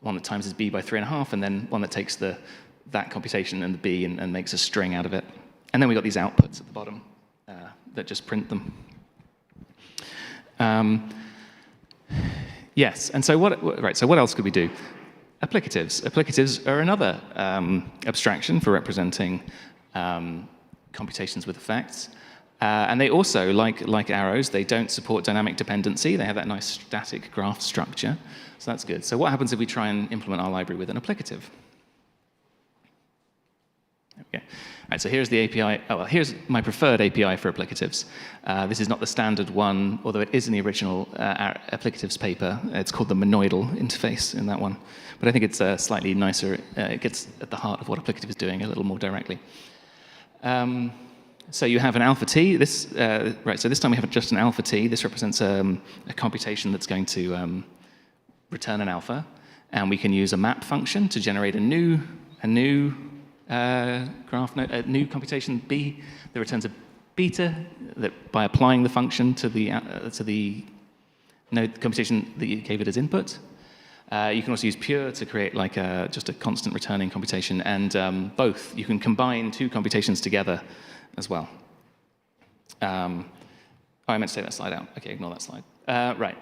One that times B by 3.5, and then one that takes that computation and the B and makes a string out of it. And then we got these outputs at the bottom that just print them. Yes, and so what else could we do? Applicatives. Applicatives are another abstraction for representing computations with effects. And they also, like arrows, they don't support dynamic dependency. They have that nice static graph structure. So that's good. So what happens if we try and implement our library with an applicative? Okay. All right, so here's the API. Oh, well, here's my preferred API for applicatives. This is not the standard one, although it is in the original applicatives paper. It's called the monoidal interface in that one. But I think it's slightly nicer. It gets at the heart of what applicative is doing a little more directly. So you have an alpha t. Right, so this time we have just an alpha t. This represents a computation that's going to return an alpha. And we can use a map function to generate a new graph node, a new computation B that returns a beta that by applying the function to the node computation that you gave it as input. You can also use pure to create like just a constant returning computation, and both. You can combine two computations together as well. Oh, I meant to take that slide out. Okay, ignore that slide. Right.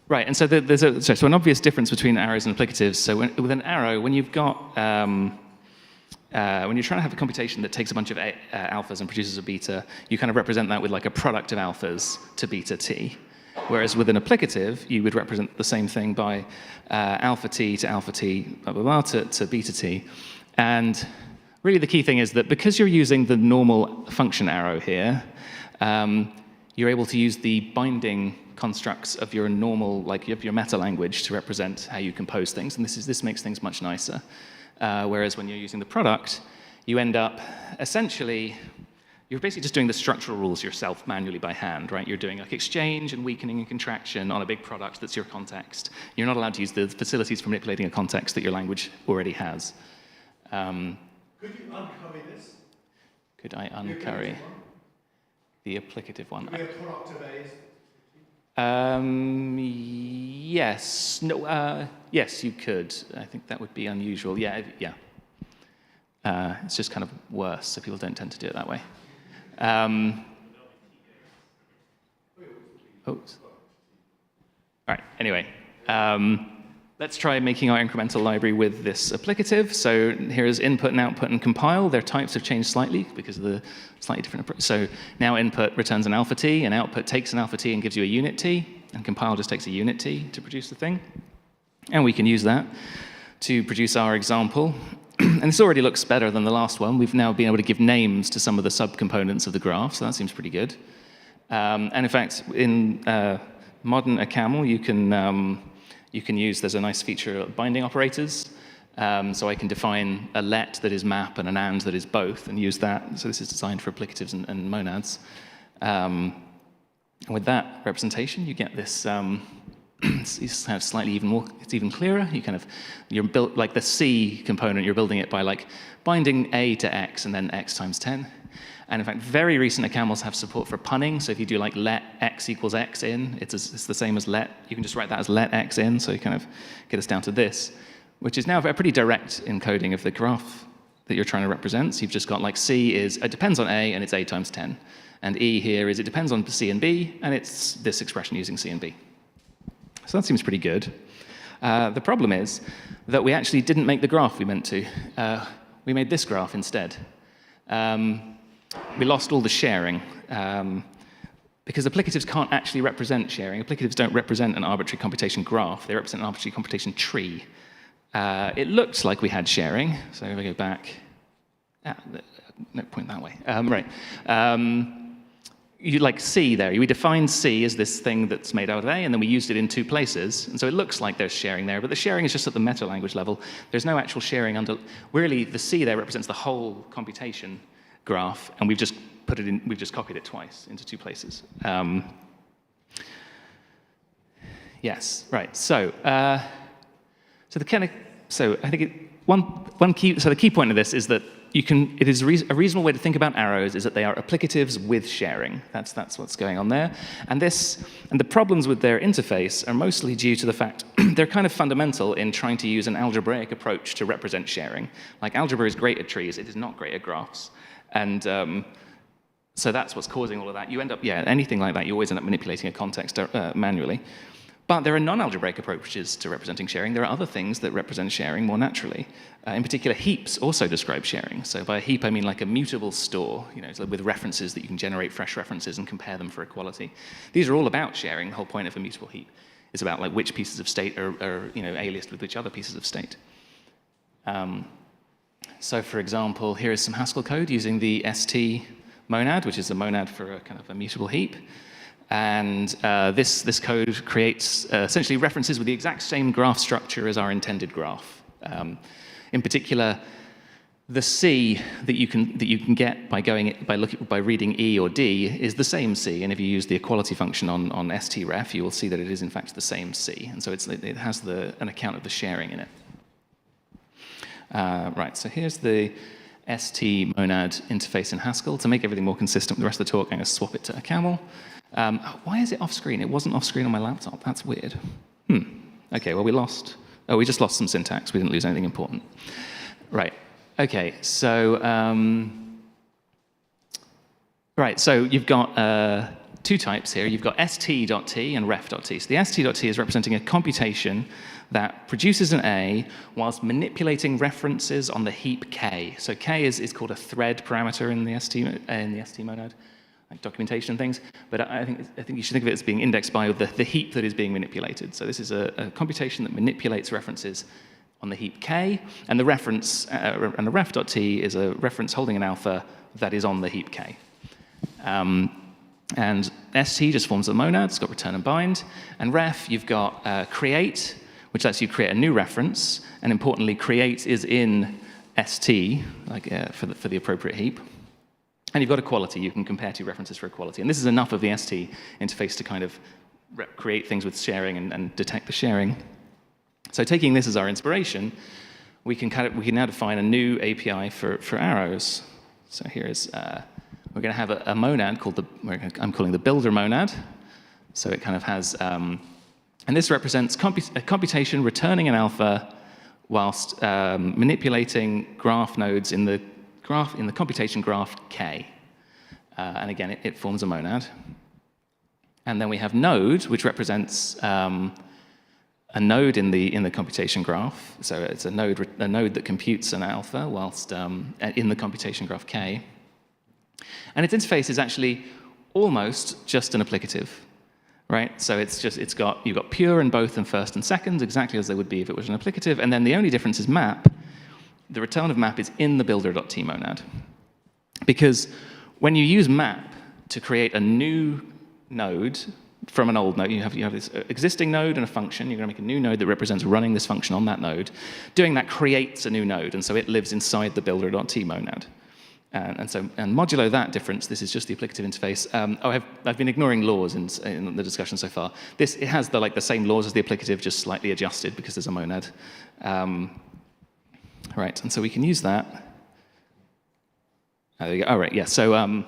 Right, and so there's an obvious difference between arrows and applicatives. So with an arrow, when you've got, when you're trying to have a computation that takes a bunch of alphas and produces a beta, you kind of represent that with like a product of alphas to beta t. Whereas with an applicative, you would represent the same thing by alpha t, blah, blah, blah, to beta t. And really the key thing is that because you're using the normal function arrow here, you're able to use the binding constructs of your normal, like your meta language to represent how you compose things, and this makes things much nicer. Whereas when you're using the product, you end up essentially, you're basically just doing the structural rules yourself manually by hand, right? You're doing like exchange and weakening and contraction on a big product that's your context. You're not allowed to use the facilities for manipulating a context that your language already has. Could you uncurry this? Could I uncurry the applicative one? Could we have product of A's? Yes. No. Yes, you could. I think that would be unusual. Yeah. Yeah. It's just kind of worse, so people don't tend to do it that way. Oops. All right. Anyway, let's try making our incremental library with this applicative. So here's input and output and compile. Their types have changed slightly because of the slightly different approach. So now input returns an alpha t, and output takes an alpha t and gives you a unit t, and compile just takes a unit t to produce the thing. And we can use that to produce our example. And this already looks better than the last one. We've now been able to give names to some of the subcomponents of the graph, so that seems pretty good. And in fact, in modern ACaml, you can use, there's a nice feature of binding operators. So I can define a let that is map and an and that is both, and use that. So this is designed for applicatives and monads. And with that representation, you get this it's kind of slightly even more, it's even clearer. You're built like the C component, you're building it by like binding A to X and then X times 10. And in fact, very recent camels have support for punning. So if you do like let X equals X in, it's the same as let. You can just write that as let X in. So you kind of get us down to this, which is now a pretty direct encoding of the graph that you're trying to represent. So you've just got like C is, it depends on A, and it's A times 10. And E here is it depends on C and B, and it's this expression using C and B. So that seems pretty good. The problem is that we actually didn't make the graph we meant to. We made this graph instead. We lost all the sharing. Because applicatives can't actually represent sharing. Applicatives don't represent an arbitrary computation graph. They represent an arbitrary computation tree. It looks like we had sharing. So if I go back, no, point that way. Right. You like C there. We defined C as this thing that's made out of A, and then we used it in 2 places. And so it looks like there's sharing there, but the sharing is just at the meta language level. There's no actual sharing under. Really, the C there represents the whole computation graph, and we've just put it in. We've just copied it twice into 2 places. Yes. Right. So. So I think one key. So the key point of this is that it is a reasonable way to think about arrows is that they are applicatives with sharing. That's what's going on there. And the problems with their interface are mostly due to the fact they're kind of fundamental in trying to use an algebraic approach to represent sharing. Like algebra is great at trees, it is not great at graphs. And so that's what's causing all of that. You end up, anything like that, you always end up manipulating a context manually. But there are non-algebraic approaches to representing sharing. There are other things that represent sharing more naturally. In particular, heaps also describe sharing. So by a heap, I mean like a mutable store, with references that you can generate fresh references and compare them for equality. These are all about sharing. The whole point of a mutable heap is about like which pieces of state are aliased with which other pieces of state. So for example, here is some Haskell code using the ST monad, which is a monad for a kind of a mutable heap. And this code creates essentially references with the exact same graph structure as our intended graph. In particular, the C that you can get by reading E or D is the same C. And if you use the equality function on stref, you will see that it is in fact the same C. And so it has an account of the sharing in it. Right. So here's the ST monad interface in Haskell. To make everything more consistent with the rest of the talk, I'm going to swap it to a camel. Why is it off screen? It wasn't off screen on my laptop. That's weird. Okay, well, we just lost some syntax. We didn't lose anything important. Right. Okay, so, so you've got 2 types here. You've got st.t and ref.t. So the st.t is representing a computation that produces an A whilst manipulating references on the heap K. So K is called a thread parameter in the ST monad. Like documentation and things, but I think you should think of it as being indexed by the heap that is being manipulated. So this is a computation that manipulates references on the heap K, and the reference and the ref.t is a reference holding an alpha that is on the heap K. And ST just forms a monad. It's got return and bind, and ref you've got create, which lets you create a new reference, and importantly, create is in ST like for the appropriate heap. And you've got equality. You can compare 2 references for equality. And this is enough of the ST interface to kind of create things with sharing and detect the sharing. So taking this as our inspiration, we can now define a new API for arrows. So here is, we're going to have a monad called I'm calling the builder monad. So it kind of has, and this represents a computation returning an alpha whilst manipulating graph nodes in the computation graph K. And again, it forms a monad. And then we have node, which represents a node in the computation graph. So it's a node that computes an alpha whilst in the computation graph K. And its interface is actually almost just an applicative, right? So you've got pure and both and first and second, exactly as they would be if it was an applicative. And then the only difference is map. The return of map is in the builder.t monad. Because when you use map to create a new node from an old node, you have this existing node and a function. You're going to make a new node that represents running this function on that node. Doing that creates a new node, and so it lives inside the builder.t monad. And modulo that difference, this is just the applicative interface. I've been ignoring laws in the discussion so far. It has the same laws as the applicative, just slightly adjusted because there's a monad. Right, and so we can use that. There you go. Oh, right, yeah. So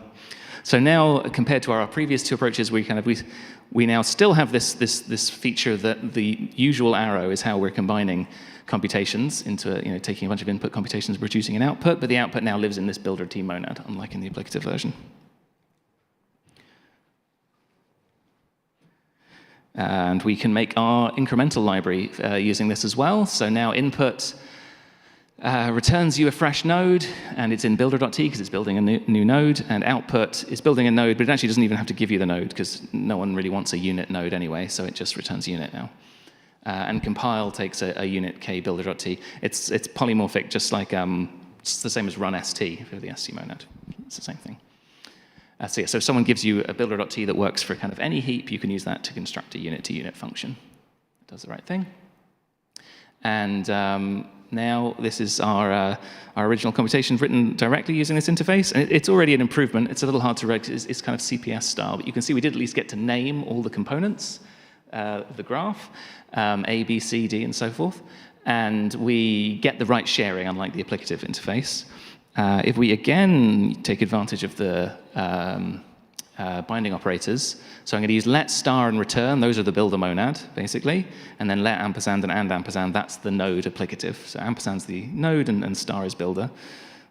now, compared to our previous two approaches, we now still have this feature that the usual arrow is how we're combining computations into, taking a bunch of input computations, producing an output, but the output now lives in this builder T monad, unlike in the applicative version. And we can make our incremental library using this as well. So now input returns you a fresh node, and it's in builder.t because it's building a new node, and output is building a node, but it actually doesn't even have to give you the node because no one really wants a unit node anyway, so it just returns unit now. And compile takes a unit k builder.t. It's polymorphic, just like it's the same as run st for the SC monad. It's the same thing. So if someone gives you a builder.t that works for kind of any heap, you can use that to construct a unit-to-unit function. It does the right thing. And now this is our original computation written directly using this interface. And it's already an improvement. It's a little hard to read. It's kind of CPS style, but you can see we did at least get to name all the components of the graph, A, B, C, D, and so forth. And we get the right sharing, unlike the applicative interface. If we again take advantage of the binding operators, so I'm going to use let, star, and return. Those are the builder monad, basically. And then let, ampersand, and ampersand, that's the node applicative. So ampersand's the node, and star is builder.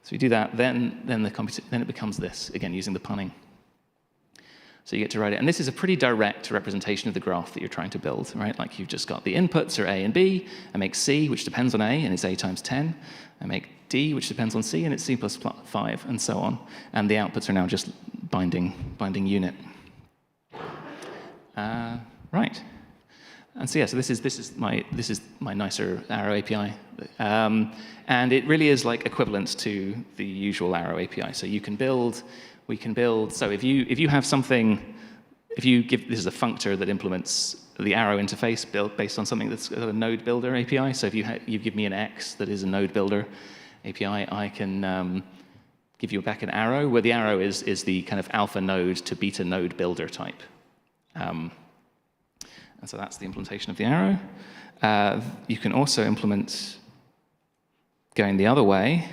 So we do that, then it becomes this, again, using the punning. So you get to write it. And this is a pretty direct representation of the graph that you're trying to build, right? Like you've just got the inputs are A and B. I make C, which depends on A, and it's A times 10. I make D, which depends on C, and it's C plus 5, and so on. And the outputs are now just binding unit. Right. And so yeah, so this is my nicer Arrow API, and it really is like equivalent to the usual Arrow API. So you can build. We can build, so if you have something, this is a functor that implements the Arrow interface built based on something that's got a node builder API. So if you give me an X that is a node builder API, I can give you back an Arrow, where the Arrow is the kind of alpha node to beta node builder type. And so that's the implementation of the Arrow. You can also implement going the other way.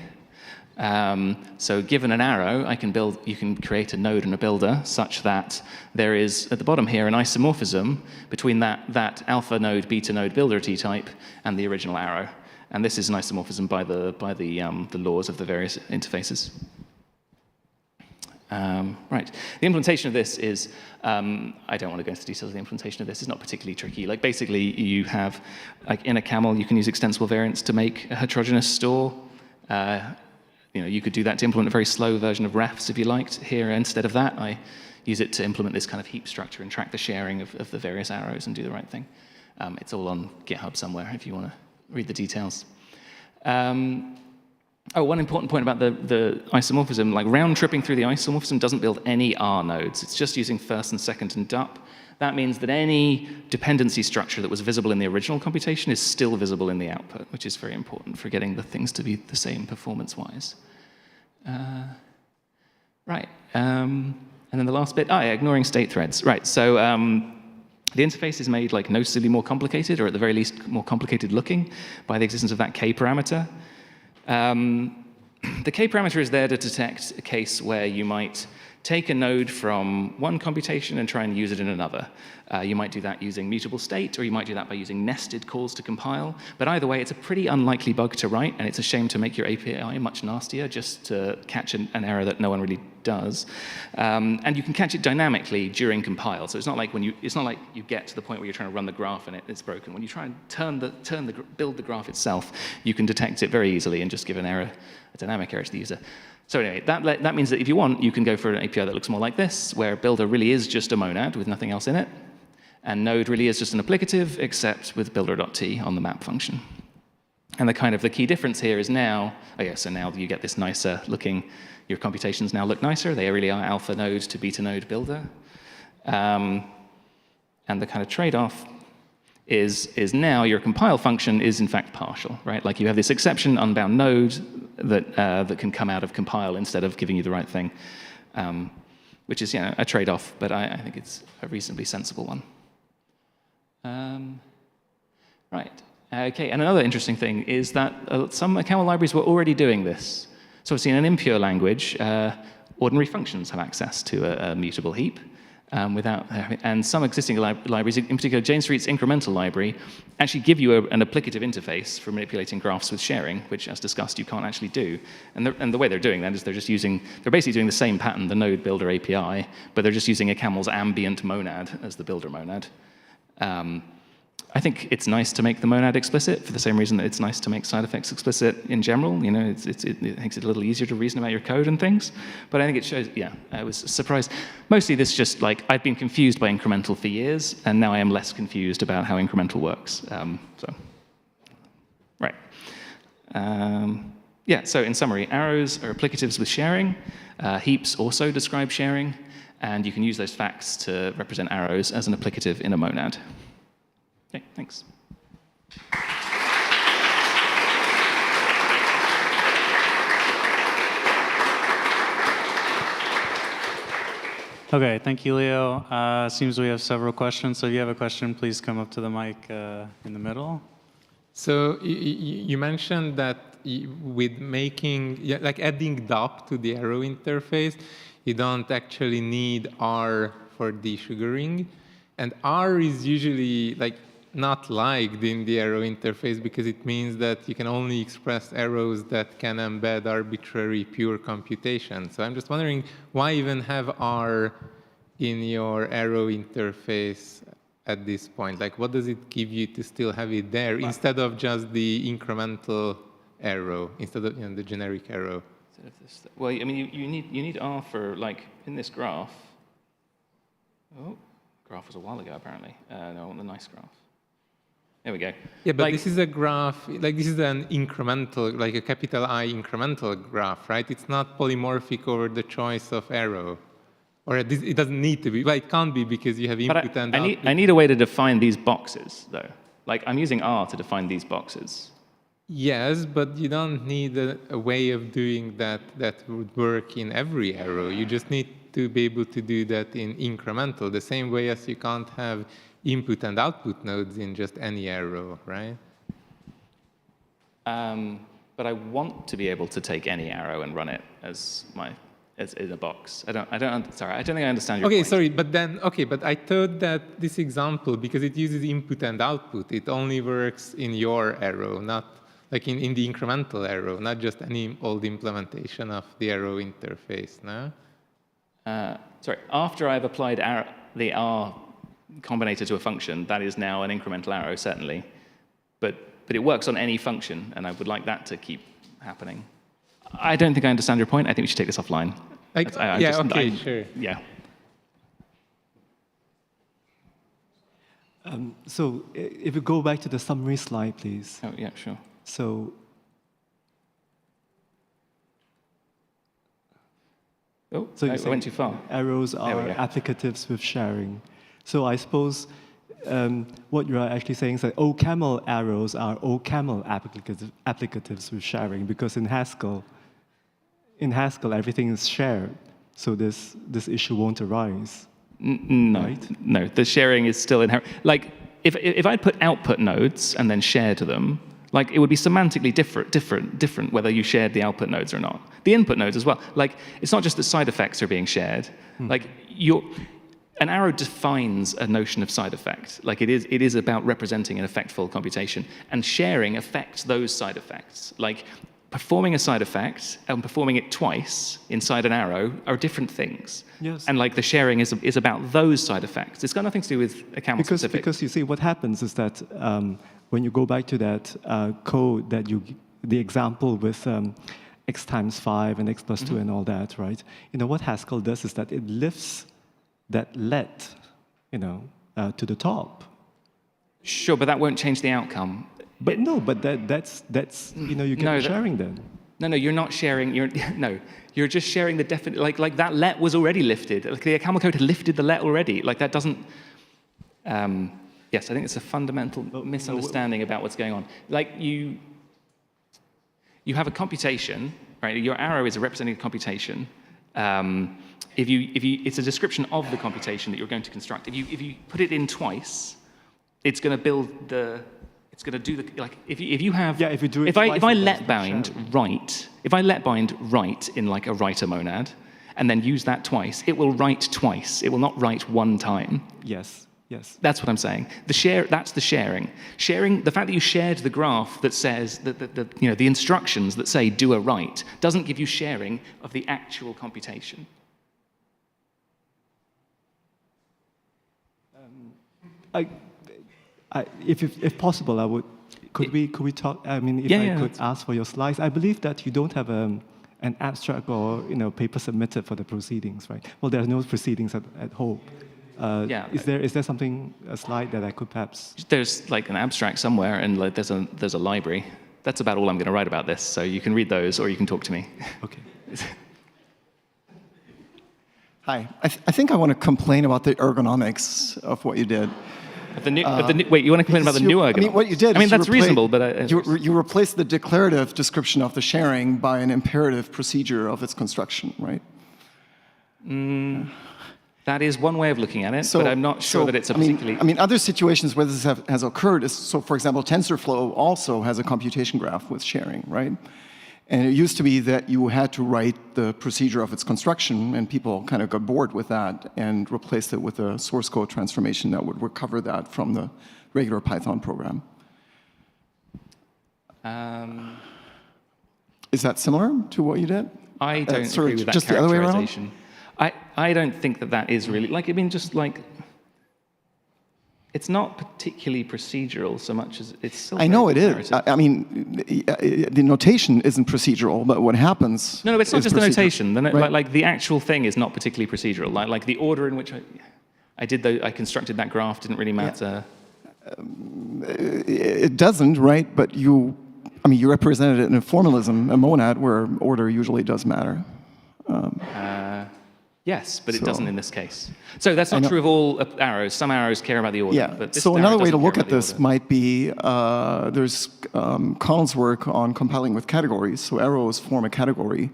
So given an arrow, you can create a node and a builder such that there is, at the bottom here, an isomorphism between that alpha node, beta node builder T-type and the original arrow. And this is an isomorphism by the laws of the various interfaces. Right. The implementation of this is, I don't want to go into the details of the implementation of this. It's not particularly tricky. Like basically, you have, like in a camel, you can use extensible variants to make a heterogeneous store. You could do that to implement a very slow version of refs if you liked. Here, instead of that, I use it to implement this kind of heap structure and track the sharing of the various arrows and do the right thing. It's all on GitHub somewhere if you want to read the details. One important point about the isomorphism, like round-tripping through the isomorphism doesn't build any R nodes. It's just using first and second and dup. That means that any dependency structure that was visible in the original computation is still visible in the output, which is very important for getting the things to be the same performance-wise. Right. And then the last bit, ignoring state threads. Right, so the interface is made like noticeably more complicated, or at the very least more complicated looking, by the existence of that K parameter. The K parameter is there to detect a case where you might take a node from one computation and try and use it in another. You might do that using mutable state, or you might do that by using nested calls to compile. But either way, it's a pretty unlikely bug to write, and it's a shame to make your API much nastier just to catch an error that no one really does. And you can catch it dynamically during compile. So it's not like you get to the point where you're trying to run the graph and it's broken. When you try and build the graph itself, you can detect it very easily and just give a dynamic error to the user. So anyway, that means that if you want, you can go for an API that looks more like this, where builder really is just a monad with nothing else in it, and node really is just an applicative, except with builder.t on the map function. And the key difference here is now, so now you get this nicer looking, your computations now look nicer. They really are alpha node to beta node builder. And the kind of trade-off is now your compile function is in fact partial, right? Like you have this exception unbound node that can come out of compile instead of giving you the right thing, which is a trade-off, but I think it's a reasonably sensible one. Right. Okay, and another interesting thing is that some camel libraries were already doing this. So obviously in an impure language, ordinary functions have access to a mutable heap. And some existing libraries, in particular Jane Street's incremental library, actually give you an applicative interface for manipulating graphs with sharing, which, as discussed, you can't actually do. And the way they're doing that is they're basically doing the same pattern, the node builder API, but they're just using a camel's ambient monad as the builder monad. I think it's nice to make the monad explicit for the same reason that it's nice to make side effects explicit in general. You know, it makes it a little easier to reason about your code and things. But I think it shows, I was surprised. Mostly this just like, I've been confused by incremental for years, and now I am less confused about how incremental works. Right. So in summary, arrows are applicatives with sharing. Heaps also describe sharing, and you can use those facts to represent arrows as an applicative in a monad. Okay, thanks. Okay, thank you, Leo. Seems we have several questions. So if you have a question, please come up to the mic in the middle. So you mentioned that with making, like adding DOP to the arrow interface, you don't actually need R for desugaring. And R is usually like not liked in the arrow interface because it means that you can only express arrows that can embed arbitrary pure computation. So I'm just wondering why even have R in your arrow interface at this point? Like, what does it give you to still have it there instead of just the incremental arrow, instead of the generic arrow? Well, I mean, you need R for, like, in this graph. Oh, graph was a while ago, apparently. No, I want the nice graph. There we go. Yeah, but this is a graph, like this is an incremental, like a capital I incremental graph, right? It's not polymorphic over the choice of arrow. Or it doesn't need to be. Well, it can't be because you have input and output. I need a way to define these boxes, though. Like, I'm using R to define these boxes. Yes, but you don't need a way of doing that would work in every arrow. You just need to be able to do that in incremental, the same way as you can't have input and output nodes in just any arrow, right? But I want to be able to take any arrow and run it as in a box. Sorry, I don't think I understand your point. Okay, sorry, but I thought that this example, because it uses input and output, it only works in your arrow, not like in the incremental arrow, not just any old implementation of the arrow interface, no? Sorry, after I've applied the R combinator to a function, that is now an incremental arrow, certainly. But it works on any function, and I would like that to keep happening. I don't think I understand your point. I think we should take this offline. Sure. Yeah. So if we go back to the summary slide, please. Oh, yeah, sure. So, I went too far. Arrows are applicatives with sharing. So I suppose what you are actually saying is that OCaml arrows are OCaml applicatives with sharing, because in Haskell everything is shared, so this issue won't arise. No, right? No, the sharing is still inherent. Like, if I'd put output nodes and then share to them, like, it would be semantically different whether you shared the output nodes or not. The input nodes as well. Like, it's not just that side effects are being shared. Like, an arrow defines a notion of side effect. Like, it is about representing an effectful computation, and sharing affects those side effects. Like, performing a side effect and performing it twice inside an arrow are different things. Yes. And like, the sharing is about those side effects. It's got nothing to do with a camel specific. Because you see, what happens is that when you go back to that code that the example with x times 5 and x plus 2 and all that, right? What Haskell does is that it lifts that let, to the top. Sure, but that won't change the outcome. But that's you can be sharing then. No, you're not sharing. You're just sharing the definite. Like that let was already lifted. Like, the camel code had lifted the let already. Like, that doesn't. Yes, I think it's a fundamental misunderstanding about what's going on. Like you have a computation, right? Your arrow is a representative computation. It's a description of the computation that you're going to construct. If you put it in twice, it's going to build the. It's going to do the like. If you have. Yeah. If you do it. If I let bind right. If I let bind right in like a writer monad, and then use that twice, it will write twice. It will not write one time. Yes. Yes. That's what I'm saying. That's the sharing. Sharing, the fact that you shared the graph that says that the instructions that say do a write doesn't give you sharing of the actual computation. If possible, I would. Could we talk? I mean, if I could ask for your slides, I believe that you don't have an abstract or paper submitted for the proceedings, right? Well, there are no proceedings at home. Is there something, a slide that I could perhaps? There's like an abstract somewhere, and like there's a library. That's about all I'm going to write about this. So you can read those, or you can talk to me. Okay. Hi. I think I want to complain about the ergonomics of what you did. Wait, you want to complain about the new ergonomics? I mean, what you did. That's reasonable, but you replaced the declarative description of the sharing by an imperative procedure of its construction, right? That is one way of looking at it, but I'm not sure that it's a particularly... I mean, other situations where this has occurred is, so for example, TensorFlow also has a computation graph with sharing, right? And it used to be that you had to write the procedure of its construction, and people kind of got bored with that and replaced it with a source code transformation that would recover that from the regular Python program. Is that similar to what you did? I don't agree with that just the other way around? I don't think that is really, it's not particularly procedural so much as it's still. I know it is. I mean, the notation isn't procedural, but what happens. No, it's not just the notation. Like the actual thing is not particularly procedural. Like the order in which I constructed that graph didn't really matter. It doesn't, right? But you represented it in a formalism, a monad, where order usually does matter. Yes, but it doesn't in this case. So that's not true of all arrows. Some arrows care about the order. Yeah. But this so another way to look at this order. might be there's Colin's work on compiling with categories. So arrows form a category,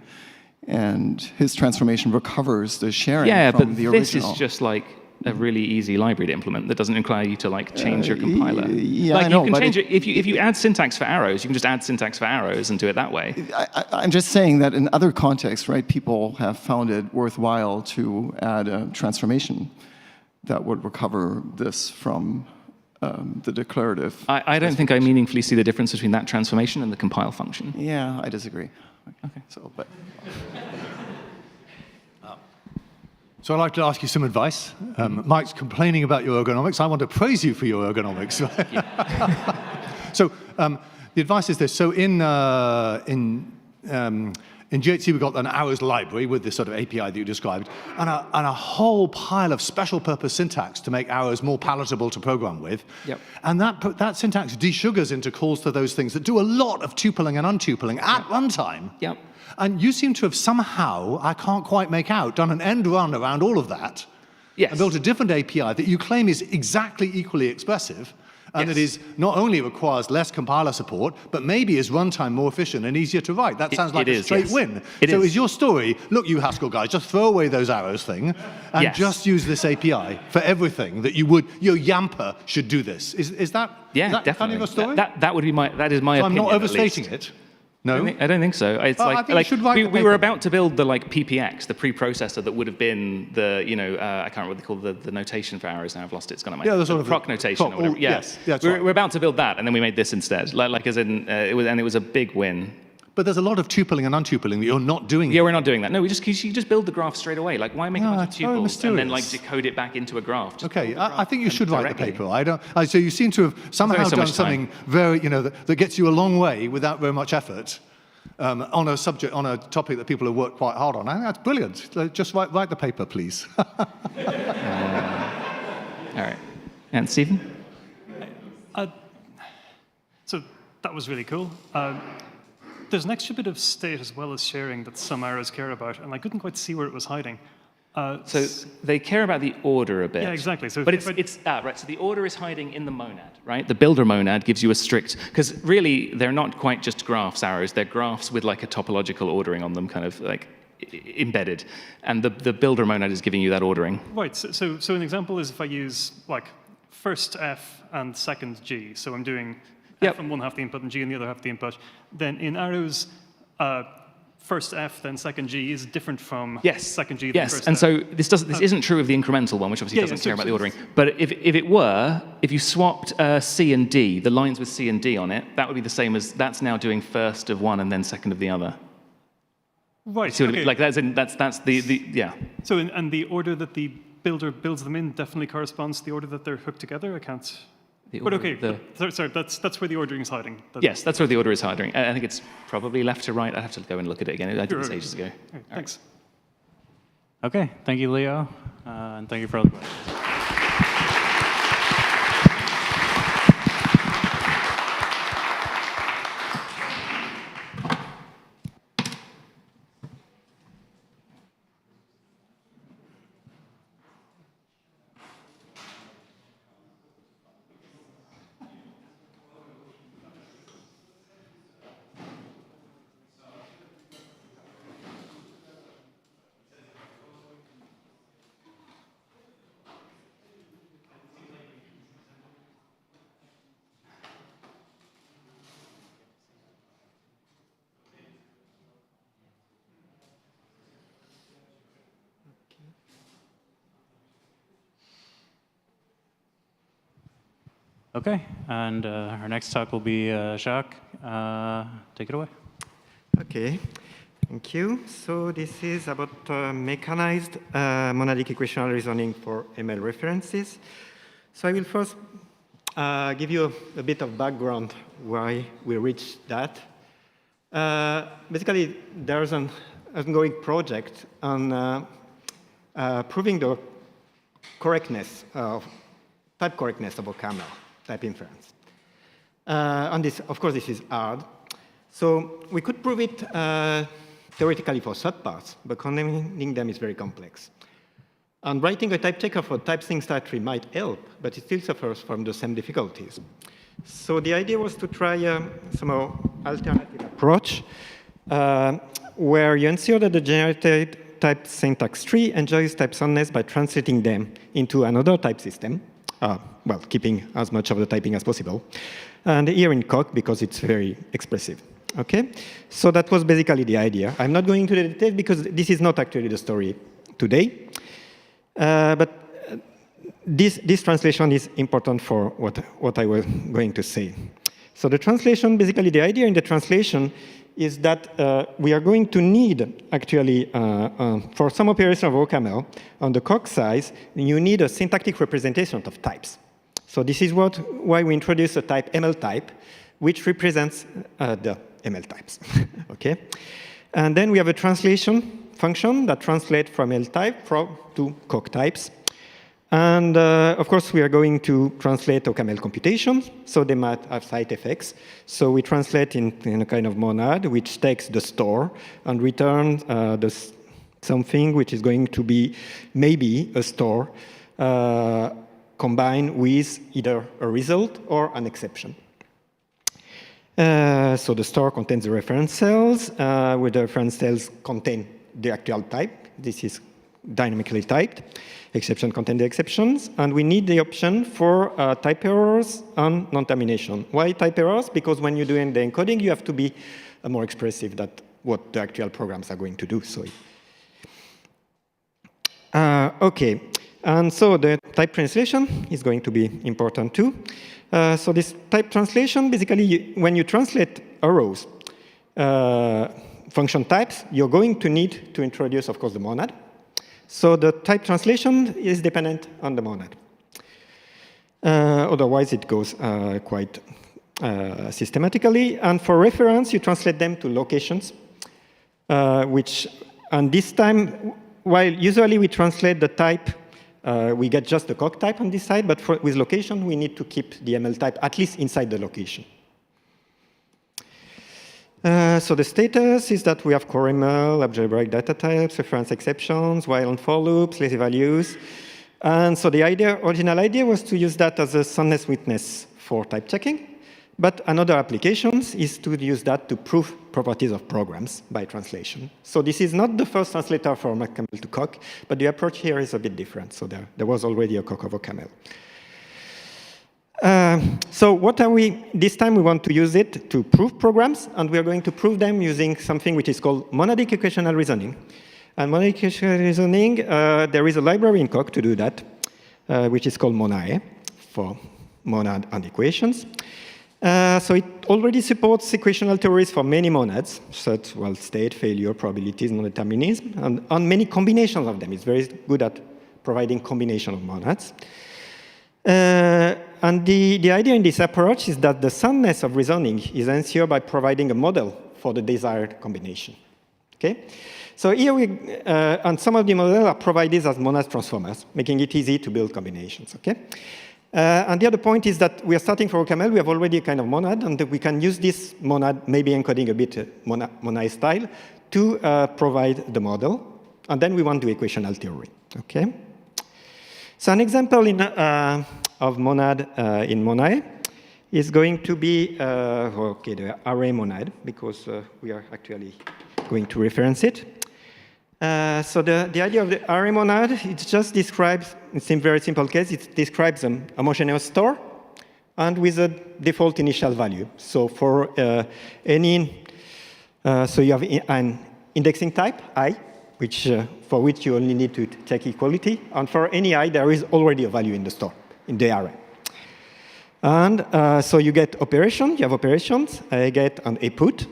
and his transformation recovers the sharing from the original. This is just like a really easy library to implement that doesn't require you to change your compiler. Yeah, I know, you can change it. If you add syntax for arrows, you can just add syntax for arrows and do it that way. I'm just saying that in other contexts, right, people have found it worthwhile to add a transformation that would recover this from the declarative. I don't think I meaningfully see the difference between that transformation and the compile function. Yeah, I disagree. Okay. So I'd like to ask you some advice. Mike's complaining about your ergonomics. I want to praise you for your ergonomics. So the advice is this. So in GHC, we've got an arrows library with this sort of API that you described, and a whole pile of special purpose syntax to make arrows more palatable to program with. Yep. And that syntax desugars into calls to those things that do a lot of tupling and untupling at runtime. Yep. And you seem to have somehow, I can't quite make out, done an end run around all of that. Yes. And built a different API that you claim is exactly equally expressive, and that is not only requires less compiler support, but maybe is runtime more efficient and easier to write. That sounds like a straight win. So is your story, look, you Haskell guys, just throw away those arrows thing, and just use this API for everything that you would, your Yamper should do this. Is that definitely kind of a story? That would be that is my so opinion. I'm not overstating it. No? I don't think so. It's we were about to build the PPX, the preprocessor that would have been the, I can't remember what they call the notation for arrows now. I've lost it. It's gone on my head. The sort of proc notation or whatever. Yes, we're about to build that, and then we made this instead. It was a big win. But there's a lot of tupling and untupling that you're not doing. Yeah, we're not doing that. No, you just build the graph straight away. Like, why make a bunch of tuples and then decode it back into a graph? Okay, I think you should write the paper. So you seem to have somehow done something very, that gets you a long way without very much effort. On a subject, on a topic that people have worked quite hard on. I think that's brilliant. Just write the paper, please. All right. And Stephen? So that was really cool. There's an extra bit of state as well as sharing that some arrows care about, and I couldn't quite see where it was hiding. So they care about the order a bit. Yeah, exactly. So but right. So the order is hiding in the monad, right? The builder monad gives you a strict, because really they're not quite just graphs arrows. They're graphs with like a topological ordering on them, kind of like embedded. And the builder monad is giving you that ordering. Right. So an example is if I use like first F and second G. So I'm doing F on one half the input and G on the other half the input. Then in arrows, first F, then second G is different from second G, then first and F. so this isn't true of the incremental one, which obviously doesn't care about the ordering. But if you swapped C and D, the lines with C and D on it, that would be the same as that's now doing first of one and then second of the other. Right. See what I mean? Like that's the. So and the order that the builder builds them in definitely corresponds to the order that they're hooked together. I can't. But okay, sorry, that's where the ordering is hiding. Yes, that's where the order is hiding. I think it's probably left to right. I'd have to go and look at it again. I did this ages ago. Right, thanks. Okay, thank you, Leo, and thank you for all the questions. Okay, and our next talk will be Jacques. Take it away. Okay, thank you. So this is about mechanized monadic equational reasoning for ML references. So I will first give you a bit of background why we reached that. Basically, there's an ongoing project on proving the correctness of type correctness of OCaml. Type inference. And this, of course, this is hard. So we could prove it theoretically for subparts, but condemning them is very complex. And writing a type checker for type things type tree might help, but it still suffers from the same difficulties. So the idea was to try some alternative approach where you ensure that the generated type syntax tree enjoys type soundness by translating them into another type system. Well, keeping as much of the typing as possible. And here in Coq, because it's very expressive. Okay? So that was basically the idea. I'm not going into the details because this is not actually the story today. But this translation is important for what I was going to say. So the translation, basically the idea in the translation is that we are going to need, actually, for some operation of OCaml, on the Coq size, you need a syntactic representation of types. So this is why we introduce a type ML type, which represents the ML types. Okay? And then we have a translation function that translates from L type to Coq types. And of course, we are going to translate OCaml computations, so they might have side effects. So we translate in a kind of monad, which takes the store and returns something which is going to be maybe a store combined with either a result or an exception. So the store contains the reference cells, where the reference cells contain the actual type. This is dynamically typed. Exception contain the exceptions. And we need the option for type errors and non-termination. Why type errors? Because when you're doing the encoding, you have to be more expressive than what the actual programs are going to do. So, okay. And so the type translation is going to be important too. So this type translation, basically, when you translate arrows, function types, you're going to need to introduce, of course, the monad. So the type translation is dependent on the monad. Otherwise, it goes quite systematically. And for reference, you translate them to locations, and this time, while usually we translate the type, we get just the Coq type on this side, but with location, we need to keep the ML type at least inside the location. So the status is that we have core ML, algebraic data types, reference exceptions, while and for loops, lazy values. And so the original idea was to use that as a soundness witness for type checking. But another application is to use that to prove properties of programs by translation. So this is not the first translator from a camel to cock, but the approach here is a bit different. So there was already a cock over camel. So what are we, this time we want to use it to prove programs, and we are going to prove them using something which is called monadic equational reasoning. And monadic equational reasoning, there is a library in Coq to do that, which is called MONAE, for monad and equations. So it already supports equational theories for many monads, such, well, state, failure, probabilities, non-determinism, and many combinations of them. It's very good at providing combination of monads. And the idea in this approach is that the soundness of reasoning is ensured by providing a model for the desired combination. Okay? So here and some of the models are provided as monad transformers, making it easy to build combinations. Okay? And the other point is that we are starting for OCaml. We have already a kind of monad, and we can use this monad, maybe encoding a bit monad style, to provide the model. And then we want the equational theory. Okay? So an example of monad in MONAE is going to be the array monad, because we are actually going to reference it. So the idea of the array monad, it just describes, it's a very simple case, it describes an homogeneous store and with a default initial value. So for so you have an indexing type, I, for which you only need to check equality. And for any I, there is already a value in the store, in the array. And so you get operation, you have operations, a get and a put.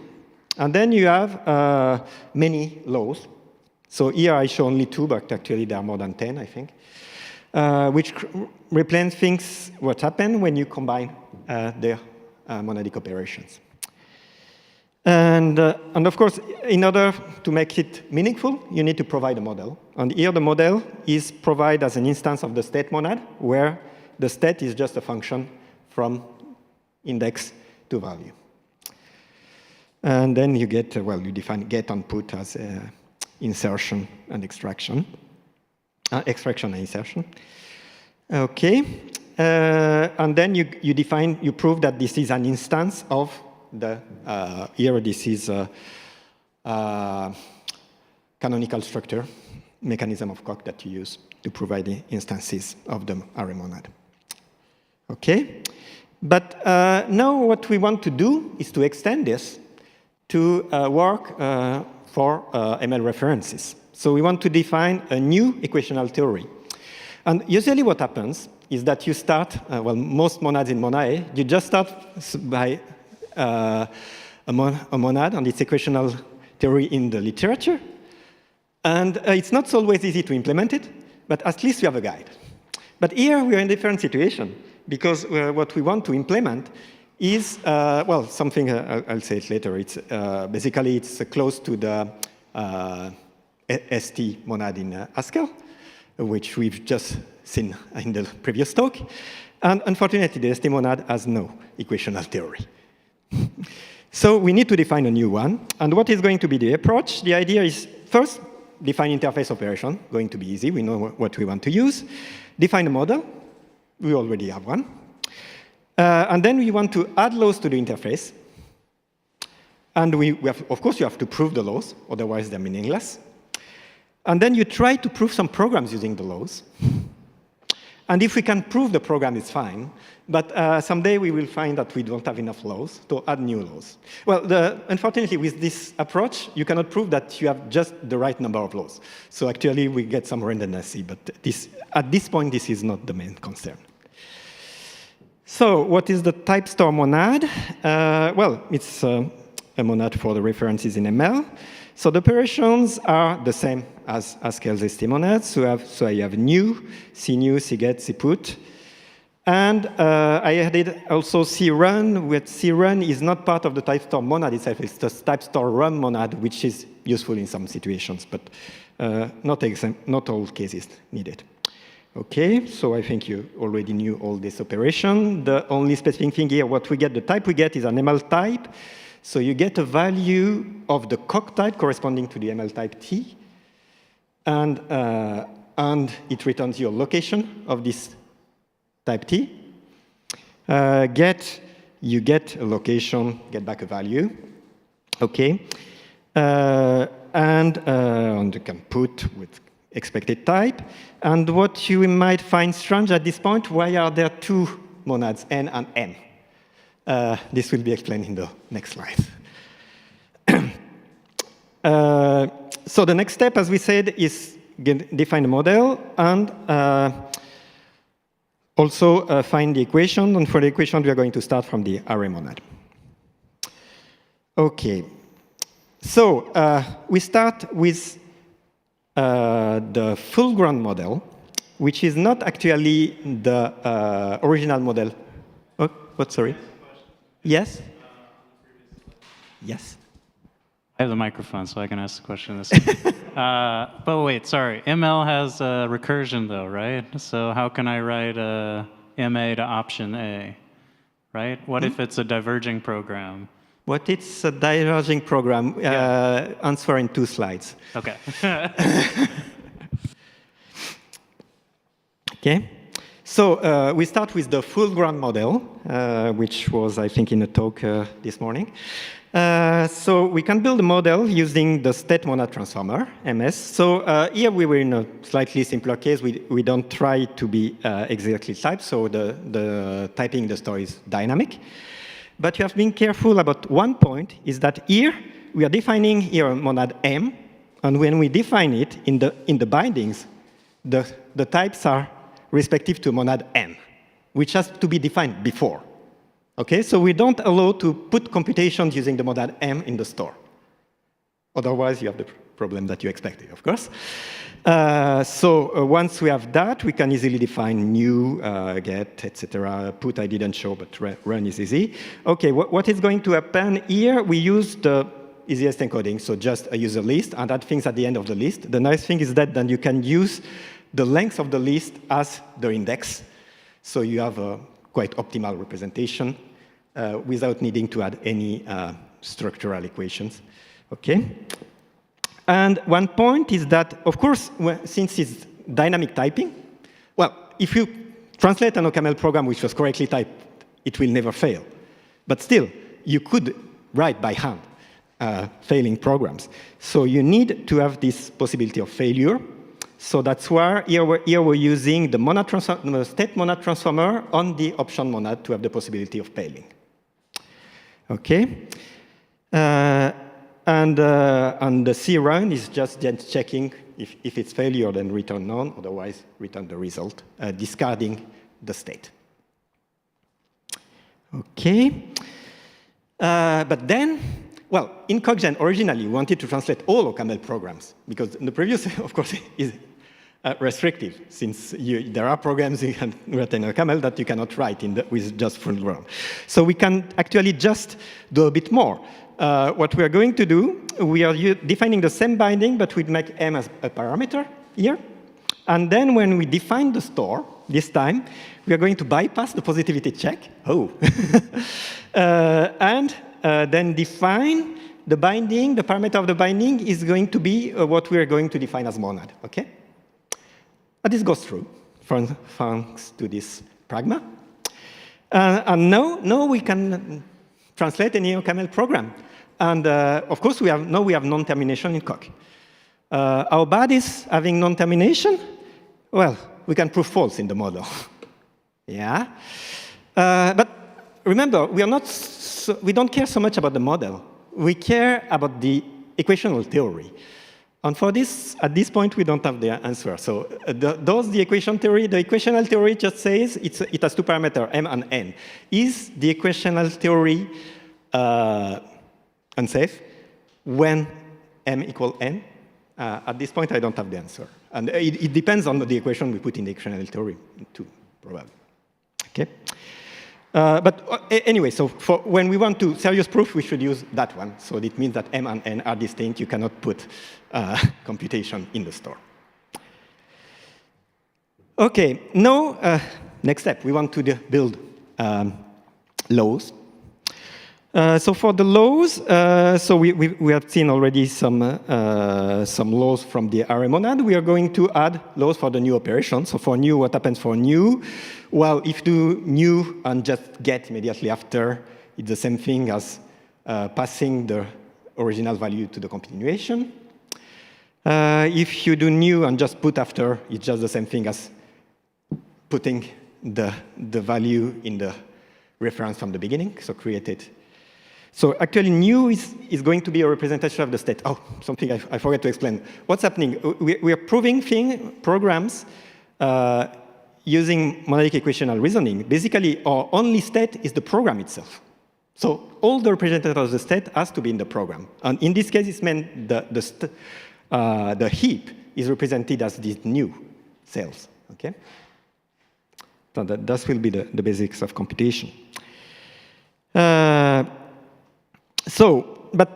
And then you have many laws. So here I show only 2, but actually there are more than 10, I think, which represent things what happen when you combine the monadic operations. And of course, in order to make it meaningful, you need to provide a model. And here the model is provided as an instance of the state monad, where the state is just a function from index to value. And then you get, well, you define get and put as insertion and extraction. Extraction and insertion. Okay. And then you prove that this is an instance of the, here this is a canonical structure, mechanism of Coq that you use to provide the instances of the array monad. Okay. But now what we want to do is to extend this to work for ML references. So we want to define a new equational theory. And usually what happens is that you start, well, most monads in MONAE, you just start by a monad and its equational theory in the literature. And it's not always easy to implement it, but at least you have a guide. But here we are in a different situation, because what we want to implement is, well, something, I'll say it later. It's basically, it's close to the ST monad in Haskell, which we've just seen in the previous talk. And unfortunately, the ST monad has no equational theory. So we need to define a new one. And what is going to be the approach? The idea is, first, define interface operation, going to be easy. We know what we want to use. Define a model. We already have one. And then we want to add laws to the interface. And we have, of course, you have to prove the laws, otherwise they're meaningless. And then you try to prove some programs using the laws. And if we can prove the program, it's fine. But someday we will find that we don't have enough laws to add new laws. Well, unfortunately, with this approach, you cannot prove that you have just the right number of laws. So actually, we get some randomness, but at this point, this is not the main concern. So what is the type store monad? Well, it's a monad for the references in ML. So the operations are the same as Haskell's ST monads. So I have new, cnew, cget, cput. And I added also crun, which crun is not part of the type store monad itself. It's the type store run monad, which is useful in some situations, but not all cases needed. Okay, so I think you already knew all this operation. The only specific thing here, what we get, the type we get is an ML type. So you get a value of the Coq type corresponding to the ML type T, and it returns your location of this type T. You get a location, get back a value, okay? And you can put with expected type. And what you might find strange at this point, why are there two monads, N and M? This will be explained in the next slide. So the next step, as we said, is define the model and also find the equation. And for the equation, we are going to start from the array monad. OK. So we start with the full ground model, which is not actually the original model. Oh, what, sorry? Yes? Yes? I have the microphone, so I can ask the question. But wait, sorry. ML has a recursion, though, right? So how can I write MA to option A, right? What if it's a diverging program? What it's a diverging program? Answer in 2 slides. OK. OK. So we start with the full ground model, which was, I think, in a talk this morning. So we can build a model using the state monad transformer, MS. So here we were in a slightly simpler case. We don't try to be exactly typed, so the typing in the store is dynamic. But you have been careful about one point, is that here we are defining here a monad M, and when we define it in the bindings, the types are respective to monad N, which has to be defined before. Okay, so we don't allow to put computations using the monad M in the store. Otherwise, you have the problem that you expected, of course. So once we have that, we can easily define new, get, etc. Put I didn't show, but run is easy. Okay, what is going to happen here? We use the easiest encoding, so just a user list, and add things at the end of the list. The nice thing is that then you can use the length of the list as the index. So you have a quite optimal representation without needing to add any structural equations. Okay. And one point is that, of course, since it's dynamic typing, well, if you translate an OCaml program which was correctly typed, it will never fail. But still, you could write by hand failing programs. So you need to have this possibility of failure. So that's why here we're using the state monad transformer on the option monad to have the possibility of failing. Okay. And the C run is just checking if it's failure, then return none, otherwise return the result, discarding the state. Okay. But then, well, in CogGen, originally, we wanted to translate all OCaml programs, because the previous, of course, is restrictive, since there are programs you can write in OCaml that you cannot write with just full ground. So we can actually just do a bit more. What we are going to do, we are defining the same binding, but we make M as a parameter here. And then when we define the store, this time, we are going to bypass the positivity check. Oh. And then define the binding. The parameter of the binding is going to be what we are going to define as monad. Okay? And this goes through, thanks to this pragma. And now we can translate any OCaml program. And of course, now we have non-termination in Coq. How bad is having non-termination? Well, we can prove false in the model. Yeah. But remember, we don't care so much about the model. We care about the equational theory. And for this, at this point, we don't have the answer. So the equation theory, the equational theory just says it has 2 parameters, M and N. Is the equational theory unsafe when M equal N? At this point, I don't have the answer. And it depends on the equation we put in the equational theory, too, probably. Okay? But anyway, so when we want to serious proof, we should use that one. So it means that M and N are distinct. You cannot put computation in the store. OK, now, next step. We want to build laws. So for the laws, so we have seen already some laws from the array monad. We are going to add laws for the new operation. So for new, what happens for new? Well, if you do new and just get immediately after, it's the same thing as passing the original value to the continuation. If you do new and just put after, it's just the same thing as putting the value in the reference from the beginning, so create it. So actually, new is going to be a representation of the state. Oh, something I forgot to explain. What's happening? We are proving programs using monadic equational reasoning. Basically, our only state is the program itself. So all the representation of the state has to be in the program. And in this case, it's meant the heap is represented as these new cells. Okay. So that will be the basics of computation. But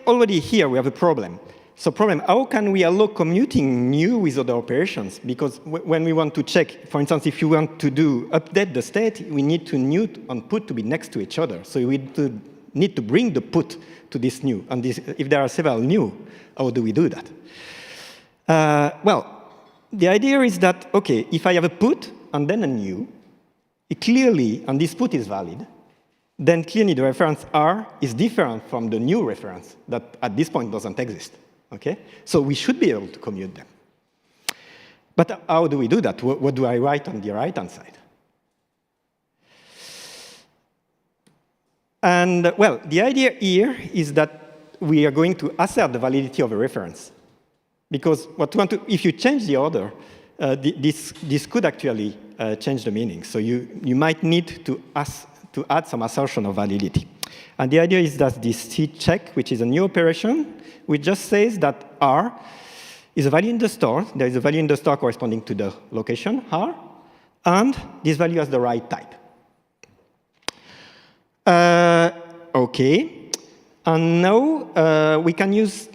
already here we have a problem. So problem, how can we allow commuting new with other operations? Because when we want to check, for instance, if you want to update the state, we need to new and put to be next to each other. So we need to bring the put to this new. And if there are several new, how do we do that? Well, the idea is that, okay, if I have a put and then a new, clearly, and this put is valid, then clearly the reference R is different from the new reference that at this point doesn't exist. Okay? So we should be able to commute them. But how do we do that? What do I write on the right-hand side? And well, the idea here is that we are going to assert the validity of a reference. Because if you change the order, this could actually change the meaning. So you might need to add some assertion of validity. And the idea is that this C check, which is a new operation, which just says that R is a value in the store. There is a value in the store corresponding to the location, R, and this value has the right type. OK. And now we can use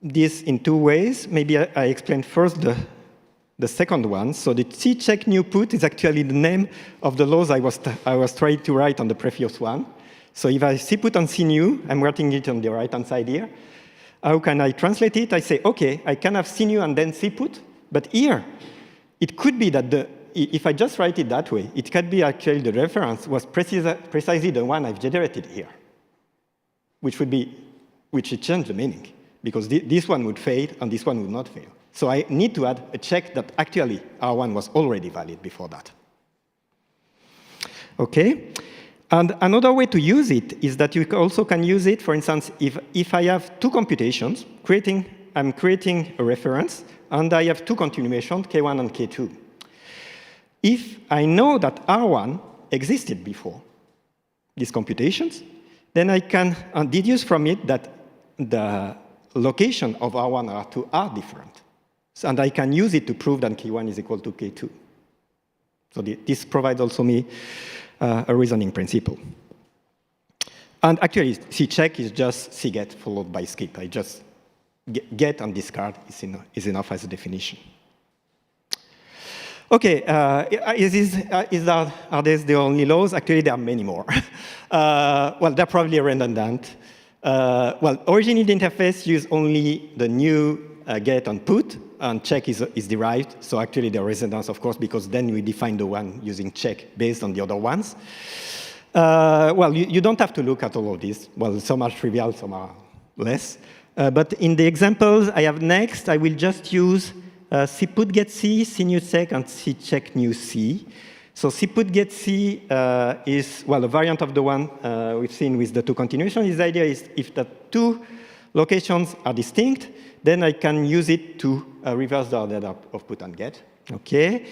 this in two ways. Maybe I explain first the second one. So the C check new put is actually the name of the laws I was trying to write on the previous one. So if I C put and C new, I'm writing it on the right-hand side here. How can I translate it? I say, OK, I can have C new and then C put. But here, it could be that if I just write it that way, it could be actually the reference was precisely the one I've generated here, which would change the meaning, because this one would fail and this one would not fail. So I need to add a check that actually R1 was already valid before that. OK? And another way to use it is that you also can use it, for instance, if I have two computations, I'm creating a reference, and I have two continuations, K1 and K2. If I know that R1 existed before these computations, then I can deduce from it that the location of R1 and R2 are different. And I can use it to prove that K1 is equal to K2. So this provides also me a reasoning principle. And actually, C-check is just C-get followed by skip. I just get and discard is enough as a definition. OK, are these the only laws? Actually, there are many more. Well, they're probably redundant. Well, originally, the interface use only the new get and put, and check is derived. So actually, they're redundant, of course, because then we define the one using check based on the other ones. Well, you don't have to look at all of these. Well, some are trivial, some are less. But in the examples I have next, I will just use C put get C, C new check, and C check new C. So C put get C is, well, a variant of the one we've seen with the two continuations. The idea is if the two locations are distinct, then I can use it to reverse the order of put and get. Okay.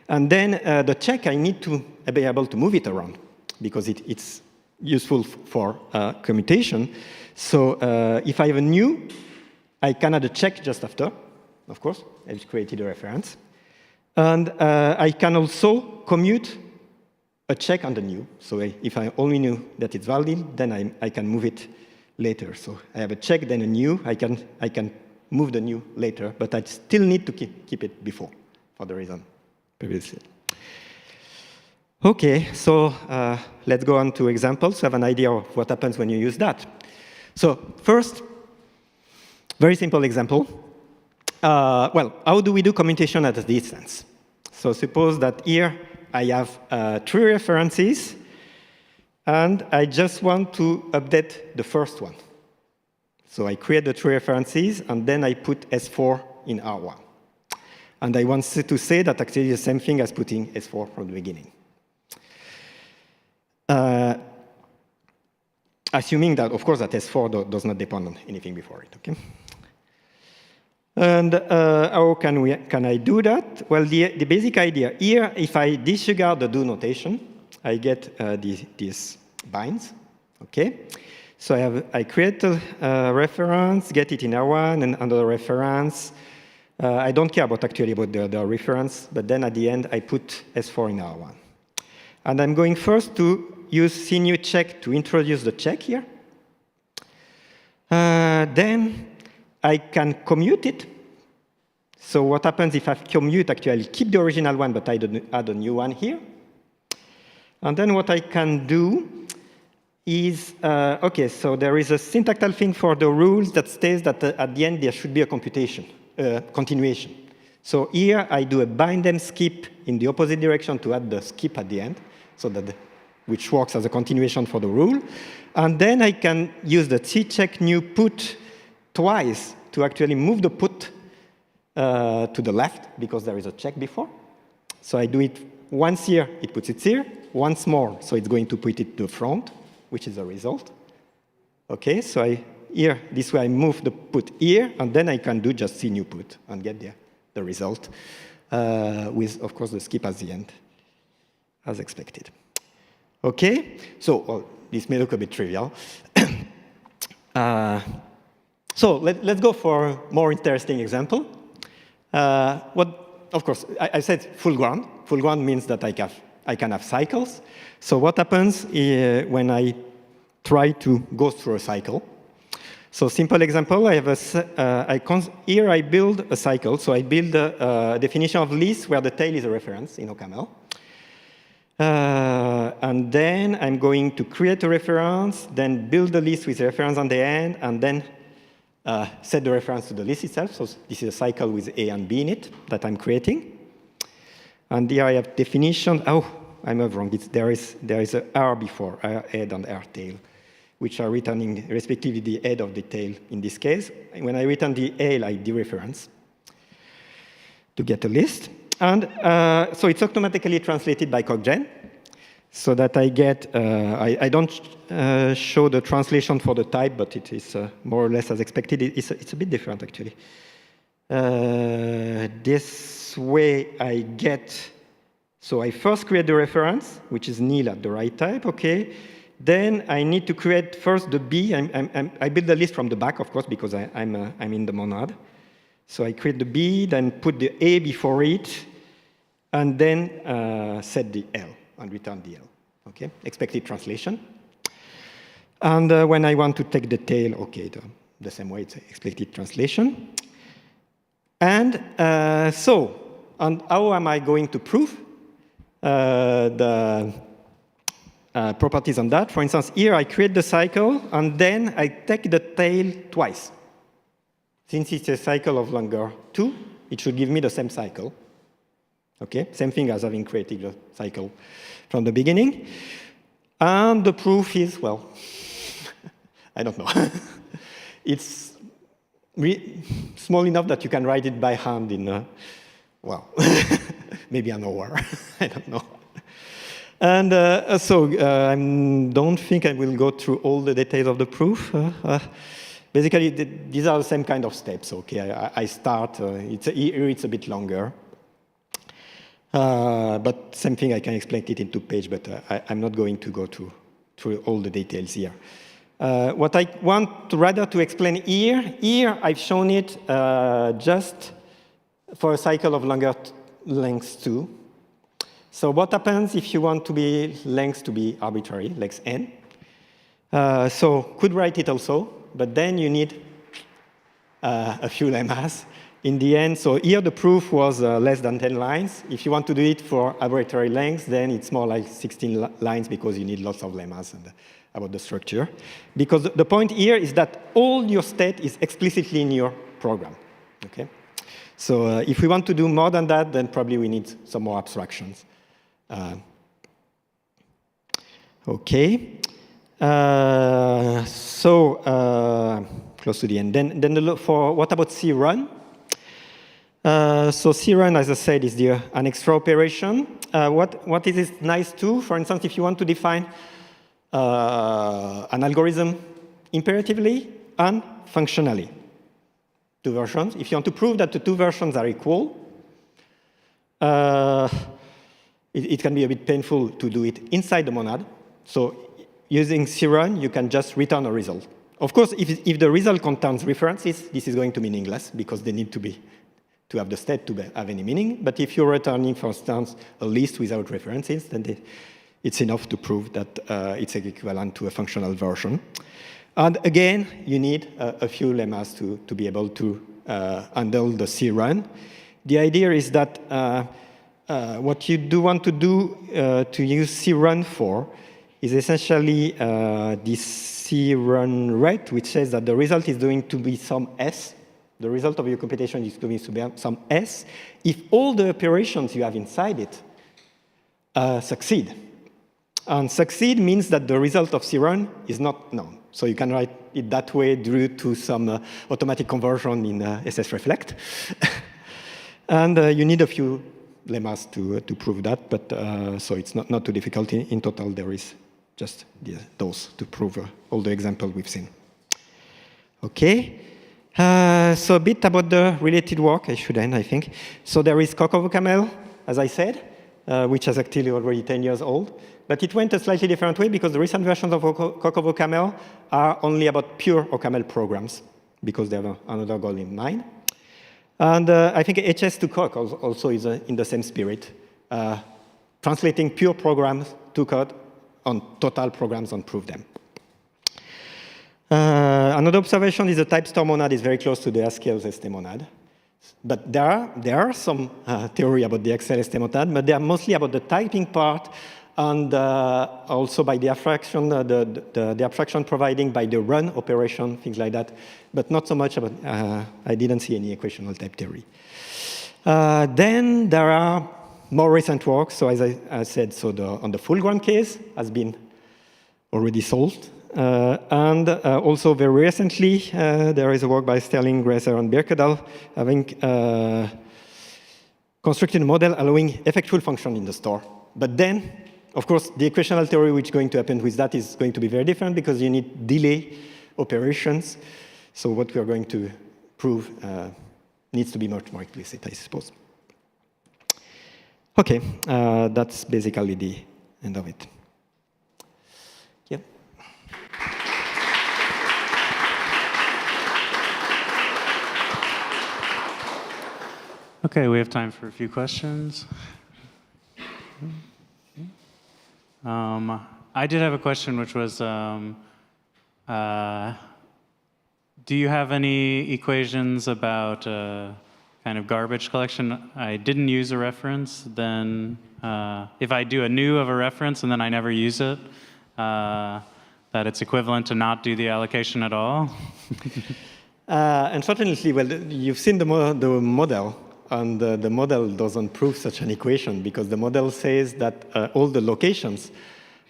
And then the check, I need to be able to move it around because it's useful for commutation. So if I have a new, I can add a check just after, of course. I've created a reference. And I can also commute a check on the new. So if I only knew that it's valid, then I can move it later. So I have a check, then a new. I can move the new later, but I still need to keep it before for the reason previously. OK, so let's go on to examples to have an idea of what happens when you use that. So first, very simple example. Well, how do we do commutation at a distance? So suppose that here I have 3 references, and I just want to update the first one. So I create the 3 references, and then I put S4 in R1. And I want to say that actually the same thing as putting S4 from the beginning. Assuming that, of course, that S4 does not depend on anything before it, OK? And how can I do that? Well, the basic idea here, if I disregard the do notation, I get these binds, OK? So I create a reference, get it in R1, and another reference. I don't care actually about the reference, but then at the end, I put S4 in R1. And I'm going first to use CNU check to introduce the check here. Then I can commute it. So what happens if I commute, actually, I'll keep the original one, but I add a new one here. And then what I can do is, OK, so there is a syntactal thing for the rules that states that at the end there should be a computation, continuation. So here I do a bind and skip in the opposite direction to add the skip at the end, so that which works as a continuation for the rule. And then I can use the check new put twice to actually move the put to the left, because there is a check before. So I do it once here, it puts it here. Once more, so it's going to put it to the front, which is the result. OK, so here, this way I move the put here, and then I can do just C new put and get the result with, of course, the skip at the end, as expected. OK, so this may look a bit trivial. So let's go for a more interesting example. Of course, I said full ground. Full ground means that I can have cycles. So what happens when I try to go through a cycle? So simple example, I have here I build a cycle. So I build a definition of list where the tail is a reference in OCaml. And then I'm going to create a reference, then build a list with a reference on the end, and then set the reference to the list itself. So this is a cycle with A and B in it that I'm creating. And here I have definition. Oh, I'm wrong. There is a R before, R head and R tail, which are returning respectively the head of the tail in this case. When I return the tail, I dereference to get a list. And so it's automatically translated by CogGen, so that I get, I don't show the translation for the type, but it is more or less as expected. It's a bit different, actually. This way I get, so I first create the reference, which is nil at the right type, OK. Then I need to create first the B. I build the list from the back, of course, because I'm in the monad. So I create the B, then put the A before it, and then set the L and return the L. OK, expected translation. And when I want to take the tail, OK, the same way, it's expected translation. And and how am I going to prove the properties on that? For instance, here I create the cycle, and then I take the tail twice. Since it's a cycle of longer 2, it should give me the same cycle. OK, same thing as having created the cycle from the beginning. And the proof is, well, I don't know. It's small enough that you can write it by hand in, well, maybe an hour. I don't know. And so I don't think I will go through all the details of the proof. Basically, these are the same kind of steps. OK, I start. It's a bit longer. But same thing, I can explain it in 2 pages, but I'm not going to go through all the details here. What I want rather to explain here I've shown it just for a cycle of longer length 2. So what happens if you want to be length to be arbitrary, length n? So could write it also, but then you need a few lemmas in the end, so here the proof was less than 10 lines. If you want to do it for arbitrary lengths, then it's more like 16 lines because you need lots of lemmas about the structure. Because the point here is that all your state is explicitly in your program. Okay? So if we want to do more than that, then probably we need some more abstractions. Okay. Close to the end. Then for what about C-run? So C-run, as I said, is an extra operation. What is it nice to? For instance, if you want to define an algorithm imperatively and functionally. Two versions. If you want to prove that the two versions are equal, it can be a bit painful to do it inside the monad. So using C-run, you can just return a result. Of course, if the result contains references, this is going to be meaningless because they need to have the state to have any meaning. But if you're returning, for instance, a list without references, then it's enough to prove that it's equivalent to a functional version. And again, you need a few lemmas to be able to handle the C-run. The idea is that what you do want to do to use C-run for is essentially this C-run rate, which says that the result is going to be some S. The result of your computation is going to be some S if all the operations you have inside it succeed. And succeed means that the result of C-run is not known. So you can write it that way due to some automatic conversion in SSReflect. And you need a few lemmas to prove that, but so it's not too difficult. In total, there is just those to prove all the examples we've seen. Okay. So a bit about the related work. I should end, I think. So there is CocoVoCamel, as I said, which is actually already 10 years old. But it went a slightly different way because the recent versions of CocoVoCamel are only about pure OCaml programs because they have another goal in mind. And I think HS2Coq also is in the same spirit, translating pure programs to code on total programs and prove them. Another observation is the type store monad is very close to the Haskell's ST monad. But there are some theory about the Excel ST monad, but they are mostly about the typing part and also by the abstraction, the abstraction providing by the run operation, things like that, but not so much about, I didn't see any equational type theory. Then there are more recent works. So as I said, so on the full ground case has been already solved. And also very recently, there is a work by Sterling, Grazer, and Birkedal having constructed a model allowing effectful function in the store. But then, of course, the equational theory which is going to happen with that is going to be very different because you need delay operations. So what we are going to prove needs to be much more explicit, I suppose. OK, that's basically the end of it. Yeah. OK, we have time for a few questions. I did have a question, which was, do you have any equations about kind of garbage collection? I didn't use a reference, then if I do a new of a reference and then I never use it, that it's equivalent to not do the allocation at all? Unfortunately, well, you've seen the model. And the model doesn't prove such an equation because the model says that all the locations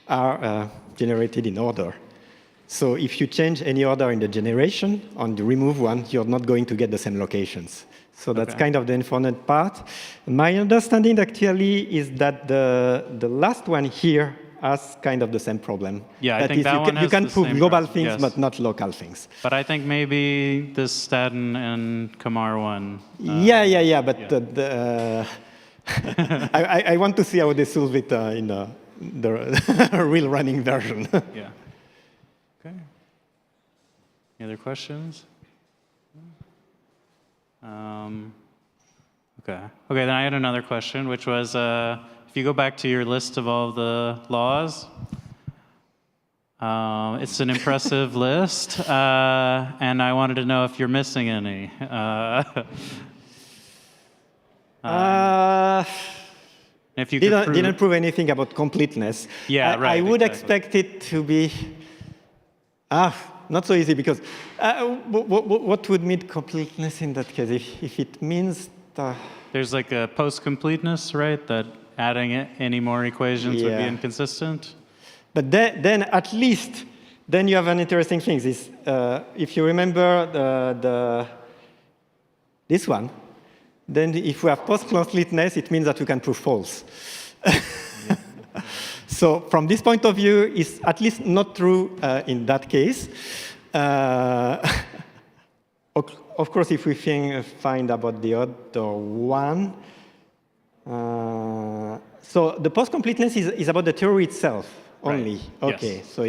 are generated in order. So if you change any order in the generation and you remove one, you're not going to get the same locations. So that's kind of the unfortunate part. My understanding actually is that the last one here has kind of the same problem. Yeah, I think that one has you can the prove same global problem, things, yes. but not local things. But I think maybe this Staten and Kamar one. Yeah, but yeah. I want to see how they solve it in the real running version. Yeah. Okay. Any other questions? Okay, then I had another question, which was, if you go back to your list of all the laws, it's an impressive list, and I wanted to know if you're missing any. If you didn't prove anything about completeness. Yeah, right. I would expect it to be not so easy, because what would mean completeness in that case? If it means there's like a post-completeness, right? That adding any more equations would be inconsistent. But then at least, then you have an interesting thing. This, if you remember this one, then if we have post-completeness, it means that we can prove false. So from this point of view, it's at least not true in that case. Of course, if we find about the other one, so the post-completeness is about the theory itself only. Right. Okay, yes. So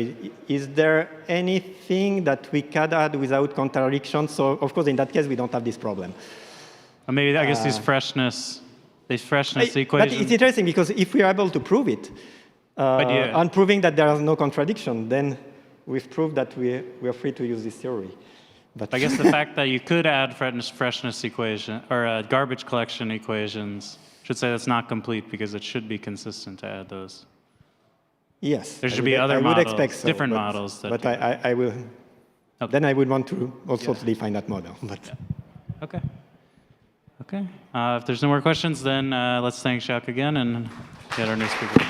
is there anything that we can add without contradiction? So of course, in that case, we don't have this problem. Maybe I guess these freshness equations. But it's interesting, because if we are able to prove it, on proving that there is no contradiction, then we've proved that we are free to use this theory. But I guess the fact that you could add freshness equation or garbage collection equations should say that's not complete, because it should be consistent to add those. Yes. There should be other models, expect so, different models. But I will. Okay. Then I would want to also define that model. But. Yeah. Okay. Okay. If there's no more questions, then let's thank Jacques again and get our new speaker.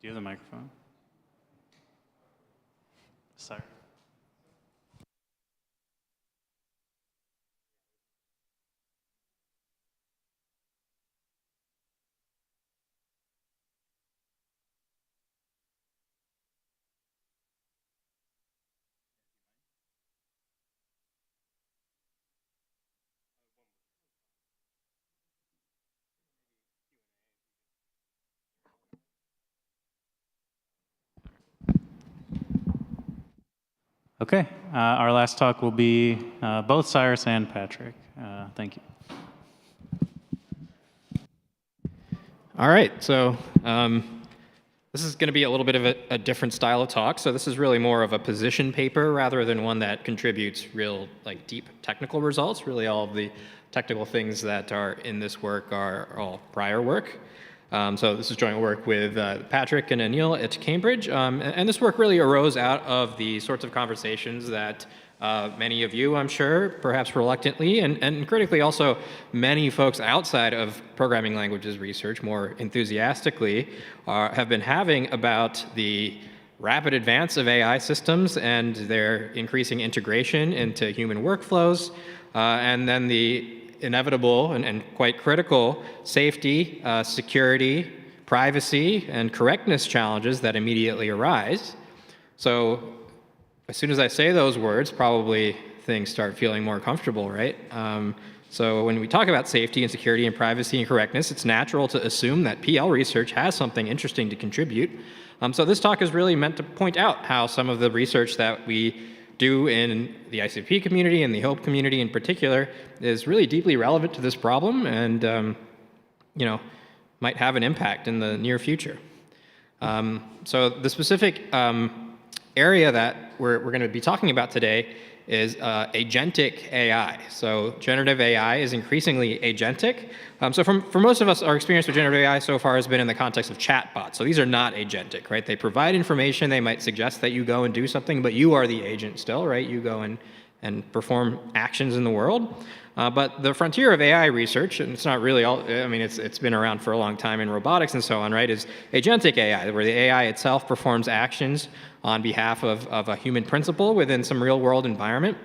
Do you have the microphone? Sorry. Okay, our last talk will be both Cyrus and Patrick. Thank you. All right, so this is going to be a little bit of a different style of talk. So this is really more of a position paper rather than one that contributes real deep technical results. Really all of the technical things that are in this work are all prior work. So this is joint work with Patrick and Anil at Cambridge. And this work really arose out of the sorts of conversations that many of you, I'm sure, perhaps reluctantly, and critically also many folks outside of programming languages research more enthusiastically have been having about the rapid advance of AI systems and their increasing integration into human workflows, and then the inevitable and quite critical safety, security, privacy, and correctness challenges that immediately arise. So as soon as I say those words, probably things start feeling more comfortable, right? So when we talk about safety and security and privacy and correctness, it's natural to assume that PL research has something interesting to contribute. So this talk is really meant to point out how some of the research that we do in the ICFP community and the HOPE community in particular is really deeply relevant to this problem and might have an impact in the near future. So the specific area that we're going to be talking about today is agentic AI. So generative AI is increasingly agentic. So for most of us, our experience with generative AI so far has been in the context of chatbots. So these are not agentic, right? They provide information, they might suggest that you go and do something, but you are the agent still, right? You go and perform actions in the world. But the frontier of AI research, and it's not really all, I mean, it's been around for a long time in robotics and so on, right, is agentic AI, where the AI itself performs actions on behalf of a human principle within some real world environment.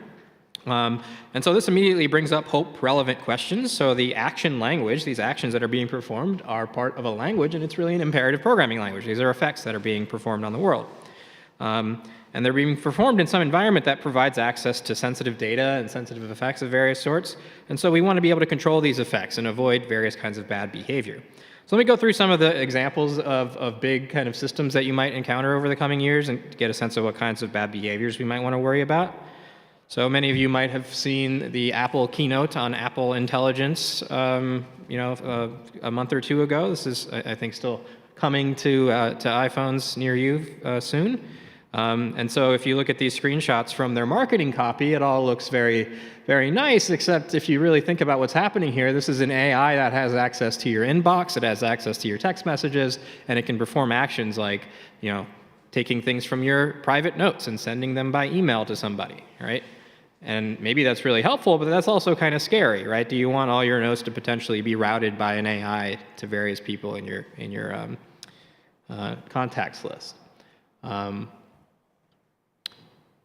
And so this immediately brings up hope-relevant questions. So the action language, these actions that are being performed, are part of a language, and it's really an imperative programming language. These are effects that are being performed on the world. And they're being performed in some environment that provides access to sensitive data and sensitive effects of various sorts. And so we want to be able to control these effects and avoid various kinds of bad behavior. So let me go through some of the examples of big kind of systems that you might encounter over the coming years and get a sense of what kinds of bad behaviors we might want to worry about. So many of you might have seen the Apple keynote on Apple Intelligence, a month or two ago. This is, I think, still coming to iPhones near you soon. And so if you look at these screenshots from their marketing copy, it all looks very, very nice, except if you really think about what's happening here, this is an AI that has access to your inbox, it has access to your text messages, and it can perform actions like, taking things from your private notes and sending them by email to somebody, right? And maybe that's really helpful, but that's also kind of scary, right? Do you want all your notes to potentially be routed by an AI to various people in your contacts list?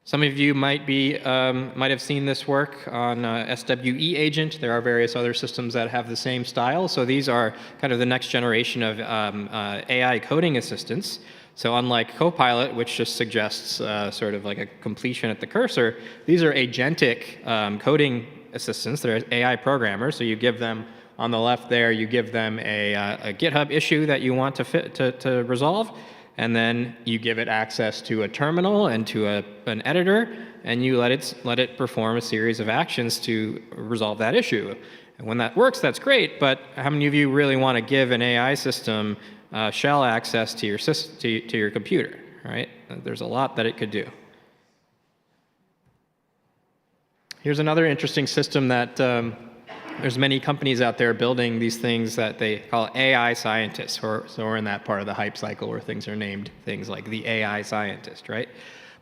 Some of you might have seen this work on SWE Agent. There are various other systems that have the same style. So these are kind of the next generation of AI coding assistants. So unlike Copilot, which just suggests sort of like a completion at the cursor, these are agentic coding assistants. They're AI programmers. So you give them, on the left there, you give them a GitHub issue that you want to resolve. And then you give it access to a terminal and to an editor, and you let it perform a series of actions to resolve that issue. And when that works, that's great, but how many of you really want to give an AI system shell access to your computer, right? There's a lot that it could do. Here's another interesting system that there's many companies out there building these things that they call AI scientists, so we're in that part of the hype cycle where things are named things like the AI scientist, right?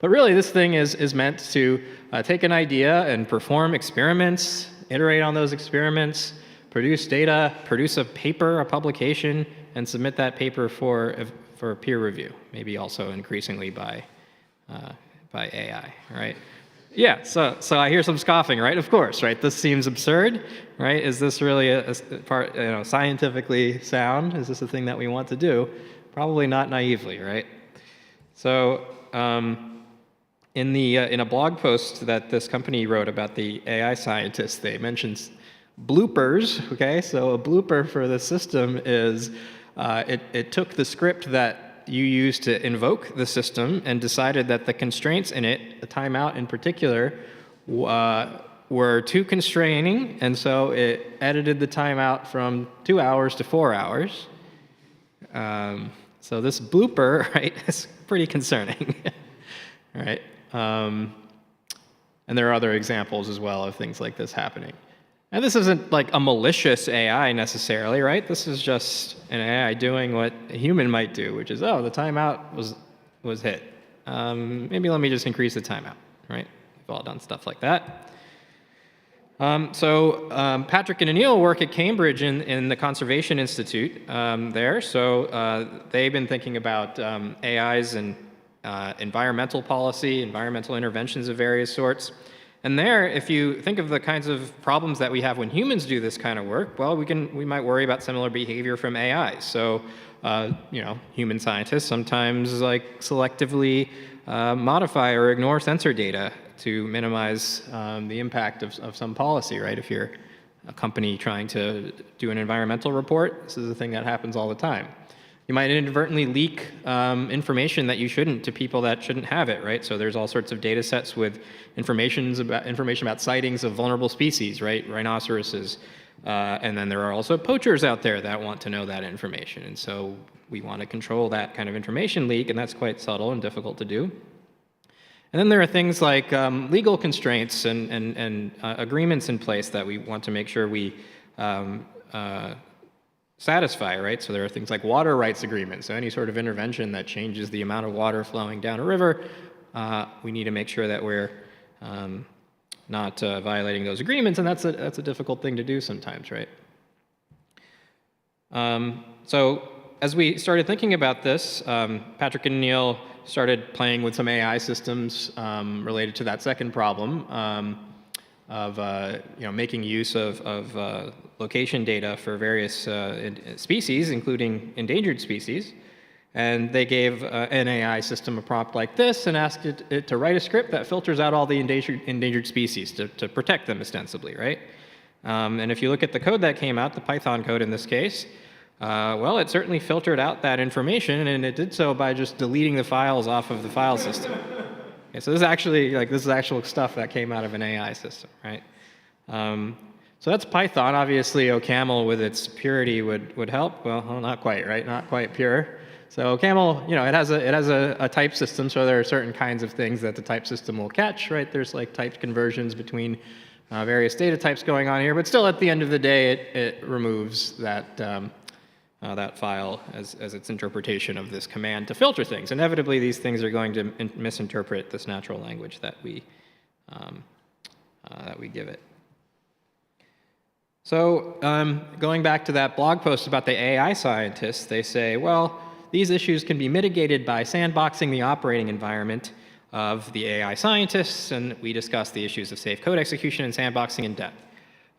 But really, this thing is meant to take an idea and perform experiments, iterate on those experiments, produce data, produce a paper, a publication, and submit that paper for peer review, maybe also increasingly by AI, right? Yeah, so I hear some scoffing, right? Of course, right? This seems absurd, right? Is this really a part, scientifically sound? Is this a thing that we want to do? Probably not naively, right? So in a blog post that this company wrote about the AI scientists, they mentioned bloopers, okay? So a blooper for the system is it took the script that you use to invoke the system and decided that the constraints in it, the timeout in particular, were too constraining, and so it edited the timeout from 2 hours to 4 hours. So this blooper, right, is pretty concerning, right? And there are other examples as well of things like this happening. And this isn't like a malicious AI necessarily, right? This is just an AI doing what a human might do, which is, oh, the timeout was hit. Maybe let me just increase the timeout, right? We've all done stuff like that. Patrick and Anil work at Cambridge in the Conservation Institute there. So they've been thinking about AIs and environmental policy, environmental interventions of various sorts. And there, if you think of the kinds of problems that we have when humans do this kind of work, well, we might worry about similar behavior from AI. So, human scientists sometimes selectively modify or ignore sensor data to minimize the impact of some policy, right? If you're a company trying to do an environmental report, this is a thing that happens all the time. You might inadvertently leak information that you shouldn't to people that shouldn't have it, right? So there's all sorts of data sets with information about sightings of vulnerable species, right? Rhinoceroses. And then there are also poachers out there that want to know that information. And so we want to control that kind of information leak, and that's quite subtle and difficult to do. And then there are things like legal constraints and agreements in place that we want to make sure we satisfy, right? So there are things like water rights agreements. So any sort of intervention that changes the amount of water flowing down a river, we need to make sure that we're not violating those agreements, and that's a difficult thing to do sometimes, right? So as we started thinking about this, Patrick and Neil started playing with some AI systems related to that second problem of making use of location data for various species, including endangered species. And they gave an AI system a prompt like this and asked it to write a script that filters out all the endangered species to protect them ostensibly, right? And if you look at the code that came out, the Python code in this case, well, it certainly filtered out that information, and it did so by just deleting the files off of the file system. Okay, so this is actually this is actual stuff that came out of an AI system, right? So that's Python. Obviously, OCaml with its purity would help. Well, not quite, right? Not quite pure. So OCaml, it has a type system, so there are certain kinds of things that the type system will catch, right? There's like type conversions between various data types going on here, but still, at the end of the day, it removes that file as its interpretation of this command to filter things. Inevitably, these things are going to misinterpret this natural language that we give it. So going back to that blog post about the AI scientists, they say, well, these issues can be mitigated by sandboxing the operating environment of the AI scientists, and we discuss the issues of safe code execution and sandboxing in depth.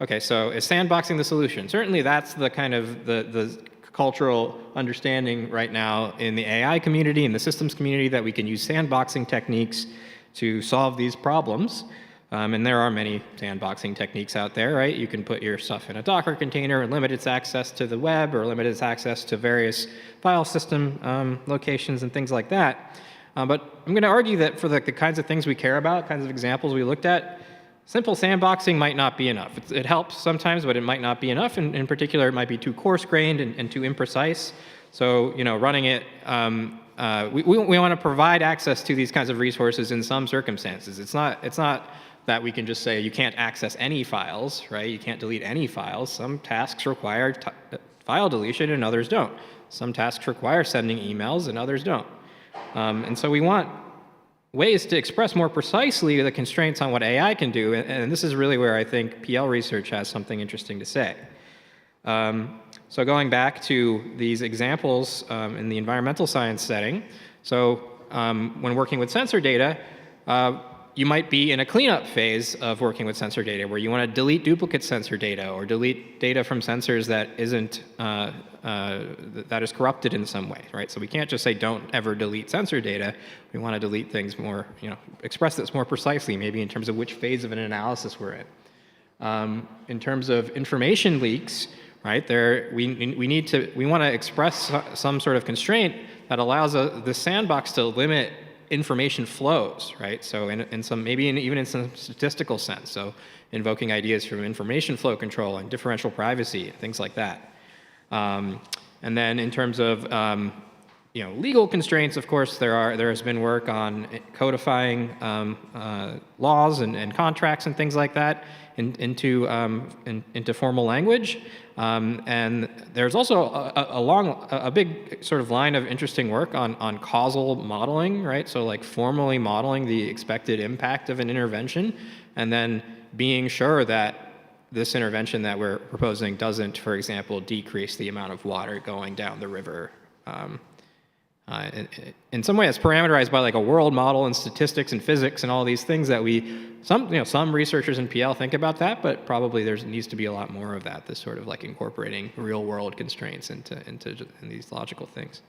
Okay, so is sandboxing the solution? Certainly that's the kind of the cultural understanding right now in the AI community, in the systems community, that we can use sandboxing techniques to solve these problems. And there are many sandboxing techniques out there, right? You can put your stuff in a Docker container and limit its access to the web or limit its access to various file system locations and things like that. But I'm going to argue that for the kinds of things we care about, kinds of examples we looked at, simple sandboxing might not be enough. It helps sometimes, but it might not be enough. In particular, it might be too coarse-grained and too imprecise. So, running it, we want to provide access to these kinds of resources in some circumstances. It's not that we can just say you can't access any files, right? You can't delete any files. Some tasks require file deletion and others don't. Some tasks require sending emails and others don't. And so we want ways to express more precisely the constraints on what AI can do, and this is really where I think PL research has something interesting to say. So going back to these examples in the environmental science setting, so when working with sensor data, you might be in a cleanup phase of working with sensor data where you want to delete duplicate sensor data or delete data from sensors that isn't that is corrupted in some way, right? So we can't just say don't ever delete sensor data. We want to delete things more, express this more precisely, maybe in terms of which phase of an analysis we're in. In terms of information leaks, right? We want to express some sort of constraint that allows the sandbox to limit information flows, right? So in some, maybe even in some statistical sense. So invoking ideas from information flow control and differential privacy, things like that. And then in terms of legal constraints, of course, there has been work on codifying laws and contracts and things like that into formal language. And there's also a big sort of line of interesting work on causal modeling, right? So like formally modeling the expected impact of an intervention, and then being sure that this intervention that we're proposing doesn't, for example, decrease the amount of water going down the river. In some way, it's parameterized by like a world model and statistics and physics and all these things that some researchers in PL think about that, but probably there needs to be a lot more of that. This sort of like incorporating real world constraints into these logical things.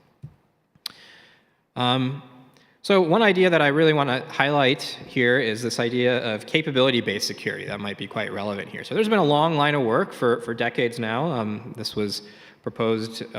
So one idea that I really want to highlight here is this idea of capability-based security that might be quite relevant here. So there's been a long line of work for decades now. This was proposed in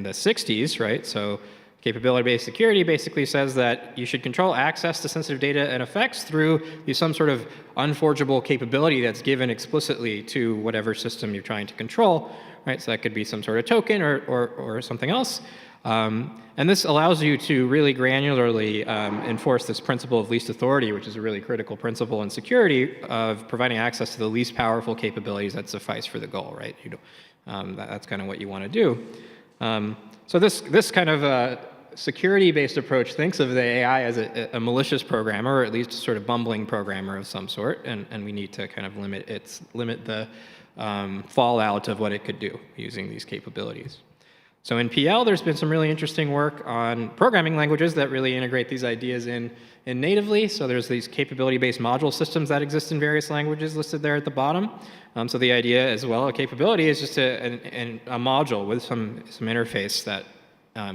the 60s, right? So capability-based security basically says that you should control access to sensitive data and effects through some sort of unforgeable capability that's given explicitly to whatever system you're trying to control, right? So that could be some sort of token or something else. And this allows you to really granularly enforce this principle of least authority, which is a really critical principle in security of providing access to the least powerful capabilities that suffice for the goal, right? That's kind of what you want to do. So this kind of security-based approach thinks of the AI as a malicious programmer, or at least a sort of bumbling programmer of some sort, and we need to kind of limit the fallout of what it could do using these capabilities. So in PL, there's been some really interesting work on programming languages that really integrate these ideas in natively. So there's these capability-based module systems that exist in various languages listed there at the bottom. So the idea as well, a capability is just a module with some interface that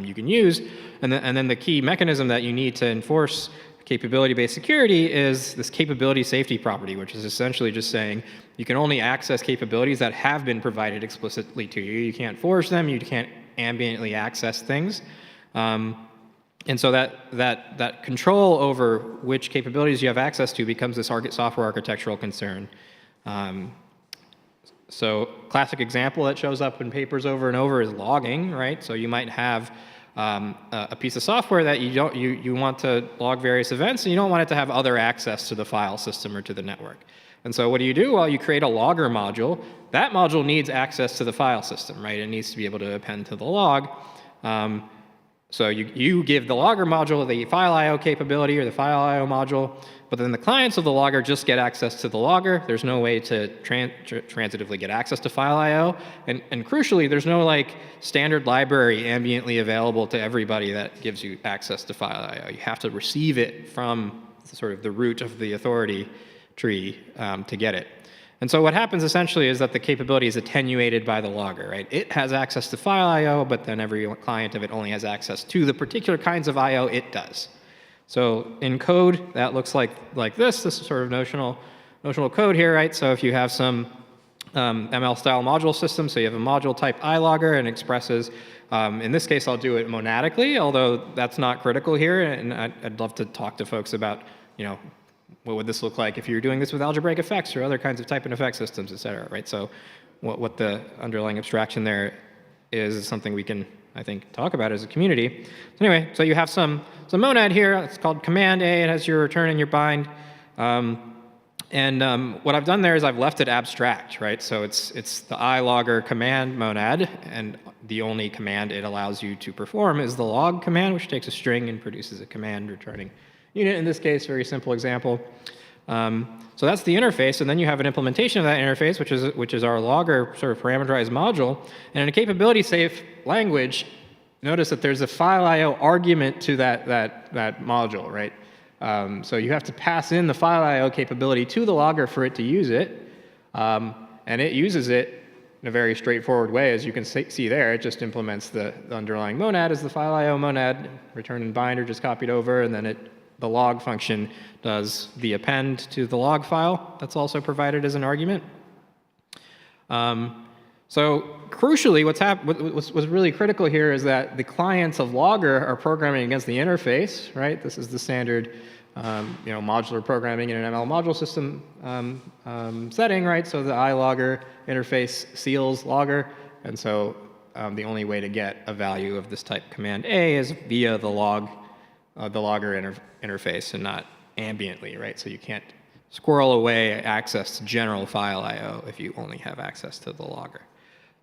you can use. And then the key mechanism that you need to enforce capability-based security is this capability safety property, which is essentially just saying you can only access capabilities that have been provided explicitly to you. You can't force them. You can't ambiently access things. And so that control over which capabilities you have access to becomes this software architectural concern. So classic example that shows up in papers over and over is logging, right? So you might have a piece of software that you want to log various events, and you don't want it to have other access to the file system or to the network. And so what do? Well, you create a logger module. That module needs access to the file system, right? It needs to be able to append to the log. So you give the logger module the file I/O capability or the file I/O module, but then the clients of the logger just get access to the logger. There's no way to transitively get access to file I/O. And crucially, there's no standard library ambiently available to everybody that gives you access to file I/O. You have to receive it from sort of the root of the authority tree to get it. And so what happens essentially is that the capability is attenuated by the logger, right? It has access to file I/O, but then every client of it only has access to the particular kinds of I/O it does. So in code, that looks like this. This is sort of notional code here, right? So if you have some ML-style module system, so you have a module type iLogger and expresses, in this case, I'll do it monadically, although that's not critical here, and I'd love to talk to folks about, what would this look like if you're doing this with algebraic effects or other kinds of type and effect systems, et cetera, right? So what the underlying abstraction there is something we can, I think, talk about as a community. So anyway, so you have some monad here. It's called command A. It has your return and your bind. What I've done there is I've left it abstract, right? So it's the iLogger command monad, and the only command it allows you to perform is the log command, which takes a string and produces a command returning unit. In this case, very simple example. So that's the interface, and then you have an implementation of that interface, which is our logger sort of parameterized module. And in a capability-safe language, notice that there's a file I/O argument to that module, right? So you have to pass in the file I/O capability to the logger for it to use it, and it uses it in a very straightforward way, as you can see there. It just implements the underlying monad as the file I/O monad. Return and bind are just copied over, and then the log function does the append to the log file that's also provided as an argument. So crucially, what's really critical here is that the clients of logger are programming against the interface, right? This is the standard modular programming in an ML module system setting, right? So the iLogger interface seals logger, and so the only way to get a value of this type command A is via the logger interface and not ambiently, right? So you can't squirrel away access to general file I/O if you only have access to the logger.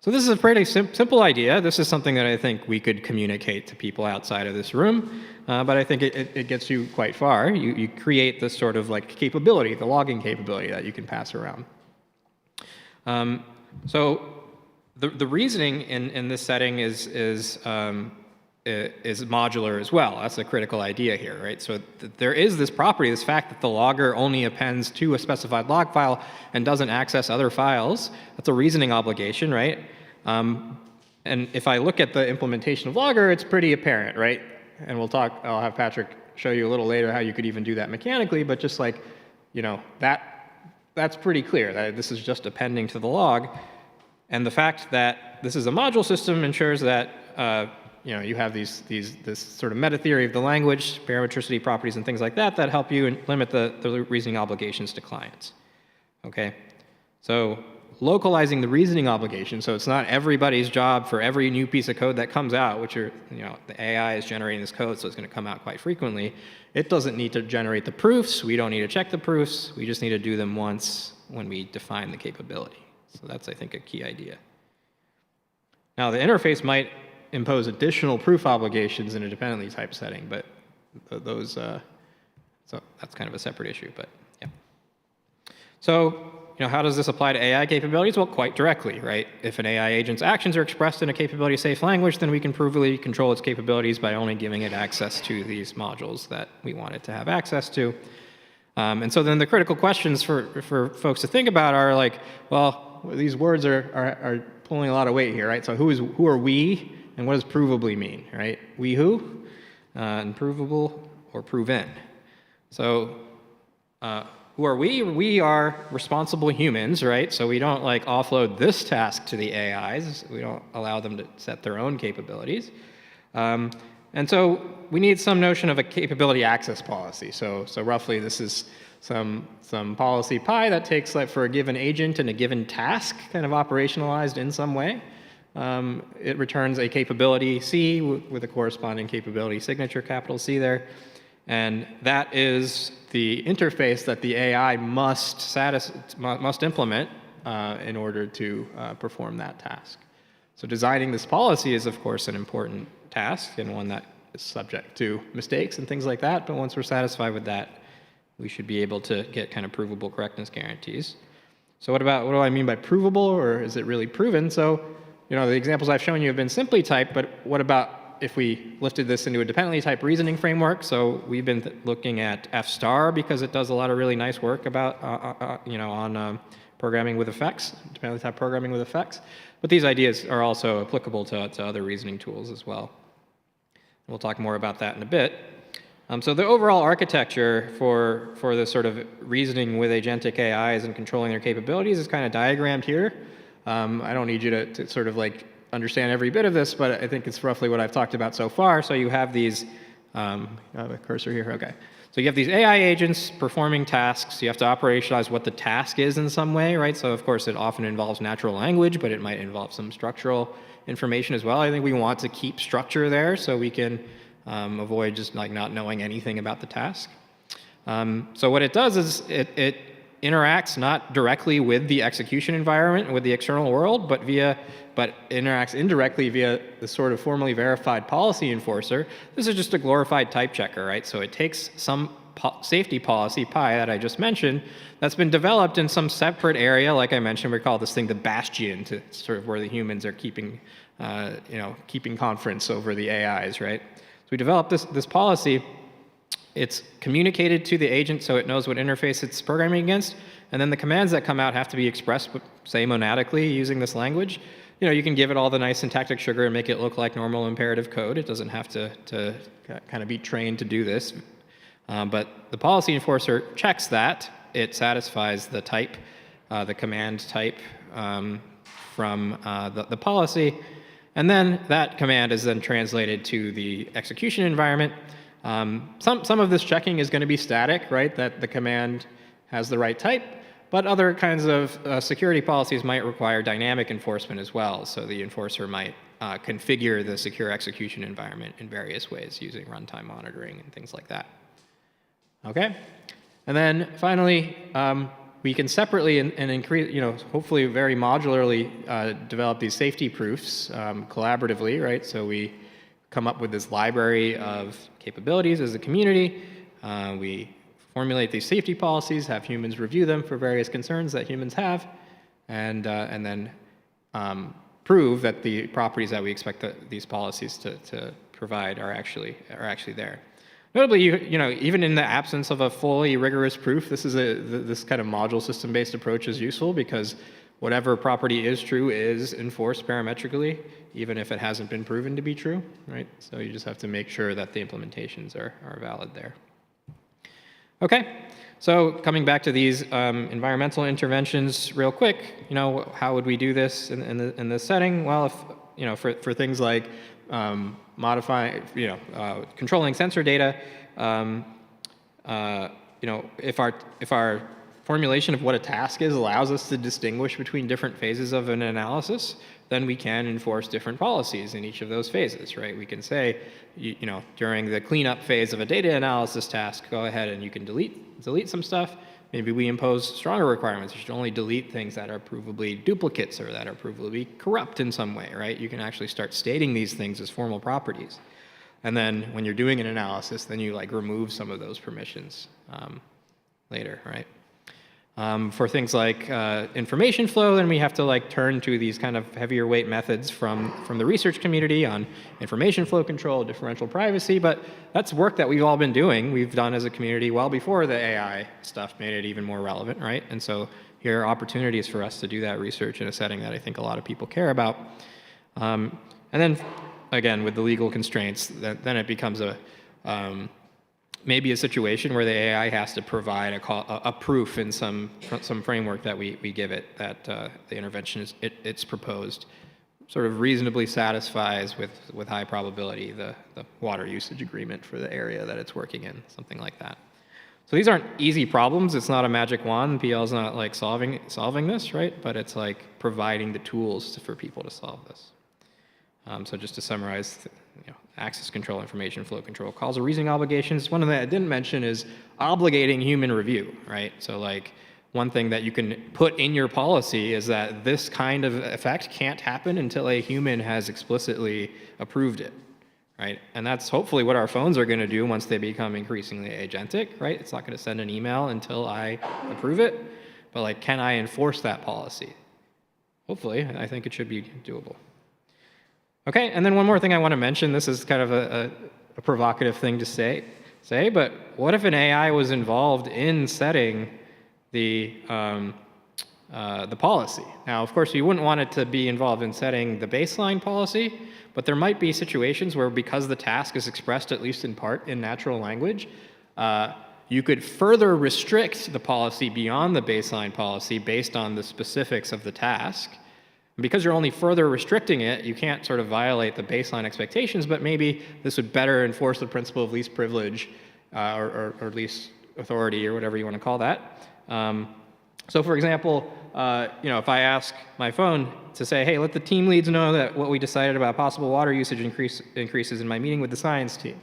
So this is a pretty simple idea. This is something that I think we could communicate to people outside of this room, but I think it gets you quite far. You create this sort of capability, the logging capability that you can pass around. So the reasoning in this setting is modular as well. That's a critical idea here, right? So there is this property, this fact that the logger only appends to a specified log file and doesn't access other files. That's a reasoning obligation, right? And if I look at the implementation of logger, it's pretty apparent, right? And I'll have Patrick show you a little later how you could even do that mechanically, but just that's pretty clear that this is just appending to the log. And the fact that this is a module system ensures that you have this sort of meta theory of the language, parametricity properties and things like that help you limit the reasoning obligations to clients. Okay, so localizing the reasoning obligation, so it's not everybody's job for every new piece of code that comes out, which are, the AI is generating this code, so it's going to come out quite frequently. It doesn't need to generate the proofs. We don't need to check the proofs. We just need to do them once when we define the capability. So that's, I think, a key idea. Now, the interface might impose additional proof obligations in a dependently type setting, but those, so that's kind of a separate issue, but yeah. So, how does this apply to AI capabilities? Well, quite directly, right? If an AI agent's actions are expressed in a capability-safe language, then we can provably control its capabilities by only giving it access to these modules that we want it to have access to. And so then the critical questions for folks to think about are like, well, these words are pulling a lot of weight here, right? So who are we, and what does provably mean, right? We who, and provable or proven. So who are we? We are responsible humans, right? So we don't like offload this task to the AIs. We don't allow them to set their own capabilities. And so we need some notion of a capability access policy. So roughly this is some policy pi that takes like for a given agent and a given task kind of operationalized in some way. It returns a capability C with a corresponding capability signature, capital C there. And that is the interface that the AI must implement in order to perform that task. So designing this policy is, of course, an important task and one that is subject to mistakes and things like that. But once we're satisfied with that, we should be able to get kind of provable correctness guarantees. So what do I mean by provable, or is it really proven? So, the examples I've shown you have been simply typed, but what about if we lifted this into a dependently typed reasoning framework? So we've been looking at F star because it does a lot of really nice work about, on programming with effects, dependently typed programming with effects. But these ideas are also applicable to other reasoning tools as well. We'll talk more about that in a bit. So the overall architecture for this sort of reasoning with agentic AIs and controlling their capabilities is kind of diagrammed here. I don't need you to sort of like understand every bit of this, but I think it's roughly what I've talked about so far. So you have these, I have a cursor here, okay. So you have these AI agents performing tasks. You have to operationalize what the task is in some way, right? So of course it often involves natural language, but it might involve some structural information as well. I think we want to keep structure there so we can avoid just like not knowing anything about the task. So what it does is it interacts not directly with the execution environment, with the external world, but interacts indirectly via the sort of formally verified policy enforcer. This is just a glorified type checker, right? So it takes some safety policy, pi, that I just mentioned, that's been developed in some separate area. Like I mentioned, we call this thing the bastion, to sort of where the humans are keeping conference over the AIs, right? So we developed this policy. It's communicated to the agent so it knows what interface it's programming against, and then the commands that come out have to be expressed, say, monadically using this language. You can give it all the nice syntactic sugar and make it look like normal imperative code. It doesn't have to kind of be trained to do this. But the policy enforcer checks that. It satisfies the type, the command type from the policy, and then that command is then translated to the execution environment. Some of this checking is going to be static, right, that the command has the right type, but other kinds of security policies might require dynamic enforcement as well. So the enforcer might configure the secure execution environment in various ways using runtime monitoring and things like that. Okay, and then finally, we can separately and increase, hopefully very modularly develop these safety proofs collaboratively, right? So we come up with this library of capabilities as a community. We formulate these safety policies, have humans review them for various concerns that humans have, and then prove that the properties that we expect these policies to provide are actually there. Notably, even in the absence of a fully rigorous proof, this kind of module system-based approach is useful because whatever property is true is enforced parametrically, even if it hasn't been proven to be true, right? So you just have to make sure that the implementations are valid there. Okay, so coming back to these environmental interventions real quick, how would we do this in this setting? Well, if, for things like modifying, controlling sensor data, if our formulation of what a task is allows us to distinguish between different phases of an analysis, then we can enforce different policies in each of those phases, right? We can say, you know, during the cleanup phase of a data analysis task, go ahead and you can delete some stuff. Maybe we impose stronger requirements. You should only delete things that are provably duplicates or that are provably corrupt in some way, right? You can actually start stating these things as formal properties. And then when you're doing an analysis, then you like remove some of those permissions later, right? For things like information flow, then we have to like turn to these kind of heavier weight methods from the research community on information flow control, differential privacy, but that's work that we've all been doing. We've done as a community well before the AI stuff made it even more relevant, right? And so here are opportunities for us to do that research in a setting that I think a lot of people care about. And then, again, with the legal constraints, then it becomes a maybe a situation where the AI has to provide a proof in some framework that we give it that the intervention it's proposed sort of reasonably satisfies with high probability the water usage agreement for the area that it's working in, something like that. So these aren't easy problems. It's not a magic wand. PL is not like solving this, right? But it's like providing the tools for people to solve this. So just to summarize, access control, information flow control, causal reasoning obligations. One of the I didn't mention is obligating human review, right? So like one thing that you can put in your policy is that this kind of effect can't happen until a human has explicitly approved it, right? And that's hopefully what our phones are going to do once they become increasingly agentic, right? It's not going to send an email until I approve it, but like, can I enforce that policy? Hopefully, I think it should be doable. Okay, and then one more thing I want to mention. This is kind of a provocative thing to say, but what if an AI was involved in setting the policy? Now, of course, you wouldn't want it to be involved in setting the baseline policy, but there might be situations where because the task is expressed, at least in part, in natural language, you could further restrict the policy beyond the baseline policy based on the specifics of the task. And because you're only further restricting it, you can't sort of violate the baseline expectations, but maybe this would better enforce the principle of least privilege or least authority or whatever you want to call that. So for example, if I ask my phone to say, hey, let the team leads know that what we decided about possible water usage increases in my meeting with the science team,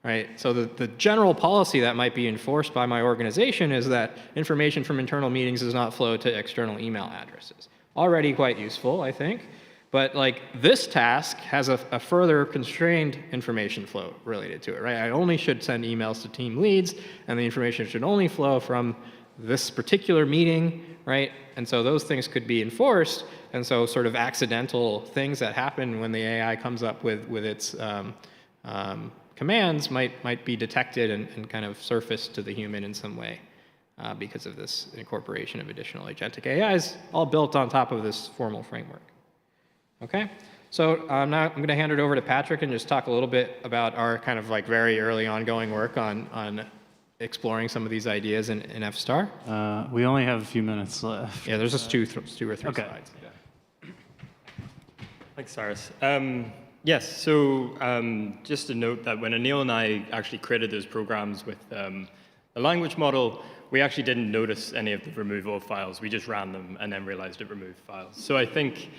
right? So the general policy that might be enforced by my organization is that information from internal meetings does not flow to external email addresses. Already quite useful, I think. But like this task has a further constrained information flow related to it, right? I only should send emails to team leads, and the information should only flow from this particular meeting, right? And so those things could be enforced, and so sort of accidental things that happen when the AI comes up with its commands might be detected and kind of surfaced to the human in some way. Because of this incorporation of additional agentic AIs, all built on top of this formal framework. Okay, so now I'm going to hand it over to Patrick and just talk a little bit about our kind of like very early ongoing work on exploring some of these ideas in F-star. We only have a few minutes left. Yeah, there's just two or three slides. Yeah. Thanks, Cyrus. Yes, so just to note that when Anil and I actually created those programs with the language model, we actually didn't notice any of the removal of files. We just ran them and then realized it removed files. So I think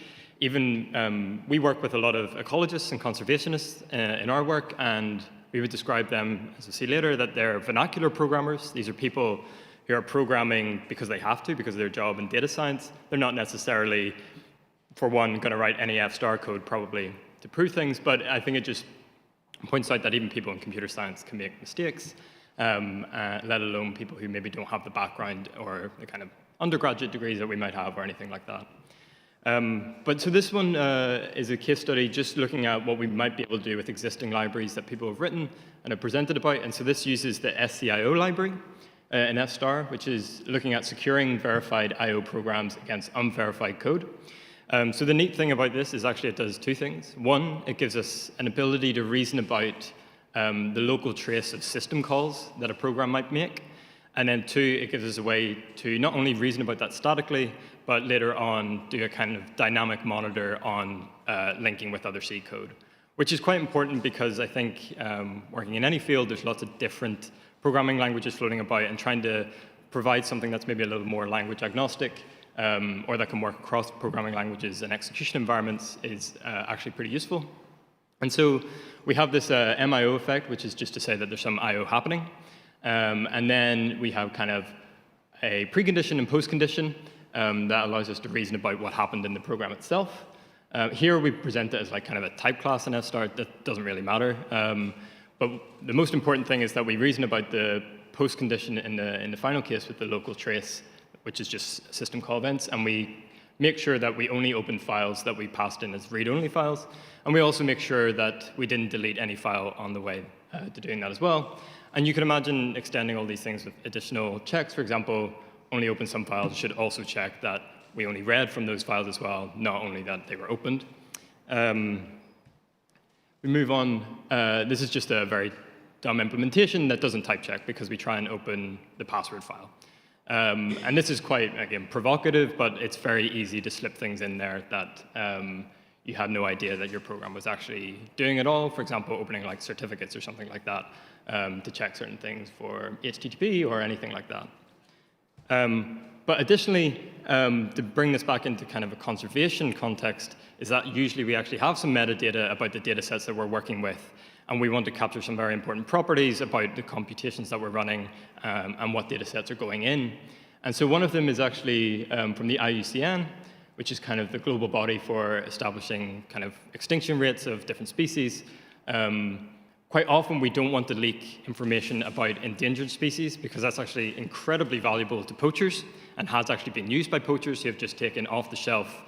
even we work with a lot of ecologists and conservationists in our work, and we would describe them, as we'll see later, that they're vernacular programmers. These are people who are programming because they have to, because of their job in data science. They're not necessarily, for one, going to write any F-star code probably to prove things, but I think it just points out that even people in computer science can make mistakes. Let alone people who maybe don't have the background or the kind of undergraduate degrees that we might have or anything like that. But so this one is a case study just looking at what we might be able to do with existing libraries that people have written and have presented about. And so this uses the SCIO library in F-star, which is looking at securing verified I/O programs against unverified code. So the neat thing about this is actually it does two things. One, it gives us an ability to reason about the local trace of system calls that a program might make. And then two, it gives us a way to not only reason about that statically, but later on do a kind of dynamic monitor on linking with other C code, which is quite important because I think working in any field, there's lots of different programming languages floating about, and trying to provide something that's maybe a little more language agnostic, or that can work across programming languages and execution environments is actually pretty useful. And so we have this MIO effect, which is just to say that there's some IO happening. And then we have kind of a precondition and postcondition that allows us to reason about what happened in the program itself. Here we present it as like kind of a type class in F-star. That doesn't really matter. But the most important thing is that we reason about the postcondition in the final case with the local trace, which is just system call events, and we make sure that we only open files that we passed in as read-only files, and we also make sure that we didn't delete any file on the way to doing that as well. And you can imagine extending all these things with additional checks. For example, only open some files should also check that we only read from those files as well, not only that they were opened. We move on. This is just a very dumb implementation that doesn't type check because we try and open the password file. And this is quite, again, provocative, but it's very easy to slip things in there that you had no idea that your program was actually doing at all. For example, opening like certificates or something like that to check certain things for HTTP or anything like that. But additionally, to bring this back into kind of a conservation context, is that usually we actually have some metadata about the data sets that we're working with, and we want to capture some very important properties about the computations that we're running and what data sets are going in. And so one of them is actually from the IUCN, which is kind of the global body for establishing kind of extinction rates of different species. Quite often, we don't want to leak information about endangered species because that's actually incredibly valuable to poachers and has actually been used by poachers who have just taken off-the-shelf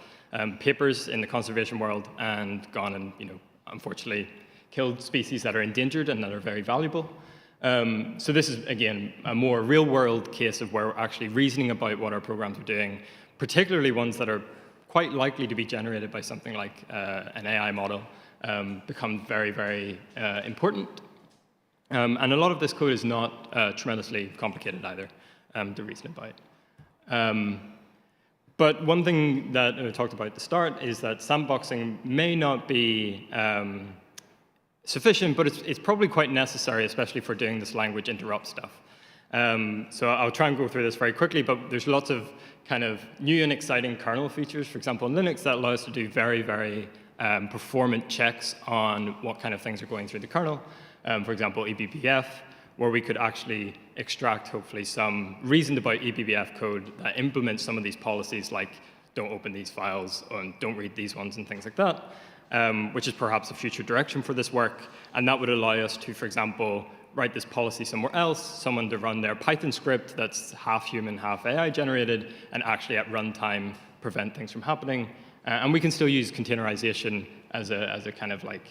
papers in the conservation world and gone and, unfortunately, killed species that are endangered and that are very valuable. So this is, again, a more real-world case of where we're actually reasoning about what our programs are doing, particularly ones that are quite likely to be generated by something like an AI model. Become very, very important. And a lot of this code is not tremendously complicated either to reason about. But one thing that I talked about at the start is that sandboxing may not be sufficient, but it's probably quite necessary, especially for doing this language interrupt stuff. So I'll try and go through this very quickly, but there's lots of kind of new and exciting kernel features, for example, in Linux that allow us to do very, very performant checks on what kind of things are going through the kernel. For example, eBPF, where we could actually extract, hopefully, some reasoned about eBPF code that implements some of these policies, like don't open these files, and don't read these ones, and things like that, which is perhaps a future direction for this work. And that would allow us to, for example, write this policy somewhere else, someone to run their Python script that's half human, half AI generated, and actually at runtime prevent things from happening. And we can still use containerization as a kind of like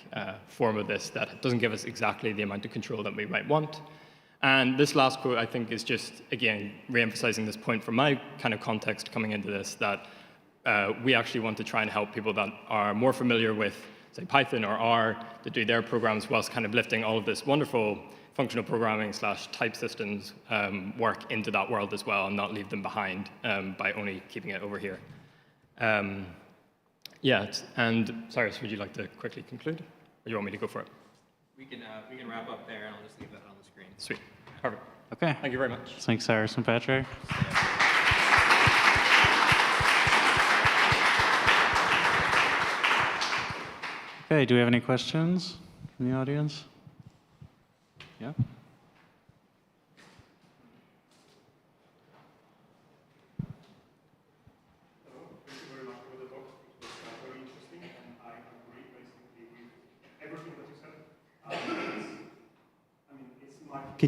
form of this that doesn't give us exactly the amount of control that we might want. And this last quote, I think, is just, again, re-emphasizing this point from my kind of context coming into this, that we actually want to try and help people that are more familiar with, say, Python or R to do their programs whilst kind of lifting all of this wonderful functional programming / type systems work into that world as well and not leave them behind by only keeping it over here. Yeah, and Cyrus, would you like to quickly conclude? Or do you want me to go for it? We can wrap up there, and I'll just leave that on the screen. Sweet. Perfect. Okay. Thank you very much. Thanks, Cyrus and Patrick. Okay, do we have any questions from the audience? Yeah?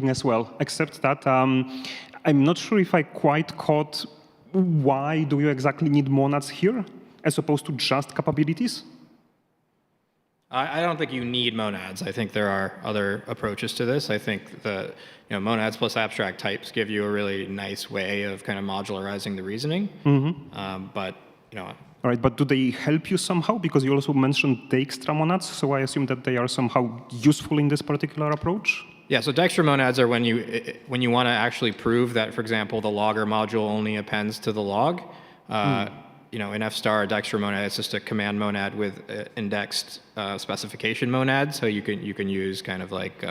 As well, except that I'm not sure if I quite caught why do you exactly need monads here as opposed to just capabilities? I don't think you need monads. I think there are other approaches to this. I think the monads plus abstract types give you a really nice way of kind of modularizing the reasoning. Mm-hmm. But all right, but do they help you somehow? Because you also mentioned Dijkstra monads, so I assume that they are somehow useful in this particular approach. Yeah, so Dijkstra monads are when you want to actually prove that, for example, the logger module only appends to the log. In F-star, a Dijkstra monad is just a command monad with indexed specification monad, so you can use kind of like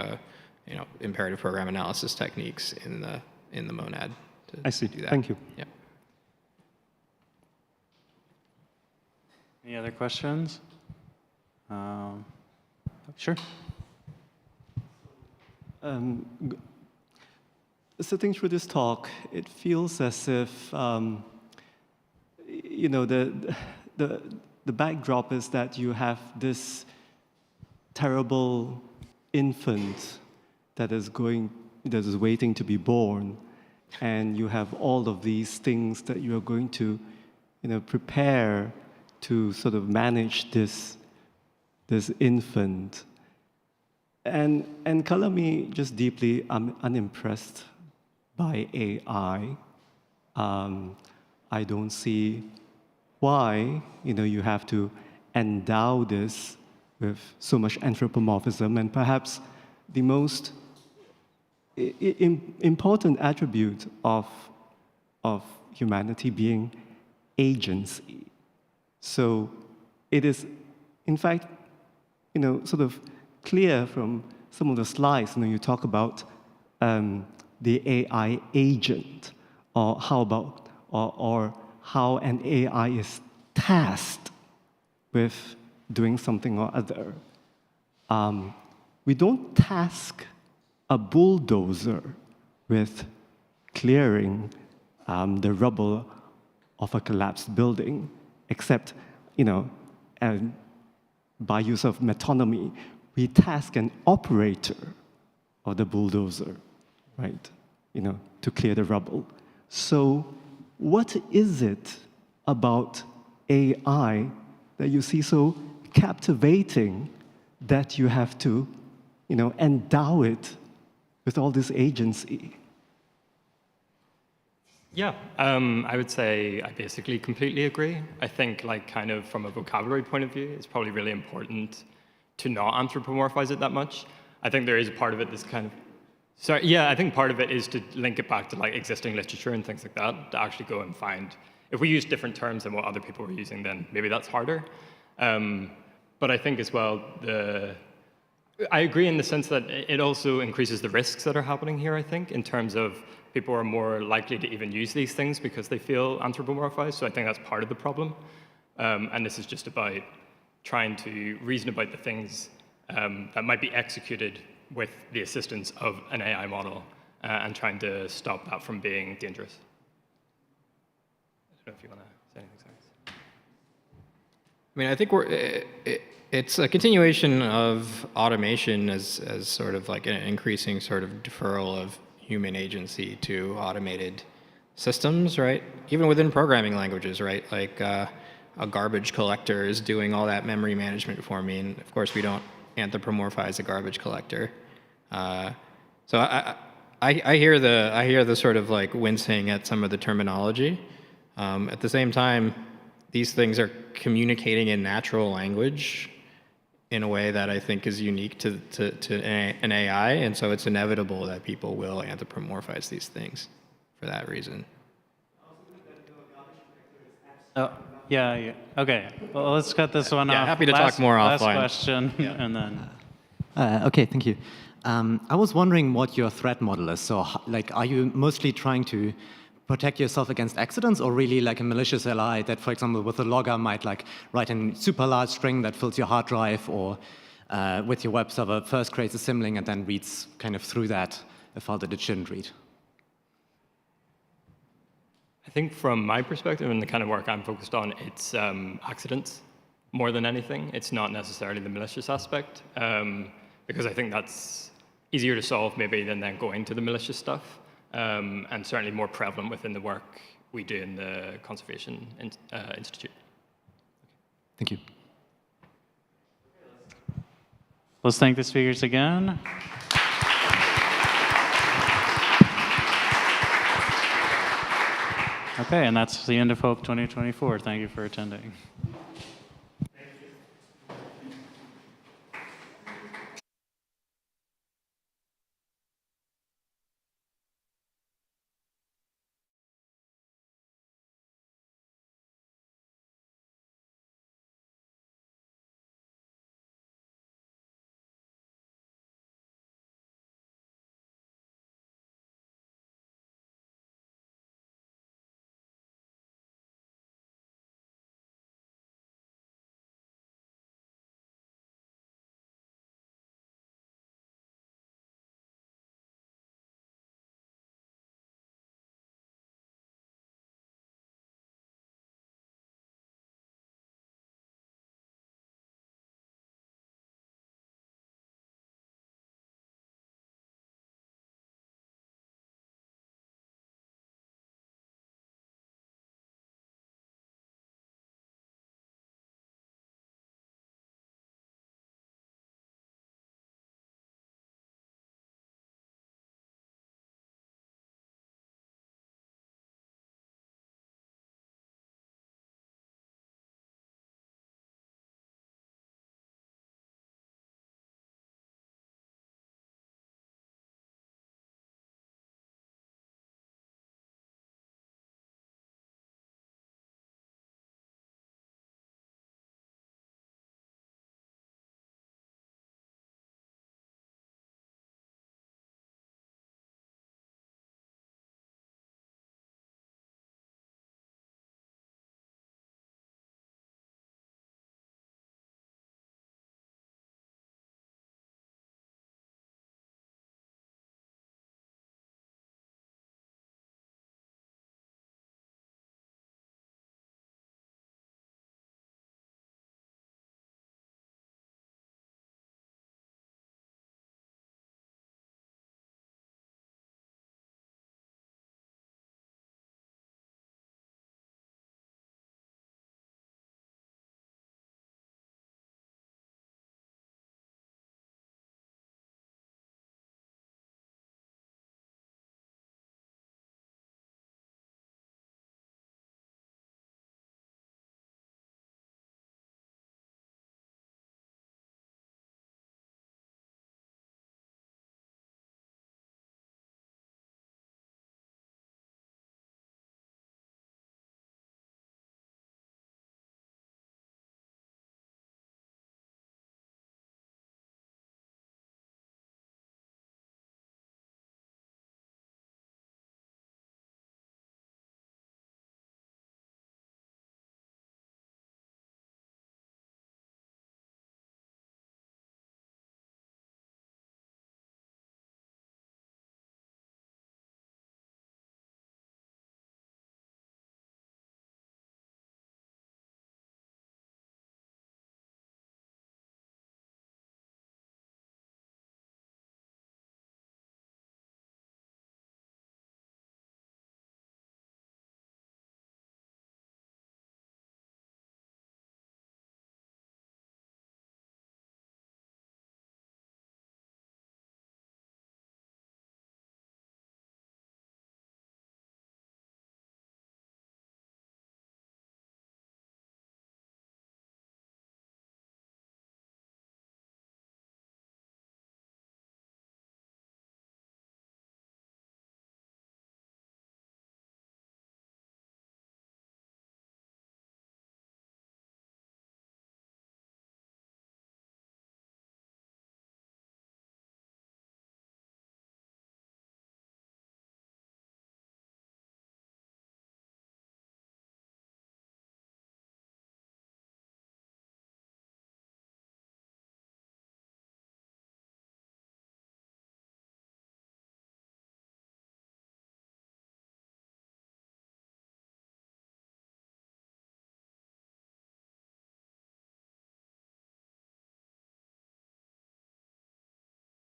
imperative program analysis techniques in the monad I see. do that. Thank you. Yeah. Any other questions? Sure. Sitting through this talk, it feels as if you know the backdrop is that you have this terrible infant that is waiting to be born, and you have all of these things that you are going to, prepare to sort of manage this infant. And color me just deeply unimpressed by AI. I don't see why you have to endow this with so much anthropomorphism, and perhaps the most important attribute of humanity being agency. So it is, in fact, sort of clear from some of the slides, you talk about the AI agent, or how about, or how an AI is tasked with doing something or other. We don't task a bulldozer with clearing the rubble of a collapsed building, except, by use of metonymy, we task an operator of the bulldozer, right, to clear the rubble. So what is it about AI that you see so captivating that you have to, endow it with all this agency? Yeah, I would say I basically completely agree. I think, kind of from a vocabulary point of view, it's probably really important to not anthropomorphize it that much. I think there is a part of it that's kind of, I think part of it is to link it back to existing literature and things like that, to actually go and find, if we use different terms than what other people were using, then maybe that's harder. But I think as well, I agree in the sense that it also increases the risks that are happening here, I think, in terms of people are more likely to even use these things because they feel anthropomorphized. So I think that's part of the problem. And this is just about trying to reason about the things that might be executed with the assistance of an AI model and trying to stop that from being dangerous. I don't know if you want to say anything, Cyrus. I mean, I think it's a continuation of automation as sort of like an increasing sort of deferral of human agency to automated systems, right? Even within programming languages, right? Like a garbage collector is doing all that memory management for me, and of course we don't anthropomorphize a garbage collector. So I hear the sort of like wincing at some of the terminology. At the same time, these things are communicating in natural language in a way that I think is unique to an AI, and so it's inevitable that people will anthropomorphize these things for that reason. Oh, yeah. Okay, well, let's cut this one off. Yeah, happy to talk more offline. Last question, and then. Okay, thank you. I was wondering what your threat model is. So, are you mostly trying to protect yourself against accidents, or really like a malicious LI that, for example, with a logger might write a super large string that fills your hard drive, or with your web server first creates a symlink and then reads kind of through that a file that it shouldn't read? I think from my perspective and the kind of work I'm focused on, it's accidents more than anything. It's not necessarily the malicious aspect, because I think that's easier to solve maybe than then going to the malicious stuff. And certainly more prevalent within the work we do in the Conservation Institute. Thank you. Let's thank the speakers again. Okay, and that's the end of Hope 2024. Thank you for attending.